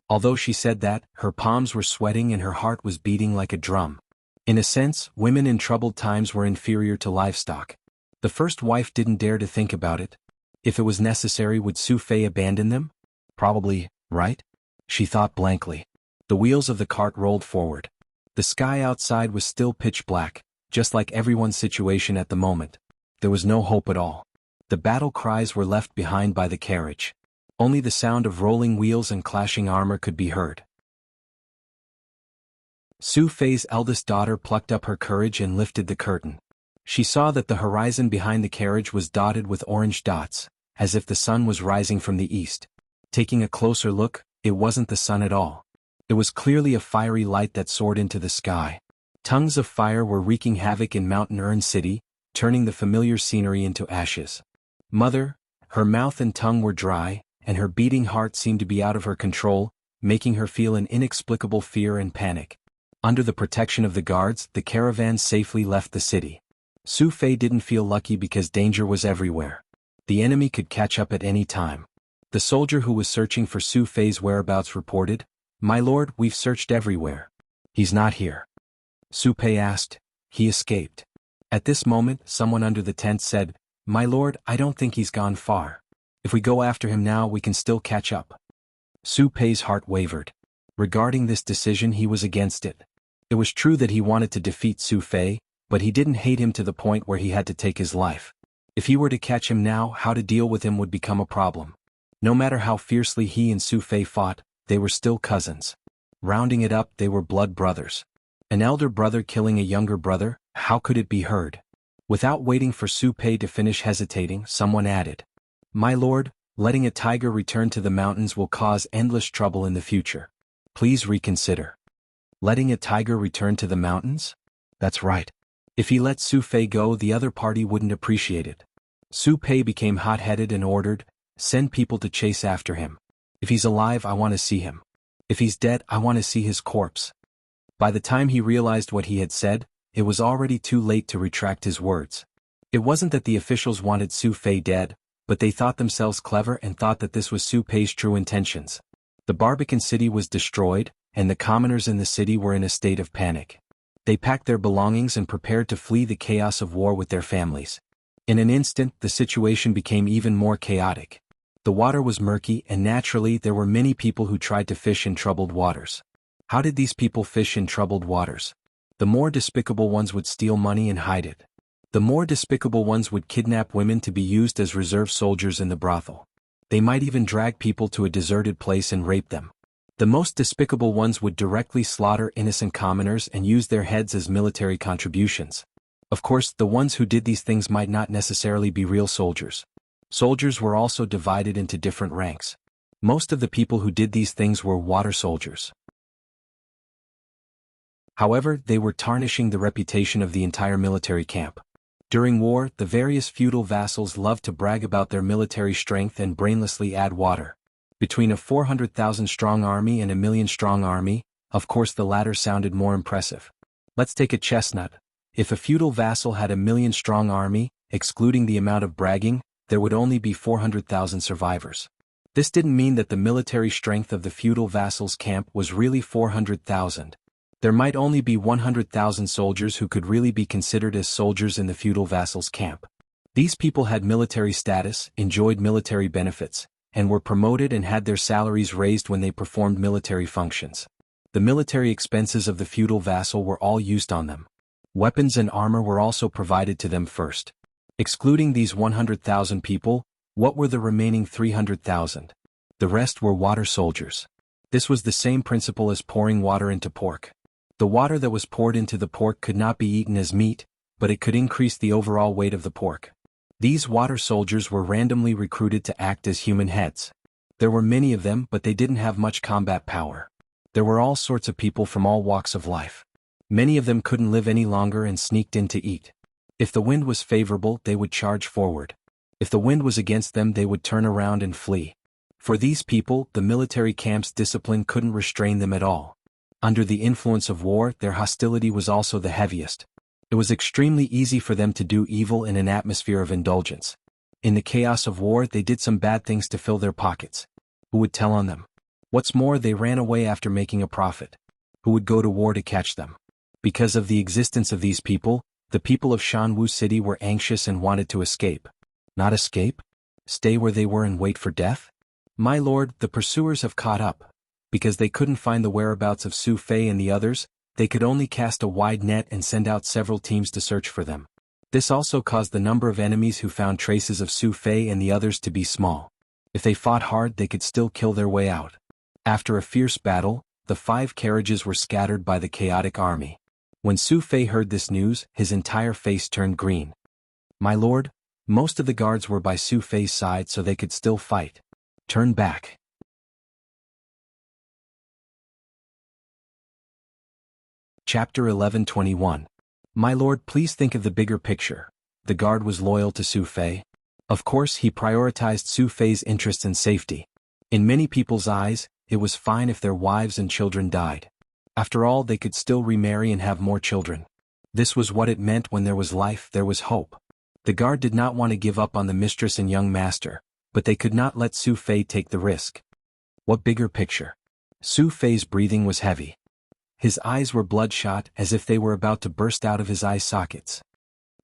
Although she said that, her palms were sweating and her heart was beating like a drum. In a sense, women in troubled times were inferior to livestock. The first wife didn't dare to think about it. If it was necessary, would Su Fei abandon them? Probably, right? She thought blankly. The wheels of the cart rolled forward. The sky outside was still pitch black, just like everyone's situation at the moment. There was no hope at all. The battle cries were left behind by the carriage. Only the sound of rolling wheels and clashing armor could be heard. Su Fei's eldest daughter plucked up her courage and lifted the curtain. She saw that the horizon behind the carriage was dotted with orange dots, as if the sun was rising from the east. Taking a closer look, it wasn't the sun at all. It was clearly a fiery light that soared into the sky. Tongues of fire were wreaking havoc in Mountain Urn City, turning the familiar scenery into ashes. Mother, her mouth and tongue were dry, and her beating heart seemed to be out of her control, making her feel an inexplicable fear and panic. Under the protection of the guards, the caravan safely left the city. Su Fei didn't feel lucky because danger was everywhere. The enemy could catch up at any time. The soldier who was searching for Su Fei's whereabouts reported, "My lord, we've searched everywhere. He's not here." Su Fei asked, "He escaped?" At this moment, someone under the tent said, "My lord, I don't think he's gone far. If we go after him now, we can still catch up." Su Fei's heart wavered. Regarding this decision, he was against it. It was true that he wanted to defeat Su Fei, but he didn't hate him to the point where he had to take his life. If he were to catch him now, how to deal with him would become a problem. No matter how fiercely he and Su Fei fought, they were still cousins. Rounding it up, they were blood brothers. An elder brother killing a younger brother, how could it be heard? Without waiting for Su Pei to finish hesitating, someone added, "My lord, letting a tiger return to the mountains will cause endless trouble in the future. Please reconsider." Letting a tiger return to the mountains? That's right. If he let Su Fei go, the other party wouldn't appreciate it. Su Pei became hot-headed and ordered, "Send people to chase after him. If he's alive, I want to see him. If he's dead, I want to see his corpse." By the time he realized what he had said, it was already too late to retract his words. It wasn't that the officials wanted Su Fei dead, but they thought themselves clever and thought that this was Su Pei's true intentions. The Barbican city was destroyed, and the commoners in the city were in a state of panic. They packed their belongings and prepared to flee the chaos of war with their families. In an instant, the situation became even more chaotic. The water was murky, and naturally there were many people who tried to fish in troubled waters. How did these people fish in troubled waters? The more despicable ones would steal money and hide it. The more despicable ones would kidnap women to be used as reserve soldiers in the brothel. They might even drag people to a deserted place and rape them. The most despicable ones would directly slaughter innocent commoners and use their heads as military contributions. Of course, the ones who did these things might not necessarily be real soldiers. Soldiers were also divided into different ranks. Most of the people who did these things were water soldiers. However, they were tarnishing the reputation of the entire military camp. During war, the various feudal vassals loved to brag about their military strength and brainlessly add water. Between a 400,000-strong army and a 1,000,000-strong army, of course the latter sounded more impressive. Let's take a chestnut. If a feudal vassal had a 1,000,000-strong army, excluding the amount of bragging, there would only be 400,000 survivors. This didn't mean that the military strength of the feudal vassal's camp was really 400,000. There might only be 100,000 soldiers who could really be considered as soldiers in the feudal vassal's camp. These people had military status, enjoyed military benefits, and were promoted and had their salaries raised when they performed military functions. The military expenses of the feudal vassal were all used on them. Weapons and armor were also provided to them first. Excluding these 100,000 people, what were the remaining 300,000? The rest were water soldiers. This was the same principle as pouring water into pork. The water that was poured into the pork could not be eaten as meat, but it could increase the overall weight of the pork. These water soldiers were randomly recruited to act as human heads. There were many of them, but they didn't have much combat power. There were all sorts of people from all walks of life. Many of them couldn't live any longer and sneaked in to eat. If the wind was favorable, they would charge forward. If the wind was against them, they would turn around and flee. For these people, the military camp's discipline couldn't restrain them at all. Under the influence of war, their hostility was also the heaviest. It was extremely easy for them to do evil in an atmosphere of indulgence. In the chaos of war, they did some bad things to fill their pockets. Who would tell on them? What's more, they ran away after making a profit. Who would go to war to catch them? Because of the existence of these people, the people of Shanwu City were anxious and wanted to escape. Not escape? Stay where they were and wait for death? My lord, the pursuers have caught up. Because they couldn't find the whereabouts of Su Fei and the others, they could only cast a wide net and send out several teams to search for them. This also caused the number of enemies who found traces of Su Fei and the others to be small. If they fought hard, they could still kill their way out. After a fierce battle, the 5 carriages were scattered by the chaotic army. When Su Fei heard this news, his entire face turned green. My lord, most of the guards were by Su Fei's side so they could still fight. Turn back. Chapter 11:21. My lord, please think of the bigger picture. The guard was loyal to Su Fei. Of course, he prioritized Su Fei's interests and safety. In many people's eyes, it was fine if their wives and children died. After all, they could still remarry and have more children. This was what it meant when there was life, there was hope. The guard did not want to give up on the mistress and young master, but they could not let Su Fei take the risk. What bigger picture? Su Fei's breathing was heavy. His eyes were bloodshot, as if they were about to burst out of his eye sockets.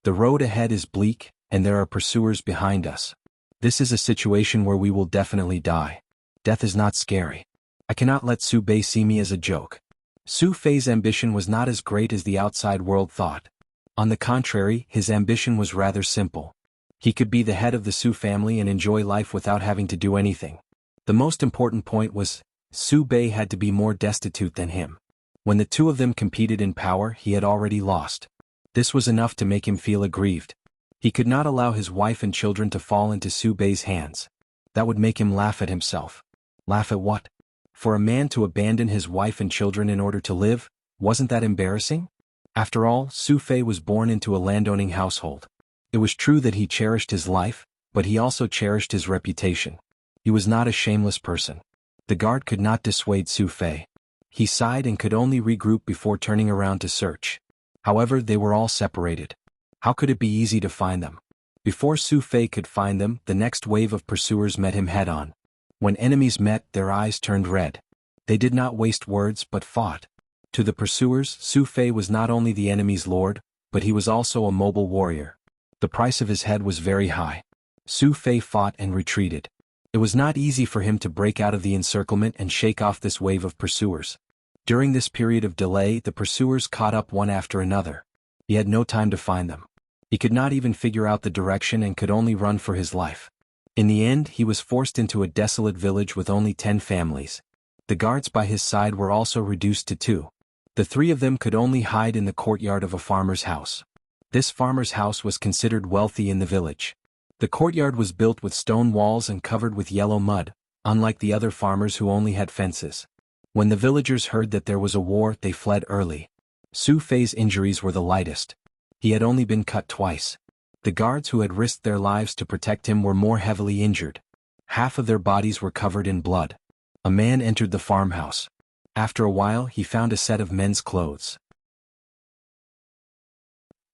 The road ahead is bleak, and there are pursuers behind us. This is a situation where we will definitely die. Death is not scary. I cannot let Su Bei see me as a joke. Su Fei's ambition was not as great as the outside world thought. On the contrary, his ambition was rather simple. He could be the head of the Su family and enjoy life without having to do anything. The most important point was, Su Bei had to be more destitute than him. When the two of them competed in power, he had already lost. This was enough to make him feel aggrieved. He could not allow his wife and children to fall into Su Bei's hands. That would make him laugh at himself. Laugh at what? For a man to abandon his wife and children in order to live, wasn't that embarrassing? After all, Su Fei was born into a landowning household. It was true that he cherished his life, but he also cherished his reputation. He was not a shameless person. The guard could not dissuade Su Fei. He sighed and could only regroup before turning around to search. However, they were all separated. How could it be easy to find them? Before Su Fei could find them, the next wave of pursuers met him head-on. When enemies met, their eyes turned red. They did not waste words but fought. To the pursuers, Su Fei was not only the enemy's lord, but he was also a mobile warrior. The price of his head was very high. Su Fei fought and retreated. It was not easy for him to break out of the encirclement and shake off this wave of pursuers. During this period of delay, the pursuers caught up one after another. He had no time to find them. He could not even figure out the direction and could only run for his life. In the end, he was forced into a desolate village with only 10 families. The guards by his side were also reduced to 2. The 3 of them could only hide in the courtyard of a farmer's house. This farmer's house was considered wealthy in the village. The courtyard was built with stone walls and covered with yellow mud, unlike the other farmers who only had fences. When the villagers heard that there was a war, they fled early. Su Fei's injuries were the lightest. He had only been cut twice. The guards who had risked their lives to protect him were more heavily injured. Half of their bodies were covered in blood. A man entered the farmhouse. After a while, he found a set of men's clothes.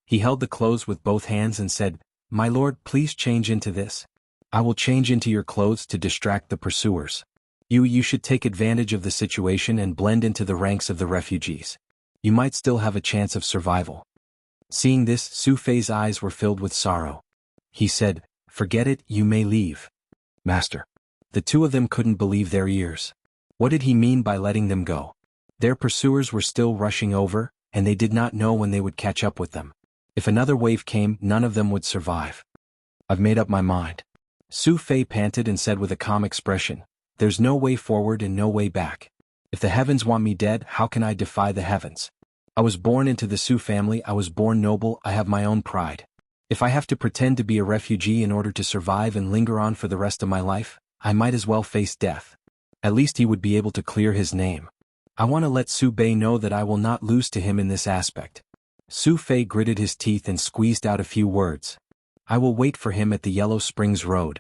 He held the clothes with both hands and said, "My lord, please change into this. I will change into your clothes to distract the pursuers. You should take advantage of the situation and blend into the ranks of the refugees. You might still have a chance of survival." Seeing this, Su Fei's eyes were filled with sorrow. He said, "Forget it, you may leave." "Master." The 2 of them couldn't believe their ears. What did he mean by letting them go? Their pursuers were still rushing over, and they did not know when they would catch up with them. If another wave came, none of them would survive. "I've made up my mind." Su Fei panted and said with a calm expression, "There's no way forward and no way back. If the heavens want me dead, how can I defy the heavens? I was born into the Su family, I was born noble, I have my own pride. If I have to pretend to be a refugee in order to survive and linger on for the rest of my life, I might as well face death. At least he would be able to clear his name. I want to let Su Bei know that I will not lose to him in this aspect." Su Fei gritted his teeth and squeezed out a few words. "I will wait for him at the Yellow Springs Road."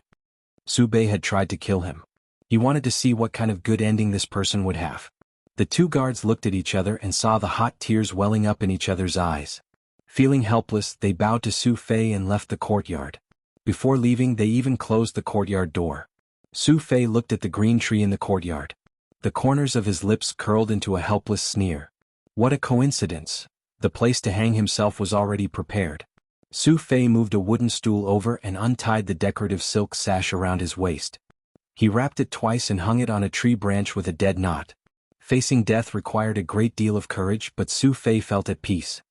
Su Bei had tried to kill him. He wanted to see what kind of good ending this person would have. The 2 guards looked at each other and saw the hot tears welling up in each other's eyes. Feeling helpless, they bowed to Su Fei and left the courtyard. Before leaving, they even closed the courtyard door. Su Fei looked at the green tree in the courtyard. The corners of his lips curled into a helpless sneer. What a coincidence! The place to hang himself was already prepared. Su Fei moved a wooden stool over and untied the decorative silk sash around his waist. He wrapped it twice and hung it on a tree branch with a dead knot. Facing death required a great deal of courage, but Su Fei felt at peace.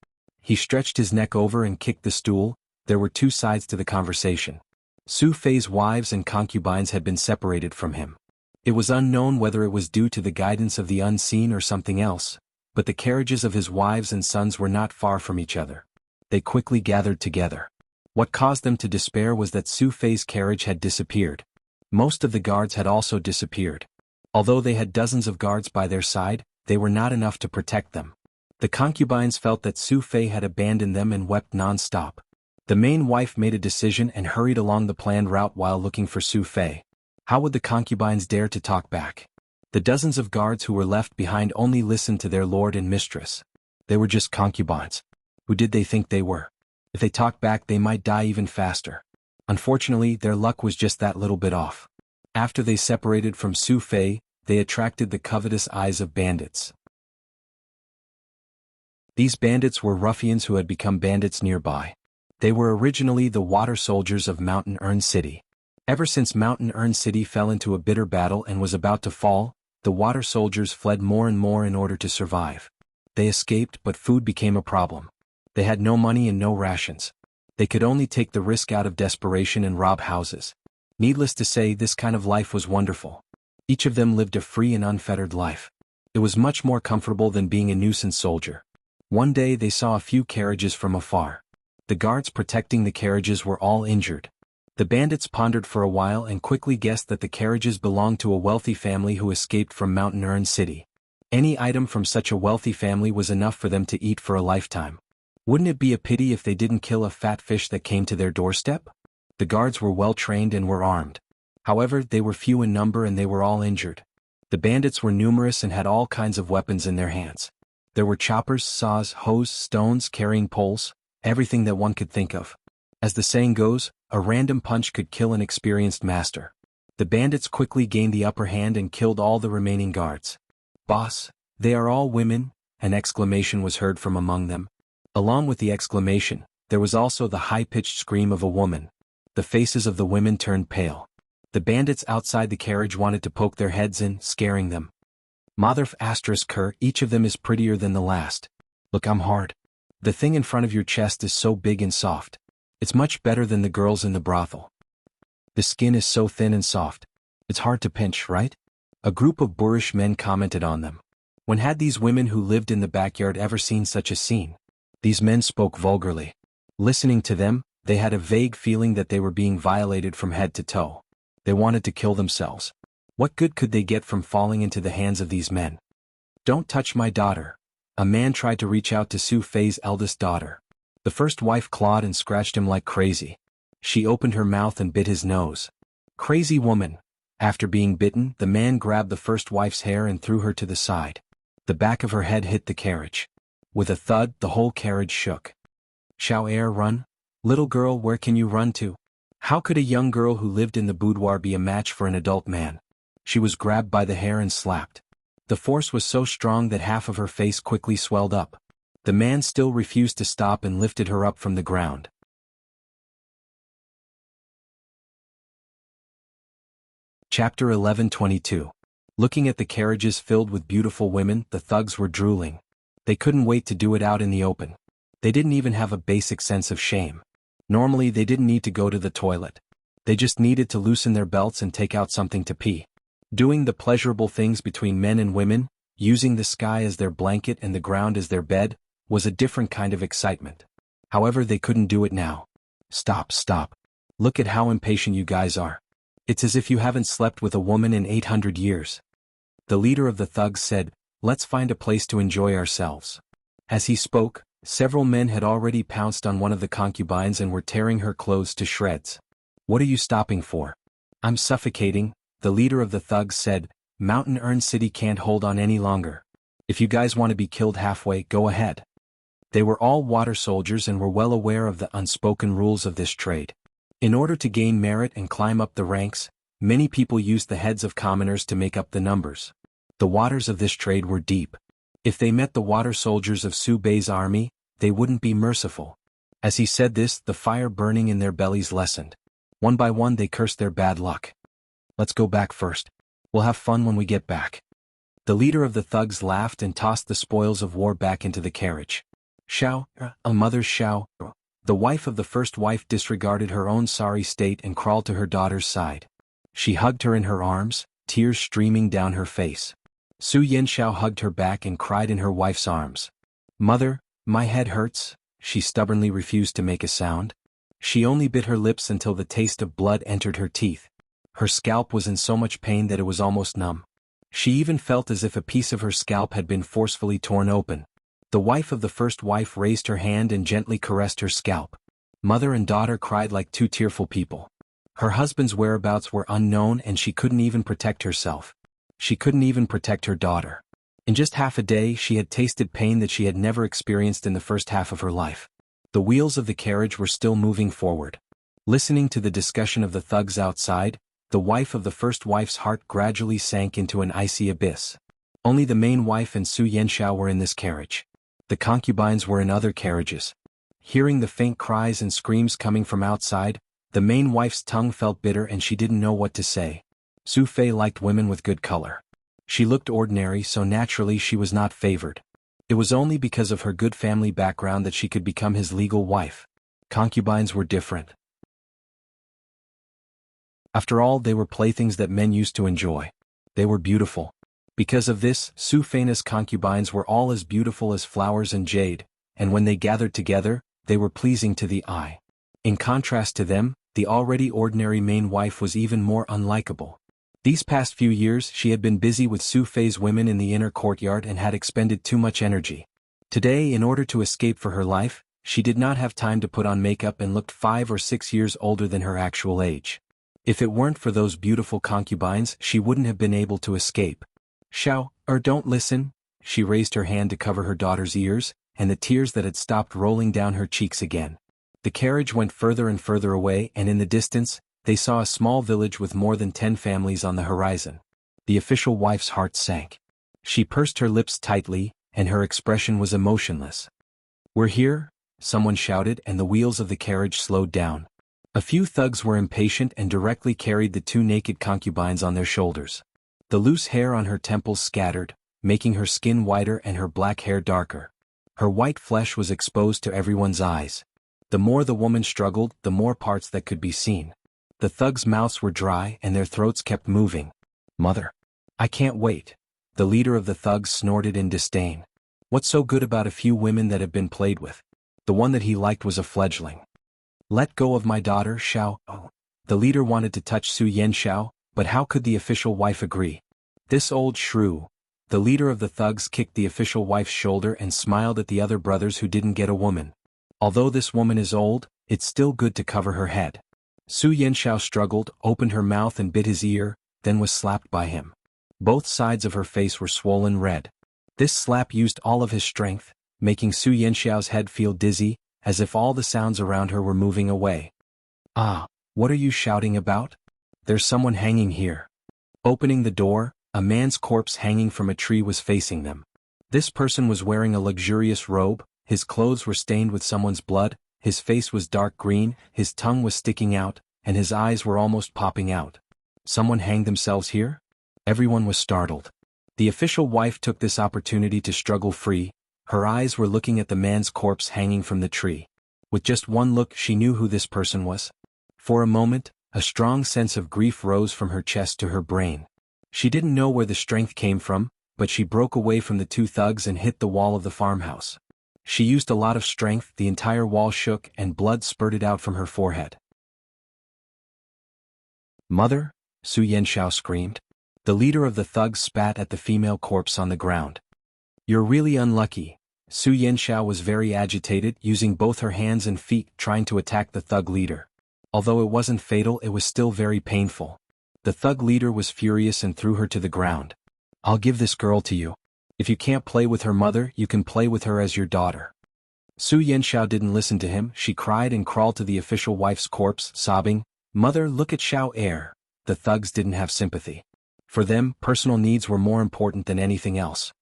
He stretched his neck over and kicked the stool. There were 2 sides to the conversation. Su Fei's wives and concubines had been separated from him. It was unknown whether it was due to the guidance of the unseen or something else, but the carriages of his wives and sons were not far from each other. They quickly gathered together. What caused them to despair was that Su Fei's carriage had disappeared. Most of the guards had also disappeared. Although they had dozens of guards by their side, they were not enough to protect them. The concubines felt that Su Fei had abandoned them and wept non-stop. The main wife made a decision and hurried along the planned route while looking for Su Fei. How would the concubines dare to talk back? The dozens of guards who were left behind only listened to their lord and mistress. They were just concubines. Who did they think they were? If they talked back, they might die even faster. Unfortunately, their luck was just that little bit off. After they separated from Su Fei, they attracted the covetous eyes of bandits. These bandits were ruffians who had become bandits nearby. They were originally the water soldiers of Mountain Earn City. Ever since Mountain Earn City fell into a bitter battle and was about to fall, the water soldiers fled more and more in order to survive. They escaped, but food became a problem. They had no money and no rations. They could only take the risk out of desperation and rob houses. Needless to say, this kind of life was wonderful. Each of them lived a free and unfettered life. It was much more comfortable than being a nuisance soldier. One day they saw a few carriages from afar. The guards protecting the carriages were all injured. The bandits pondered for a while and quickly guessed that the carriages belonged to a wealthy family who escaped from Mountain Urn City. Any item from such a wealthy family was enough for them to eat for a lifetime. Wouldn't it be a pity if they didn't kill a fat fish that came to their doorstep? The guards were well trained and were armed. However, they were few in number and they were all injured. The bandits were numerous and had all kinds of weapons in their hands. There were choppers, saws, hoes, stones, carrying poles, everything that one could think of. As the saying goes, a random punch could kill an experienced master. The bandits quickly gained the upper hand and killed all the remaining guards. "Boss, they are all women," an exclamation was heard from among them. Along with the exclamation, there was also the high-pitched scream of a woman. The faces of the women turned pale. The bandits outside the carriage wanted to poke their heads in, scaring them. "Motherf asterisk her, each of them is prettier than the last. Look, I'm hard. The thing in front of your chest is so big and soft. It's much better than the girls in the brothel. The skin is so thin and soft. It's hard to pinch, right?" A group of boorish men commented on them. When had these women who lived in the backyard ever seen such a scene? These men spoke vulgarly. Listening to them, they had a vague feeling that they were being violated from head to toe. They wanted to kill themselves. What good could they get from falling into the hands of these men? "Don't touch my daughter." A man tried to reach out to Su Fei's eldest daughter. The first wife clawed and scratched him like crazy. She opened her mouth and bit his nose. "Crazy woman." After being bitten, the man grabbed the first wife's hair and threw her to the side. The back of her head hit the carriage. With a thud, the whole carriage shook. "Shall air run? Little girl, where can you run to?" How could a young girl who lived in the boudoir be a match for an adult man? She was grabbed by the hair and slapped. The force was so strong that half of her face quickly swelled up. The man still refused to stop and lifted her up from the ground. Chapter 11:22. Looking at the carriages filled with beautiful women, the thugs were drooling. They couldn't wait to do it out in the open. They didn't even have a basic sense of shame. Normally they didn't need to go to the toilet. They just needed to loosen their belts and take out something to pee. Doing the pleasurable things between men and women, using the sky as their blanket and the ground as their bed, was a different kind of excitement. However, they couldn't do it now. Stop. Look at how impatient you guys are. It's as if you haven't slept with a woman in 800 years. The leader of the thugs said, "Let's find a place to enjoy ourselves." As he spoke, several men had already pounced on one of the concubines and were tearing her clothes to shreds. "What are you stopping for?" "I'm suffocating," the leader of the thugs said. "Mountain Urn City can't hold on any longer. If you guys want to be killed halfway, go ahead." They were all water soldiers and were well aware of the unspoken rules of this trade. In order to gain merit and climb up the ranks, many people used the heads of commoners to make up the numbers. The waters of this trade were deep. If they met the water soldiers of Su Bei's army, they wouldn't be merciful. As he said this, the fire burning in their bellies lessened. One by one they cursed their bad luck. "Let's go back first. We'll have fun when we get back." The leader of the thugs laughed and tossed the spoils of war back into the carriage. "Shao, a mother's Shao." The wife of the first wife disregarded her own sorry state and crawled to her daughter's side. She hugged her in her arms, tears streaming down her face. Su Yanshao hugged her back and cried in her wife's arms. "Mother, my head hurts." She stubbornly refused to make a sound. She only bit her lips until the taste of blood entered her teeth. Her scalp was in so much pain that it was almost numb. She even felt as if a piece of her scalp had been forcefully torn open. The wife of the first wife raised her hand and gently caressed her scalp. Mother and daughter cried like two tearful people. Her husband's whereabouts were unknown and she couldn't even protect herself. She couldn't even protect her daughter. In just half a day she had tasted pain that she had never experienced in the first half of her life. The wheels of the carriage were still moving forward. Listening to the discussion of the thugs outside, the wife of the first wife's heart gradually sank into an icy abyss. Only the main wife and Su Yanshao were in this carriage. The concubines were in other carriages. Hearing the faint cries and screams coming from outside, the main wife's tongue felt bitter and she didn't know what to say. Su Fei liked women with good color. She looked ordinary, so naturally she was not favored. It was only because of her good family background that she could become his legal wife. Concubines were different. After all, they were playthings that men used to enjoy. They were beautiful. Because of this, Su Fei's concubines were all as beautiful as flowers and jade, and when they gathered together, they were pleasing to the eye. In contrast to them, the already ordinary main wife was even more unlikable. These past few years she had been busy with Su Fei's women in the inner courtyard and had expended too much energy. Today, in order to escape for her life, she did not have time to put on makeup and looked 5 or 6 years older than her actual age. If it weren't for those beautiful concubines, she wouldn't have been able to escape. Don't listen. She raised her hand to cover her daughter's ears, and the tears that had stopped rolling down her cheeks again. The carriage went further and further away, and in the distance, they saw a small village with more than 10 families on the horizon. The official wife's heart sank. She pursed her lips tightly, and her expression was emotionless. "We're here," someone shouted, and the wheels of the carriage slowed down. A few thugs were impatient and directly carried the 2 naked concubines on their shoulders. The loose hair on her temples scattered, making her skin whiter and her black hair darker. Her white flesh was exposed to everyone's eyes. The more the woman struggled, the more parts that could be seen. The thugs' mouths were dry and their throats kept moving. "Mother, I can't wait." The leader of the thugs snorted in disdain. What's so good about a few women that have been played with? The one that he liked was a fledgling. "Let go of my daughter, Xiao." The leader wanted to touch Su Yanxiao, but how could the official wife agree? This old shrew. The leader of the thugs kicked the official wife's shoulder and smiled at the other brothers who didn't get a woman. "Although this woman is old, it's still good to cover her head." Su Yanxiao struggled, opened her mouth and bit his ear, then was slapped by him. Both sides of her face were swollen red. This slap used all of his strength, making Su Yanxiao's head feel dizzy, as if all the sounds around her were moving away. "Ah, what are you shouting about? There's someone hanging here." Opening the door, a man's corpse hanging from a tree was facing them. This person was wearing a luxurious robe, his clothes were stained with someone's blood, his face was dark green, his tongue was sticking out, and his eyes were almost popping out. Someone hanged themselves here? Everyone was startled. The official wife took this opportunity to struggle free. Her eyes were looking at the man's corpse hanging from the tree. With just one look she knew who this person was. For a moment, a strong sense of grief rose from her chest to her brain. She didn't know where the strength came from, but she broke away from the 2 thugs and hit the wall of the farmhouse. She used a lot of strength, the entire wall shook and blood spurted out from her forehead. "Mother?" Su Yanxiao screamed. The leader of the thugs spat at the female corpse on the ground. "You're really unlucky." Su Yanxiao was very agitated, using both her hands and feet trying to attack the thug leader. Although it wasn't fatal, it was still very painful. The thug leader was furious and threw her to the ground. "I'll give this girl to you. If you can't play with her mother, you can play with her as your daughter." Su Yanxiao didn't listen to him. She cried and crawled to the official wife's corpse, sobbing, "Mother, look at Xiao Air." The thugs didn't have sympathy. For them, personal needs were more important than anything else.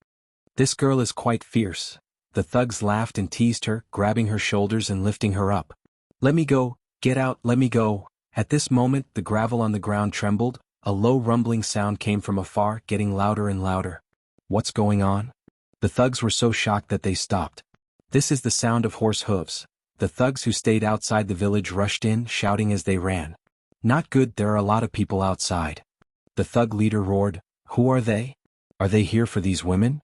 "This girl is quite fierce." The thugs laughed and teased her, grabbing her shoulders and lifting her up. "Let me go, get out, let me go." At this moment, the gravel on the ground trembled, a low rumbling sound came from afar, getting louder and louder. What's going on? The thugs were so shocked that they stopped. This is the sound of horse hooves. The thugs who stayed outside the village rushed in, shouting as they ran. "Not good, there are a lot of people outside." The thug leader roared, "Who are they? Are they here for these women?"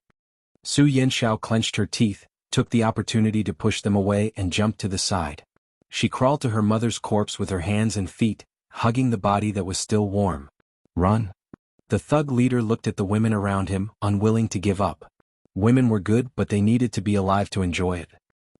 Su Yanxiao clenched her teeth, took the opportunity to push them away and jumped to the side. She crawled to her mother's corpse with her hands and feet, hugging the body that was still warm. "Run." The thug leader looked at the women around him, unwilling to give up. Women were good, but they needed to be alive to enjoy it.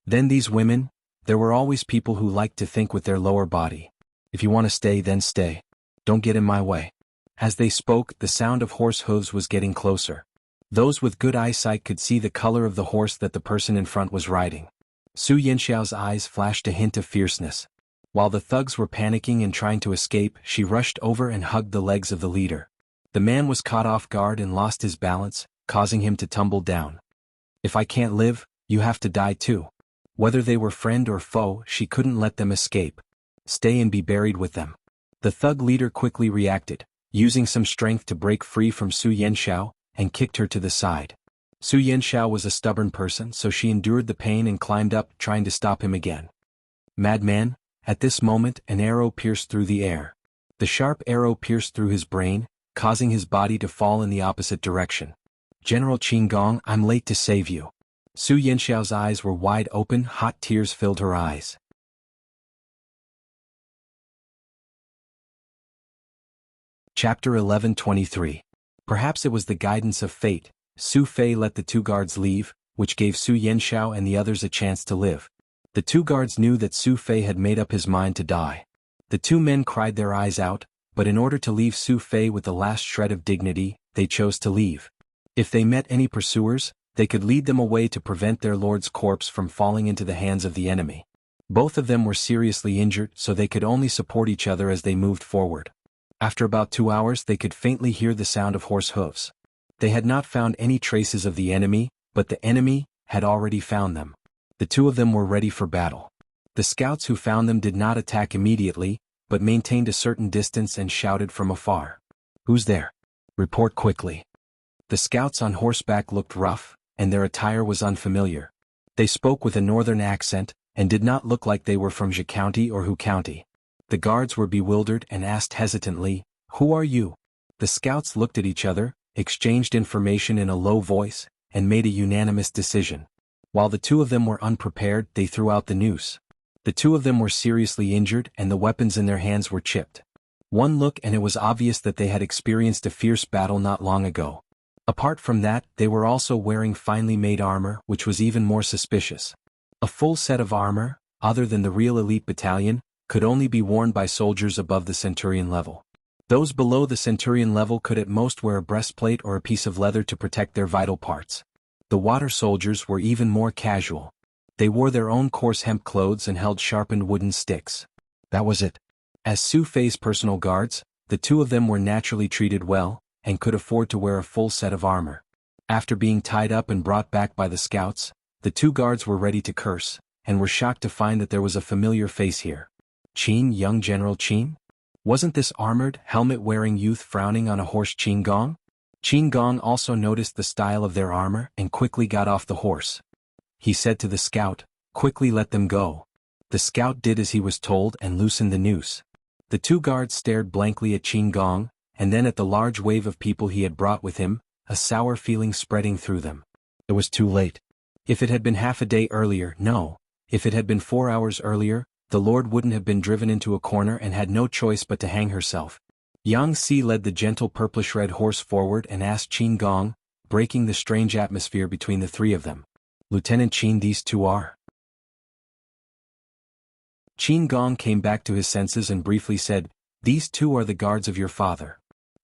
Then these women, there were always people who liked to think with their lower body. "If you want to stay, then stay. Don't get in my way." As they spoke, the sound of horse hooves was getting closer. Those with good eyesight could see the color of the horse that the person in front was riding. Su Yanxiao's eyes flashed a hint of fierceness. While the thugs were panicking and trying to escape, she rushed over and hugged the legs of the leader. The man was caught off guard and lost his balance, causing him to tumble down. "If I can't live, you have to die too." Whether they were friend or foe, she couldn't let them escape. "Stay and be buried with them." The thug leader quickly reacted, using some strength to break free from Su Yanxiao, and kicked her to the side. Su Yanxiao was a stubborn person, so she endured the pain and climbed up, trying to stop him again. "Madman!" At this moment, an arrow pierced through the air. The sharp arrow pierced through his brain, causing his body to fall in the opposite direction. "General Qinggong, I'm late to save you." Su Yanxiao's eyes were wide open, hot tears filled her eyes. Chapter 11:23. Perhaps it was the guidance of fate. Su Fei let the two guards leave, which gave Su Yanxiao and the others a chance to live. The two guards knew that Su Fei had made up his mind to die. The two men cried their eyes out, but in order to leave Su Fei with the last shred of dignity, they chose to leave. If they met any pursuers, they could lead them away to prevent their lord's corpse from falling into the hands of the enemy. Both of them were seriously injured, so they could only support each other as they moved forward. After about 2 hours they could faintly hear the sound of horse hooves. They had not found any traces of the enemy, but the enemy had already found them. The two of them were ready for battle. The scouts who found them did not attack immediately, but maintained a certain distance and shouted from afar. "Who's there? Report quickly." The scouts on horseback looked rough, and their attire was unfamiliar. They spoke with a northern accent, and did not look like they were from Zhe County or Hu County. The guards were bewildered and asked hesitantly, "Who are you?" The scouts looked at each other, exchanged information in a low voice, and made a unanimous decision. While the two of them were unprepared, they threw out the noose. The two of them were seriously injured and the weapons in their hands were chipped. One look and it was obvious that they had experienced a fierce battle not long ago. Apart from that, they were also wearing finely made armor, which was even more suspicious. A full set of armor, other than the real elite battalion, could only be worn by soldiers above the centurion level. Those below the centurion level could at most wear a breastplate or a piece of leather to protect their vital parts. The water soldiers were even more casual. They wore their own coarse hemp clothes and held sharpened wooden sticks. That was it. As Su Fei's personal guards, the two of them were naturally treated well, and could afford to wear a full set of armor. After being tied up and brought back by the scouts, the two guards were ready to curse, and were shocked to find that there was a familiar face here. Qin, young General Qin? Wasn't this armored, helmet-wearing youth frowning on a horse Qin Gong? Qin Gong also noticed the style of their armor and quickly got off the horse. He said to the scout, "Quickly let them go." The scout did as he was told and loosened the noose. The two guards stared blankly at Qin Gong, and then at the large wave of people he had brought with him, a sour feeling spreading through them. It was too late. If it had been half a day earlier, no. If it had been 4 hours earlier, the Lord wouldn't have been driven into a corner and had no choice but to hang herself. Yang Si led the gentle purplish-red horse forward and asked Qin Gong, breaking the strange atmosphere between the three of them. "Lieutenant Qin, these two are?" Qin Gong came back to his senses and briefly said, "These two are the guards of your father."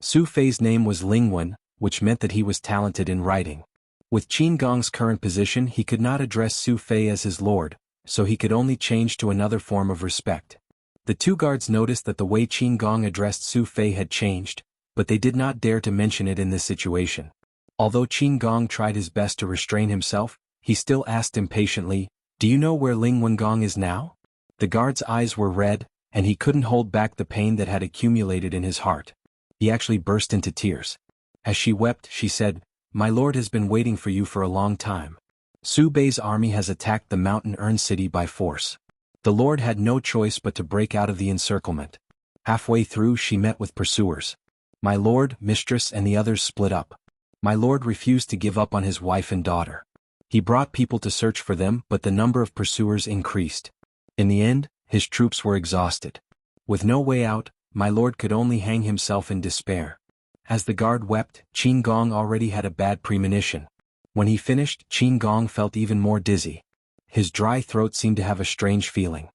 Su Fei's name was Lingwen, which meant that he was talented in writing. With Qin Gong's current position he could not address Su Fei as his lord, so he could only change to another form of respect. The two guards noticed that the way Qin Gong addressed Su Fei had changed, but they did not dare to mention it in this situation. Although Qin Gong tried his best to restrain himself, he still asked impatiently, "Do you know where Lingwen Gong is now?" The guard's eyes were red, and he couldn't hold back the pain that had accumulated in his heart. He actually burst into tears. As she wept, she said, "My lord has been waiting for you for a long time. Su Bei's army has attacked the mountain Ern city by force. The lord had no choice but to break out of the encirclement. Halfway through she met with pursuers. My lord, mistress and the others split up. My lord refused to give up on his wife and daughter. He brought people to search for them, but the number of pursuers increased. In the end, his troops were exhausted. With no way out, my lord could only hang himself in despair." As the guard wept, Qin Gong already had a bad premonition. When he finished, Qin Gong felt even more dizzy. His dry throat seemed to have a strange feeling.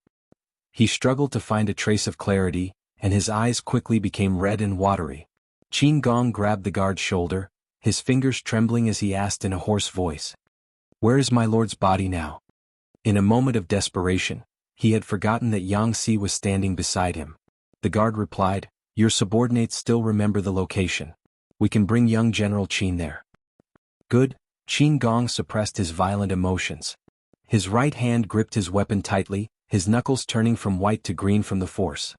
He struggled to find a trace of clarity, and his eyes quickly became red and watery. Qin Gong grabbed the guard's shoulder, his fingers trembling as he asked in a hoarse voice, "Where is my lord's body now?" In a moment of desperation, he had forgotten that Yang Si was standing beside him. The guard replied, "Your subordinates still remember the location. We can bring young General Qin there." "Good." Qin Gong suppressed his violent emotions. His right hand gripped his weapon tightly, his knuckles turning from white to green from the force.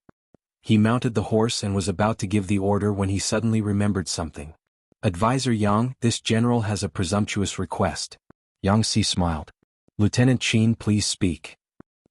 He mounted the horse and was about to give the order when he suddenly remembered something. "Advisor Yang, this general has a presumptuous request." Yang Si smiled. "Lieutenant Qin, please speak.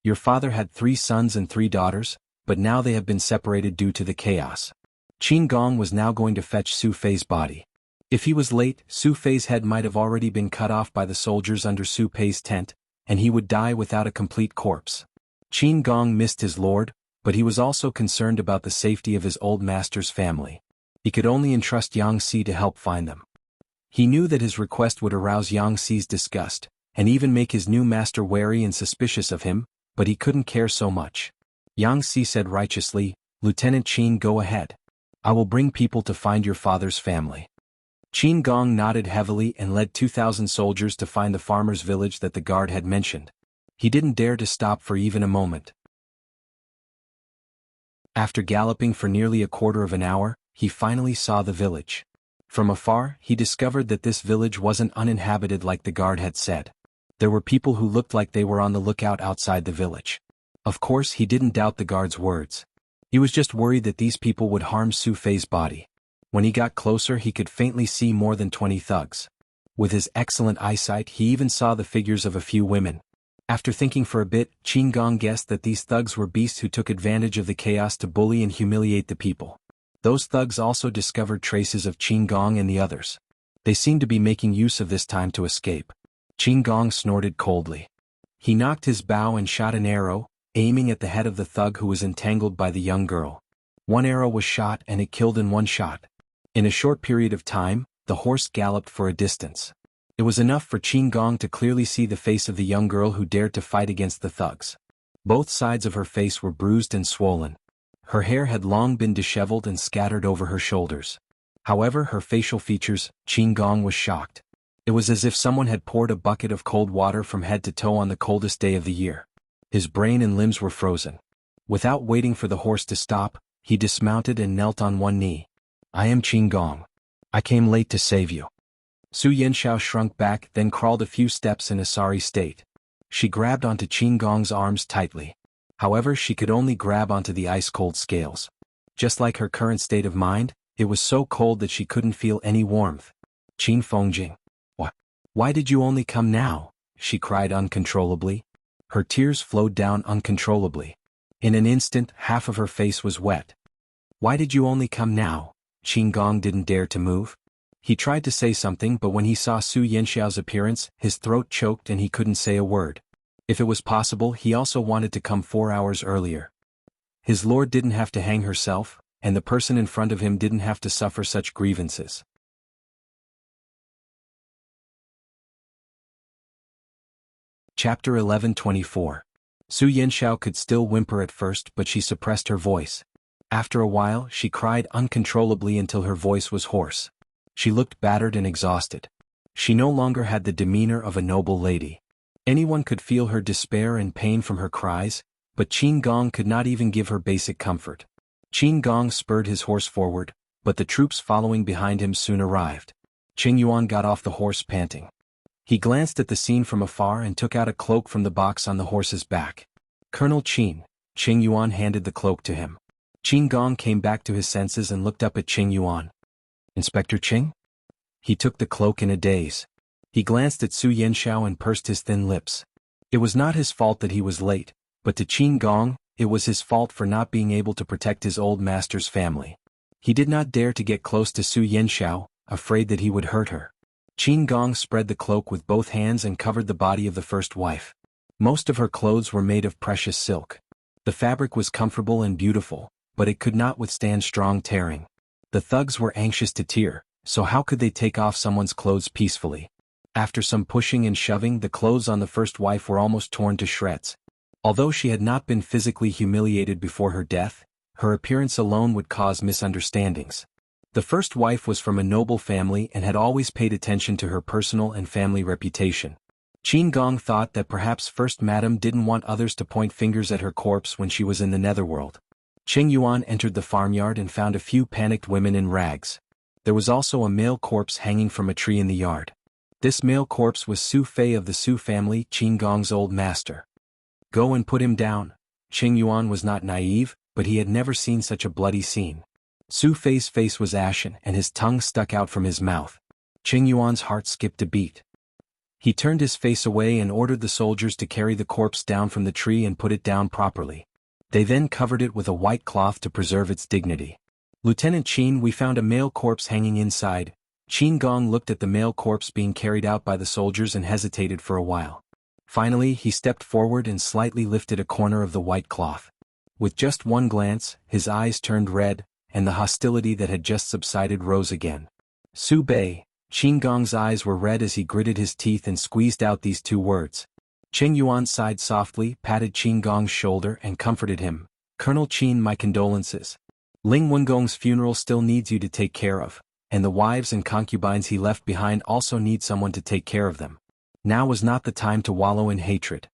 Your father had 3 sons and 3 daughters, but now they have been separated due to the chaos." Qin Gong was now going to fetch Su Fei's body. If he was late, Su Fei's head might have already been cut off by the soldiers under Su Pei's tent, and he would die without a complete corpse. Qin Gong missed his lord, but he was also concerned about the safety of his old master's family. He could only entrust Yang Si to help find them. He knew that his request would arouse Yang Si's disgust, and even make his new master wary and suspicious of him, but he couldn't care so much. Yang Si said righteously, "Lieutenant Qin, go ahead. I will bring people to find your father's family." Qin Gong nodded heavily and led 2,000 soldiers to find the farmer's village that the guard had mentioned. He didn't dare to stop for even a moment. After galloping for nearly a quarter of an hour, he finally saw the village. From afar, he discovered that this village wasn't uninhabited like the guard had said. There were people who looked like they were on the lookout outside the village. Of course, he didn't doubt the guard's words. He was just worried that these people would harm Su Fei's body. When he got closer, he could faintly see more than 20 thugs. With his excellent eyesight, he even saw the figures of a few women. After thinking for a bit, Qin Gong guessed that these thugs were beasts who took advantage of the chaos to bully and humiliate the people. Those thugs also discovered traces of Qin Gong and the others. They seemed to be making use of this time to escape. Qin Gong snorted coldly. He knocked his bow and shot an arrow, aiming at the head of the thug who was entangled by the young girl. One arrow was shot and it killed in one shot. In a short period of time, the horse galloped for a distance. It was enough for Qin Gong to clearly see the face of the young girl who dared to fight against the thugs. Both sides of her face were bruised and swollen. Her hair had long been disheveled and scattered over her shoulders. However, her facial features, Qin Gong was shocked. It was as if someone had poured a bucket of cold water from head to toe on the coldest day of the year. His brain and limbs were frozen. Without waiting for the horse to stop, he dismounted and knelt on one knee. "I am Qin Gong. I came late to save you." Su Yanxiao shrunk back, then crawled a few steps in a sorry state. She grabbed onto Qin Gong's arms tightly. However, she could only grab onto the ice-cold scales. Just like her current state of mind, it was so cold that she couldn't feel any warmth. "Qin Fengjing. Why did you only come now?" she cried uncontrollably. Her tears flowed down uncontrollably. In an instant, half of her face was wet. "Why did you only come now?" Qin Gong didn't dare to move. He tried to say something, but when he saw Su Yanxiao's appearance, his throat choked and he couldn't say a word. If it was possible, he also wanted to come 4 hours earlier. His lord didn't have to hang herself, and the person in front of him didn't have to suffer such grievances. Chapter 11:24. Su Yanxiao could still whimper at first, but she suppressed her voice. After a while, she cried uncontrollably until her voice was hoarse. She looked battered and exhausted. She no longer had the demeanor of a noble lady. Anyone could feel her despair and pain from her cries, but Qin Gong could not even give her basic comfort. Qin Gong spurred his horse forward, but the troops following behind him soon arrived. Qing Yuan got off the horse panting. He glanced at the scene from afar and took out a cloak from the box on the horse's back. "Colonel Qin," Qing Yuan handed the cloak to him. Qin Gong came back to his senses and looked up at Qing Yuan. "Inspector Qing?" He took the cloak in a daze. He glanced at Su Yanxiao and pursed his thin lips. It was not his fault that he was late, but to Qin Gong, it was his fault for not being able to protect his old master's family. He did not dare to get close to Su Yanxiao, afraid that he would hurt her. Qin Gong spread the cloak with both hands and covered the body of the first wife. Most of her clothes were made of precious silk. The fabric was comfortable and beautiful, but it could not withstand strong tearing. The thugs were anxious to tear, so how could they take off someone's clothes peacefully? After some pushing and shoving, the clothes on the first wife were almost torn to shreds. Although she had not been physically humiliated before her death, her appearance alone would cause misunderstandings. The first wife was from a noble family and had always paid attention to her personal and family reputation. Qin Gong thought that perhaps First Madam didn't want others to point fingers at her corpse when she was in the netherworld. Qing Yuan entered the farmyard and found a few panicked women in rags. There was also a male corpse hanging from a tree in the yard. This male corpse was Su Fei of the Su family, Qin Gong's old master. "Go and put him down." Qing Yuan was not naive, but he had never seen such a bloody scene. Su Fei's face was ashen and his tongue stuck out from his mouth. Qing Yuan's heart skipped a beat. He turned his face away and ordered the soldiers to carry the corpse down from the tree and put it down properly. They then covered it with a white cloth to preserve its dignity. "Lieutenant Qin, we found a male corpse hanging inside," Qin Gong looked at the male corpse being carried out by the soldiers and hesitated for a while. Finally, he stepped forward and slightly lifted a corner of the white cloth. With just one glance, his eyes turned red, and the hostility that had just subsided rose again. Su Bei. Qin Gong's eyes were red as he gritted his teeth and squeezed out these two words. Cheng Yuan sighed softly, patted Qin Gong's shoulder and comforted him. Colonel Qin, my condolences. Ling Wengong's funeral still needs you to take care of, and the wives and concubines he left behind also need someone to take care of them. Now was not the time to wallow in hatred.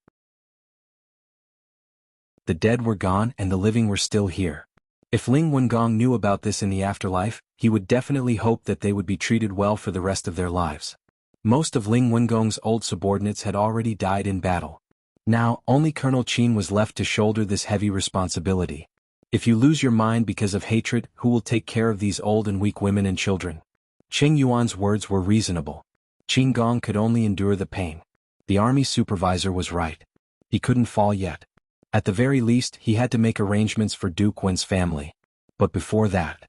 The dead were gone and the living were still here. If Ling Wengong knew about this in the afterlife, he would definitely hope that they would be treated well for the rest of their lives. Most of Ling Wengong's old subordinates had already died in battle. Now, only Colonel Qin was left to shoulder this heavy responsibility. If you lose your mind because of hatred, who will take care of these old and weak women and children? Cheng Yuan's words were reasonable. Qin Gong could only endure the pain. The army supervisor was right. He couldn't fall yet. At the very least, he had to make arrangements for Duke Wen's family. But before that,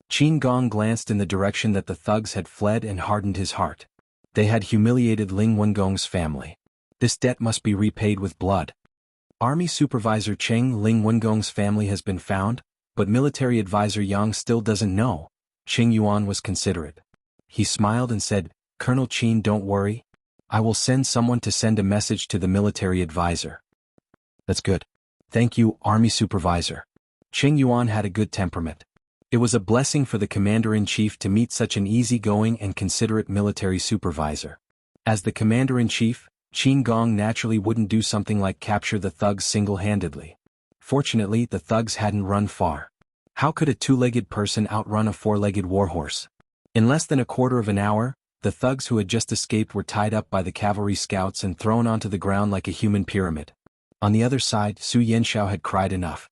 Qin Gong glanced in the direction that the thugs had fled and hardened his heart. They had humiliated Ling Wengong's family. This debt must be repaid with blood. Army Supervisor Cheng Ling Wengong's family has been found, but Military Advisor Yang still doesn't know. Cheng Yuan was considerate. He smiled and said, Colonel Qin, don't worry. I will send someone to send a message to the military advisor. That's good. Thank you, Army Supervisor. Cheng Yuan had a good temperament. It was a blessing for the Commander-in-Chief to meet such an easygoing and considerate military supervisor. As the Commander-in-Chief, Qin Gong naturally wouldn't do something like capture the thugs single-handedly. Fortunately, the thugs hadn't run far. How could a two-legged person outrun a four-legged warhorse? In less than a quarter of an hour, the thugs who had just escaped were tied up by the cavalry scouts and thrown onto the ground like a human pyramid. On the other side, Su Yanxiao had cried enough.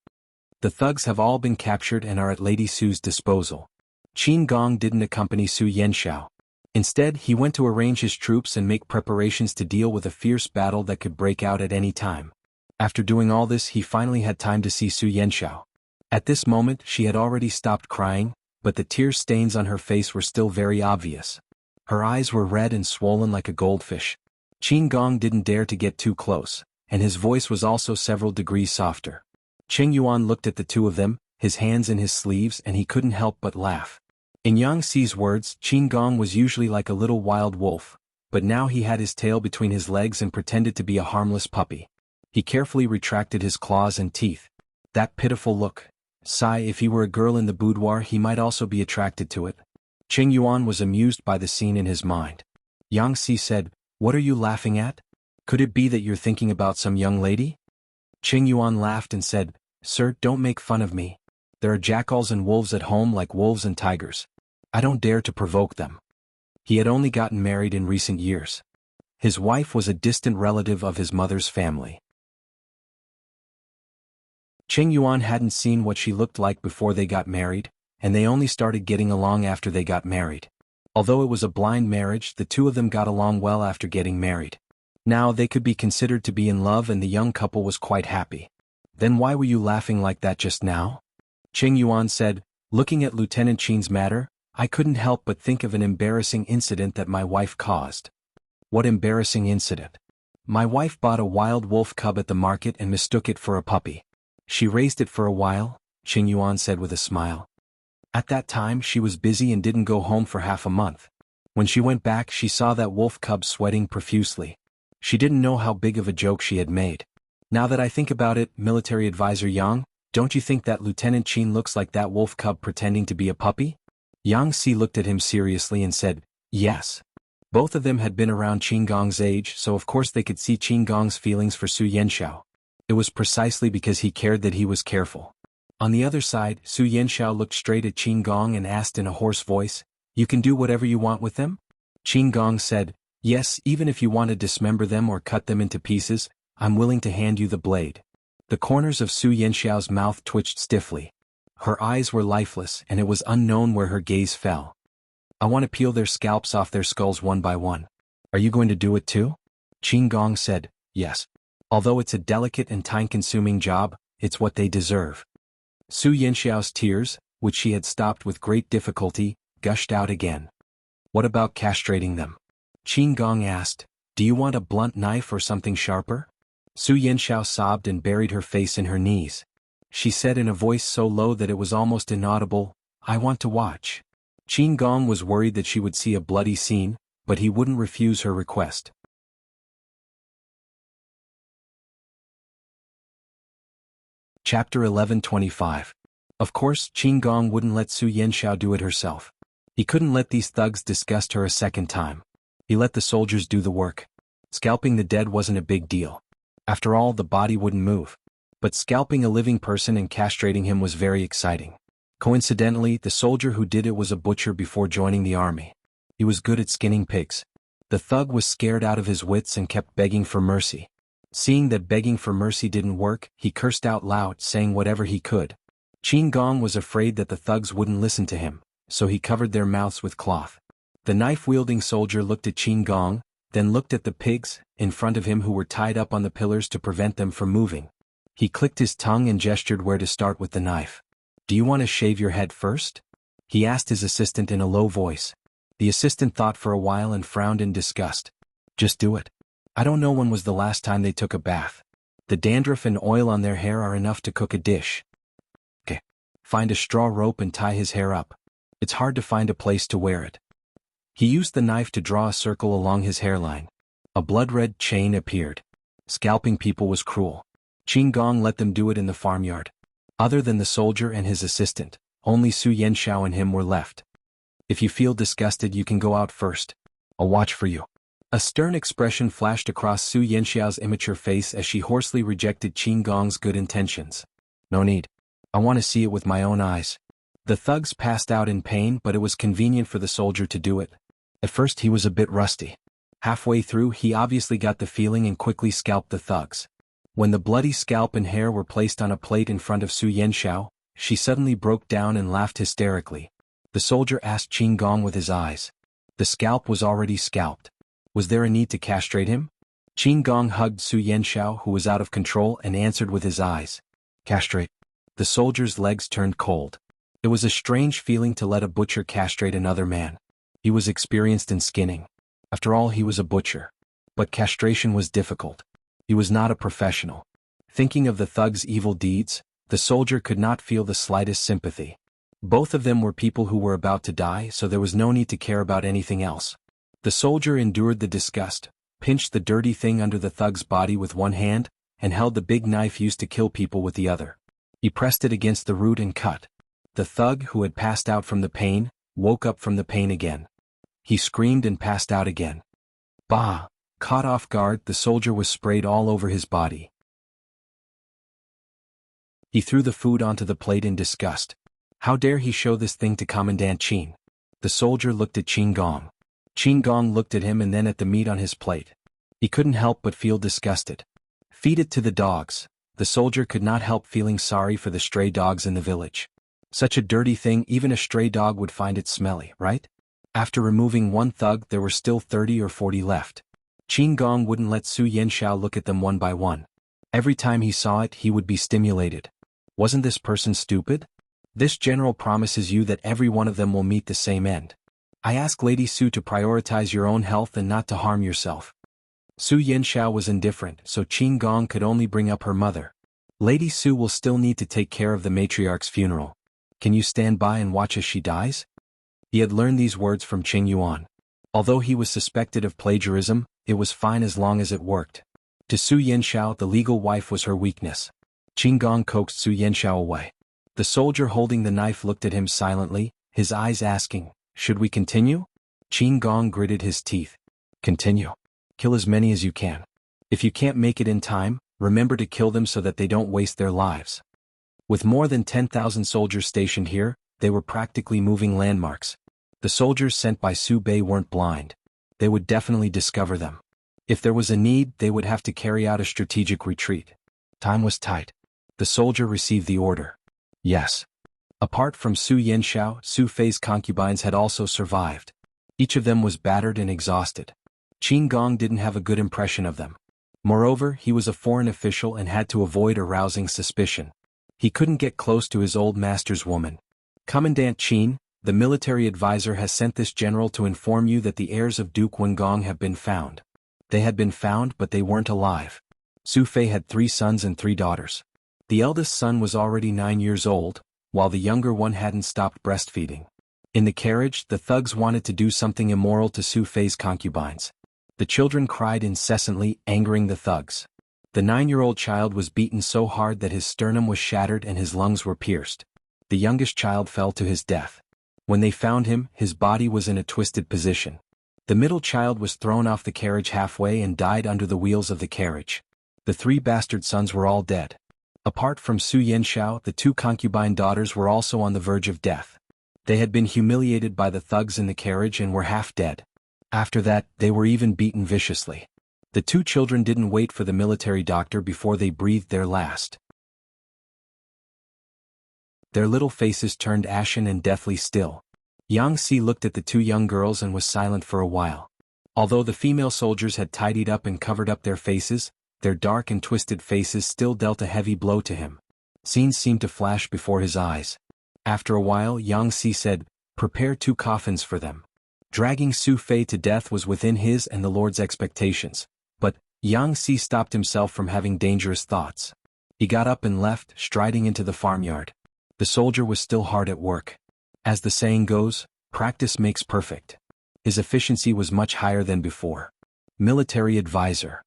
The thugs have all been captured and are at Lady Su's disposal. Qin Gong didn't accompany Su Yanxiao. Instead, he went to arrange his troops and make preparations to deal with a fierce battle that could break out at any time. After doing all this, he finally had time to see Su Yanxiao. At this moment, she had already stopped crying, but the tear stains on her face were still very obvious. Her eyes were red and swollen like a goldfish. Qin Gong didn't dare to get too close, and his voice was also several degrees softer. Cheng Yuan looked at the two of them, his hands in his sleeves, and he couldn't help but laugh. In Yang Xi's words, Qin Gong was usually like a little wild wolf, but now he had his tail between his legs and pretended to be a harmless puppy. He carefully retracted his claws and teeth. That pitiful look. Sigh, if he were a girl in the boudoir, he might also be attracted to it. Cheng Yuan was amused by the scene in his mind. Yang Xi said, What are you laughing at? Could it be that you're thinking about some young lady? Cheng Yuan laughed and said, Sir, don't make fun of me. There are jackals and wolves at home like wolves and tigers. I don't dare to provoke them. He had only gotten married in recent years. His wife was a distant relative of his mother's family. Cheng Yuan hadn't seen what she looked like before they got married, and they only started getting along after they got married. Although it was a blind marriage, the two of them got along well after getting married. Now they could be considered to be in love and the young couple was quite happy. Then why were you laughing like that just now? Cheng Yuan said, looking at Lieutenant Qin's matter, I couldn't help but think of an embarrassing incident that my wife caused. What embarrassing incident? My wife bought a wild wolf cub at the market and mistook it for a puppy. She raised it for a while, Cheng Yuan said with a smile. At that time she was busy and didn't go home for half a month. When she went back she saw that wolf cub sweating profusely. She didn't know how big of a joke she had made. Now that I think about it, Military Advisor Yang, don't you think that Lieutenant Qin looks like that wolf cub pretending to be a puppy? Yang Xi looked at him seriously and said, Yes. Both of them had been around Qin Gong's age, so of course they could see Qin Gong's feelings for Su Yanxiao. It was precisely because he cared that he was careful. On the other side, Su Yanxiao looked straight at Qin Gong and asked in a hoarse voice, You can do whatever you want with them? Qin Gong said, Yes, even if you want to dismember them or cut them into pieces, I'm willing to hand you the blade. The corners of Su Yanxiao's mouth twitched stiffly. Her eyes were lifeless and it was unknown where her gaze fell. I want to peel their scalps off their skulls one by one. Are you going to do it too? Qin Gong said, Yes. Although it's a delicate and time-consuming job, it's what they deserve. Su Yanxiao's tears, which she had stopped with great difficulty, gushed out again. What about castrating them? Qin Gong asked. Do you want a blunt knife or something sharper? Su Yanxiao sobbed and buried her face in her knees. She said in a voice so low that it was almost inaudible, I want to watch. Qin Gong was worried that she would see a bloody scene, but he wouldn't refuse her request. Chapter 11:25. Of course, Qin Gong wouldn't let Su Yanxiao do it herself. He couldn't let these thugs disgust her a second time. He let the soldiers do the work. Scalping the dead wasn't a big deal. After all, the body wouldn't move. But scalping a living person and castrating him was very exciting. Coincidentally, the soldier who did it was a butcher before joining the army. He was good at skinning pigs. The thug was scared out of his wits and kept begging for mercy. Seeing that begging for mercy didn't work, he cursed out loud, saying whatever he could. Qin Gong was afraid that the thugs wouldn't listen to him, so he covered their mouths with cloth. The knife-wielding soldier looked at Qin Gong, then looked at the pigs in front of him who were tied up on the pillars to prevent them from moving. He clicked his tongue and gestured where to start with the knife. Do you want to shave your head first? He asked his assistant in a low voice. The assistant thought for a while and frowned in disgust. Just do it. I don't know when was the last time they took a bath. The dandruff and oil on their hair are enough to cook a dish. Okay. Find a straw rope and tie his hair up. It's hard to find a place to wear it. He used the knife to draw a circle along his hairline. A blood-red chain appeared. Scalping people was cruel. Qin Gong let them do it in the farmyard. Other than the soldier and his assistant, only Su Yanxiao and him were left. If you feel disgusted, you can go out first. I'll watch for you. A stern expression flashed across Su Yanxiao's immature face as she hoarsely rejected Qin Gong's good intentions. No need. I want to see it with my own eyes. The thugs passed out in pain, but it was convenient for the soldier to do it. At first he was a bit rusty. Halfway through he obviously got the feeling and quickly scalped the thugs. When the bloody scalp and hair were placed on a plate in front of Su Yanxiao, she suddenly broke down and laughed hysterically. The soldier asked Qin Gong with his eyes. The scalp was already scalped. Was there a need to castrate him? Qin Gong hugged Su Yanxiao, who was out of control, and answered with his eyes. Castrate. The soldier's legs turned cold. It was a strange feeling to let a butcher castrate another man. He was experienced in skinning. After all, he was a butcher. But castration was difficult. He was not a professional. Thinking of the thug's evil deeds, the soldier could not feel the slightest sympathy. Both of them were people who were about to die, so there was no need to care about anything else. The soldier endured the disgust, pinched the dirty thing under the thug's body with one hand, and held the big knife used to kill people with the other. He pressed it against the root and cut. The thug, who had passed out from the pain, woke up from the pain again. He screamed and passed out again. Bah! Caught off guard, the soldier was sprayed all over his body. He threw the food onto the plate in disgust. How dare he show this thing to Commandant Qin? The soldier looked at Qin Gong. Qin Gong looked at him and then at the meat on his plate. He couldn't help but feel disgusted. Feed it to the dogs. The soldier could not help feeling sorry for the stray dogs in the village. Such a dirty thing, even a stray dog would find it smelly, right? After removing one thug, there were still 30 or 40 left. Qin Gong wouldn't let Su Yanxiao look at them one by one. Every time he saw it, he would be stimulated. Wasn't this person stupid? This general promises you that every one of them will meet the same end. I ask Lady Su to prioritize your own health and not to harm yourself. Su Yanxiao was indifferent, so Qin Gong could only bring up her mother. Lady Su will still need to take care of the matriarch's funeral. Can you stand by and watch as she dies? He had learned these words from Qing Yuan. Although he was suspected of plagiarism, it was fine as long as it worked. To Su Yanxiao, the legal wife was her weakness. Qin Gong coaxed Su Yanxiao away. The soldier holding the knife looked at him silently, his eyes asking, should we continue? Qin Gong gritted his teeth. Continue. Kill as many as you can. If you can't make it in time, remember to kill them so that they don't waste their lives. With more than 10,000 soldiers stationed here, they were practically moving landmarks. The soldiers sent by Su Bei weren't blind. They would definitely discover them. If there was a need, they would have to carry out a strategic retreat. Time was tight. The soldier received the order. Yes. Apart from Su Yanxiao, Su Fei's concubines had also survived. Each of them was battered and exhausted. Qin Gong didn't have a good impression of them. Moreover, he was a foreign official and had to avoid arousing suspicion. He couldn't get close to his old master's woman. Commandant Qin, The military advisor has sent this general to inform you that the heirs of Duke Wengong have been found. They had been found but they weren't alive. Su Fei had 3 sons and 3 daughters. The eldest son was already 9 years old, while the younger one hadn't stopped breastfeeding. In the carriage, the thugs wanted to do something immoral to Su Fei's concubines. The children cried incessantly, angering the thugs. The 9-year-old child was beaten so hard that his sternum was shattered and his lungs were pierced. The youngest child fell to his death. When they found him, his body was in a twisted position. The middle child was thrown off the carriage halfway and died under the wheels of the carriage. The 3 bastard sons were all dead. Apart from Su Yanxiao, the 2 concubine daughters were also on the verge of death. They had been humiliated by the thugs in the carriage and were half dead. After that, they were even beaten viciously. The 2 children didn't wait for the military doctor before they breathed their last. Their little faces turned ashen and deathly still. Yang Si looked at the 2 young girls and was silent for a while. Although the female soldiers had tidied up and covered up their faces, their dark and twisted faces still dealt a heavy blow to him. Scenes seemed to flash before his eyes. After a while, Yang Si said, "Prepare 2 coffins for them." Dragging Su Fei to death was within his and the Lord's expectations, but Yang Si stopped himself from having dangerous thoughts. He got up and left, striding into the farmyard. The soldier was still hard at work. As the saying goes, practice makes perfect. His efficiency was much higher than before. Military advisor.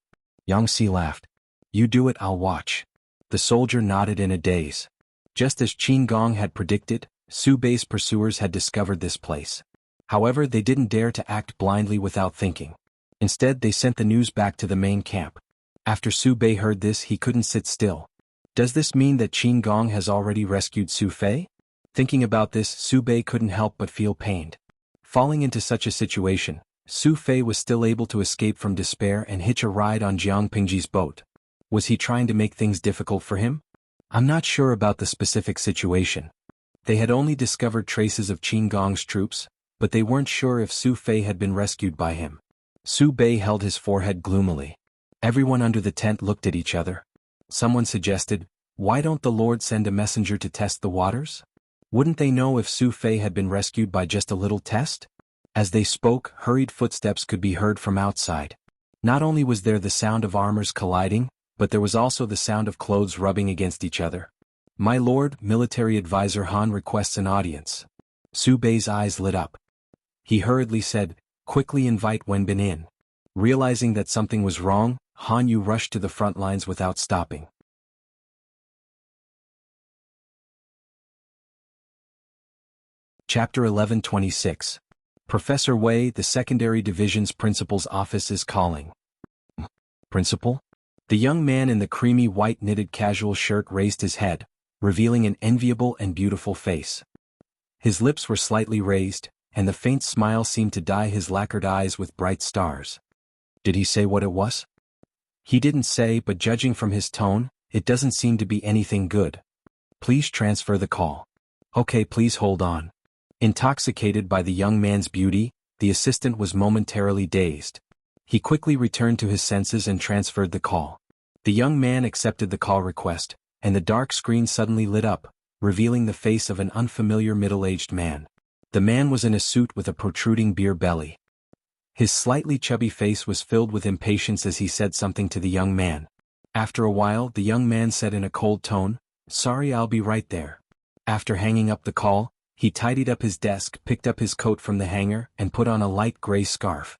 Yang Si laughed. "You do it, I'll watch." The soldier nodded in a daze. Just as Qin Gong had predicted, Su Bei's pursuers had discovered this place. However, they didn't dare to act blindly without thinking. Instead, they sent the news back to the main camp. After Su Bei heard this, he couldn't sit still. Does this mean that Qin Gong has already rescued Su Fei? Thinking about this, Su Bei couldn't help but feel pained. Falling into such a situation, Su Fei was still able to escape from despair and hitch a ride on Jiang Pingji's boat. Was he trying to make things difficult for him? I'm not sure about the specific situation. They had only discovered traces of Qin Gong's troops, but they weren't sure if Su Fei had been rescued by him. Su Bei held his forehead gloomily. Everyone under the tent looked at each other. Someone suggested, "Why don't the Lord send a messenger to test the waters? Wouldn't they know if Su Fei had been rescued by just a little test?" As they spoke, hurried footsteps could be heard from outside. Not only was there the sound of armors colliding, but there was also the sound of clothes rubbing against each other. "My lord, military advisor Han requests an audience." Su Bei's eyes lit up. He hurriedly said, "Quickly invite Wenbin in." Realizing that something was wrong, Han Yu rushed to the front lines without stopping. Chapter 11:26. Professor Wei, the Secondary Division's principal's office is calling. Principal? The young man in the creamy white knitted casual shirt raised his head, revealing an enviable and beautiful face. His lips were slightly raised, and the faint smile seemed to dye his lacquered eyes with bright stars. Did he say what it was? He didn't say, but judging from his tone, it doesn't seem to be anything good. Please transfer the call. Okay, please hold on. Intoxicated by the young man's beauty, the assistant was momentarily dazed. He quickly returned to his senses and transferred the call. The young man accepted the call request, and the dark screen suddenly lit up, revealing the face of an unfamiliar middle-aged man. The man was in a suit with a protruding beer belly. His slightly chubby face was filled with impatience as he said something to the young man. After a while, the young man said in a cold tone, "Sorry, I'll be right there." After hanging up the call, he tidied up his desk, picked up his coat from the hanger, and put on a light gray scarf.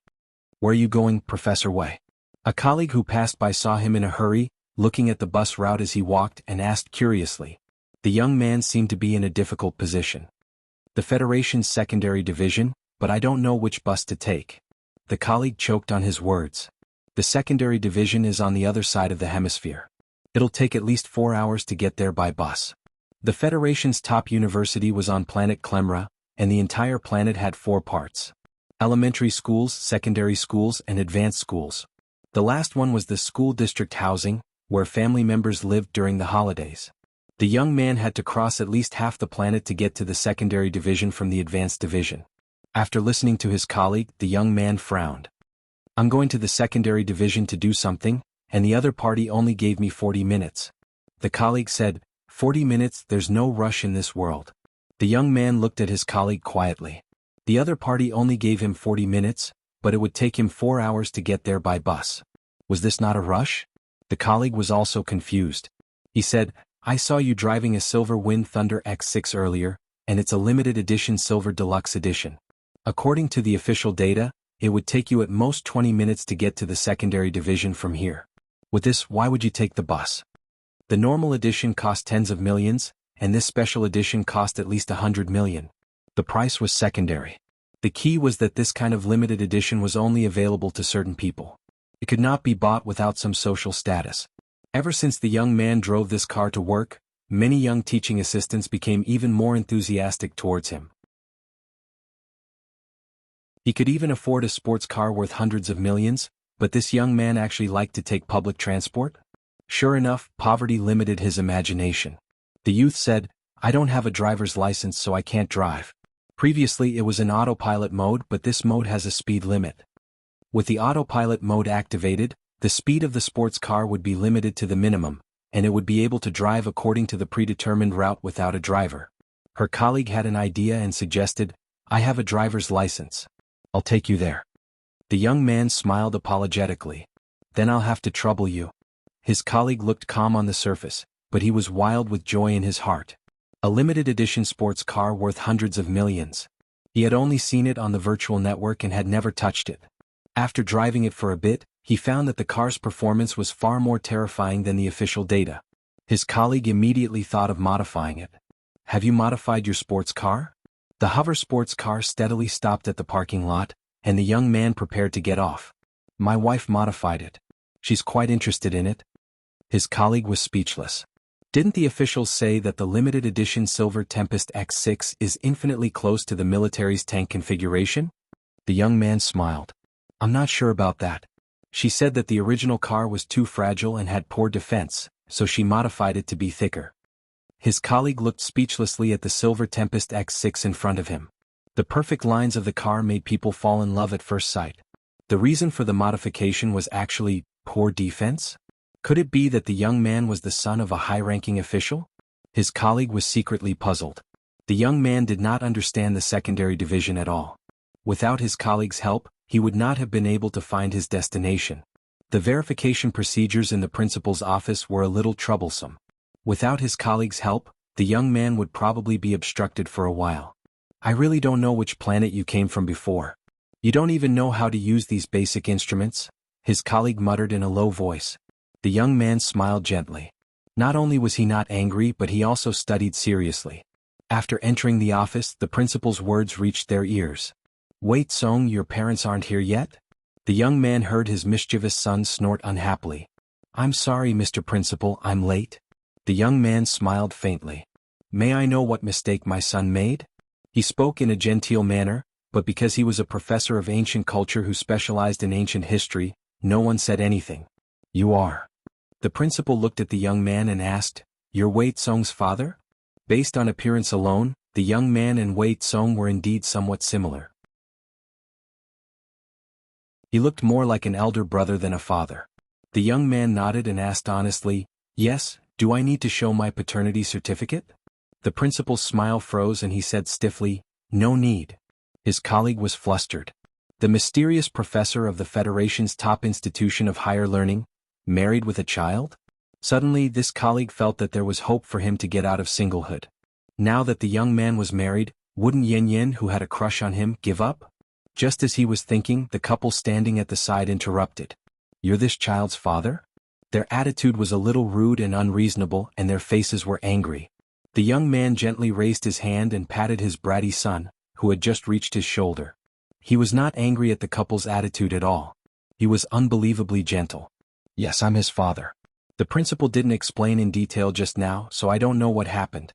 "Where are you going, Professor Wei?" A colleague who passed by saw him in a hurry, looking at the bus route as he walked, and asked curiously. The young man seemed to be in a difficult position. "The Federation's Secondary Division, but I don't know which bus to take." The colleague choked on his words. "The Secondary Division is on the other side of the hemisphere. It'll take at least 4 hours to get there by bus." The Federation's top university was on planet Klemra, and the entire planet had 4 parts. Elementary schools, secondary schools, and advanced schools. The last one was the school district housing, where family members lived during the holidays. The young man had to cross at least half the planet to get to the secondary division from the advanced division. After listening to his colleague, the young man frowned. "I'm going to the secondary division to do something, and the other party only gave me 40 minutes. The colleague said, 40 minutes, there's no rush in this world. The young man looked at his colleague quietly. The other party only gave him 40 minutes, but it would take him 4 hours to get there by bus. Was this not a rush? The colleague was also confused. He said, I saw you driving a Silver Wind Thunder X6 earlier, and it's a limited edition Silver Deluxe edition. According to the official data, it would take you at most 20 minutes to get to the secondary division from here. With this, why would you take the bus? The normal edition cost tens of millions, and this special edition cost at least 100 million. The price was secondary. The key was that this kind of limited edition was only available to certain people. It could not be bought without some social status. Ever since the young man drove this car to work, many young teaching assistants became even more enthusiastic towards him. He could even afford a sports car worth hundreds of millions, but this young man actually liked to take public transport? Sure enough, poverty limited his imagination. The youth said, I don't have a driver's license so I can't drive. Previously it was in autopilot mode, but this mode has a speed limit. With the autopilot mode activated, the speed of the sports car would be limited to the minimum, and it would be able to drive according to the predetermined route without a driver. Her colleague had an idea and suggested, I have a driver's license. I'll take you there. The young man smiled apologetically. Then I'll have to trouble you. His colleague looked calm on the surface, but he was wild with joy in his heart. A limited edition sports car worth hundreds of millions. He had only seen it on the virtual network and had never touched it. After driving it for a bit, he found that the car's performance was far more terrifying than the official data. His colleague immediately thought of modifying it. Have you modified your sports car? The hover sports car steadily stopped at the parking lot, and the young man prepared to get off. My wife modified it. She's quite interested in it. His colleague was speechless. Didn't the officials say that the limited edition Silver Tempest X6 is infinitely close to the military's tank configuration? The young man smiled. I'm not sure about that. She said that the original car was too fragile and had poor defense, so she modified it to be thicker. His colleague looked speechlessly at the Silver Tempest X6 in front of him. The perfect lines of the car made people fall in love at first sight. The reason for the modification was actually poor defense? Could it be that the young man was the son of a high-ranking official? His colleague was secretly puzzled. The young man did not understand the secondary division at all. Without his colleague's help, he would not have been able to find his destination. The verification procedures in the principal's office were a little troublesome. Without his colleague's help, the young man would probably be obstructed for a while. I really don't know which planet you came from before. You don't even know how to use these basic instruments? His colleague muttered in a low voice. The young man smiled gently. Not only was he not angry, but he also studied seriously. After entering the office, the principal's words reached their ears. Wait, Song, your parents aren't here yet? The young man heard his mischievous son snort unhappily. I'm sorry, Mr. Principal, I'm late. The young man smiled faintly. May I know what mistake my son made? He spoke in a genteel manner, but because he was a professor of ancient culture who specialized in ancient history, no one said anything. You are. The principal looked at the young man and asked, You're Wei Tsong's father? Based on appearance alone, the young man and Wei Tsong were indeed somewhat similar. He looked more like an elder brother than a father. The young man nodded and asked honestly, Yes, do I need to show my paternity certificate? The principal's smile froze and he said stiffly, No need. His colleague was flustered. The mysterious professor of the Federation's top institution of higher learning, married with a child? Suddenly this colleague felt that there was hope for him to get out of singlehood. Now that the young man was married, wouldn't Yen Yen, who had a crush on him, give up? Just as he was thinking, the couple standing at the side interrupted. You're this child's father? Their attitude was a little rude and unreasonable, and their faces were angry. The young man gently raised his hand and patted his bratty son, who had just reached his shoulder. He was not angry at the couple's attitude at all. He was unbelievably gentle. Yes, I'm his father. The principal didn't explain in detail just now, so I don't know what happened.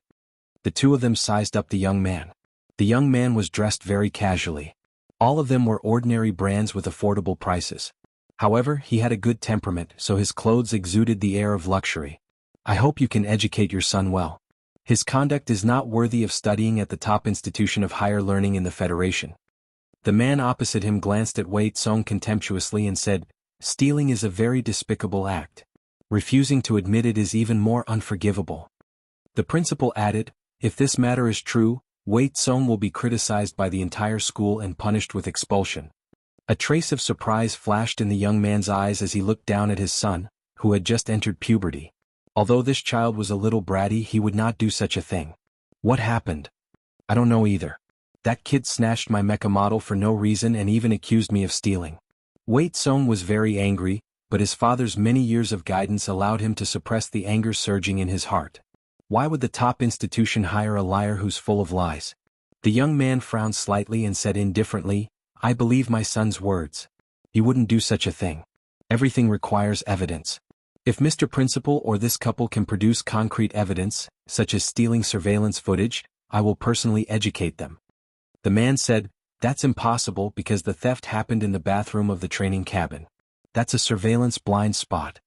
The two of them sized up the young man. The young man was dressed very casually. All of them were ordinary brands with affordable prices. However, he had a good temperament, so his clothes exuded the air of luxury. I hope you can educate your son well. His conduct is not worthy of studying at the top institution of higher learning in the Federation. The man opposite him glanced at Wei Tsong contemptuously and said, Stealing is a very despicable act. Refusing to admit it is even more unforgivable. The principal added, If this matter is true, Wei Tsong will be criticized by the entire school and punished with expulsion. A trace of surprise flashed in the young man's eyes as he looked down at his son, who had just entered puberty. Although this child was a little bratty, he would not do such a thing. What happened? I don't know either. That kid snatched my mecha model for no reason and even accused me of stealing. Wei Tsong was very angry, but his father's many years of guidance allowed him to suppress the anger surging in his heart. Why would the top institution hire a liar who's full of lies? The young man frowned slightly and said indifferently, I believe my son's words. He wouldn't do such a thing. Everything requires evidence. If Mr. Principal or this couple can produce concrete evidence, such as stealing surveillance footage, I will personally educate them. The man said, that's impossible because the theft happened in the bathroom of the training cabin. That's a surveillance blind spot.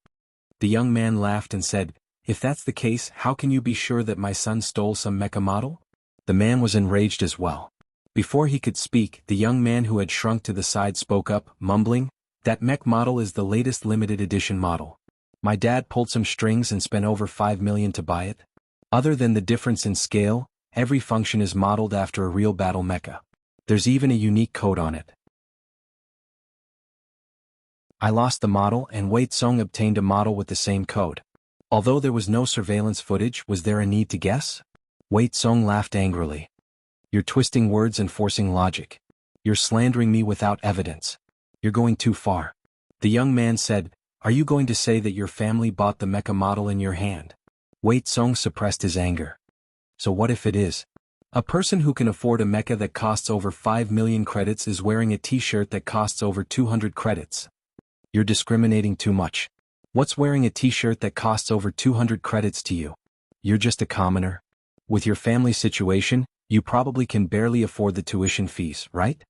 The young man laughed and said, if that's the case, how can you be sure that my son stole some mecha model? The man was enraged as well. Before he could speak, the young man who had shrunk to the side spoke up, mumbling, that mech model is the latest limited edition model. My dad pulled some strings and spent over 5 million to buy it. Other than the difference in scale, every function is modeled after a real battle mecha. There's even a unique code on it. I lost the model and Wei Tsong obtained a model with the same code. Although there was no surveillance footage, was there a need to guess? Wei Tsong laughed angrily. You're twisting words and forcing logic. You're slandering me without evidence. You're going too far. The young man said, are you going to say that your family bought the mecha model in your hand? Wei Tsong suppressed his anger. So what if it is? A person who can afford a mecha that costs over 5 million credits is wearing a t-shirt that costs over 200 credits. You're discriminating too much. What's wearing a t-shirt that costs over 200 credits to you? You're just a commoner. With your family situation, you probably can barely afford the tuition fees, right?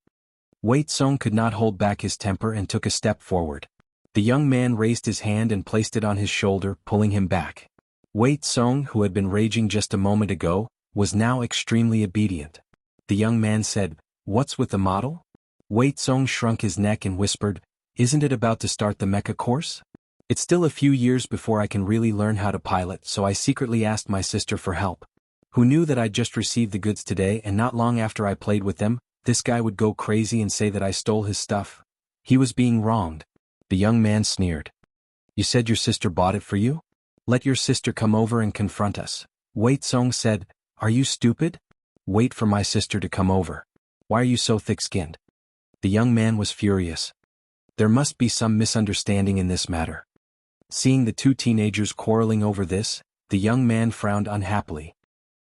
Wei Tsong could not hold back his temper and took a step forward. The young man raised his hand and placed it on his shoulder, pulling him back. Wei Tsong, who had been raging just a moment ago, was now extremely obedient. The young man said, what's with the model? Wei Tsong shrunk his neck and whispered, isn't it about to start the mecha course? It's still a few years before I can really learn how to pilot, so I secretly asked my sister for help. Who knew that I'd just received the goods today and not long after I played with them, this guy would go crazy and say that I stole his stuff. He was being wronged. The young man sneered. You said your sister bought it for you? Let your sister come over and confront us. Wei Tsong said, are you stupid? Wait for my sister to come over. Why are you so thick-skinned? The young man was furious. There must be some misunderstanding in this matter. Seeing the two teenagers quarreling over this, the young man frowned unhappily.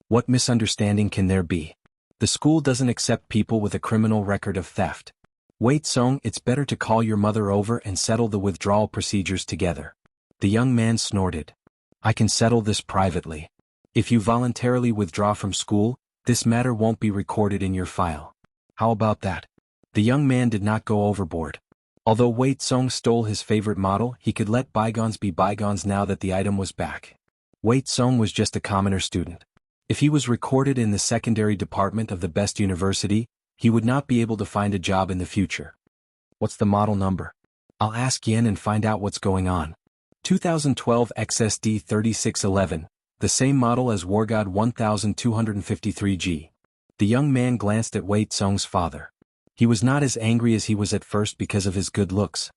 What misunderstanding can there be? The school doesn't accept people with a criminal record of theft. Wei Tsong, it's better to call your mother over and settle the withdrawal procedures together. The young man snorted. I can settle this privately. If you voluntarily withdraw from school, this matter won't be recorded in your file. How about that? The young man did not go overboard. Although Wei Tsong stole his favorite model, he could let bygones be bygones now that the item was back. Wei Tsong was just a commoner student. If he was recorded in the secondary department of the best university, he would not be able to find a job in the future. What's the model number? I'll ask Yen and find out what's going on. 2012 XSD 3611, the same model as Wargod 1253G. The young man glanced at Wei Tsong's father. He was not as angry as he was at first because of his good looks.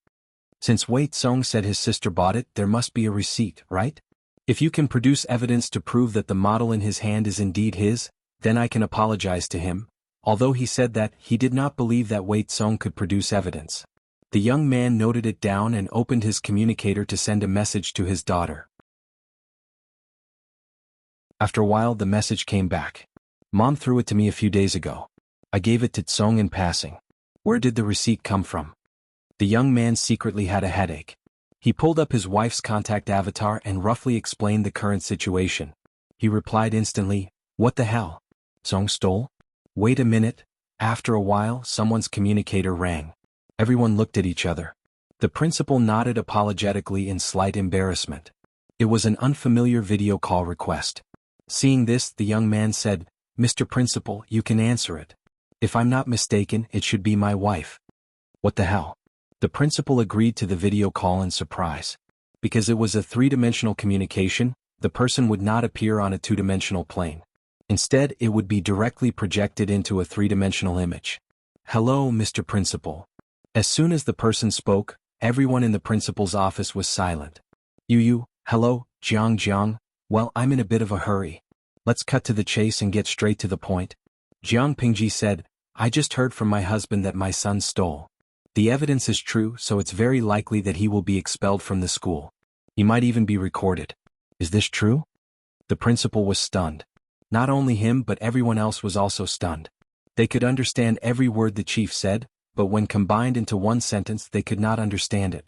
Since Wei Tsong said his sister bought it, there must be a receipt, right? If you can produce evidence to prove that the model in his hand is indeed his, then I can apologize to him. Although he said that, he did not believe that Wei Tsong could produce evidence. The young man noted it down and opened his communicator to send a message to his daughter. After a while the message came back. Mom threw it to me a few days ago. I gave it to Tsong in passing. Where did the receipt come from? The young man secretly had a headache. He pulled up his wife's contact avatar and roughly explained the current situation. He replied instantly, what the hell? Tsong stole? Wait a minute. After a while, someone's communicator rang. Everyone looked at each other. The principal nodded apologetically in slight embarrassment. It was an unfamiliar video call request. Seeing this, the young man said, Mr. Principal, you can answer it. If I'm not mistaken, it should be my wife. What the hell? The principal agreed to the video call in surprise. Because it was a three-dimensional communication, the person would not appear on a two-dimensional plane. Instead, it would be directly projected into a three-dimensional image. "Hello, Mr. Principal." As soon as the person spoke, everyone in the principal's office was silent. Hello, Jiang. Well, I'm in a bit of a hurry. Let's cut to the chase and get straight to the point." Jiang Pingji said, "I just heard from my husband that my son stole. The evidence is true, so it's very likely that he will be expelled from the school. He might even be recorded. Is this true?" The principal was stunned. Not only him but everyone else was also stunned. They could understand every word the chief said, but when combined into one sentence they could not understand it.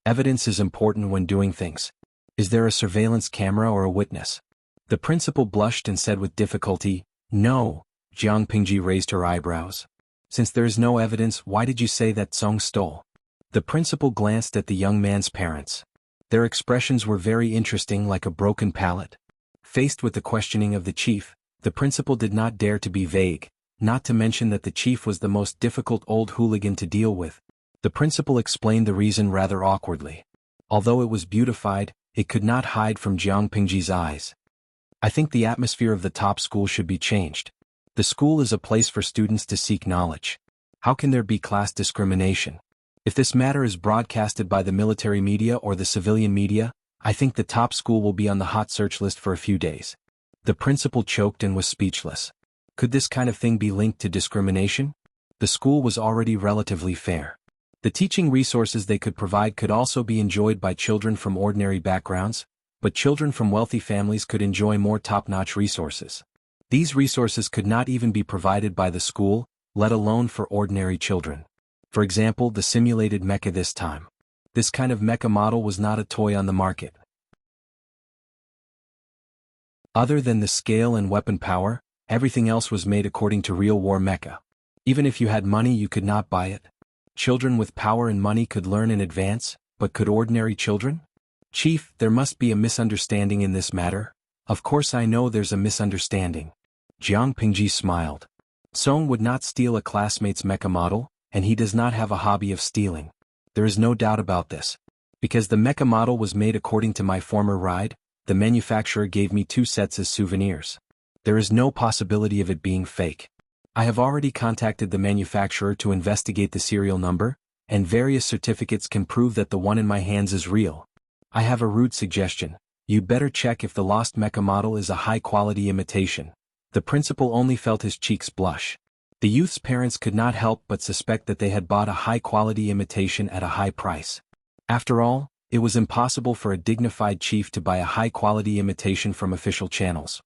Evidence is important when doing things. Is there a surveillance camera or a witness? The principal blushed and said with difficulty, "No." Jiang Pingji raised her eyebrows. "Since there is no evidence, why did you say that Song stole?" The principal glanced at the young man's parents. Their expressions were very interesting, like a broken pallet. Faced with the questioning of the chief, the principal did not dare to be vague, not to mention that the chief was the most difficult old hooligan to deal with. The principal explained the reason rather awkwardly. Although it was beautified, it could not hide from Jiang Pingji's eyes. "I think the atmosphere of the top school should be changed. The school is a place for students to seek knowledge. How can there be class discrimination? If this matter is broadcasted by the military media or the civilian media, I think the top school will be on the hot search list for a few days." The principal choked and was speechless. Could this kind of thing be linked to discrimination? The school was already relatively fair. The teaching resources they could provide could also be enjoyed by children from ordinary backgrounds, but children from wealthy families could enjoy more top-notch resources. These resources could not even be provided by the school, let alone for ordinary children. For example, the simulated mecha this time. This kind of mecha model was not a toy on the market. Other than the scale and weapon power, everything else was made according to real war mecha. Even if you had money, you could not buy it. Children with power and money could learn in advance, but could ordinary children? "Chief, there must be a misunderstanding in this matter." "Of course I know there's a misunderstanding." Jiang Pingji smiled. Song would not steal a classmate's mecha model, and he does not have a hobby of stealing. There is no doubt about this. Because the mecha model was made according to my former ride, the manufacturer gave me 2 sets as souvenirs. There is no possibility of it being fake. I have already contacted the manufacturer to investigate the serial number, and various certificates can prove that the one in my hands is real. I have a rude suggestion. You'd better check if the lost mecha model is a high-quality imitation. The principal only felt his cheeks blush. The youth's parents could not help but suspect that they had bought a high-quality imitation at a high price. After all, it was impossible for a dignified chief to buy a high-quality imitation from official channels.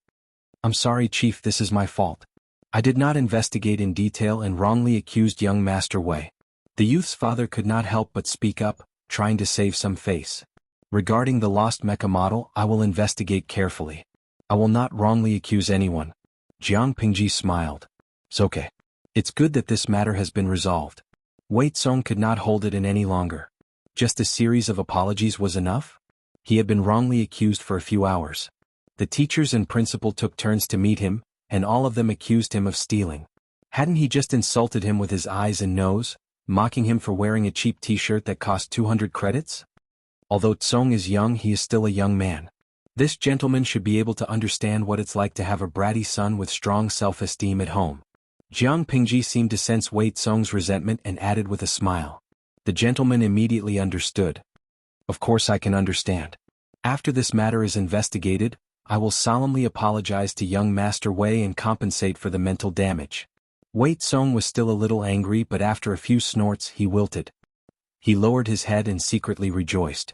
"I'm sorry, Chief, this is my fault. I did not investigate in detail and wrongly accused young Master Wei." The youth's father could not help but speak up, trying to save some face. "Regarding the lost mecha model, I will investigate carefully. I will not wrongly accuse anyone." Jiang Pingji smiled. "It's okay. It's good that this matter has been resolved." Wei Tsong could not hold it in any longer. Just a series of apologies was enough? He had been wrongly accused for a few hours. The teachers and principal took turns to meet him, and all of them accused him of stealing. Hadn't he just insulted him with his eyes and nose, mocking him for wearing a cheap t-shirt that cost 200 credits? Although Tsong is young, he is still a young man. This gentleman should be able to understand what it's like to have a bratty son with strong self-esteem at home. Jiang Pingji seemed to sense Wei Tsong's resentment and added with a smile. The gentleman immediately understood. "Of course I can understand. After this matter is investigated, I will solemnly apologize to young Master Wei and compensate for the mental damage." Wei Tsong was still a little angry, but after a few snorts he wilted. He lowered his head and secretly rejoiced.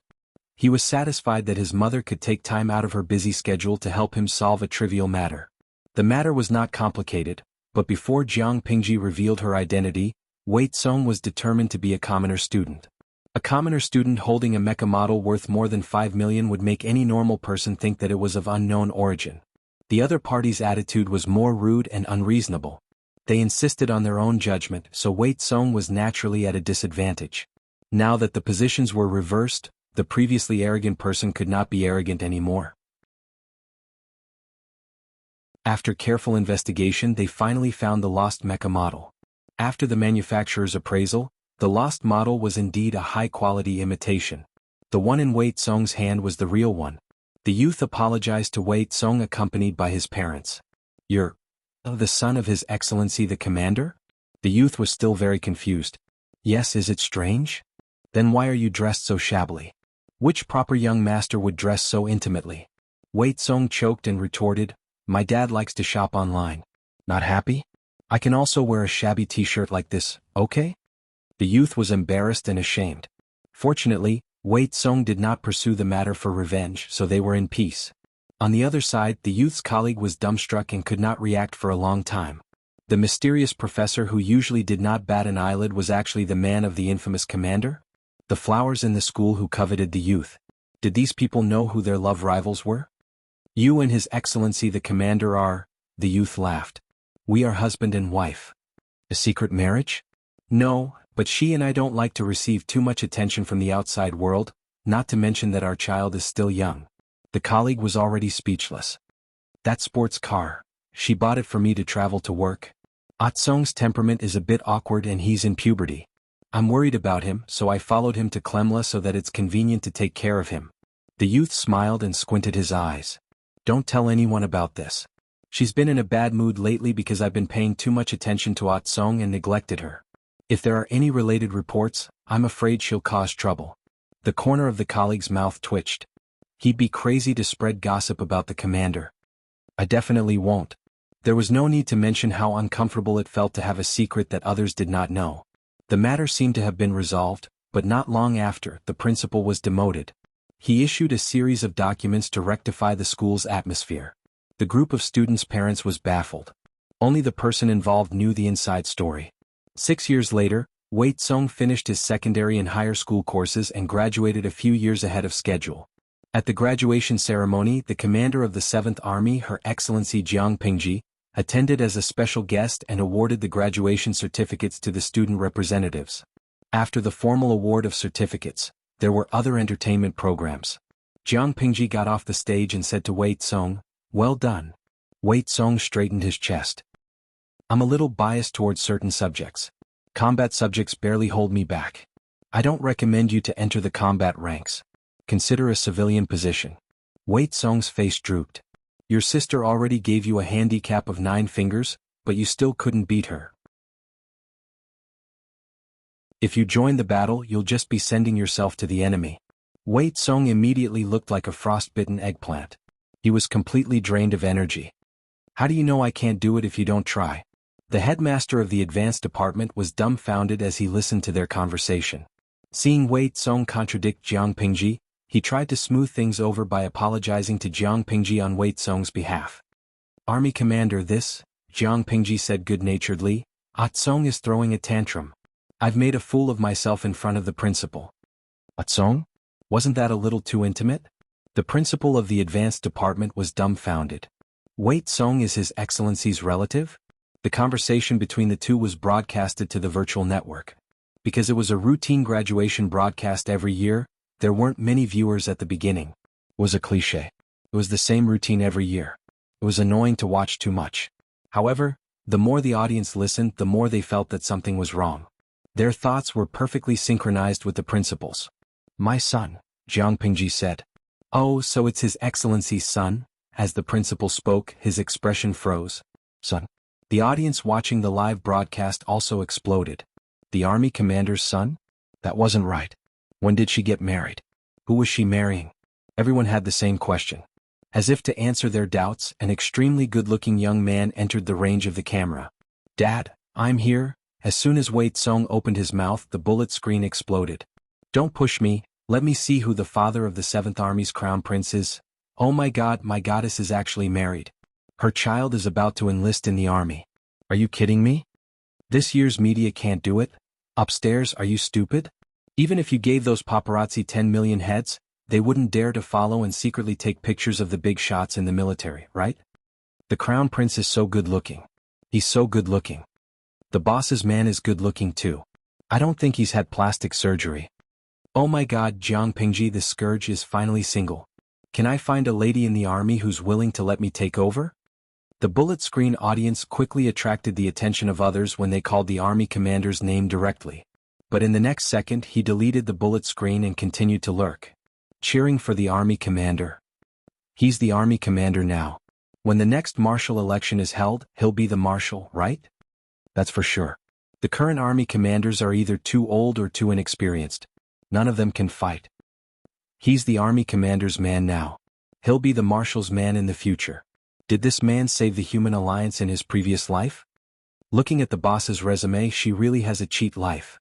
He was satisfied that his mother could take time out of her busy schedule to help him solve a trivial matter. The matter was not complicated, but before Jiang Pingji revealed her identity, Wei Tsong was determined to be a commoner student. A commoner student holding a mecha model worth more than 5 million would make any normal person think that it was of unknown origin. The other party's attitude was more rude and unreasonable. They insisted on their own judgment, so Wei Tsong was naturally at a disadvantage. Now that the positions were reversed, the previously arrogant person could not be arrogant anymore. After careful investigation, they finally found the lost mecha model. After the manufacturer's appraisal, the lost model was indeed a high-quality imitation. The one in Wei Tsong's hand was the real one. The youth apologized to Wei Tsong accompanied by his parents. You're the son of His Excellency the Commander? The youth was still very confused. Yes, is it strange? Then why are you dressed so shabbily? Which proper young master would dress so intimately? Wei Tsong choked and retorted, my dad likes to shop online. Not happy? I can also wear a shabby t-shirt like this, okay? The youth was embarrassed and ashamed. Fortunately, Wei Tsong did not pursue the matter for revenge, so they were in peace. On the other side, the youth's colleague was dumbstruck and could not react for a long time. The mysterious professor who usually did not bat an eyelid was actually the man of the infamous commander? The flowers in the school who coveted the youth. Did these people know who their love rivals were? You and His Excellency the Commander are, the youth laughed. We are husband and wife. A secret marriage? No, but she and I don't like to receive too much attention from the outside world, not to mention that our child is still young. The colleague was already speechless. That sports car. She bought it for me to travel to work. Atsong's temperament is a bit awkward and he's in puberty. I'm worried about him, so I followed him to Klemla so that it's convenient to take care of him. The youth smiled and squinted his eyes. Don't tell anyone about this. She's been in a bad mood lately because I've been paying too much attention to Atsong and neglected her. If there are any related reports, I'm afraid she'll cause trouble. The corner of the colleague's mouth twitched. He'd be crazy to spread gossip about the commander. I definitely won't. There was no need to mention how uncomfortable it felt to have a secret that others did not know. The matter seemed to have been resolved, but not long after, the principal was demoted. He issued a series of documents to rectify the school's atmosphere. The group of students' parents was baffled. Only the person involved knew the inside story. 6 years later, Wei Tsong finished his secondary and higher school courses and graduated a few years ahead of schedule. At the graduation ceremony, the commander of the 7th Army, Her Excellency Jiang Pingji, attended as a special guest and awarded the graduation certificates to the student representatives. After the formal award of certificates, there were other entertainment programs. Jiang Pingji got off the stage and said to Wei Tsong, well done. Wei Tsong straightened his chest. I'm a little biased towards certain subjects. Combat subjects barely hold me back. I don't recommend you to enter the combat ranks. Consider a civilian position. Wei Tsong's face drooped. Your sister already gave you a handicap of 9 fingers, but you still couldn't beat her. If you join the battle, you'll just be sending yourself to the enemy. Wei Tsong immediately looked like a frostbitten eggplant. He was completely drained of energy. How do you know I can't do it if you don't try? The headmaster of the advanced department was dumbfounded as he listened to their conversation. Seeing Wei Tsong contradict Jiang Pingji, he tried to smooth things over by apologizing to Jiang Pingji on Wei Tsong's behalf. Army commander, this, Jiang Pingji said good-naturedly, Atsong is throwing a tantrum. I've made a fool of myself in front of the principal. Atsong? Wasn't that a little too intimate? The principal of the advanced department was dumbfounded. Wei Tsong is His Excellency's relative? The conversation between the two was broadcasted to the virtual network. Because it was a routine graduation broadcast every year, there weren't many viewers at the beginning. It was a cliché. It was the same routine every year. It was annoying to watch too much. However, the more the audience listened, the more they felt that something was wrong. Their thoughts were perfectly synchronized with the principal's. My son, Jiang Pingji said. Oh, so it's His Excellency's son? As the principal spoke, his expression froze. Son. The audience watching the live broadcast also exploded. The army commander's son? That wasn't right. When did she get married? Who was she marrying? Everyone had the same question. As if to answer their doubts, an extremely good-looking young man entered the range of the camera. Dad, I'm here. As soon as Wei Tsong opened his mouth, the bullet screen exploded. Don't push me, let me see who the father of the 7th Army's crown prince is. Oh my God, my goddess is actually married. Her child is about to enlist in the army. Are you kidding me? This year's media can't do it? Upstairs, are you stupid? Even if you gave those paparazzi 10 million heads, they wouldn't dare to follow and secretly take pictures of the big shots in the military, right? The crown prince is so good-looking. He's so good-looking. The boss's man is good-looking too. I don't think he's had plastic surgery. Oh my God, Jiang Pingji, the scourge is finally single. Can I find a lady in the army who's willing to let me take over? The bullet screen audience quickly attracted the attention of others when they called the army commander's name directly. But in the next second he deleted the bullet screen and continued to lurk. Cheering for the army commander. He's the army commander now. When the next marshal election is held, he'll be the marshal, right? That's for sure. The current army commanders are either too old or too inexperienced. None of them can fight. He's the army commander's man now. He'll be the marshal's man in the future. Did this man save the human alliance in his previous life? Looking at the boss's resume, she really has a cheat life.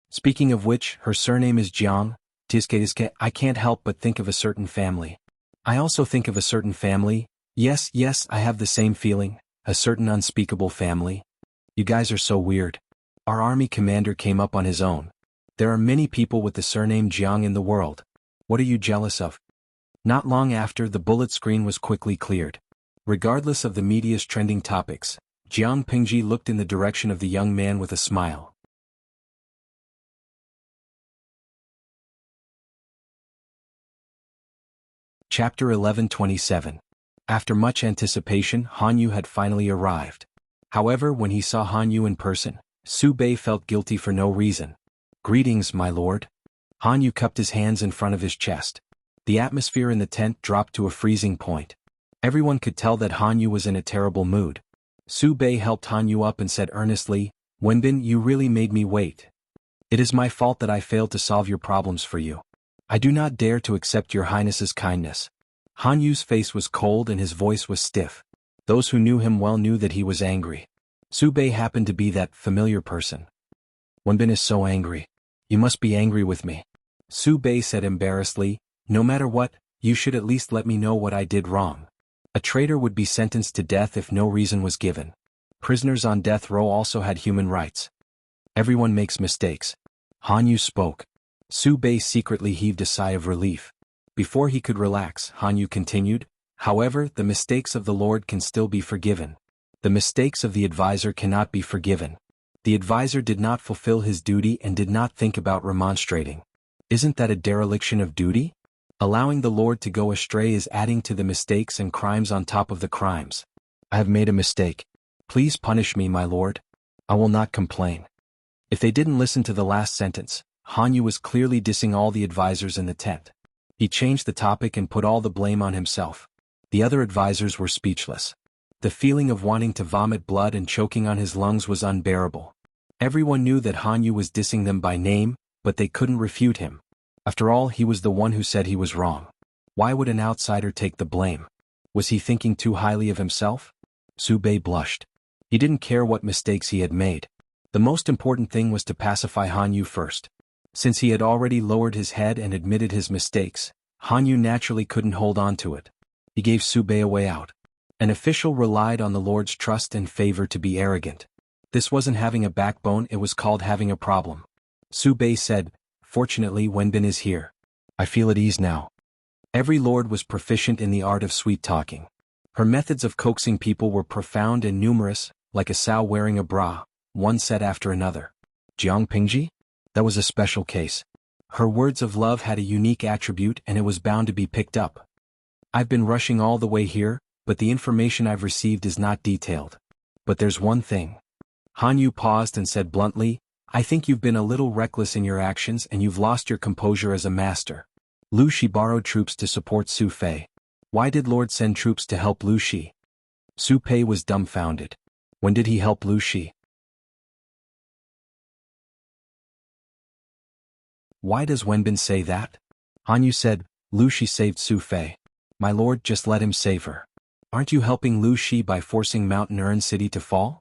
Speaking of which, her surname is Jiang. Tizke, I can't help but think of a certain family. I also think of a certain family. Yes, I have the same feeling. A certain unspeakable family. You guys are so weird. Our army commander came up on his own. There are many people with the surname Jiang in the world. What are you jealous of? Not long after, the bullet screen was quickly cleared. Regardless of the media's trending topics, Jiang Pingji looked in the direction of the young man with a smile. Chapter 11:27. After much anticipation, Han Yu had finally arrived. However, when he saw Han Yu in person, Su Bei felt guilty for no reason. Greetings, my lord. Han Yu cupped his hands in front of his chest. The atmosphere in the tent dropped to a freezing point. Everyone could tell that Han Yu was in a terrible mood. Su Bei helped Han Yu up and said earnestly, Wenbin, you really made me wait. It is my fault that I failed to solve your problems for you. I do not dare to accept your highness's kindness. Han Yu's face was cold and his voice was stiff. Those who knew him well knew that he was angry. Su Bei happened to be that familiar person. Wenbin is so angry. You must be angry with me. Su Bei said embarrassedly, no matter what, you should at least let me know what I did wrong. A traitor would be sentenced to death if no reason was given. Prisoners on death row also had human rights. Everyone makes mistakes. Han Yu spoke. Su Bei secretly heaved a sigh of relief. Before he could relax, Han Yu continued, however, the mistakes of the Lord can still be forgiven. The mistakes of the advisor cannot be forgiven. The advisor did not fulfill his duty and did not think about remonstrating. Isn't that a dereliction of duty? Allowing the Lord to go astray is adding to the mistakes and crimes on top of the crimes. I have made a mistake. Please punish me, my lord. I will not complain. If they didn't listen to the last sentence, Han Yu was clearly dissing all the advisors in the tent. He changed the topic and put all the blame on himself. The other advisors were speechless. The feeling of wanting to vomit blood and choking on his lungs was unbearable. Everyone knew that Han Yu was dissing them by name, but they couldn't refute him. After all, he was the one who said he was wrong. Why would an outsider take the blame? Was he thinking too highly of himself? Su Bei blushed. He didn't care what mistakes he had made. The most important thing was to pacify Han Yu first. Since he had already lowered his head and admitted his mistakes, Han Yu naturally couldn't hold on to it. He gave Su Bei a way out. An official relied on the Lord's trust and favor to be arrogant. This wasn't having a backbone, it was called having a problem. Su Bei said, fortunately Wenbin is here. I feel at ease now. Every lord was proficient in the art of sweet-talking. Her methods of coaxing people were profound and numerous, like a sow wearing a bra, one said after another. Jiang Pingji? That was a special case. Her words of love had a unique attribute and it was bound to be picked up. I've been rushing all the way here, but the information I've received is not detailed. But there's one thing. Han Yu paused and said bluntly, I think you've been a little reckless in your actions and you've lost your composure as a master. Lu Shi borrowed troops to support Su Fei. Why did Lord send troops to help Lu Shi? Su Pei was dumbfounded. When did he help Lu Shi? Why does Wenbin say that? Han Yu said, Lu Shi saved Su Fei. My lord, just let him save her. Aren't you helping Lu Shi by forcing Mountain Urn City to fall?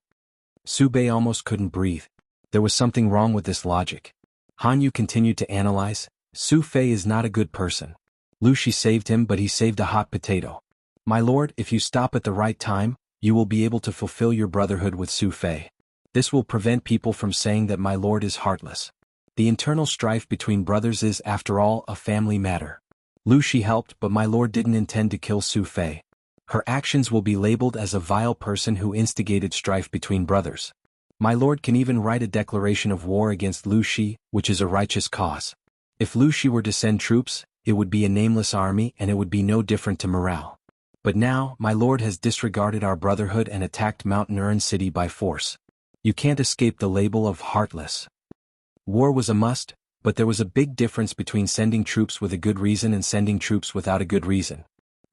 Su Bei almost couldn't breathe. There was something wrong with this logic. Han Yu continued to analyze. Su Fei is not a good person. Lu Shi saved him, but he saved a hot potato. My lord, if you stop at the right time, you will be able to fulfill your brotherhood with Su Fei. This will prevent people from saying that my lord is heartless. The internal strife between brothers is, after all, a family matter. Lu Shi helped, but my lord didn't intend to kill Su Fei. Her actions will be labeled as a vile person who instigated strife between brothers. My lord can even write a declaration of war against Lu Shi, which is a righteous cause. If Lu Shi were to send troops, it would be a nameless army and it would be no different to morale. But now, my lord has disregarded our brotherhood and attacked Mountain Urn City by force. You can't escape the label of heartless. War was a must, but there was a big difference between sending troops with a good reason and sending troops without a good reason.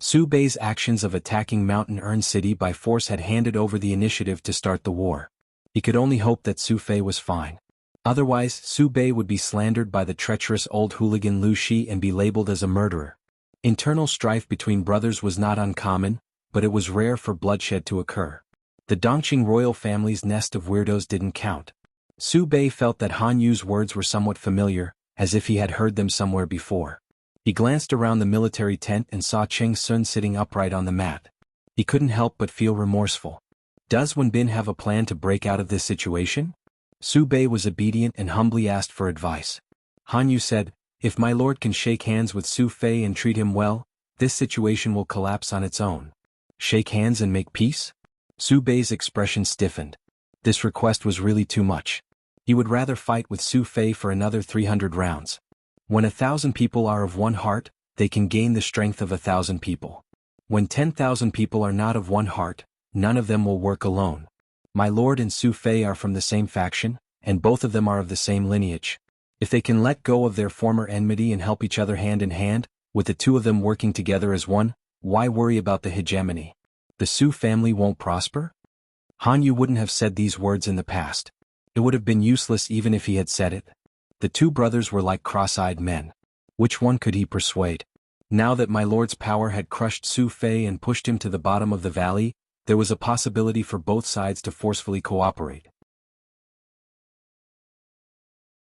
Su Bei's actions of attacking Mountain Urn City by force had handed over the initiative to start the war. He could only hope that Su Fei was fine. Otherwise, Su Bei would be slandered by the treacherous old hooligan Lu Shi and be labeled as a murderer. Internal strife between brothers was not uncommon, but it was rare for bloodshed to occur. The Dongqing royal family's nest of weirdos didn't count. Su Bei felt that Han Yu's words were somewhat familiar, as if he had heard them somewhere before. He glanced around the military tent and saw Cheng Sun sitting upright on the mat. He couldn't help but feel remorseful. Does Wenbin have a plan to break out of this situation? Su Bei was obedient and humbly asked for advice. Han Yu said, "If my lord can shake hands with Su Fei and treat him well, this situation will collapse on its own." Shake hands and make peace? Su Bei's expression stiffened. This request was really too much. He would rather fight with Su Fei for another 300 rounds. When 1,000 people are of one heart, they can gain the strength of 1,000 people. When 10,000 people are not of one heart, none of them will work alone. My lord and Su Fei are from the same faction, and both of them are of the same lineage. If they can let go of their former enmity and help each other hand in hand, with the two of them working together as one, why worry about the hegemony? The Su family won't prosper? Han Yu wouldn't have said these words in the past. It would have been useless even if he had said it. The two brothers were like cross-eyed men. Which one could he persuade? Now that my lord's power had crushed Su Fei and pushed him to the bottom of the valley, there was a possibility for both sides to forcefully cooperate.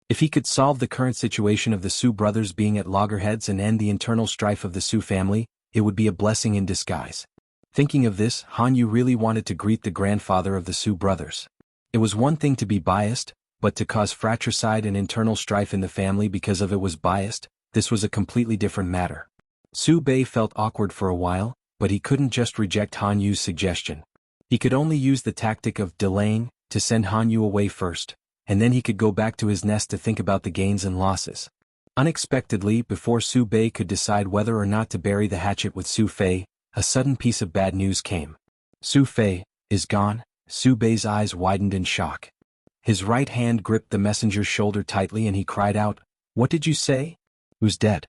If he could solve the current situation of the Su brothers being at loggerheads and end the internal strife of the Su family, it would be a blessing in disguise. Thinking of this, Han Yu really wanted to greet the grandfather of the Su brothers. It was one thing to be biased, but to cause fratricide and internal strife in the family because of it was biased, this was a completely different matter. Su Bei felt awkward for a while, but he couldn't just reject Han Yu's suggestion. He could only use the tactic of delaying, to send Han Yu away first, and then he could go back to his nest to think about the gains and losses. Unexpectedly, before Su Bei could decide whether or not to bury the hatchet with Su Fei, a sudden piece of bad news came. Su Fei is gone. Su Bei's eyes widened in shock. His right hand gripped the messenger's shoulder tightly and he cried out, "What did you say? Who's dead?"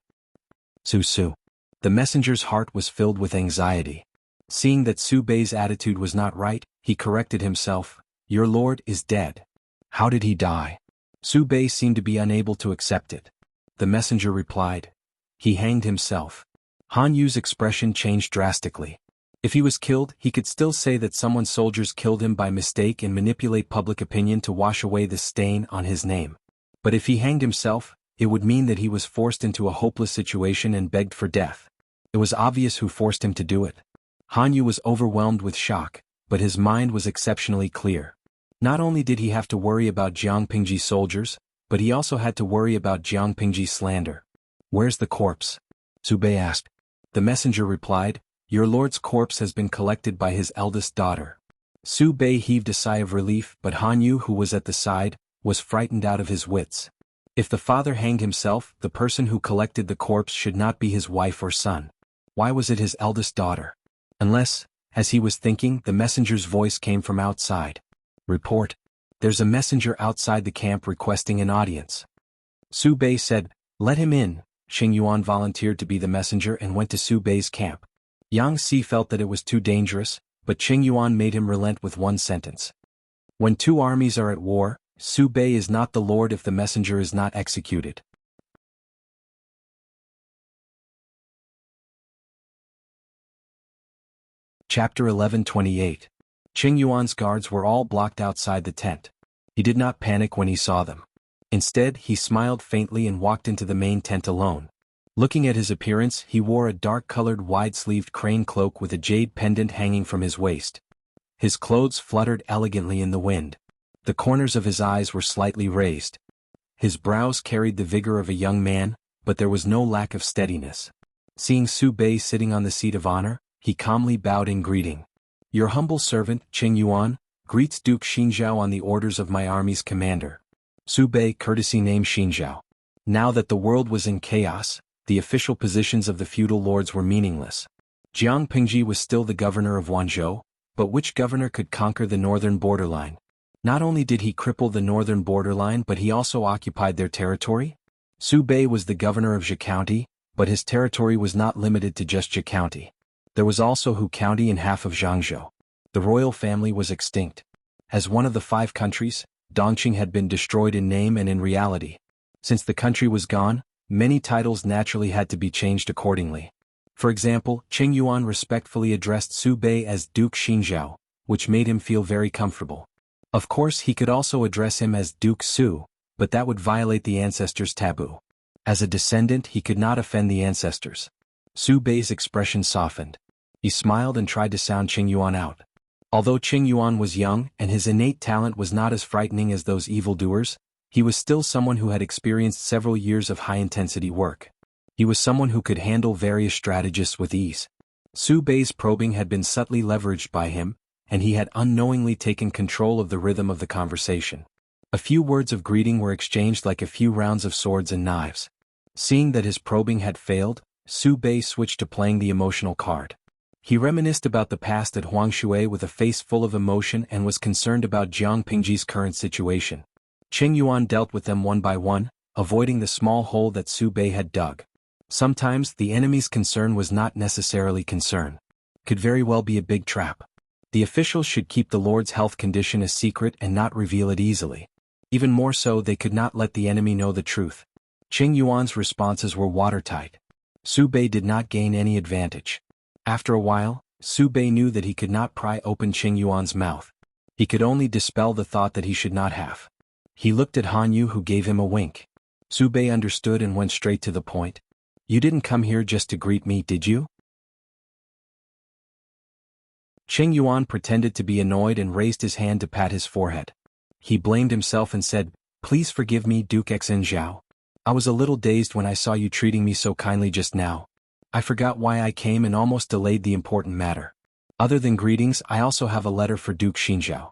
Su. The messenger's heart was filled with anxiety. Seeing that Su Bei's attitude was not right, he corrected himself, "Your lord is dead." "How did he die?" Su Bei seemed to be unable to accept it. The messenger replied, "He hanged himself." Han Yu's expression changed drastically. If he was killed, he could still say that someone's soldiers killed him by mistake and manipulate public opinion to wash away the stain on his name. But if he hanged himself, it would mean that he was forced into a hopeless situation and begged for death. It was obvious who forced him to do it. Han Yu was overwhelmed with shock, but his mind was exceptionally clear. Not only did he have to worry about Jiang Pingji's soldiers, but he also had to worry about Jiang Pingji's slander. "Where's the corpse?" Su Bei asked. The messenger replied, "Your lord's corpse has been collected by his eldest daughter." Su Bei heaved a sigh of relief, but Han Yu, who was at the side, was frightened out of his wits. If the father hanged himself, the person who collected the corpse should not be his wife or son. Why was it his eldest daughter? Unless, as he was thinking, the messenger's voice came from outside. "Report. There's a messenger outside the camp requesting an audience." Su Bei said, "Let him in." Qing Yuan volunteered to be the messenger and went to Su Bei's camp. Yang Si felt that it was too dangerous, but Qing Yuan made him relent with one sentence. "When two armies are at war, Su Bei is not the lord if the messenger is not executed." Chapter 11:28. Qing Yuan's guards were all blocked outside the tent. He did not panic when he saw them. Instead, he smiled faintly and walked into the main tent alone. Looking at his appearance, he wore a dark-colored wide-sleeved crane cloak with a jade pendant hanging from his waist. His clothes fluttered elegantly in the wind. The corners of his eyes were slightly raised. His brows carried the vigor of a young man, but there was no lack of steadiness. Seeing Su Bei sitting on the seat of honor, he calmly bowed in greeting. "Your humble servant, Qing Yuan, greets Duke Xinzhao on the orders of my army's commander." Su Bei courtesy named Xinzhao. Now that the world was in chaos, the official positions of the feudal lords were meaningless. Jiang Pingji was still the governor of Wanzhou, but which governor could conquer the northern borderline? Not only did he cripple the northern borderline, but he also occupied their territory? Su Bei was the governor of Zhe County, but his territory was not limited to just Zhe County. There was also Hu County and half of Jiangzhou. The royal family was extinct. As one of the 5 countries, Dongqing had been destroyed in name and in reality. Since the country was gone, many titles naturally had to be changed accordingly. For example, Qing Yuan respectfully addressed Su Bei as Duke Xinzhao, which made him feel very comfortable. Of course, he could also address him as Duke Su, but that would violate the ancestors' taboo. As a descendant, he could not offend the ancestors. Su Bei's expression softened. He smiled and tried to sound Qing Yuan out. Although Qing Yuan was young and his innate talent was not as frightening as those evildoers, he was still someone who had experienced several years of high-intensity work. He was someone who could handle various strategists with ease. Su Bei's probing had been subtly leveraged by him, and he had unknowingly taken control of the rhythm of the conversation. A few words of greeting were exchanged like a few rounds of swords and knives. Seeing that his probing had failed, Su Bei switched to playing the emotional card. He reminisced about the past at Huangshui with a face full of emotion and was concerned about Jiang Pingji's current situation. Qing Yuan dealt with them one by one, avoiding the small hole that Su Bei had dug. Sometimes the enemy's concern was not necessarily concern. Could very well be a big trap. The officials should keep the Lord's health condition a secret and not reveal it easily. Even more so, they could not let the enemy know the truth. Qing Yuan's responses were watertight. Su Bei did not gain any advantage. After a while, Su Bei knew that he could not pry open Qing Yuan's mouth. He could only dispel the thought that he should not have. He looked at Han Yu, who gave him a wink. Su Bei understood and went straight to the point. "You didn't come here just to greet me, did you?" Qing Yuan pretended to be annoyed and raised his hand to pat his forehead. He blamed himself and said, "Please forgive me, Duke Xinzhao. I was a little dazed when I saw you treating me so kindly just now. I forgot why I came and almost delayed the important matter. Other than greetings, I also have a letter for Duke Xinzhao."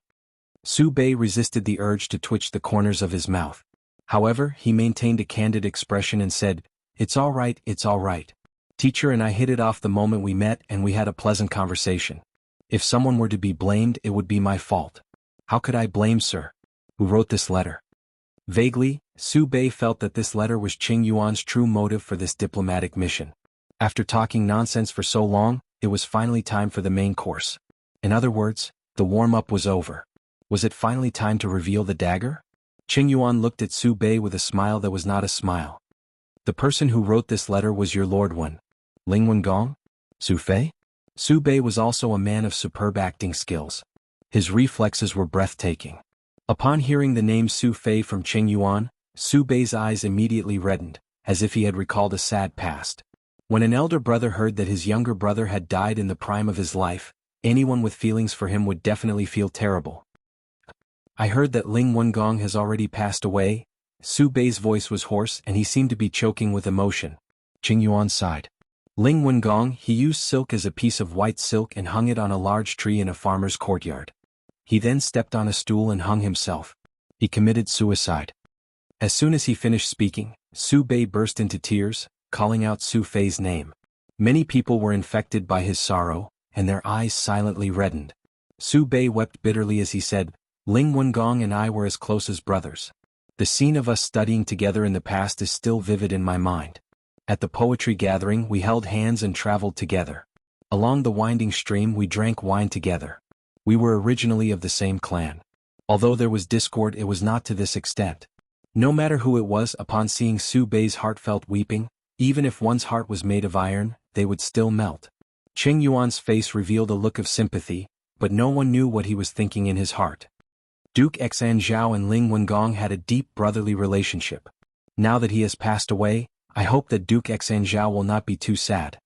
Su Bei resisted the urge to twitch the corners of his mouth. However, he maintained a candid expression and said, it's all right. Teacher and I hit it off the moment we met and we had a pleasant conversation. If someone were to be blamed, it would be my fault." "How could I blame, sir? Who wrote this letter?" Vaguely, Su Bei felt that this letter was Qing Yuan's true motive for this diplomatic mission. After talking nonsense for so long, it was finally time for the main course. In other words, the warm-up was over. Was it finally time to reveal the dagger? Qing Yuan looked at Su Bei with a smile that was not a smile. "The person who wrote this letter was your Lord Wen. Ling Wengong? Su Fei?" Su Bei was also a man of superb acting skills. His reflexes were breathtaking. Upon hearing the name Su Fei from Qing Yuan, Su Bei's eyes immediately reddened, as if he had recalled a sad past. When an elder brother heard that his younger brother had died in the prime of his life, anyone with feelings for him would definitely feel terrible. "I heard that Ling Wengong has already passed away." Su Bei's voice was hoarse and he seemed to be choking with emotion. Qing Yuan sighed. Ling Wengong, he used silk as a piece of white silk and hung it on a large tree in a farmer's courtyard. He then stepped on a stool and hung himself. He committed suicide. As soon as he finished speaking, Su Bei burst into tears, calling out Su Fei's name. Many people were infected by his sorrow, and their eyes silently reddened. Su Bei wept bitterly as he said, "Ling Wengong and I were as close as brothers. The scene of us studying together in the past is still vivid in my mind. At the poetry gathering we held hands and traveled together. Along the winding stream we drank wine together. We were originally of the same clan. Although there was discord, it was not to this extent." No matter who it was, upon seeing Su Bei's heartfelt weeping, even if one's heart was made of iron, they would still melt. Qing Yuan's face revealed a look of sympathy, but no one knew what he was thinking in his heart. Duke Xinzhao and Ling Wengong had a deep brotherly relationship. Now that he has passed away, I hope that Duke Xinzhao will not be too sad.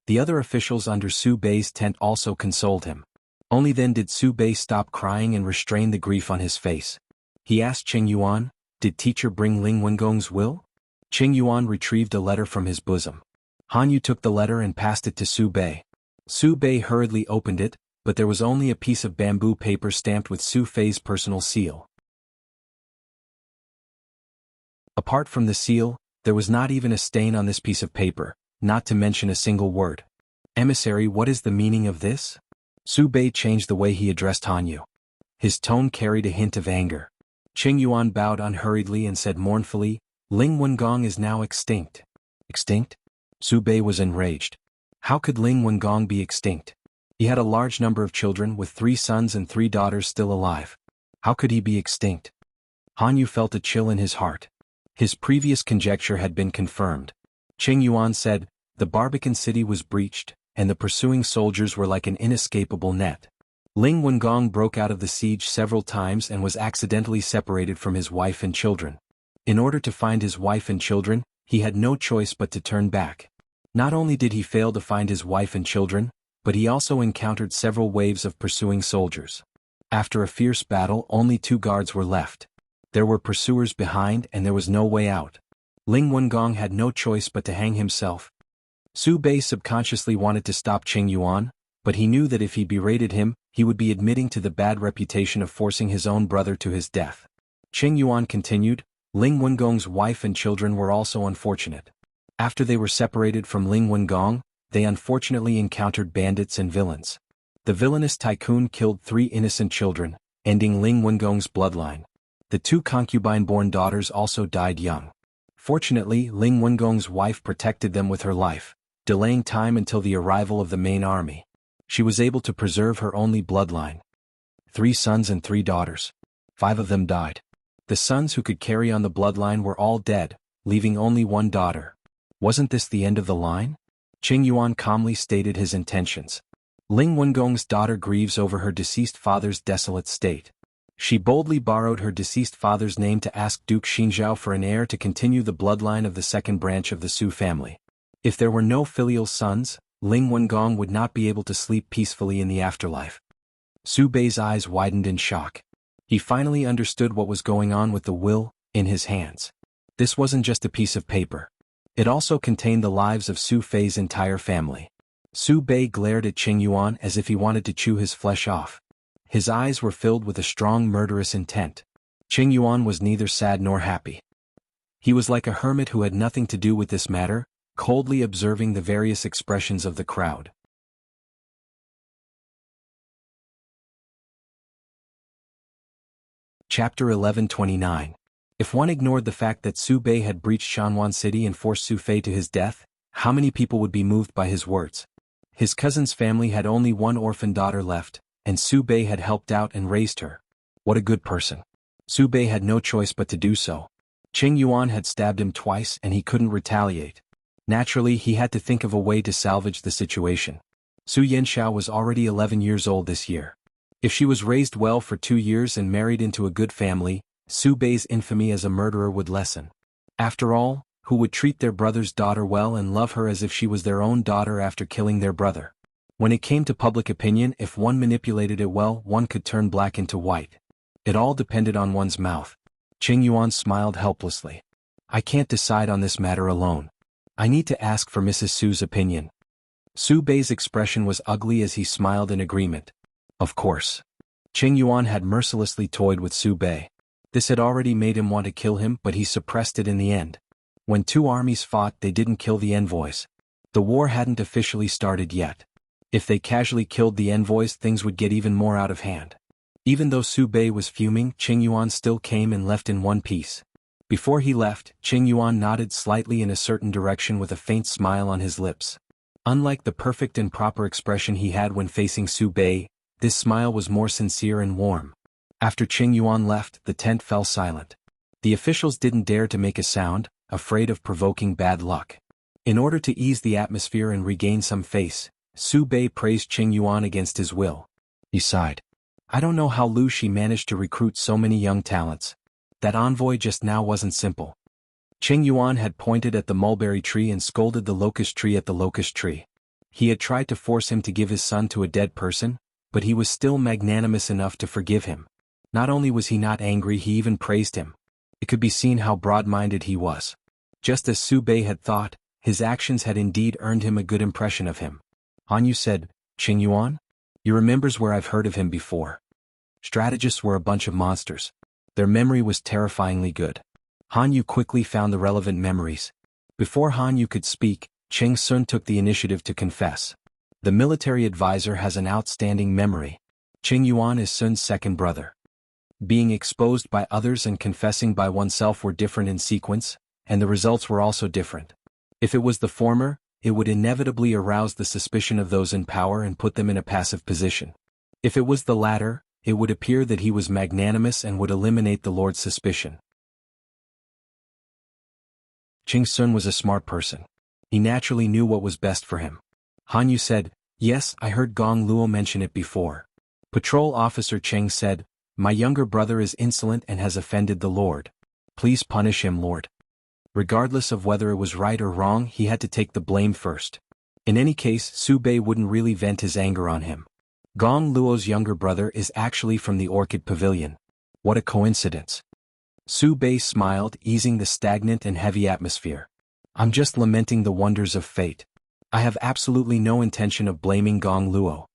The other officials under Su Bei's tent also consoled him. Only then did Su Bei stop crying and restrain the grief on his face. He asked Qing Yuan, "Did teacher bring Ling Wengong's will?" Qing Yuan retrieved a letter from his bosom. Han Yu took the letter and passed it to Su Bei. Su Bei hurriedly opened it, but there was only a piece of bamboo paper stamped with Su Fei's personal seal. Apart from the seal, there was not even a stain on this piece of paper, not to mention a single word. "Emissary, what is the meaning of this?" Su Bei changed the way he addressed Han Yu. His tone carried a hint of anger. Qing Yuan bowed unhurriedly and said mournfully, "Ling Wengong is now extinct." "Extinct?" Su Bei was enraged. How could Ling Wengong be extinct? He had a large number of children with 3 sons and 3 daughters still alive. How could he be extinct? Han Yu felt a chill in his heart. His previous conjecture had been confirmed. Qing Yuan said, the Barbican city was breached, and the pursuing soldiers were like an inescapable net. Ling Wengong broke out of the siege several times and was accidentally separated from his wife and children. In order to find his wife and children, he had no choice but to turn back. Not only did he fail to find his wife and children, but he also encountered several waves of pursuing soldiers. After a fierce battle, only 2 guards were left. There were pursuers behind and there was no way out. Ling Wengong had no choice but to hang himself. Su Bei subconsciously wanted to stop Qing Yuan, but he knew that if he berated him, he would be admitting to the bad reputation of forcing his own brother to his death. Qing Yuan continued, Ling Wengong's wife and children were also unfortunate. After they were separated from Ling Wengong, they unfortunately encountered bandits and villains. The villainous tycoon killed 3 innocent children, ending Ling Wengong's bloodline. The 2 concubine-born daughters also died young. Fortunately, Ling Wengong's wife protected them with her life, delaying time until the arrival of the main army. She was able to preserve her only bloodline. 3 sons and 3 daughters. 5 of them died. The sons who could carry on the bloodline were all dead, leaving only 1 daughter. Wasn't this the end of the line? Qing Yuan calmly stated his intentions. Ling Wengong's daughter grieves over her deceased father's desolate state. She boldly borrowed her deceased father's name to ask Duke Xingzhao for an heir to continue the bloodline of the second branch of the Su family. If there were no filial sons, Ling Wengong would not be able to sleep peacefully in the afterlife. Su Bei's eyes widened in shock. He finally understood what was going on with the will in his hands. This wasn't just a piece of paper. It also contained the lives of Su Fei's entire family. Su Bei glared at Qing Yuan as if he wanted to chew his flesh off. His eyes were filled with a strong murderous intent. Qing Yuan was neither sad nor happy. He was like a hermit who had nothing to do with this matter, coldly observing the various expressions of the crowd. Chapter 1129. If one ignored the fact that Su Bei had breached Shanwan City and forced Su Fei to his death, how many people would be moved by his words? His cousin's family had only 1 orphan daughter left, and Su Bei had helped out and raised her. What a good person. Su Bei had no choice but to do so. Qing Yuan had stabbed him twice and he couldn't retaliate. Naturally, he had to think of a way to salvage the situation. Su Yanxiao was already 11 years old this year. If she was raised well for 2 years and married into a good family, Su Bei's infamy as a murderer would lessen. After all, who would treat their brother's daughter well and love her as if she was their own daughter after killing their brother? When it came to public opinion, if one manipulated it well, one could turn black into white. It all depended on one's mouth. Qing Yuan smiled helplessly. I can't decide on this matter alone. I need to ask for Mrs. Su's opinion. Su Bei's expression was ugly as he smiled in agreement. Of course. Qing Yuan had mercilessly toyed with Su Bei. This had already made him want to kill him, but he suppressed it in the end. When 2 armies fought, they didn't kill the envoys. The war hadn't officially started yet. If they casually killed the envoys, things would get even more out of hand. Even though Su Bei was fuming, Qing Yuan still came and left in one piece. Before he left, Qing Yuan nodded slightly in a certain direction with a faint smile on his lips. Unlike the perfect and proper expression he had when facing Su Bei, this smile was more sincere and warm. After Qing Yuan left, the tent fell silent. The officials didn't dare to make a sound, afraid of provoking bad luck. In order to ease the atmosphere and regain some face, Su Bei praised Qing Yuan against his will. He sighed. I don't know how Lu Shi managed to recruit so many young talents. That envoy just now wasn't simple. Qing Yuan had pointed at the mulberry tree and scolded the locust tree at the locust tree. He had tried to force him to give his son to a dead person, but he was still magnanimous enough to forgive him. Not only was he not angry, he even praised him. It could be seen how broad-minded he was. Just as Su Bei had thought, his actions had indeed earned him a good impression of him. Han Yu said, Qing Yuan? He remembers where I've heard of him before. Strategists were a bunch of monsters. Their memory was terrifyingly good. Han Yu quickly found the relevant memories. Before Han Yu could speak, Cheng Sun took the initiative to confess. The military advisor has an outstanding memory. Qing Yuan is Sun's second brother. Being exposed by others and confessing by oneself were different in sequence, and the results were also different. If it was the former, it would inevitably arouse the suspicion of those in power and put them in a passive position. If it was the latter, it would appear that he was magnanimous and would eliminate the Lord's suspicion. Ching Sun was a smart person. He naturally knew what was best for him. Han Yu said, "Yes, I heard Gong Luo mention it before." Patrol Officer Cheng said, "My younger brother is insolent and has offended the Lord. Please punish him, Lord." Regardless of whether it was right or wrong, he had to take the blame first. In any case, Su Bei wouldn't really vent his anger on him. Gong Luo's younger brother is actually from the Orchid Pavilion. What a coincidence. Su Bei smiled, easing the stagnant and heavy atmosphere. "I'm just lamenting the wonders of fate. I have absolutely no intention of blaming Gong Luo."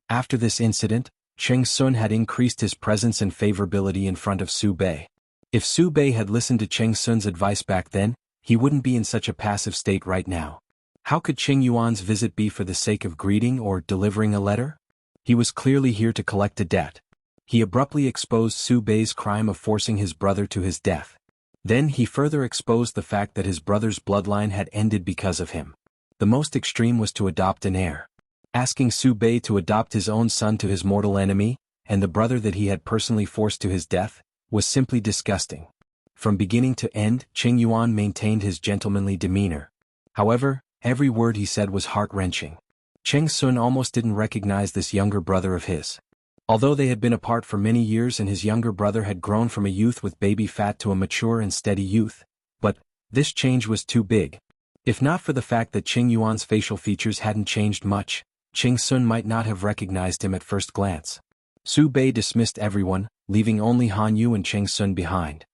After this incident, Cheng Sun had increased his presence and favorability in front of Su Bei. If Su Bei had listened to Cheng Sun's advice back then, he wouldn't be in such a passive state right now. How could Qing Yuan's visit be for the sake of greeting or delivering a letter? He was clearly here to collect a debt. He abruptly exposed Su Bei's crime of forcing his brother to his death. Then he further exposed the fact that his brother's bloodline had ended because of him. The most extreme was to adopt an heir. Asking Su Bei to adopt his own son to his mortal enemy, and the brother that he had personally forced to his death, was simply disgusting. From beginning to end, Qing Yuan maintained his gentlemanly demeanor. However, every word he said was heart-wrenching. Cheng Sun almost didn't recognize this younger brother of his. Although they had been apart for many years and his younger brother had grown from a youth with baby fat to a mature and steady youth, but this change was too big. If not for the fact that Qing Yuan's facial features hadn't changed much, Cheng Sun might not have recognized him at first glance. Su Bei dismissed everyone, leaving only Han Yu and Cheng Sun behind.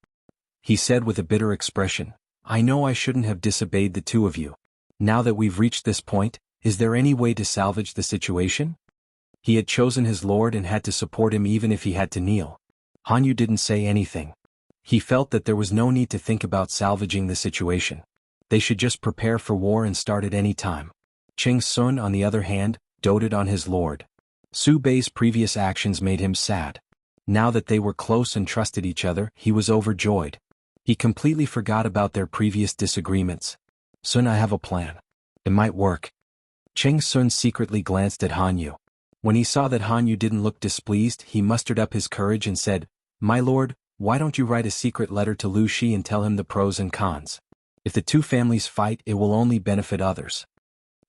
He said with a bitter expression, "I know I shouldn't have disobeyed the two of you. Now that we've reached this point, is there any way to salvage the situation?" He had chosen his lord and had to support him even if he had to kneel. Han Yu didn't say anything. He felt that there was no need to think about salvaging the situation. They should just prepare for war and start at any time. Cheng Sun, on the other hand, doted on his lord. Su Bei's previous actions made him sad. Now that they were close and trusted each other, he was overjoyed. He completely forgot about their previous disagreements. "Sun, I have a plan. It might work." Cheng Sun secretly glanced at Han Yu. When he saw that Han Yu didn't look displeased, he mustered up his courage and said, "My lord, why don't you write a secret letter to Lu Shi and tell him the pros and cons? If the two families fight, it will only benefit others."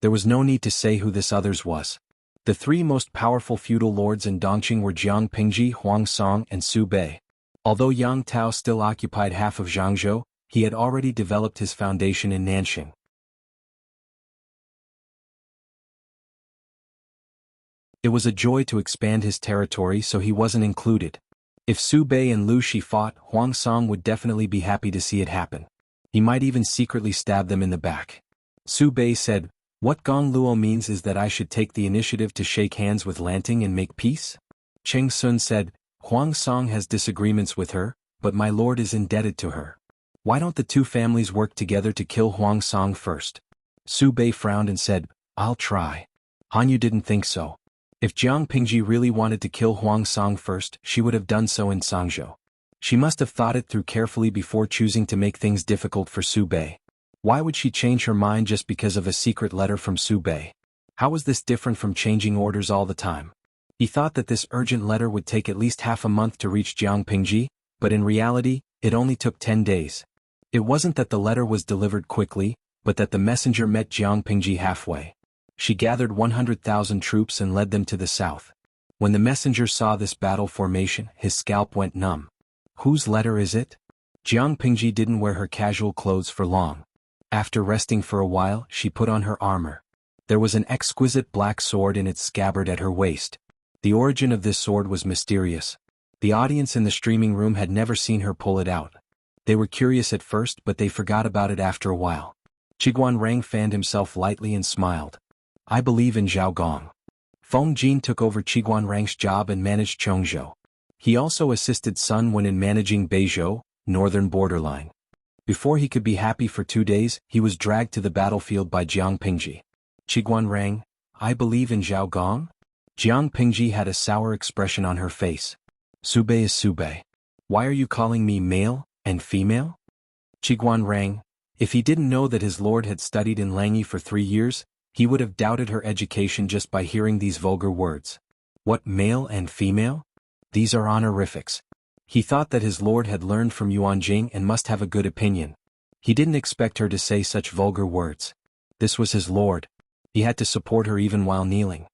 There was no need to say who this others was. The three most powerful feudal lords in Dongqing were Jiang Pingji, Huang Song, and Su Bei. Although Yang Tao still occupied half of Zhangzhou, he had already developed his foundation in Nanxing. It was a joy to expand his territory, so he wasn't included. If Su Bei and Lu Shi fought, Huang Song would definitely be happy to see it happen. He might even secretly stab them in the back. Su Bei said, "What Gong Luo means is that I should take the initiative to shake hands with Lanting and make peace?" Cheng Sun said, "Huang Song has disagreements with her, but my lord is indebted to her. Why don't the two families work together to kill Huang Song first?" Su Bei frowned and said, "I'll try." Han Yu didn't think so. If Jiang Pingji really wanted to kill Huang Song first, she would have done so in Sangzhou. She must have thought it through carefully before choosing to make things difficult for Su Bei. Why would she change her mind just because of a secret letter from Su Bei? How was this different from changing orders all the time? He thought that this urgent letter would take at least half a month to reach Jiang Pingji, but in reality, it only took 10 days. It wasn't that the letter was delivered quickly, but that the messenger met Jiang Pingji halfway. She gathered 100,000 troops and led them to the south. When the messenger saw this battle formation, his scalp went numb. Whose letter is it? Jiang Pingji didn't wear her casual clothes for long. After resting for a while, she put on her armor. There was an exquisite black sword in its scabbard at her waist. The origin of this sword was mysterious. The audience in the streaming room had never seen her pull it out. They were curious at first, but they forgot about it after a while. Qiguan Rang fanned himself lightly and smiled. "I believe in Zhao Gong." Feng Jin took over Qiguan Rang's job and managed Chongzhou. He also assisted Sun Wen in managing Beizhou, northern borderline. Before he could be happy for 2 days, he was dragged to the battlefield by Jiang Pingji. "Qiguan Rang, I believe in Zhao Gong?" Jiang Pingji had a sour expression on her face. "Su Bei is Su Bei. Why are you calling me male and female?" Qiguan Rang, If he didn't know that his lord had studied in Langi for 3 years, he would have doubted her education just by hearing these vulgar words. What, male and female? These are honorifics. He thought that his lord had learned from Yuan Jing and must have a good opinion. He didn't expect her to say such vulgar words. This was his lord. He had to support her even while kneeling.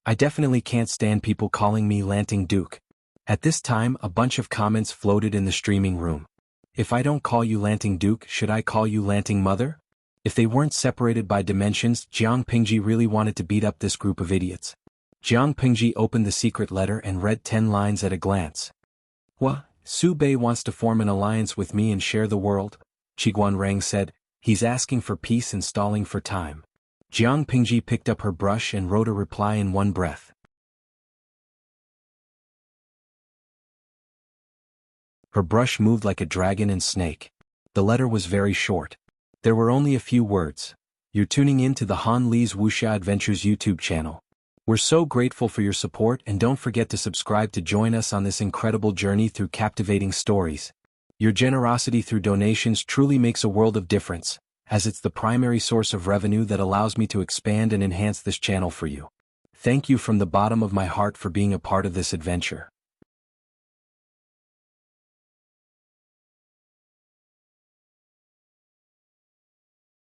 I definitely can't stand people calling me Lanting Duke. At this time, a bunch of comments floated in the streaming room. If I don't call you Lanting Duke, should I call you Lanting Mother? If they weren't separated by dimensions, Jiang Pingji really wanted to beat up this group of idiots. Jiang Pingji opened the secret letter and read 10 lines at a glance. What? Su Bei wants to form an alliance with me and share the world? Qiguan Rang said. He's asking for peace and stalling for time. Jiang Pingji picked up her brush and wrote a reply in one breath. Her brush moved like a dragon and snake. The letter was very short. There were only a few words. You're tuning in to the Han Li's Wuxia Adventures YouTube channel. We're so grateful for your support, and don't forget to subscribe to join us on this incredible journey through captivating stories. Your generosity through donations truly makes a world of difference, as it's the primary source of revenue that allows me to expand and enhance this channel for you. Thank you from the bottom of my heart for being a part of this adventure.